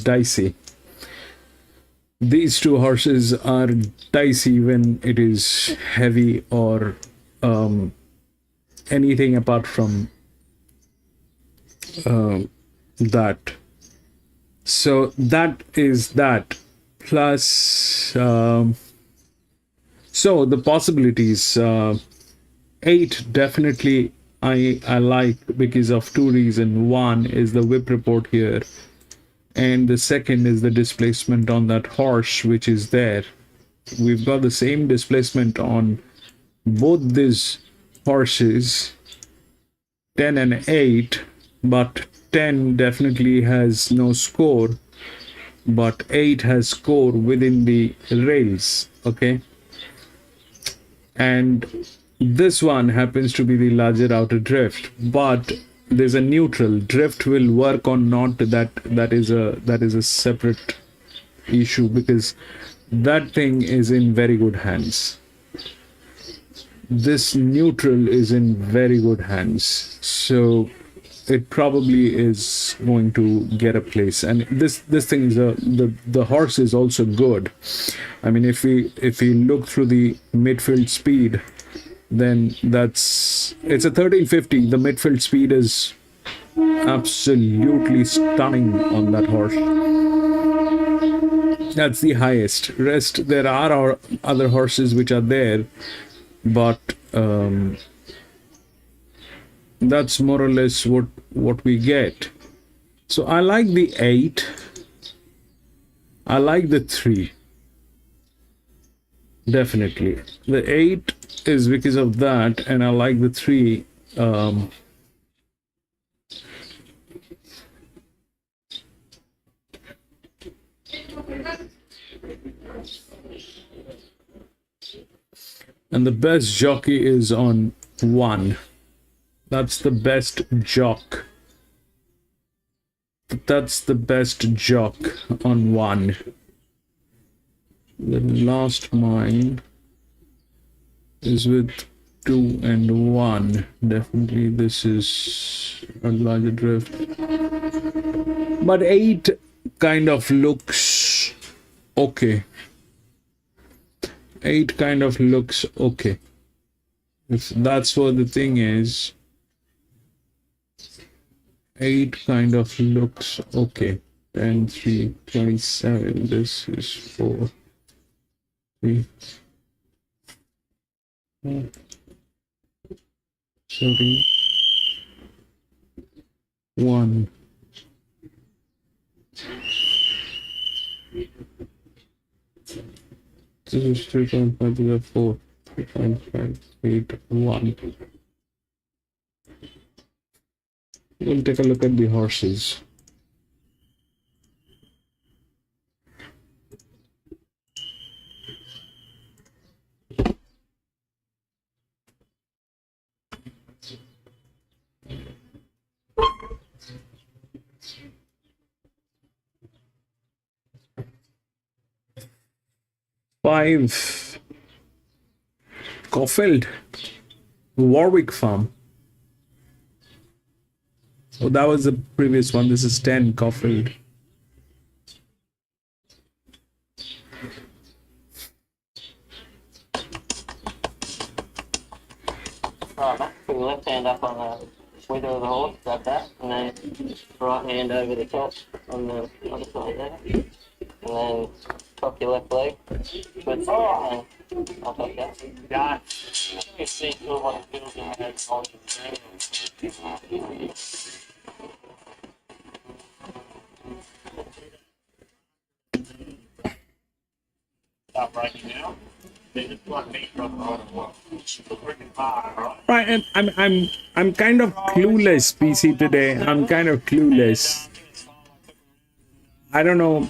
dicey. These two horses are dicey when it is heavy or anything apart from that. So that is that. Plus, so the possibilities, 8 definitely I like because of 2 reasons. One is the whip report here, and the second is the displacement on that horse which is there. We've got the same displacement on both these horses, 10 and 8, but 10 definitely has no score, but 8 has score within the rails. Okay, and this one happens to be the larger outer drift, but there's a neutral drift will work or not. That is a separate issue because that thing is in very good hands. This neutral is in very good hands, so it probably is going to get a place. And this thing is the horse is also good. I mean, if we look through the midfield speed, then it's a 1350. The midfield speed is absolutely stunning on that horse. That's the highest. Rest, there are other horses which are there, but that's more or less what we get. So I like the 8. I like the 3. Definitely. The 8 is because of that, and I like the 3. And the best jockey is on 1. That's the best jock. That's the best jock on 1. The last mine is with 2 and 1. Definitely this is a larger drift. But 8 kind of looks okay. 8 kind of looks okay. If that's what the thing is, 8 kind of looks okay. 10, 3, 27. This is 4, 3, 4, 30, 1. This is 3.5 to the 4, 3.5, 8, 1. We'll take a look at the horses. Five, Caulfield, Warwick Farm. Oh, that was the previous one. This is 10, Caulfield. Right, Matt, put your left hand up on the wither of the horse, grab that, and then right hand over the top on the other side there. And then top your left leg, twist and I'll take that. Yeah. You see what it feels in my head. Stop breaking now. Right, and I'm kind of clueless, PC, today. I'm kind of clueless. I don't know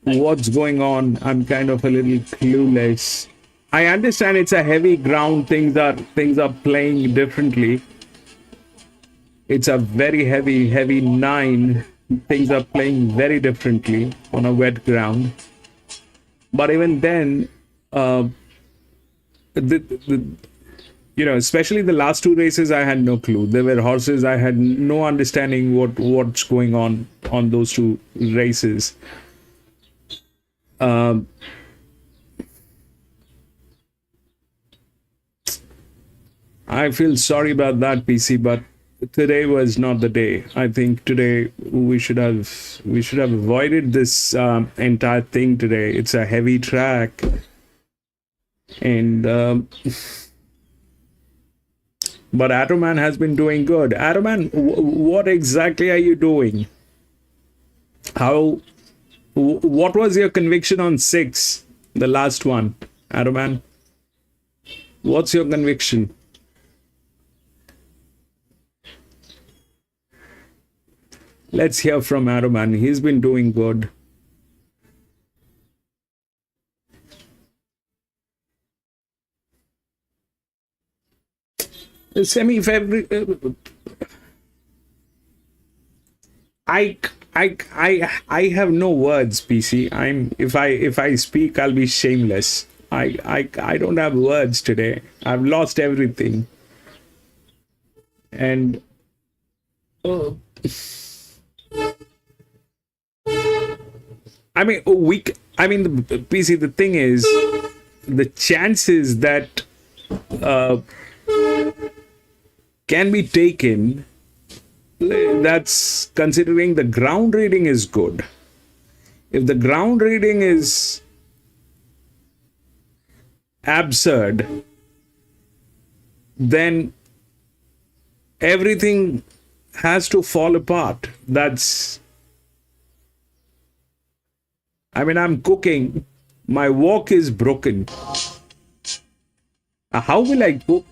what's going on. I'm kind of a little clueless. I understand it's a heavy ground. Things are playing differently. It's a very heavy 9. Things are playing very differently on a wet ground. But even then, especially the last 2 races, I had no clue. There were horses, I had no understanding what's going on those 2 races. I feel sorry about that, PC, but today was not the day. I think today we should have avoided this entire thing today. It's a heavy track. And but Atoman has been doing good. Atoman, what exactly are you doing? What was your conviction on 6, the last one, Atoman? What's your conviction? Let's hear from Atoman. He's been doing good. Semi-February. I have no words, PC. If I speak, I'll be shameless. I don't have words today. I've lost everything. And the PC, the thing is, the chances that can be taken, that's considering the ground reading is good. If the ground reading is absurd, then everything has to fall apart. I'm cooking. My wok is broken. How will I cook?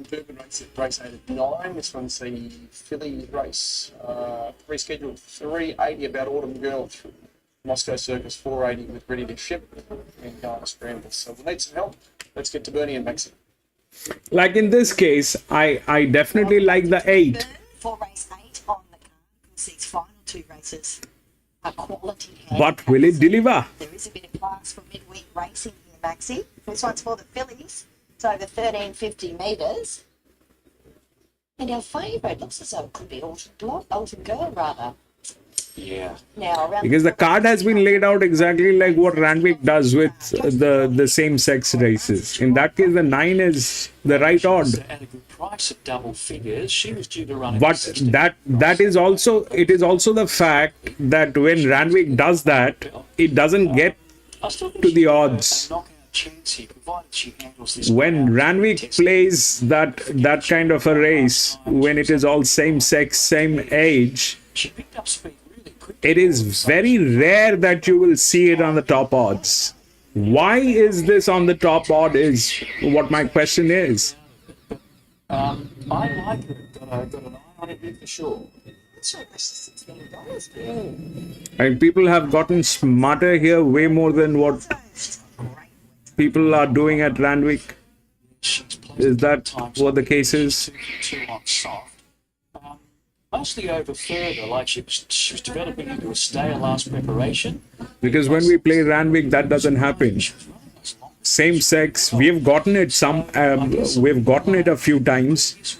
Doomben race 8 at 9. This one's the filly race. Rescheduled 380 about Autumn Girl. Moscow Circus 480 with Ready to Ship and Garner Scramble. So we'll need some help. Let's get to Bernie and Maxi. Like in this case, I definitely like the 8. For race 8 on the card, because these final 2 races are quality. But will it deliver? There is a bit of class for midweek racing here, Maxi. This one's for the fillies. It's over 1350 metres. And our favourite looks as though it could be Alton Girl, rather. Yeah. Now, around Because the card has been laid out exactly like what Randwick does with the same-sex races. In that case, the 9 is the right odd. At a good price at double figures. She was due to run. But that is also, it is also the fact that when Randwick does that, it doesn't get to the odds. When Randwick plays that kind of a race, when it is all same sex, same age, She picked up speed really quick. it is very rare that you will see it on the top odds. Why is this on the top odd is what my question is. I like it. Got an eye on it here for sure. It's like $6 million. And people have gotten smarter here way more than what people are doing at Randwick. Is that what the case is? Too on soft. Mostly over further, like she was developing into a stale last preparation. Because when we play Randwick, that doesn't happen. Same sex, we've gotten it we've gotten it a few times.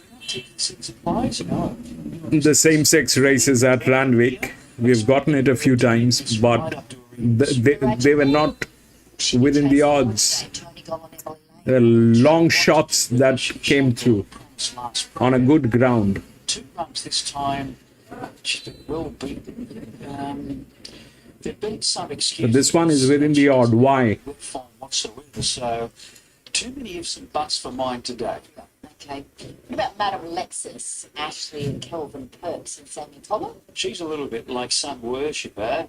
The same sex races at Randwick, we've gotten it a few times, but they were not within the odds. The long shots that came through on a good ground. 2 runs this time. She's been well beaten. There've been some excuses. But this one is within the odd. Why? Whatsoever. So, too many ifs and buts for mine today. Okay. What about Madam Lexus, Ashley and Kelvin Perks and Sammy Toller? She's a little bit like Sun Worshipper.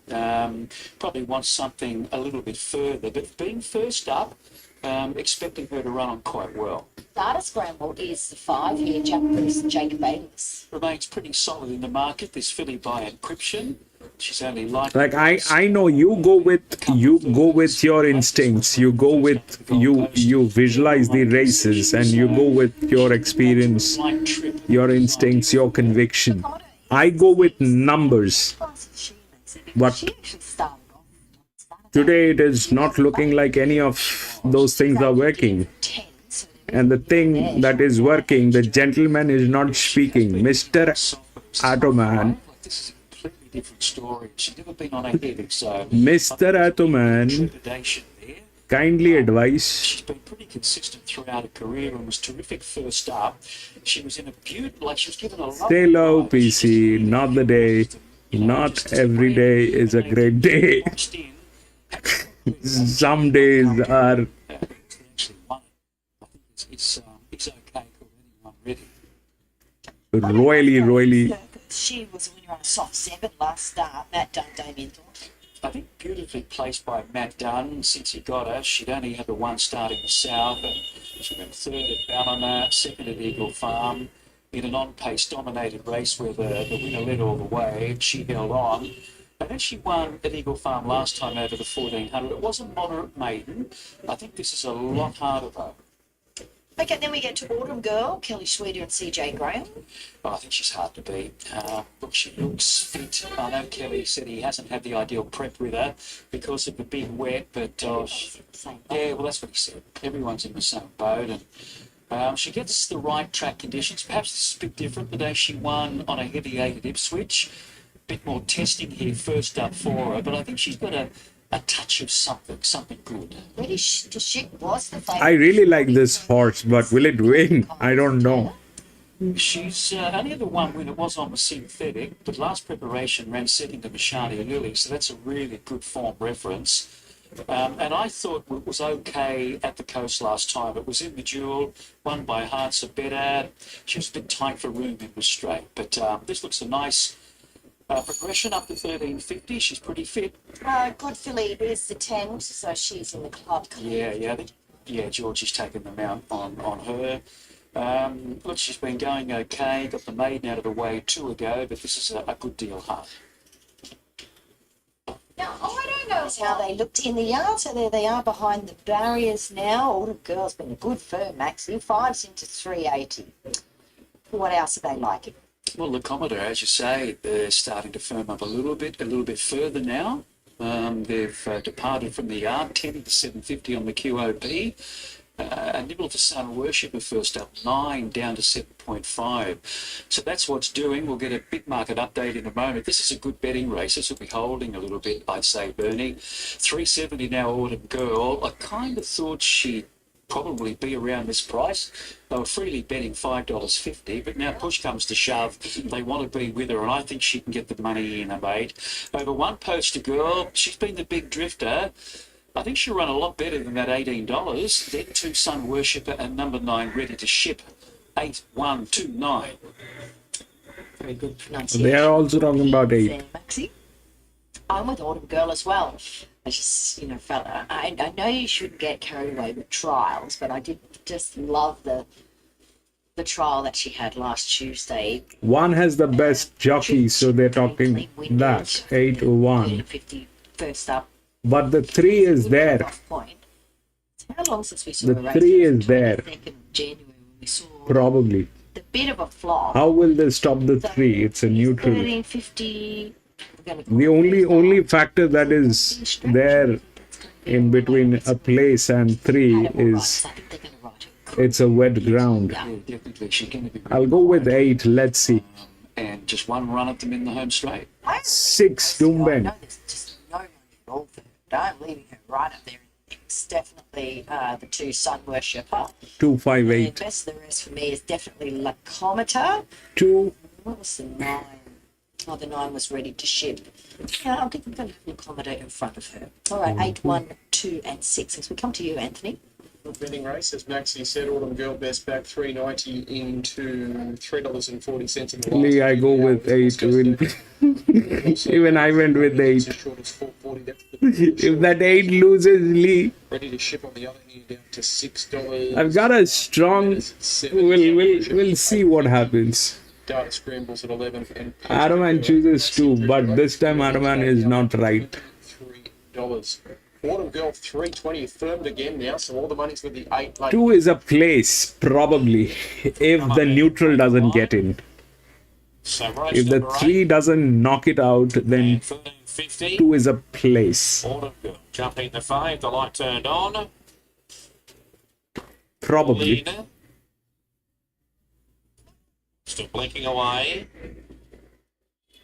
Probably wants something a little bit further. But being first up, expecting her to run on quite well. Data Scramble is the 5 here, Jack Bruce and Jake Bayless. Remains pretty solid in the market. This filly by Encryption. She's only like I know you go with your instincts. You go with you visualize the races and you go with your experience, your instincts, your conviction. I go with numbers. But today it is not looking like any of those things are working. And the thing that is working, the gentleman is not speaking. Mr. Atoman. Different story. She's never been on a heavy, so Mr. Atoman, kindly advise. She's been pretty consistent throughout her career and was terrific first up. She was in a beautiful, like she was given a lot. Stay low, PC. Not the day. Not every day is a great day. Some days are. It's okay for anyone ready. Royally. She was a winner on a soft 7 last start. Matt Dunn, Damien Thornton. I think beautifully placed by Matt Dunn since he got her. She'd only had the one start in the south, and she went third at Ballina, second at Eagle Farm, in an on-pace dominated race where the winner led all the way. She held on. And then she won at Eagle Farm last time over the 1400. It was a moderate maiden. I think this is a lot harder though. Okay, then we get to Autumn Girl, Kelly Schweder and CJ Graham. I think she's hard to beat. Look, she looks fit. I know Kelly said he hasn't had the ideal prep with her because of the big wet, but yeah, well, that's what he said. Everyone's in the same boat, and she gets the right track conditions. Perhaps this is a bit different the day she won on a heavy 8 at Ipswich. A bit more testing here first up for her, but I think she's got a touch of something good. Really, she was the favourite. I really like this horse, but will it win? I don't know. She's only ever one win. It was on the synthetic, but last preparation ran second to Mashani Lily, so that's a really good form reference. And I thought it was okay at the coast last time. It was in the duel, won by Hearts of Better. She was a bit tight for room in the straight, but this looks a nice progression up to 1350. She's pretty fit. Good filly is the 10, so she's in the club. Yeah, Georgie's taken the mount on her. Look, she's been going okay. Got the maiden out of the way 2 ago, but this is a good deal hard. Now, I don't know how they looked in the yard, so there they are behind the barriers now. Autumn Girl's been a good firm, Maxie. 5's into 380. What else are they liking? Well, the Commodore, as you say, they're starting to firm up a little bit further now. They've departed from the yard, 10 to 750 on the QOP. Nibble to Sun Worshipper first up, 9 down to 7.5. So that's what's doing. We'll get a big market update in a moment. This is a good betting race. This will be holding a little bit, I'd say, Bernie. 370 now, Autumn Girl. I kind of thought she'd probably be around this price. They were freely betting $5.50, but now push comes to shove. They want to be with her, and I think she can get the money in, mate. Over one Poster Girl, she's been the big drifter. I think she'll run a lot better than that $18. Then 2 Sun Worshipper and number 9 Ready to Ship. 8-1-2-9. Very good pronunciation. They are also talking about 8. There, Maxi. I'm with Autumn Girl as well. I just, felt I know you shouldn't get carried away with trials, but I did just love the trial that she had last Tuesday. One has the best jockey, so they're talking that 8-1. 50 first up. But the 3 is there. Point. How long since we saw The a race? 3 is there. 22nd of January when we saw Probably. the bit of a flop. How will they stop the 3? It's a neutral. 1350. The only factor that is there in between a place and 3 is it's a wet ground. Yeah, definitely. She's going to be. I'll go with 8. Let's see. And just one run at them in the home straight. 6 Doomben. No, there's just no money at all for her. Don't leaving her right up there. It's definitely the 2 Sun Worshipper. 258. And best of the rest for me is definitely Lacometer. 2. What was the 9? Oh, the 9 was Ready to Ship. Yeah, I think I'm going to have Lacometer in front of her. All right, 8, 1, 2, and 6. As we come to you, Anthony. Betting race, as Maxie said, Autumn Girl best back $3.90 into $3.40 in the last. Lee, I go with 8. Even I went with 8. As short as $4.40. That's the If that 8 loses, Lee, Ready to Ship on the other hand down to $6. I've got a strong. We'll see what happens. Data scrambles at 11 and Adaman chooses 2, but this time Adaman is not right. $3. Autumn Girl 320 firmed again now, so all the money's with the 8 late. 2 is a place, probably, if the neutral doesn't get in. So race If the number 3 doesn't knock it out, then 13.50. 2 is a place. Autumn Girl jumping the 5. The light turned on. Probably. Lena. Still blinking away.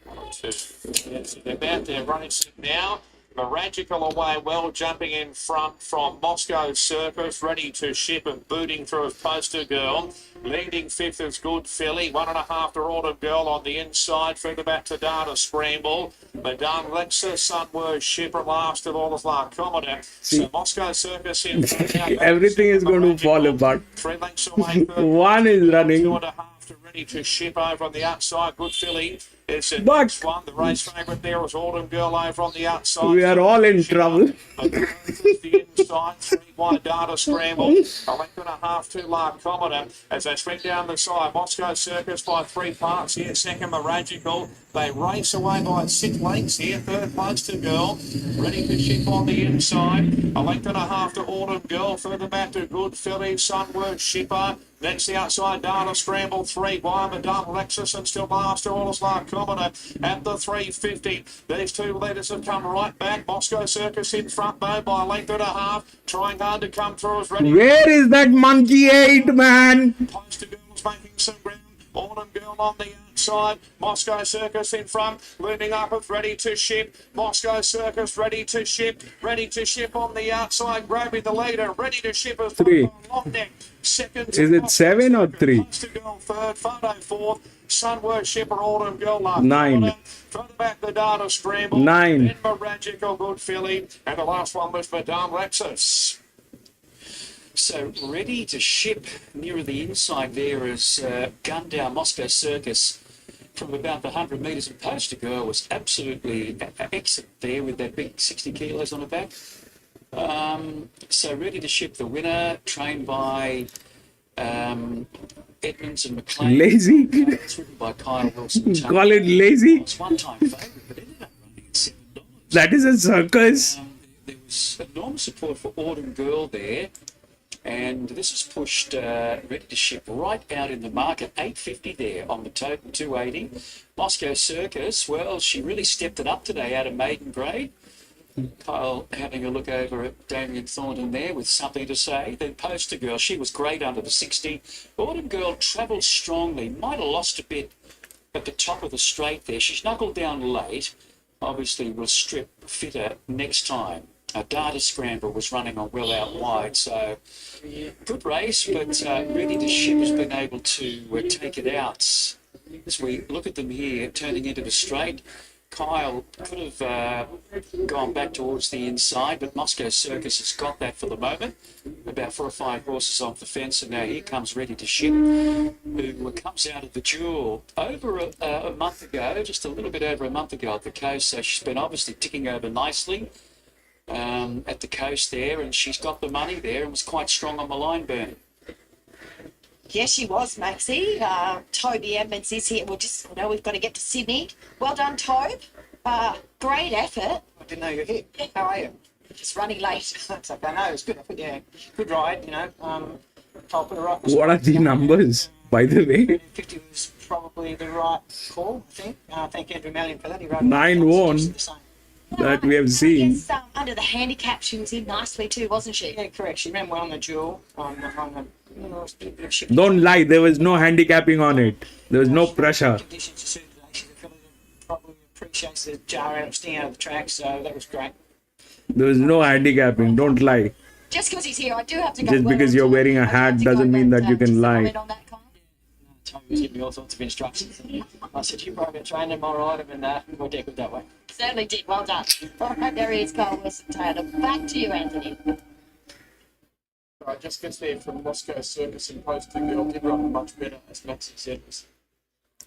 2. Yes, they're about their race now. Magical away well, jumping in front from Moscow Circus, Ready to Ship and booting through as Poster Girl. Leading 5th is Good Philly, 1.5 to Autumn Girl on the inside, further back to Data Scramble. Madame Lexa, Sunward Shipper, last of all is Lacometer. So Moscow Circus in front now. Everything is going to fall apart. 3 lengths away. 1 is running. 2.5 to Ready to Ship over on the outside. Good Philly. It's a Buck. next one. The race favourite there was Autumn Girl over on the outside. We are all in trouble. The inside, 3 wide Data Scramble. 1.5 lengths to Lacometer as they swing down the side. Moscow Circus by 3 parts here. Second, Magical. They race away by 6 lengths here. Third, Poster Girl. Ready to Ship on the inside. 1.5 lengths to Autumn Girl. Further back to Good Philly. Sunward Shipper. Next, the outside Data Scramble, 3 wide, Madame Lexus, and still last to all is Lacometer at the 350. These 2 leaders have come right back. Moscow Circus in front, though, by a length and a half. Trying hard to come through as Ready. Where is that monkey 8, man? Poster Girl's making some ground. Autumn Girl on the outside. Moscow Circus in front. Looming up with Ready to Ship. Moscow Circus Ready to Ship. Ready to Ship on the outside. Grabbing the leader. Ready to Ship as 3. Second. Is it 7 or 3? Poster Girl third. Photo fourth. Sunward Shipper, Autumn Girl. 9. Further back the Data Scramble. 9. Then Magical, Good Philly. And the last one was Madame Lexus. So Ready to Ship nearer the inside there is gunned down Moscow Circus from about the 100 metres, and Poster Girl was absolutely excellent there with that big 60 kilos on her back. So Ready to Ship, the winner, trained by Edmonds and McLean. Lazy? It's written by Kyle Wilson. Call it lazy? It's one-time favourite, but ended up running at $7. That is a circus. There was enormous support for Autumn Girl there. And this has pushed Ready to Ship right out in the market, $8.50 there on the total, $2.80. Moscow Circus, well, she really stepped it up today out of maiden grade. Kyle having a look over at Damien Thornton there with something to say. Then Poster Girl, she was great under the 60. Autumn Girl travelled strongly, might have lost a bit at the top of the straight there. She's knuckled down late. Obviously will strip fitter next time. A Data Scramble was running on well out wide, so good race, but Ready to Ship has been able to take it out. As we look at them here, turning into the straight, Kyle could have gone back towards the inside, but Moscow Circus has got that for the moment. About 4 or 5 horses off the fence, and now here comes Ready to Ship, who comes out of the duel over a month ago, just a little bit over a month ago at the coast, so she's been obviously ticking over nicely at the coast there, and she's got the money there and was quite strong on the line, Bernie. Yes, she was, Maxie. Toby Edmonds is here. We've got to get to Sydney. Well done, Tobe. Great effort. I didn't know you were here. How are you? Just running late. That's okay. No, it was good. Yeah, good ride. I'll put it right. What are the numbers, by the way? 50 was probably the right call, I think. Thank Andrew Mallion for that. He rode 9 won that we have seen. Yes, under the handicap, she was in nicely too, wasn't she? Yeah, correct. She ran well on the duel. Don't lie, there was no handicapping on it. There was no pressure. Conditions are suited. She's a fellow that probably appreciates the jar out of sting out of the track, so that was great. There was no handicapping, don't lie. Just because he's here, I do have to go. Just because you're wearing a hat doesn't mean that you can lie. Tommy was giving me all sorts of instructions. And I said, you probably trained him all right, and we'll get good that way. Certainly did. Well done. All right, there he is, Carl Wilson Taylor. Back to you, Anthony. Right, just gets there from Moscow Circus and Poster Girl. Did run much better, as Maxie said.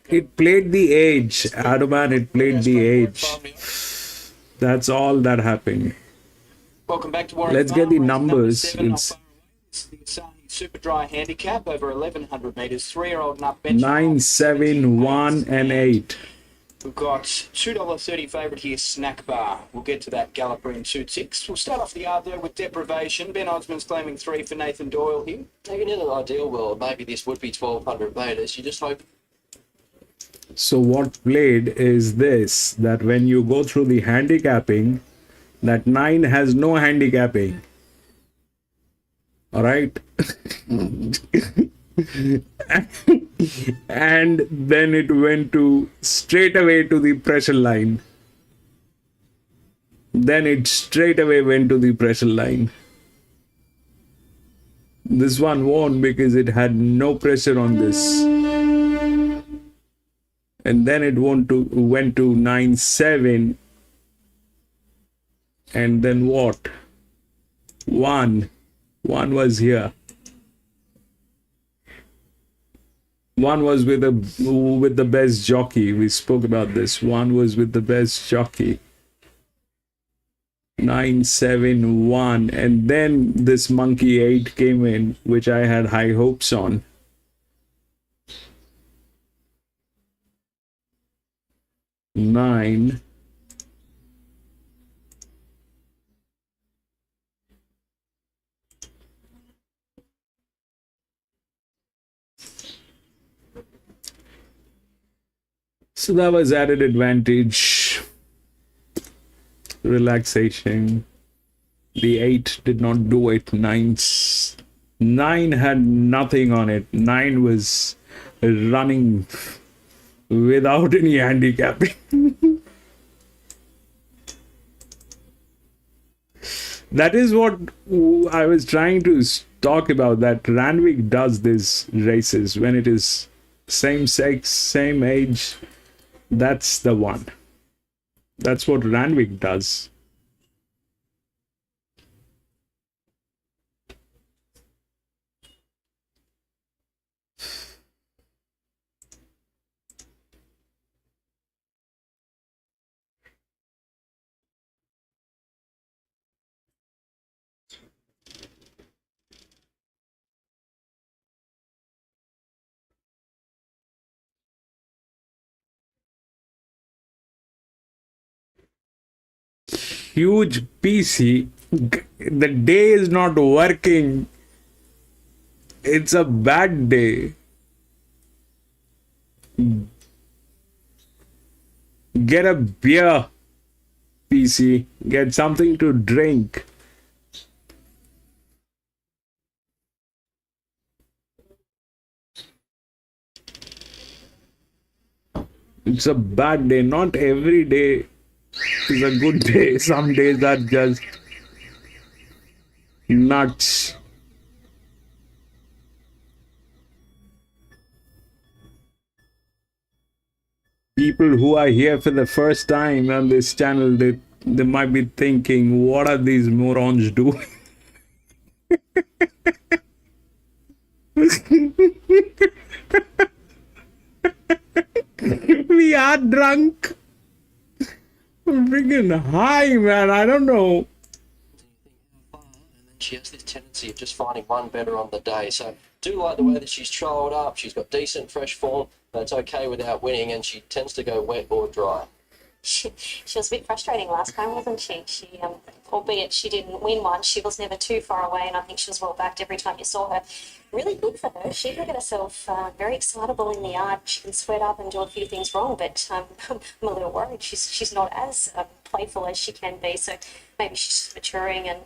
It played the age, Adoman, it played the age. That's all that happened. Welcome back to Warwick. Let's get the numbers. It's the Super Dry Handicap over 1,100 metres. 3-year-old and up bench. 9, 7, 1, and 8. We've got $2.30 favourite here, Snack Bar. We'll get to that galloper in 2-6. We'll start off the yard there with Deprivation. Ben Osmond's claiming 3 for Nathan Doyle here. Even in an ideal world, maybe this would be 1,200 metres. You just hope. So what played is this, that when you go through the handicapping, that 9 has no handicapping. All right. And then it went straight away to the pressure line. Then it straight away went to the pressure line. This one won because it had no pressure on this. And then it went to 9-7. And then what? 1 was here. 1 was with the best jockey. We spoke about this. 1 was with the best jockey. 9, 7, 1, and then this monkey 8 came in, which I had high hopes on. Nine. So that was added advantage, relaxation. The 8 did not do it. 9 had nothing on it. 9 was running without any handicapping. That is what I was trying to talk about, that Randwick does these races when it is same sex, same age. That's the one. That's what Randwick does. Huge PC. The day is not working. It's a bad day. Get a beer, PC. Get something to drink. It's a bad day. Not every day is a good day. Some days are just nuts. People who are here for the first time on this channel, they might be thinking, what are these morons doing? We are drunk. Freaking high, man. I don't know. She has this tendency of just finding one better on the day. So do like the way that she's trialled up. She's got decent fresh form, but it's okay without winning, and she tends to go wet or dry. She was a bit frustrating last time, wasn't she? Albeit she didn't win one, she was never too far away, and I think she was well backed every time you saw her. Really good for her. She can get herself very excitable in the yard. She can sweat up and do a few things wrong, but I'm a little worried. She's not as playful as she can be, so maybe she's just maturing and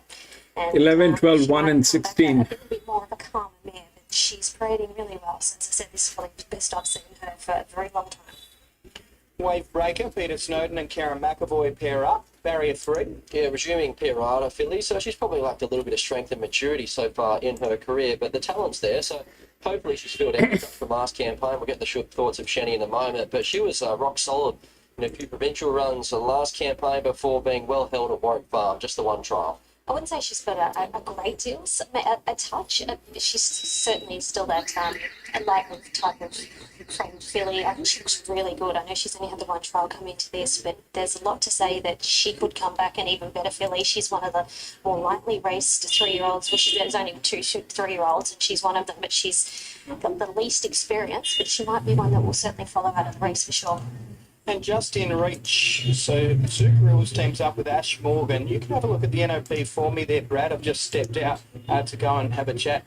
11, 12, she 1 might and come back 16. A little bit more of a calmer mare, but she's parading really well. So as I said, this is probably the best I've seen her for a very long time. Wave Breaker, Peter Snowden and Karen McAvoy pair up. Barrier 3. Yeah, resuming Pirata filly, so she's probably lacked a little bit of strength and maturity so far in her career, but the talent's there, so hopefully she's filled out from last campaign. We'll get the thoughts of Shani in a moment, but she was rock solid in a few provincial runs the last campaign before being well held at Warwick Farm, just the one trial. I wouldn't say she's got a great deal, a touch. She's certainly still that enlightened type of framed filly. I think she looks really good. I know she's only had the one trial come into this, but there's a lot to say that she could come back an even better filly. She's one of the more lightly raced 3-year-olds. Well, there's only 2 3-year-olds, and she's one of them, but she's got the least experience, but she might be one that will certainly follow out of the race for sure. And just in reach, so Zuccarells teams up with Ash Morgan. You can have a look at the NOP for me there, Brad. I've just stepped out to go and have a chat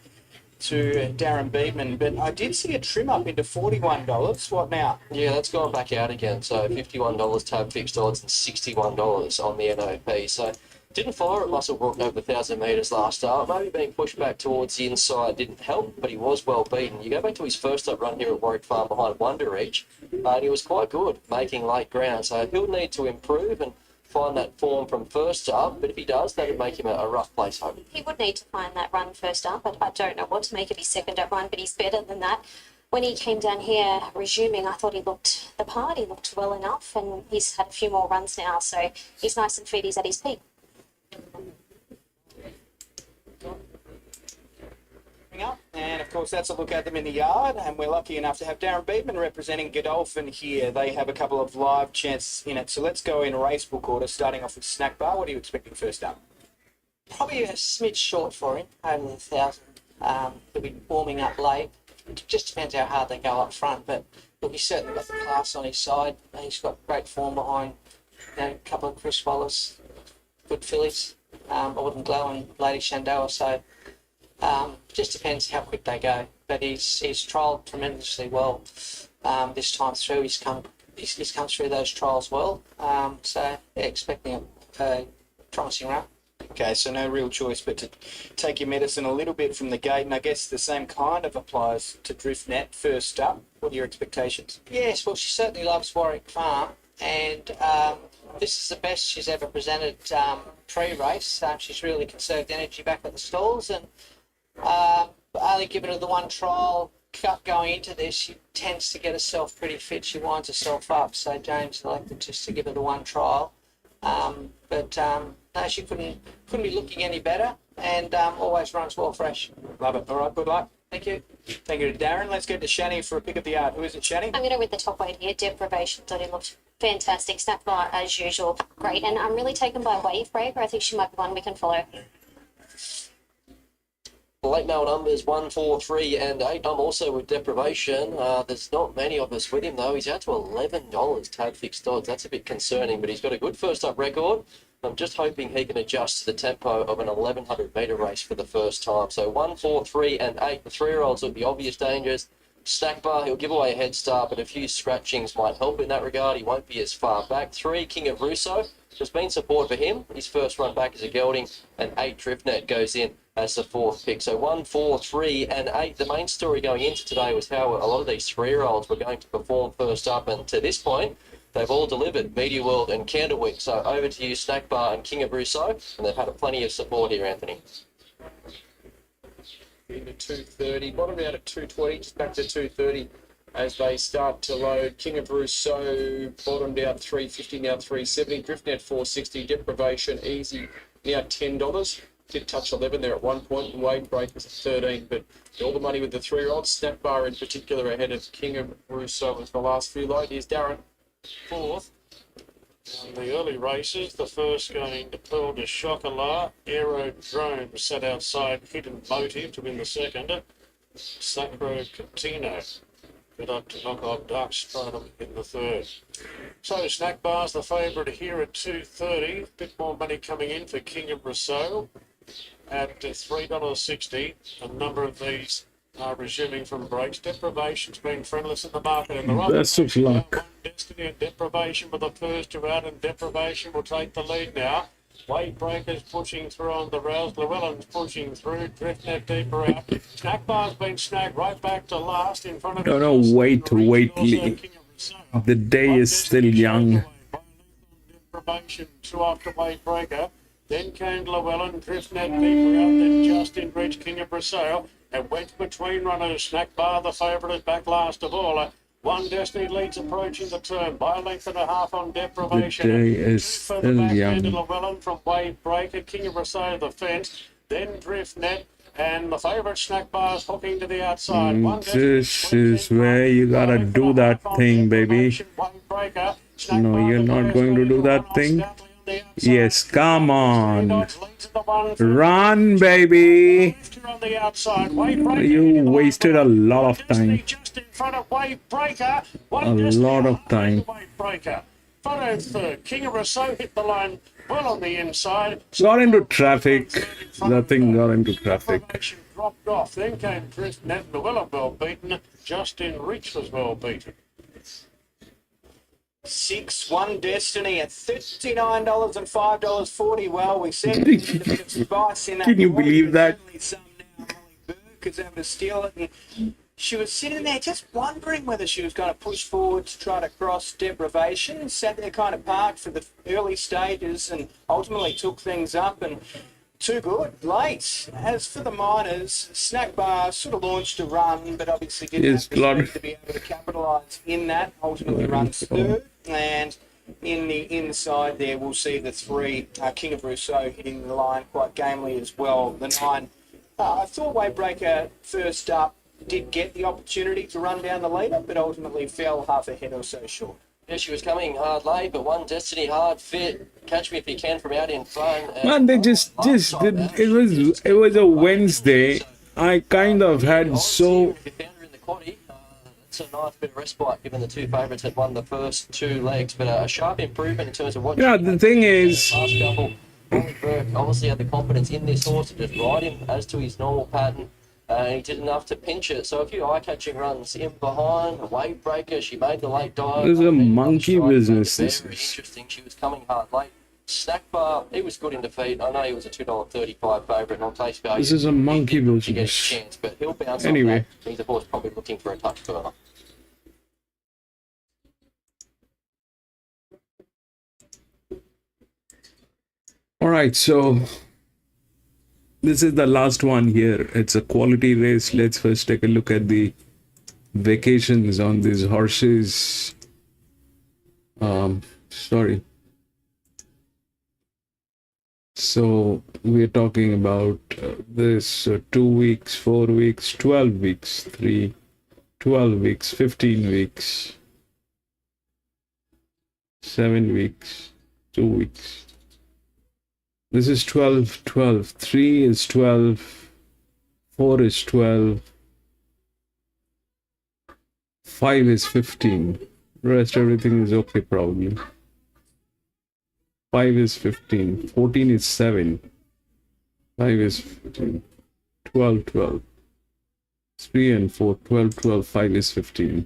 to Darren Beedman, but I did see a trim up into $41. What now? Yeah, that's gone back out again. So $51 tab fixed odds and $61 on the NOP. So didn't fire at Musselbrook over 1,000 metres last start. Maybe being pushed back towards the inside didn't help, but he was well beaten. You go back to his first up run here at Warwick Farm behind Wonder Reach, and he was quite good, making late ground. So he'll need to improve and find that form from first up, but if he does, that'd make him a rough place home. He would need to find that run first up. I don't know what to make of his second up run, but he's better than that. When he came down here resuming, I thought he looked the part. He looked well enough, and he's had a few more runs now, so he's nice and fit. He's at his peak. Up. And of course, that's a look at them in the yard. And we're lucky enough to have Darren Beedman representing Godolphin here. They have a couple of live chances in it. So let's go in racebook order, starting off with Snack Bar. What are you expecting first up? Probably a smidge short for him, over the 1,000. He'll be warming up late. It just depends how hard they go up front, but look, he's certainly got the class on his side. And he's got great form behind, a couple of Chris Wallace, good fillies. I wouldn't glow on Lady Shenandoah, so just depends how quick they go. But he's trialled tremendously well this time through. He's come through those trials well. So yeah, expecting a promising run. Okay, so no real choice but to take your medicine a little bit from the gate, and I guess the same kind of applies to Driftnet first up. What are your expectations? Yes, well, she certainly loves Warwick Farm, and this is the best she's ever presented pre-race. She's really conserved energy back at the stalls, and only given her the one trial cut going into this, she tends to get herself pretty fit. She winds herself up, so James elected just to give her the one trial. No, she couldn't be looking any better, and always runs well fresh. Love it. All right, good luck. Thank you. Thank you to Darren. Let's go to Shani for a pick of the yard. Who is it, Shani? I'm going to read the top weight here. Deprivation. Thought he looked fantastic. Snap bar as usual. Great. And I'm really taken by Wave Breaker. I think she might be one we can follow. Late mail numbers 1, 4, 3 and 8. I'm also with Deprivation. There's not many of us with him though. He's out to $11 tag fixed odds. That's a bit concerning, but he's got a good first up record. I'm just hoping he can adjust to the tempo of an 1,100 metre race for the first time. So 1, 4, 3 and 8. The 3-year-olds will be obvious dangers. Stack bar, he'll give away a head start, but a few scratchings might help in that regard. He won't be as far back. 3, King of Russo. There's been support for him. His first run back is a gelding, and 8 Driftnet goes in as the 4th pick. So 1, 4, 3, and 8. The main story going into today was how a lot of these 3-year-olds were going to perform first up, and to this point, they've all delivered, Media World and Candlewick. So over to you, Snack Bar and King of Rousseau, and they've had plenty of support here, Anthony. Into 230, bottom out at 220, just back to 230 as they start to load. King of Rousseau bottomed out 350, now 370. Driftnet 460, Deprivation Easy now $10. Did touch 11 there at one point, and Wade Breakers at 13. But all the money with the 3-year-olds. Snack Bar in particular ahead of King of Rousseau was the last few load. Here's Darren, 4th. In the early races, the first going to Pearl de Chocolat, Aerodrome sat outside Hidden Motive to win the second. Sacro Catino got up to knock off Dark Stratum in the third. So Snack Bar's the favourite here at 230. Bit more money coming in for King of Rousseau at $3.60. A number of these are resuming from breaks. Deprivation's been friendless in the market. And the Best of luck. Destiny and Deprivation were the first to out, and Deprivation will take the lead now. Wade Breakers pushing through on the rails. Llewellyn's pushing through. Driftnet deeper out. Snack Bar's been snagged right back to last in front of... No, wait. The day is still young. Deprivation 2 off to Wade Breaker. Then came Llewellyn. Driftnet deeper out. Then Justin Rich, King of Rousseau. And went between runners. Snack Bar, the favourite, is back last of all. One Destiny leads approaching the turn by a length and a half on Deprivation. The day is still young. Llewellyn from Wade Breaker, King of Rousseau the fence, then Driftnet, and the favourite Snack Bar's hooking to the outside. This is where you gotta do that thing, baby. No, you're not going to do that thing. Yes, come on. Run, baby. You wasted a lot of time. A lot of time. Photo third. King of Rousseau hit the line well on the inside. Got into traffic. Nothing got into traffic. Dropped off. Then came Driftnet. Llewellyn well beaten. Justin Rich was well beaten. 6-1 Destiny at $39 and $5.40. Well, we said a bit of spice in that. Can you believe that? Some now, Molly Burke is able to steal it, and she was sitting there just wondering whether she was going to push forward to try to cross Deprivation. Sat there kind of parked for the early stages and ultimately took things up, and too good late. As for the minors, Snack Bar sort of launched a run, but obviously didn't have the speed to be able to capitalise in that. Ultimately runs third, and in the inside there we'll see the 3 King of Rousseau hitting the line quite gamely as well. The 9, I thought Wade Breaker first up did get the opportunity to run down the leader, but ultimately fell half a head or so short. Yeah, she was coming hard late, but One Destiny hard fit. Catch me if you can from out in front. Man, they just did. It was a Wednesday. I kind of had so. It's a nice bit of respite given the 2 favourites had won the first 2 legs, but a sharp improvement in terms of what. Yeah, the thing is. Last couple, Molly Burke obviously had the confidence in this horse to just ride him as to his normal pattern. He did enough to pinch it. So a few eye-catching runs in behind. A Wave Breaker, she made the late dive. This is a monkey business. Very interesting. She was coming hard late. Snack Bar, he was good in defeat. I know he was a $2.35 favourite on face value. This is a monkey business. He gets a chance, but he'll bounce anyway. on that. He's of course probably looking for a touch further. All right, so this is the last one here. It's a quality race. Let's first take a look at the vacations on these horses. Sorry. So we're talking about this 2 weeks, 4 weeks, 12 weeks, 12 weeks, 15 weeks, 7 weeks, 2 weeks. This is 12, 12. 3 is 12. 4 is 12. 5 is 15. Rest everything is okay probably. 5 is 15. 14 is 7. 5 is 15. 12, 12. 3 and 4. 12, 12. 5 is 15.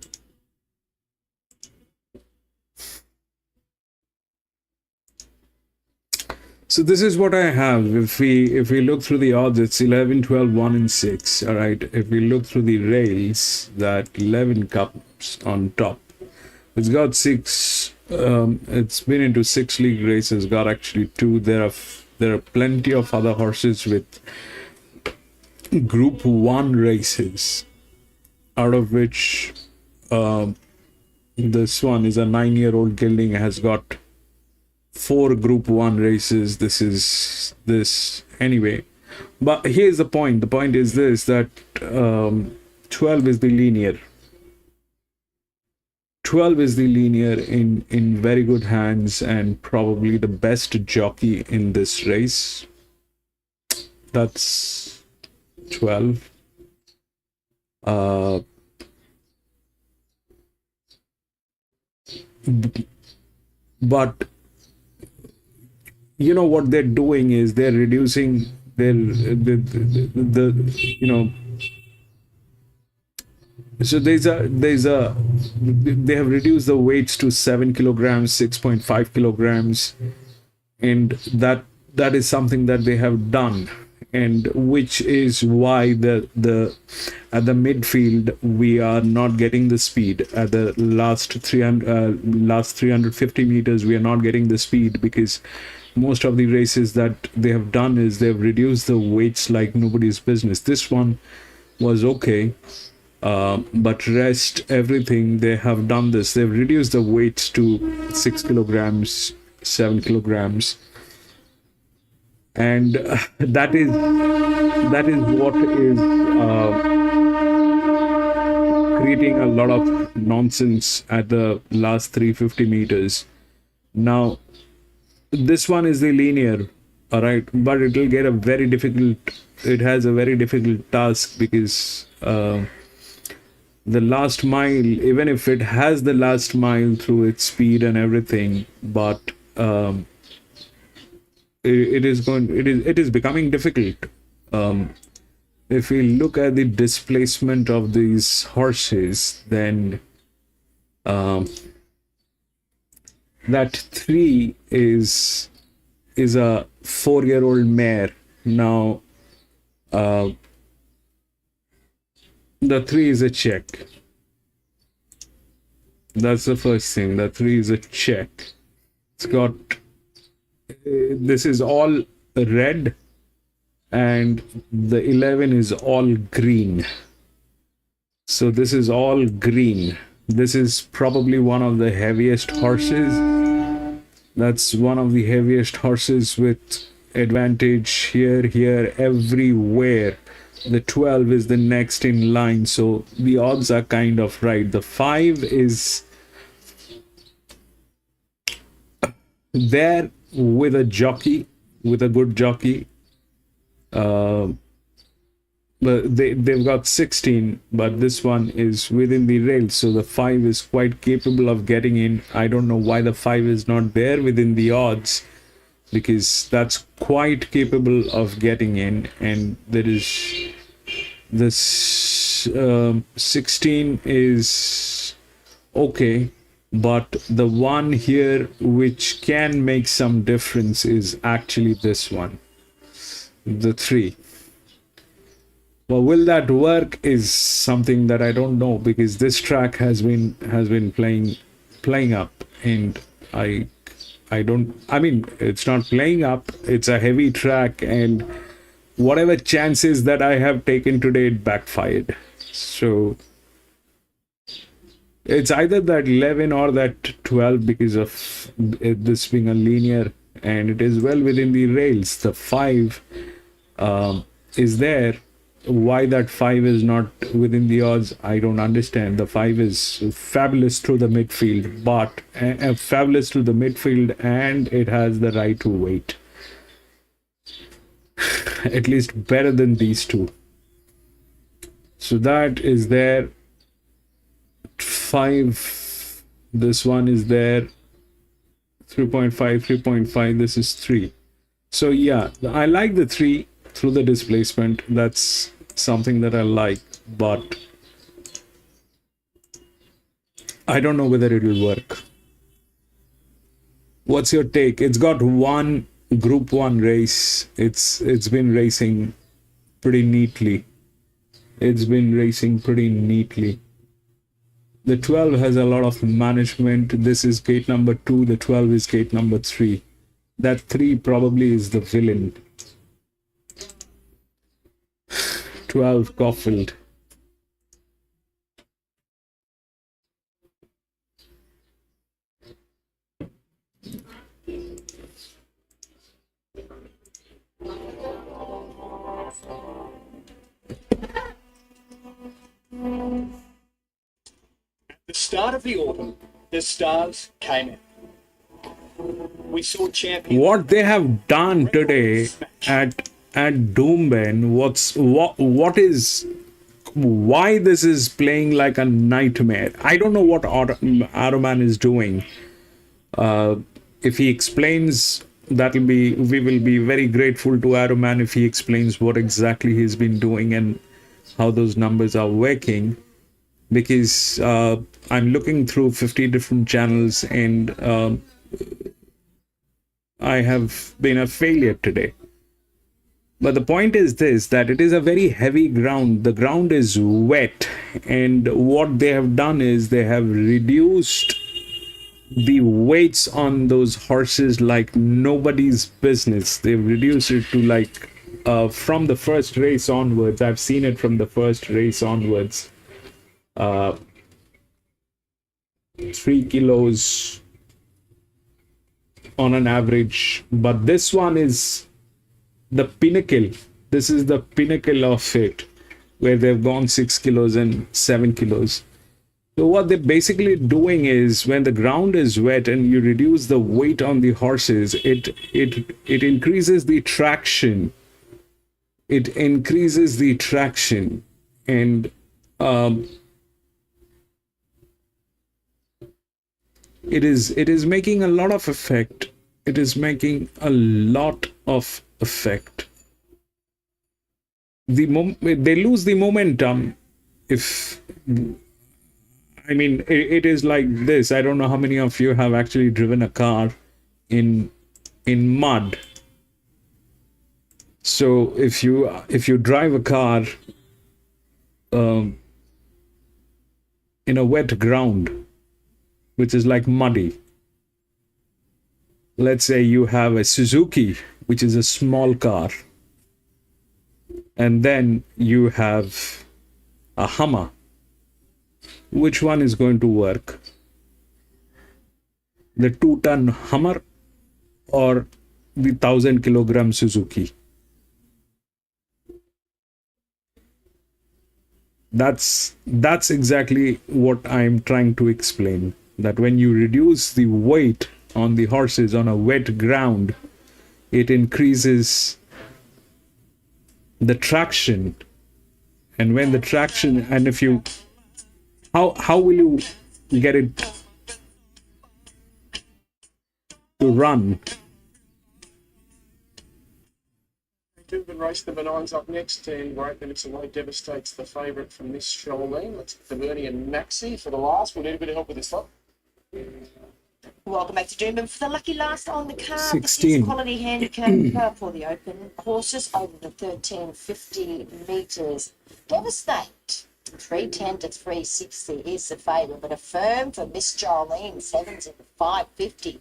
So this is what I have. If we look through the odds, it's 11, 12, 1 and 6. All right. If we look through the rails, that 11 comes on top. It's got 6. It's been into 6 league races. Got actually 2. There are plenty of other horses with Group 1 races, out of which this one is a 9-year-old gelding, has got 4 Group 1 races. This anyway. But here's the point. The point is this, that 12 is the linear. 12 is the linear in very good hands and probably the best jockey in this race. That's 12. But you know what they're doing is they're reducing the you know, so they have reduced the weights to 7 kilograms, 6.5 kilograms, and that is something that they have done, and which is why the at the midfield we are not getting the speed. At the last 350 meters we are not getting the speed, because most of the races that they have done is they've reduced the weights like nobody's business. This one was okay, but rest everything they have done this. They've reduced the weights to 6 kilograms, 7 kilograms, and that is what is creating a lot of nonsense at the last 350 meters. Now this one is the linear, all right, but it will get a very difficult, it has a very difficult task, because the last mile, even if it has the last mile through its speed and everything, but it is becoming difficult. If we look at the displacement of these horses, then that 3 is a 4-year-old mare. Now the 3 is a check. That's the first thing. The 3 is a check. It's got this is all red, and the 11 is all green. So this is all green. This is probably one of the heaviest horses. That's one of the heaviest horses with advantage here, everywhere. The 12 is the next in line, so the odds are kind of right. The 5 is there with a jockey, with a good jockey. But they've got 16, but this one is within the rails, so the 5 is quite capable of getting in. I don't know why the 5 is not there within the odds, because that's quite capable of getting in. And there is this 16 is okay, but the one here which can make some difference is actually this one, the 3. Well, will that work is something that I don't know, because this track has been playing up, and I mean, it's not playing up, it's a heavy track, and whatever chances that I have taken today, it backfired. So it's either that 11 or that 12, because of this being a linear, and it is well within the rails. The 5 is there. Why that 5 is not within the odds, I don't understand. The 5 is fabulous through the midfield, but fabulous through the midfield, and it has the right to wait. At least better than these two. So that is there. 5, this one is there. 3.5, 3.5, this is 3. So yeah, I like the 3 through the displacement. That's something that I like, but I don't know whether it will work. What's your take? It's got one Group 1 race. It's been racing pretty neatly. It's been racing pretty neatly. The 12 has a lot of management. This is gate number 2. The 12 is gate number 3. That 3 probably is the villain. 12 Caulfield. The start of the autumn, the stars came out. We saw champions. What they have done today at Doomben, what is why this is playing like a nightmare. I don't know what Aroman is doing. If he explains, we will be very grateful to Aroman if he explains what exactly he's been doing and how those numbers are working. Because I'm looking through 50 different channels and I have been a failure today. But the point is this, that it is a very heavy ground. The ground is wet, and what they have done is they have reduced the weights on those horses like nobody's business. They've reduced it to like from the first race onwards. I've seen it from the first race onwards. 3 kilos on an average, but this one is the pinnacle. This is the pinnacle of it, where they've gone 6 kilos and 7 kilos. So what they're basically doing is, when the ground is wet and you reduce the weight on the horses, it increases the traction. It increases the traction, and it is making a lot of effect. It is making a lot of effect. They lose the momentum. If I mean, it is like this. I don't know how many of you have actually driven a car in mud. So if you drive a car in a wet ground, which is like muddy. Let's say you have a Suzuki, which is a small car, and then you have a Hummer. Which one is going to work? The 2-ton Hummer or the 1,000-kilogram Suzuki? That's exactly what I'm trying to explain. That when you reduce the weight on the horses on a wet ground, it increases the traction. And when the traction, and if you, how will you get it to run? Doomben race number 9's up next, and Great Minutes Away devastates the favourite from Miss Charlene. Let's get Bernie and Maxie for the last. We'll need a bit of help with this one. Welcome back to Doomben for the lucky last on the card. 16. This is quality handicap for the Open. Horses over the 1350 metres. Devastate. 310 to 360 is the favourite, but a firm for Miss Jolene. 7's in 550.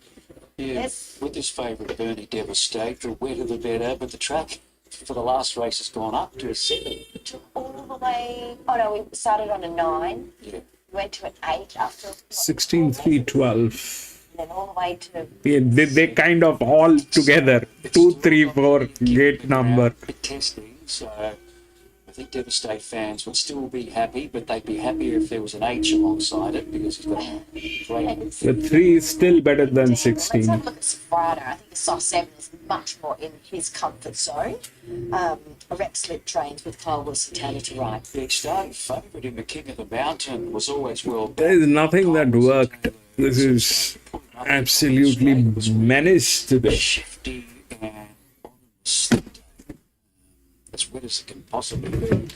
Yeah, Yes. with this favourite Bernie Devastate, the wetter the better, but the track for the last race has gone up to a 7. To all the way. Oh no, we started on a 9. Yeah. Went to an 8 after 16, 3, 12. and then all the way to Yeah, they kind of all together. 2, 3, 4 gate number. Bit testing, so I think Devastate fans would still be happy, but they'd be happier if there was an H alongside it, because he's got a great. The 3 is still better than Let's 16. have a look at Sofrado. I think the soft 7 is much more in his comfort zone. Rep slip trains with Kyle Wilson Taylor to right. The starting favourite in the King of the Mountain was always well. There is nothing that worked. This is absolutely menace to the Shifty and as wet as it can possibly be.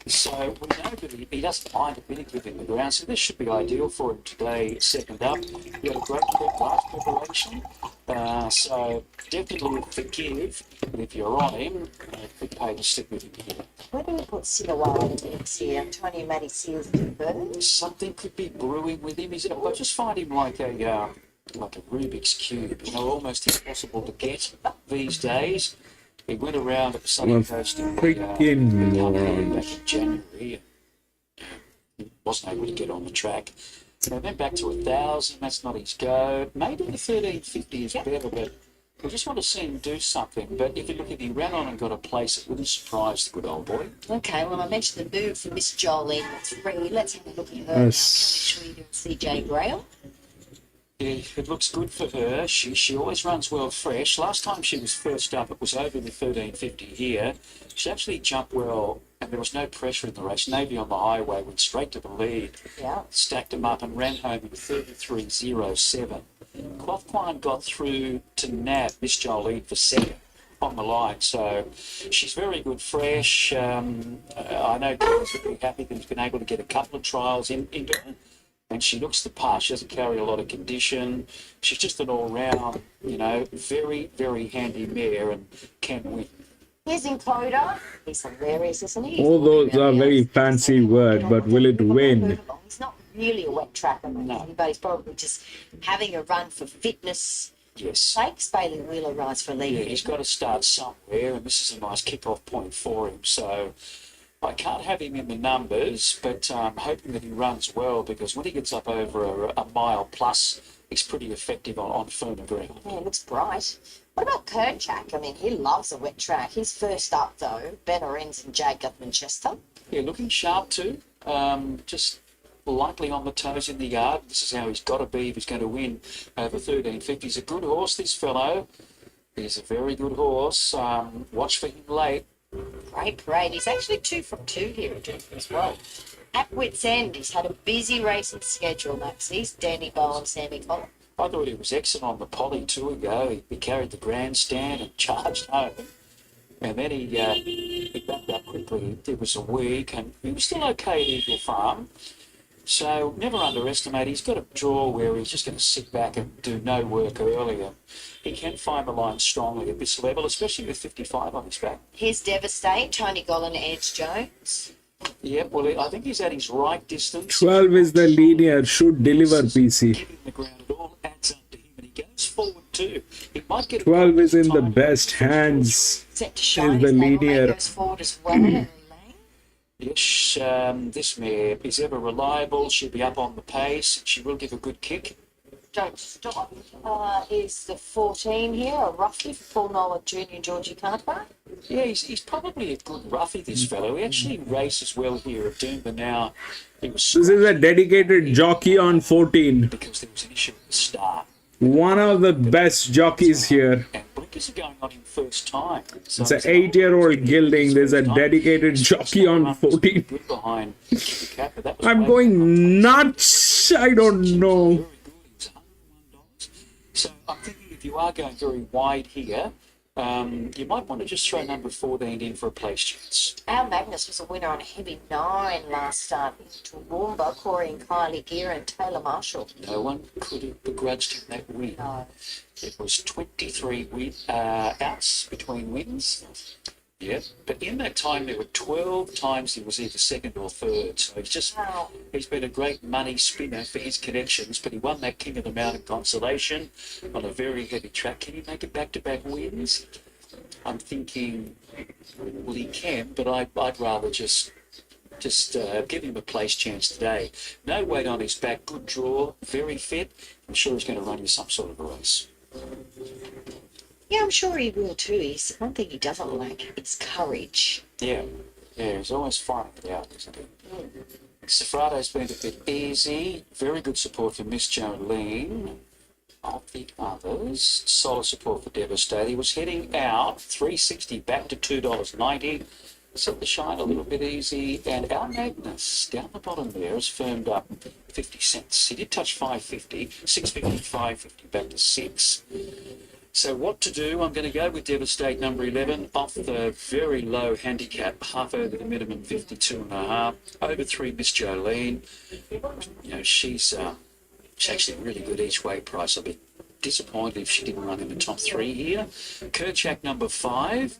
So we know that he doesn't mind a bit within the ground, so this should be ideal for him today. Second up, he had a great last preparation. So definitely forgive, and if you're on him, be paid to stick with him here. Where do we put Sinawara in the mix here? Antonio Matty Seals confirmed. Something could be brewing with him. I just find him like a Rubik's cube. You know, almost impossible to get these days. He went around at the Sunny Coast in freaking back in January. He wasn't able to get on the track. So then back to 1,000. That's not his go. Maybe the 1,350 is better, but we just want to see him do something. But if you look, if he ran on and got a place, it wouldn't surprise the good old boy. Okay, well, I mentioned the move for Miss Jolene at 3. Let's have a look at her now. Yes. Kelly Schweida and CJ Grail. Yeah, it looks good for her. She always runs well fresh. Last time she was first up, it was over the 1,350 here. She actually jumped well, and there was no pressure in the race. Navy on the highway went straight to the lead, stacked him up, and ran home in 33.07. Clothquine got through to nab Miss Jolene for second on the line, so she's very good fresh. I know Dan's very happy that he's been able to get a couple of trials into her. And she looks the part. She doesn't carry a lot of condition. She's just an all-round, very, very handy mare and can win. Here's Encoder. He's hilarious, isn't he? All those are very fancy words, but will it win? He's not really a wet tracker, but he's probably just having a run for fitness. Yes. Sakes. Bailey Wheeler rides for lead. Yeah, he's got to start somewhere, and this is a nice kick-off point for him. So I can't have him in the numbers, but I'm hoping that he runs well, because when he gets up over a mile plus, he's pretty effective on firmer ground. Yeah, it looks bright. What about Kerchak? I mean, he loves a wet track. He's first up, though. Ben Lorenz and Jacob Manchester. Yeah, looking sharp too. Just lightly on the toes in the yard. This is how he's got to be if he's going to win over 1,350. He's a good horse, this fellow. He's a very good horse. Watch for him late. Great parade. He's actually 2 from 2 here at Doomben as well. At Wits End, he's had a busy racing schedule, Maxie's. Danny Bowen, Sammy Collins. I thought he was excellent on the Poly 2 ago. He carried the grandstand and charged home. And then he backed up quickly. It was a week, and he was still okay at Eagle Farm. So never underestimate. He's got a draw where he's just going to sit back and do no work earlier. He can find the line strongly at this level, especially with 55 on his back. Here's Devastate, Tony Gollan, Edge Jones. Yeah, well, I think he's at his right distance. 12 is the linear, should deliver PC. Giving the ground, it all adds up to him, and he goes forward too. He might get 12 is in the best hands. Set to shine. Is the linear. Goes forward as well. Yes, this mare is ever reliable. She'll be up on the pace. She will give a good kick. Don't stop. Is the 14 here, a roughly for Paul Nolan Jr. Georgie Carter? Yeah, he's probably a good roughie, this fellow. He actually races well here at Doomben now. This is a dedicated jockey on 14. Because there was an issue at the start. One of the best jockeys here. And blinkers are going on him first time. So It's an 8-year-old gelding. There's a dedicated jockey on 14. Good behind I'm going nuts. I don't know. So I'm thinking if you are going very wide here, you might want to just throw number 14 in for a place chance. Our Magnus was a winner on a heavy 9 last start into Toowoomba, Corey and Kylie Gear and Taylor Marshall. No one could have begrudged him that win. No. It was 23 outs between wins. Yeah, but in that time there were 12 times he was either second or third. So he's been a great money spinner for his connections, but he won that King of the Mountain consolation on a very heavy track. Can he make it back-to-back wins? I'm thinking, well, he can, but I'd rather just give him a place chance today. No weight on his back, good draw, very fit. I'm sure he's going to run you some sort of a race. Yeah, I'm sure he will too. He's one thing he doesn't lack. It's courage. Yeah, he's always fighting it out, isn't he? Safrado's been a bit easy. Very good support for Miss Jolene. Of the others, solid support for Devastate. He was heading out, $3.60 back to $2.90. Set the shine a little bit easy. And our Magnus, down the bottom there, has firmed up 50 cents. He did touch $5.50, $6.50, $5.50 back to $6. So what to do? I'm going to go with Devastate number 11 off the very low handicap, half over the minimum 52.5, over 3 Miss Jolene. You know, she's actually really good each way price. I'll be disappointed if she didn't run in the top 3 here. Kerchak number 5.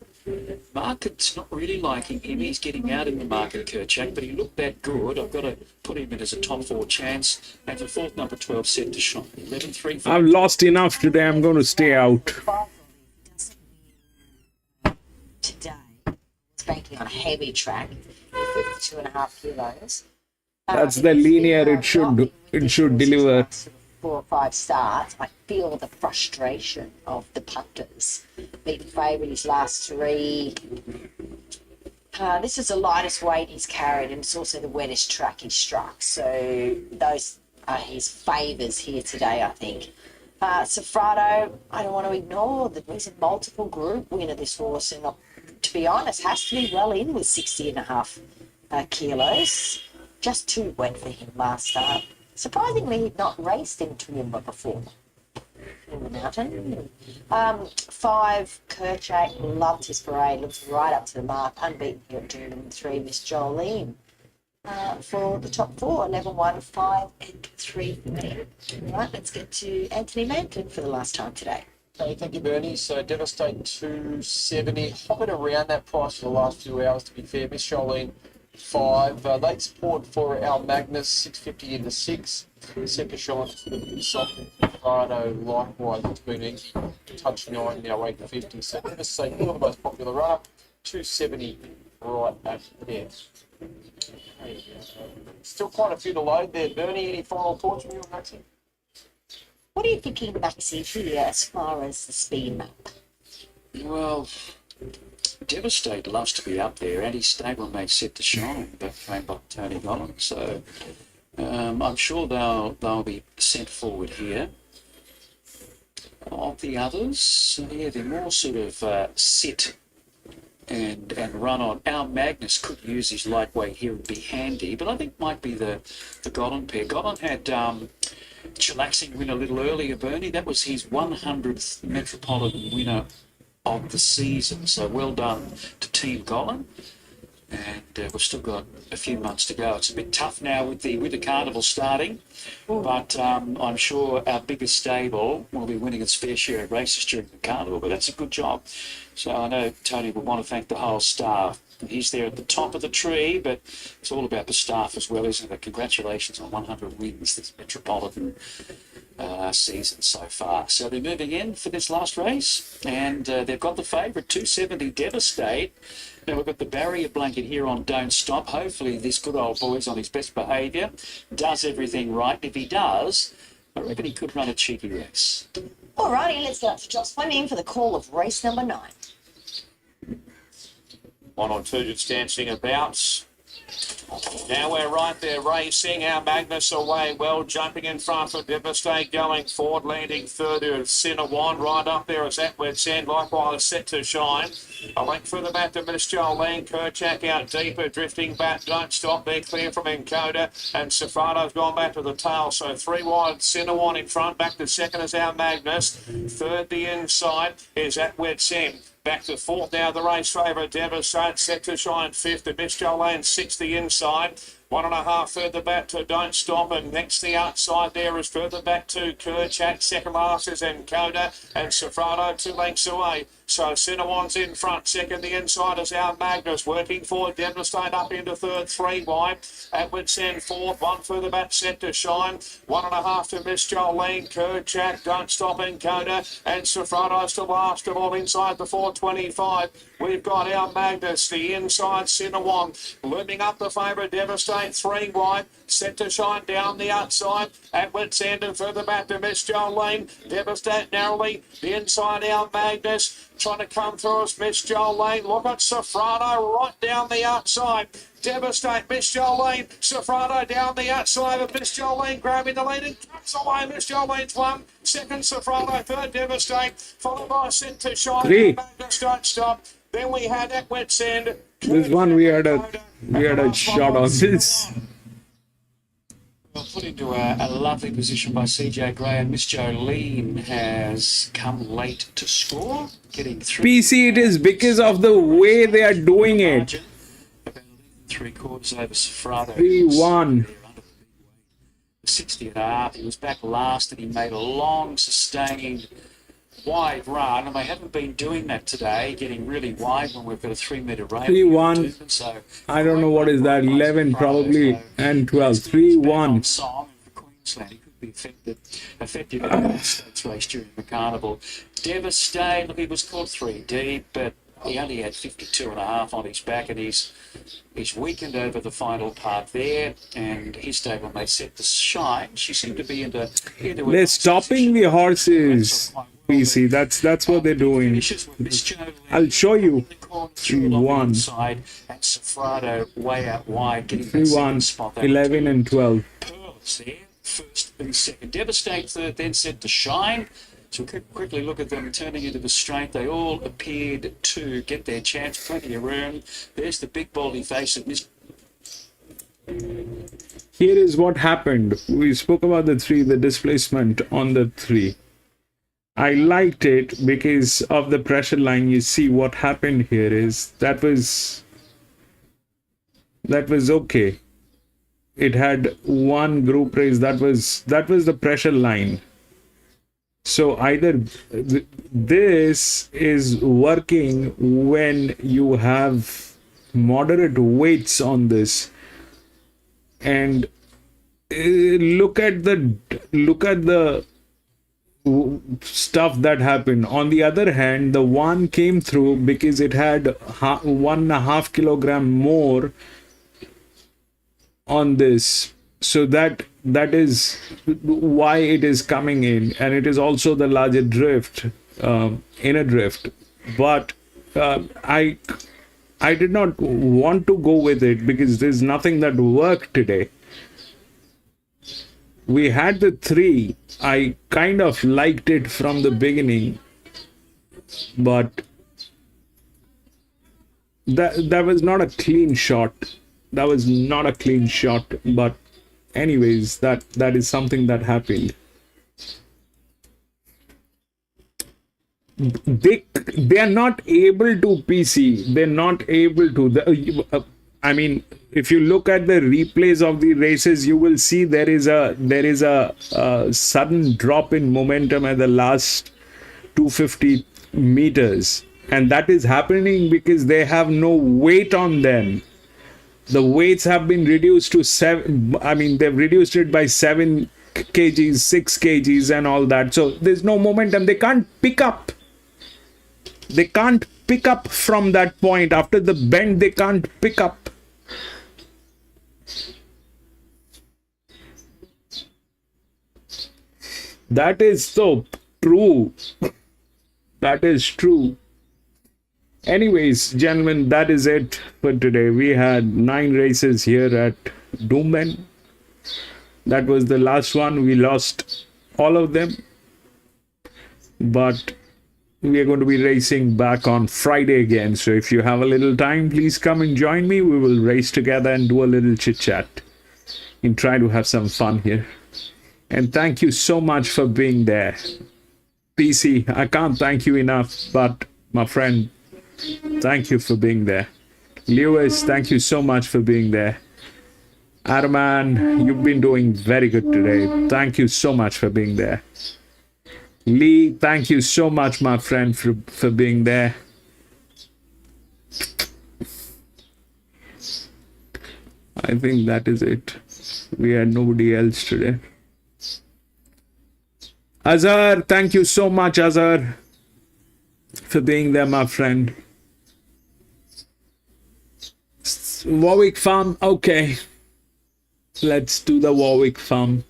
Market's not really liking him. He's getting out in the market, Kerchak, but he looked that good. I've got to put him in as a top 4 chance. And for 4th, number 12, set to shine. 11-3. I've lost enough today. I'm going to stay out. Today, it's banking on a heavy track, 52.5 kilos. That's the linear it should deliver. 4 or 5 starts. I feel the frustration of the punters. Beaten favourite his last 3. This is the lightest weight he's carried, and it's also the wettest track he's struck. So those are his favours here today, I think. Sofrado, I don't want to ignore that he's a multiple group winner, this horse, and to be honest, has to be well in with 60.5 kilos. Just too wet for him last start. Surprisingly, he'd not raced in Toowoomba before in the mountain. 5, Kerchak, loved his parade, looks right up to the mark, unbeaten here at Doomben. 3, Miss Jolene. For the top 4, 11, 1, 5, and 3 for me. Right, let's get to Anthony Manton for the last time today. Hey, thank you, Bernie. So Devastate 270, hopping around that price for the last few hours, to be fair. Miss Jolene 5. Late support for our Magnus, 650 into 6. Second shot, soft. Friday, likewise, it's been easy. Touch 9, now 850. So Devastate, one of the most popular runner, 270 right at there. Still quite a few to load there. Bernie, any final thoughts from you on Maxi? What are you thinking, Maxi, here as far as the speed map? Well, Devastate loves to be up there, and his stablemate set to shine, but framed by Tony Gollan. So I'm sure they'll be sent forward here. Of the others, yeah, they're more sort of sit and run on. Our Magnus could use his lightweight here and be handy, but I think might be the Gollan pair. Gollan had Chillaxing win a little earlier, Bernie. That was his 100th Metropolitan winner of the season. So well done to Team Gollan. And we've still got a few months to go. It's a bit tough now with the carnival starting, but I'm sure our biggest stable will be winning its fair share of races during the carnival, but that's a good job. So I know Tony will want to thank the whole staff. He's there at the top of the tree, but it's all about the staff as well, isn't it? Congratulations on 100 wins this Metropolitan season so far. So they're moving in for this last race, and they've got the favourite, 270 Devastate. Now we've got the barrier blanket here on Don't Stop. Hopefully this good old boy's on his best behaviour, does everything right. If he does, I reckon he could run a cheeky race. Alrighty, let's go up to Joss Fleming for the call of race number 9. 1 or 2 just dancing about. Now we're right there racing. Our Magnus away well, jumping in front for Devastate, going forward, landing third is Cinnawon. Right up there is Atwood's End, likewise set to shine. A length further back to Miss Jolene. Kerchak out deeper, drifting back. Don't Stop there, clear from Encoder. And Sofrado's gone back to the tail. So 3 wide, Cinnawon in front. Back to second is our Magnus. Third, the inside, is Atwood's End. Back to 4th now, the race favourite, Devastate, set to shine 5th. To Miss Jolene, 6th, the inside. 1.5 further back to Don't Stop, and next the outside there is further back to Kerchak. Second last is Encoder, and Sofrado 2 lengths away. So Cinnawon's in front, second the inside is our Magnus, working forward, Devastate up into third, 3 wide. Atwood's End 4th, 1 further back, set to shine. 1.5 to Miss Jolene, Kerchak, Don't Stop, Encoder, and Sofrado's to last of all inside the 425. We've got our Magnus, the inside Cinnawon, looming up the favourite, Devastate 3 wide, set to shine down the outside. Atwood's End and further back to Miss Jolene, Devastate narrowly, the inside our Magnus, trying to come through us, Miss Jolene. Look at Sofrado right down the outside. Devastate, Miss Jolene, Sofrado down the outside of Miss Jolene, grabbing the lead and cuts away. Miss Jolene's 1, second Sofrado, third Devastate, followed by Set to Shine. 3. Magnus Don't Stop. Then we had Atwood's End. This one we had a shot on this. Well, put into a lovely position by CJ Gray, and Miss Jolene has come late to score, getting through. PC, it is because of the way they are doing it. About 3/4 over Sofrado. 3-1. 60.5. He was back last and he made a long, sustained, wide run, and they haven't been doing that today, getting really wide when we've got a 3 metre range. 3-1. So I don't know what is that. 11 probably and 12. 3-1. Song for Queensland. He could be effective in the States race during the carnival. Devastate. Look, he was caught 3 deep, but he only had 52.5 on his back, and he's weakened over the final part there. And his stablemate set the shine. She seemed to be into They're stopping the horses. PC. That's what they're doing. I'll show you. 3-1. Side and Sofrado way out wide, getting 3-1. 11 and 12. Pearls there, first and second. Devastate third, then set to shine. So quickly look at them turning into the straight. They all appeared to get their chance. Plenty of room. There's the big baldy face of this. Here is what happened. We spoke about the 3, the displacement on the 3. I liked it because of the pressure line. You see what happened here is that was okay. It had one group race. That was the pressure line. So either this is working when you have moderate weights on this, and look at the stuff that happened. On the other hand, the one came through because it had 1.5 kilogram more on this, so that is why it is coming in, and it is also the larger drift, inner drift. But I did not want to go with it because there's nothing that worked today. We had the 3. I kind of liked it from the beginning, but that was not a clean shot. That was not a clean shot. But anyways, that is something that happened. They are not able to PC. They're not able to. I mean, if you look at the replays of the races, you will see there is a sudden drop in momentum at the last 250 meters, and that is happening because they have no weight on them. The weights have been reduced to 7. I mean, they've reduced it by 7 kgs, 6 kgs, and all that. So there's no momentum. They can't pick up. They can't pick up from that point. After the bend, they can't pick up. That is so true. That is true. Anyways, gentlemen, that is it for today. We had 9 races here at Doomben. That was the last one. We lost all of them. But we are going to be racing back on Friday again. So if you have a little time, please come and join me. We will race together and do a little chit-chat and try to have some fun here. And thank you so much for being there. PC, I can't thank you enough, but my friend, thank you for being there. Lewis, thank you so much for being there. Arman, you've been doing very good today. Thank you so much for being there. Lee, thank you so much, my friend, for being there. I think that is it. We had nobody else today. Azhar, thank you so much, Azhar, for being there, my friend. Warwick Farm, okay. Let's do the Warwick Farm.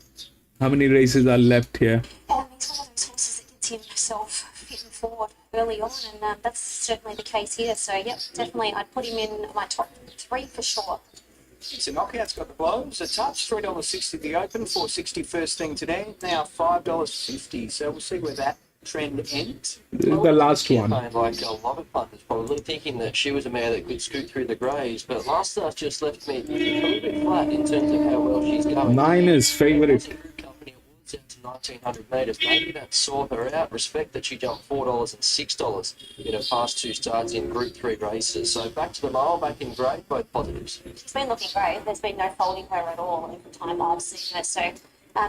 How many races are left here? He's one of those horses that gets himself fit and forward early on, and that's certainly the case here. So, yep, definitely I'd put him in my top 3 for sure. It's a knockout's got the blows, a touch, $3.60 the open, $4.60 first thing today, now $5.50. So we'll see where that trend ends. This is the last one. Like a lot of punters probably thinking that she was a mare that could scoot through the greys, but last start just left me a little bit flat in terms of how well she's going. 9 is favourite. Company awards out to 1,900 metres. Maybe that saw her out. Respect that she jumped $4 and $6 in her past 2 starts in Group 3 races. So back to the mile, back in grey, both positives. She's been looking great. There's been no folding her at all in the time I've seen her. So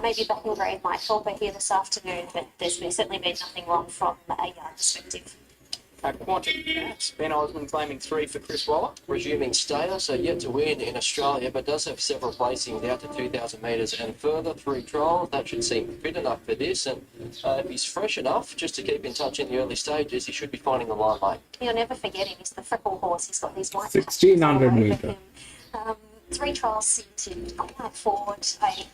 Maybe the hill grade might help her here this afternoon, but there's certainly been nothing wrong from a yard perspective. Quantum Cats, Ben Osmond claiming 3 for Chris Waller. Resuming stayer, so yet to win in Australia, but does have several placings out to 2,000 metres and further 3 trials. That should seem fit enough for this, and if he's fresh enough just to keep in touch in the early stages, he should be finding the line late. You'll never forget him. He's the freckle horse. He's got these white 1600 patches all over metre. him. 3 trials seem to quite forward. I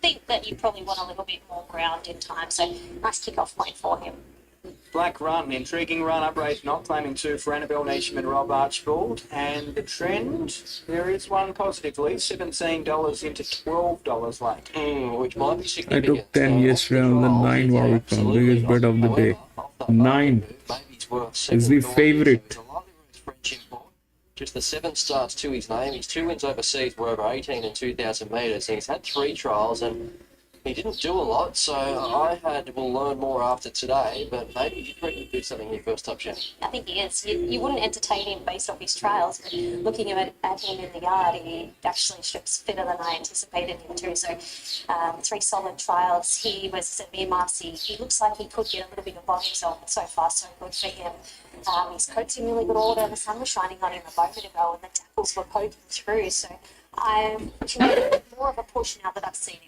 think that you probably want a little bit more ground in time, so nice kick-off point for him. Black Run, intriguing run up race, not claiming 2 for Annabelle Neesham and Rob Archibald. And the trend, there is one positively, $17 into $12 late. Which might be I significant. took 10 yesterday on the 9 Warwick, biggest bet of the day. 9 is the favourite. Just the 7 starts to his name. His 2 wins overseas were over 18 and 2,000 metres. He's had 3 trials and he didn't do a lot, so we'll learn more after today, but maybe he's ready to do something in your first top journey. I think he is. You wouldn't entertain him based off his trials, but looking at him in the yard, he actually strips fitter than I anticipated him to. So 3 solid trials. He was at Marcy. He looks like he could get a little bit of volume, so far so good for him. His coat's in really good order. The sun was shining on him a moment ago, and the tackles were poking through. So I'm more of a push now that I've seen him.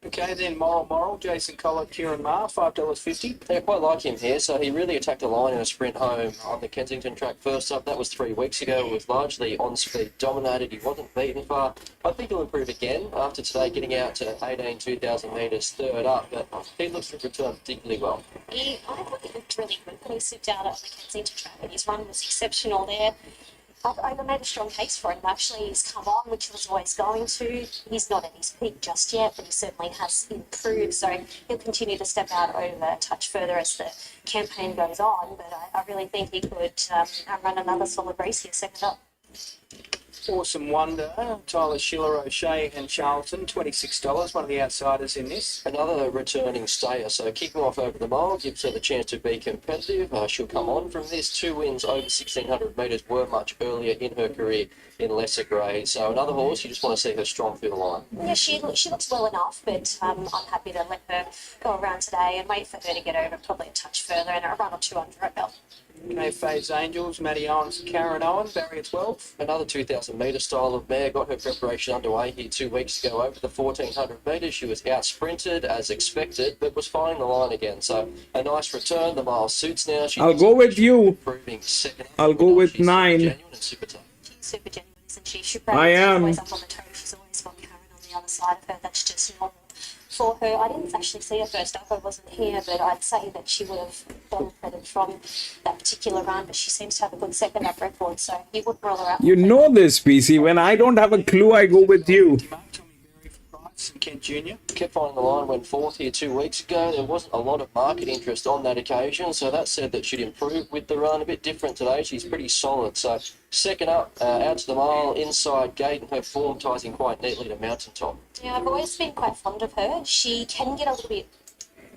Okay, then Moral, Jason Collett, Kieran Marr, $5.50. Yeah, quite like him here. So he really attacked the line in a sprint home on the Kensington track first up. That was 3 weeks ago. It was largely on speed dominated. He wasn't beaten far. I think he'll improve again after today, getting out to 18, 2,000 metres third up. But he looks to return particularly well. I thought he looked really good when he slipped out at the Kensington track, and his run was exceptional there. I've made a strong case for him. Actually, he's come on, which he was always going to. He's not at his peak just yet, but he certainly has improved. So he'll continue to step out over a touch further as the campaign goes on. But I really think he could run another solid race here, second up. Awesome Wonder, Tyler Schiller, O'Shea and Charlton, $26, one of the outsiders in this. Another returning stayer, so kicking off over the mile gives her the chance to be competitive. She'll come on from this. 2 wins over 1,600 metres were much earlier in her career in lesser grades. So another horse, you just want to see her strong through the line. Yeah, she looks well enough, but I'm happy to let her go around today and wait for her to get over probably a touch further and a run or 2 under her belt. Okay, Faze Angels, Matty Owens, Karen Owen, barrier 12. Another 2,000 metre style of mare got her preparation underway here 2 weeks ago over the 1,400 metres. She was out sprinted as expected, but was finding the line again. So a nice return. The mile suits now. I'll go with you. Improving second. I'll go with 9. Genuine, super genuine, isn't she? I am. Always up on the toe. She's always got Karen on the other side of her. That's just normal for her. I didn't actually see her first up. I wasn't here, but I'd say that she would have benefited from that particular run, but she seems to have a good second up record, so you wouldn't rule her out. You know this, PC. When I don't have a clue, I go with you. And Kent Jr. Kept finding the line, went 4th here 2 weeks ago. There wasn't a lot of market interest on that occasion, so that said that she'd improve with the run. A bit different today. She's pretty solid. So second up, out to the mile, inside gate, and her form ties in quite neatly to Mountaintop. Yeah, I've always been quite fond of her. She can get a little bit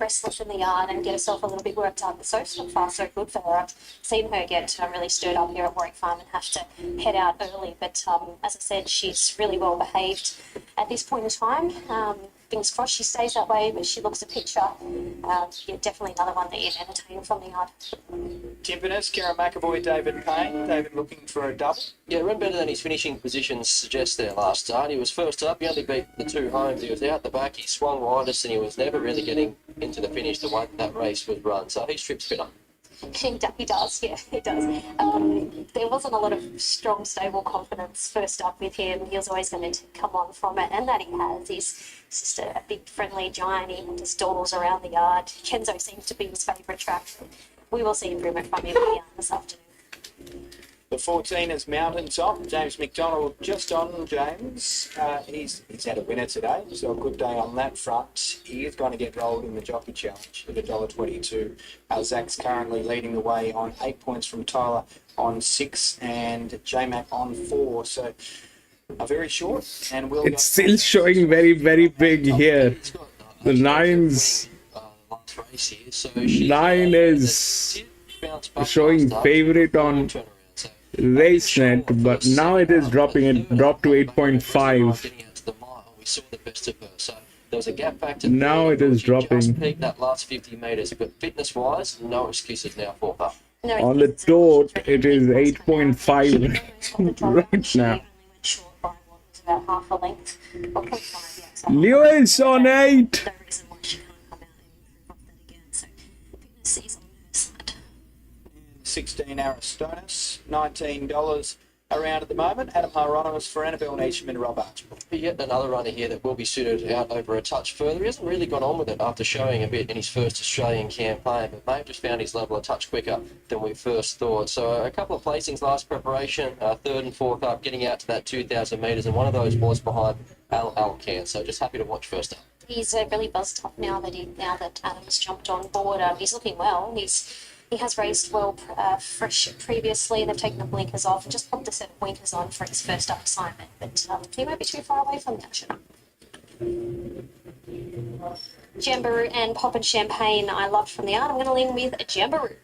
restless in the yard and get herself a little bit worked up, but so far so good for her. I've seen her get really stirred up here at Warwick Farm and have to head out early, but as I said, she's really well behaved at this point in time. Fingers crossed she stays that way, but she looks a picture. Yeah, definitely another one that you'd entertain from the yard. Timperness, Karen McAvoy, David Payne. David looking for a double. Yeah, ran better than his finishing positions suggest there last start. He was first up. He only beat the 2 homes. He was out the back. He swung widest and he was never really getting into the finish the way that race was run. So he strips fitter. He does, yeah, he does. There wasn't a lot of strong, stable confidence first up with him. He was always going to come on from it, and that he has. He's just a big, friendly giant. He just dawdles around the yard. Kenzo seems to be his favourite track. We will see improvement from him this afternoon. The 14 is Mountaintop. James McDonald just on, James. He's had a winner today, so a good day on that front. He is going to get rolled in the Jockey Challenge at $1.22. Zach's currently leading the way on 8 points from Tyler on 6 and J-Mac on 4. So a very short, and we'll. It's still showing very, very big here. The 9's. 9 is showing favourite on RaceNet, but now it is dropped to 8.5. we saw the best of her. So there was a gap back to Now third. it is She just dropping. peaked that last 50 metres, but fitness-wise, no excuses now for her. No, On the tote, it is 8.5 On the drop, right she now. only went short by what was about half a length, or 0.5, yeah. So Lewis on 8. no reason why she can't come out and improve off that again. So fitness is on her side. 16 Aristonis, $19 around at the moment. Adam Hieronymus for Annabelle Neesham and Rob Archibald. Yet another runner here that will be suited out over a touch further. He hasn't really got on with it after showing a bit in his first Australian campaign, but may have just found his level a touch quicker than we first thought. So a couple of placings last preparation, third and fourth up, getting out to that 2,000 metres, and one of those was behind Al Alcan. So just happy to watch first up. He's really buzzed up now that Adam's jumped on board. He's looking well. He has raced well fresh previously. They've taken the blinkers off and just popped a set of blinkers on for his first up assignment. But he won't be too far away from the action. Jamboree and Pop and Champagne I loved from the art. I'm going to lean with Jamboree.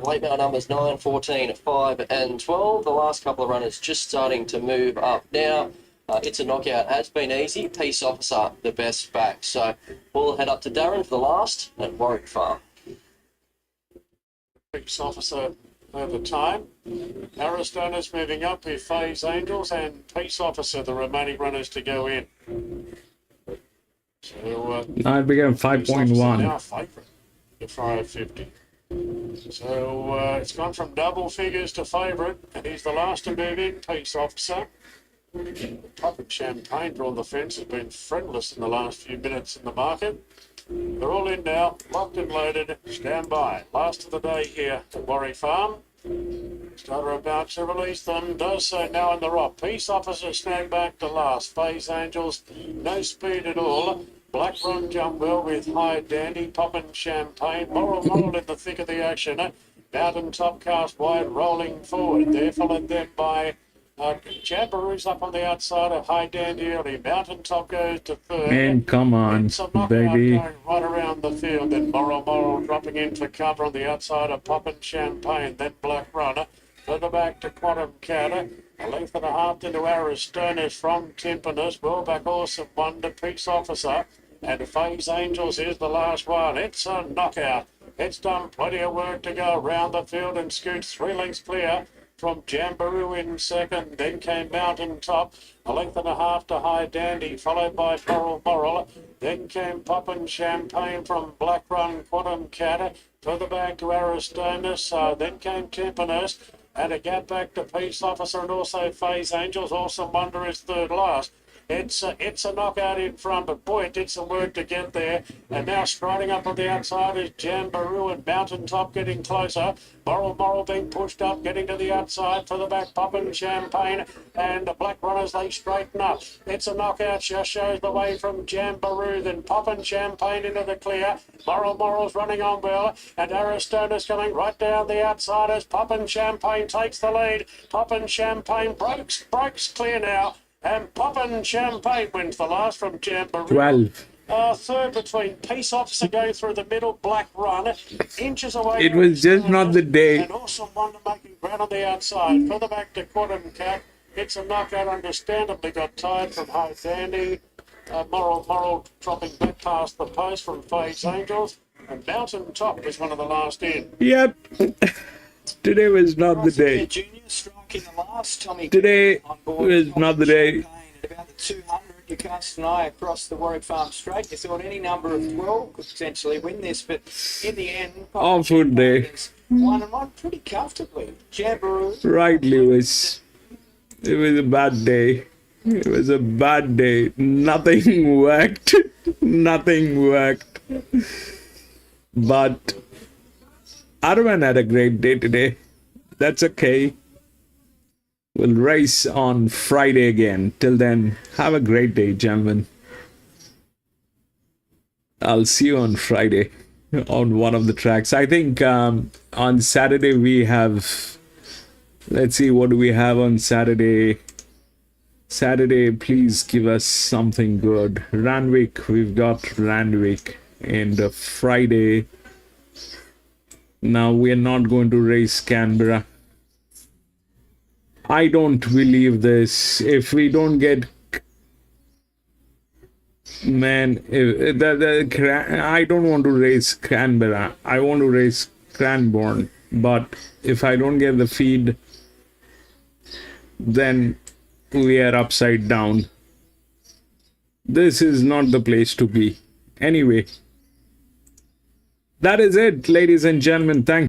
Late now numbers 9, 14, 5 and 12. The last couple of runners just starting to move up now. It's a knockout. Has been easy. Peace Officer, the best back. So we'll head up to Darren for the last at Warwick Farm. Peace Officer over time. Aristonis moving up with Phase Angels and Peace Officer, the remaining runners to go in. So Now it became Peace Officer 5.1. now favourite at 550. So it's gone from double figures to favourite, and he's the last to move in, Peace Officer. Top of Champagne drawn the fence, has been friendless in the last few minutes in the market. They're all in now, locked and loaded, stand by. Last of the day here at Warwick Farm. Starter about to release them, does so now in the rock. Peace Officer snag back to last. Phase Angels, no speed at all. Black Run jump well with High Dandy, Poppin' Champagne. Moral in the thick of the action. Mountain Top cast wide, rolling forward. They're followed then by Jamboroo's up on the outside of High Dandy early. Mountain Top goes to third. And come on, It's a knockout baby. going right around the field. Then Moral dropping in for cover on the outside of Poppin' Champagne. Then Black Runner. Further back to Quantum Counter. A length and a half into Aristonis from Timpanus. Well back Awesome Wonder, Peace Officer. And Phase Angels is the last one. It's a knockout. It's done plenty of work to go around the field and scoots 3 lengths clear from Jamboree in second. Then came Mountain Top, a length and a half to High Dandy, followed by Moral. Then came Poppin' Champagne from Black Run, Quantum Catter. Further back to Aristonis. Then came Timpanus. And a gap back to Peace Officer and also Phase Angels. Awesome Wonder is third last. It's a knockout in front, but boy, it did some work to get there. And now striding up on the outside is Jamboree and Mountain Top getting closer. Moral being pushed up, getting to the outside. For the back, Poppin' Champagne and the Black Runners, they straighten up. It's a knockout, just shows the way from Jamboree. Then Poppin' Champagne into the clear. Moral's running on well. And Aristonis coming right down the outside as Poppin' Champagne takes the lead. Poppin' Champagne breaks clear now. And Poppin' Champagne wins the last from Jamboree. 12. Third between Peace Officer going through the middle, Black Run, inches away. It was just not the day. And Awesome Wonder making ground on the outside. Further back to Quantum Cap. It's a knockout, understandably got tired from High Dandy. Moral dropping back past the post from Phase Angels. And Mountain Top was one of the last in. Yep. Today was not the day. Junior striking the last. Tommy Today on board. was not the day. At about the 200, you cast an eye across the Warwick Farm straight. You thought any number of 12 could potentially win this, but in the end, Awful day. won and won pretty comfortably. Jamboree. Right, Lewis. It was a bad day. It was a bad day. Nothing worked. Nothing worked. But Arvan had a great day today. That's okay. We'll race on Friday again. Till then, have a great day, gentlemen. I'll see you on Friday on one of the tracks. I think on Saturday we have... Let's see, what do we have on Saturday? Saturday, please give us something good. Randwick, we've got Randwick. And Friday... Now we're not going to race Canberra. I don't believe this. If we don't get Man, I don't want to race Cranberry. I want to race Cranbourne. But if I don't get the feed, then we are upside down. This is not the place to be. Anyway, that is it, ladies and gentlemen. Thank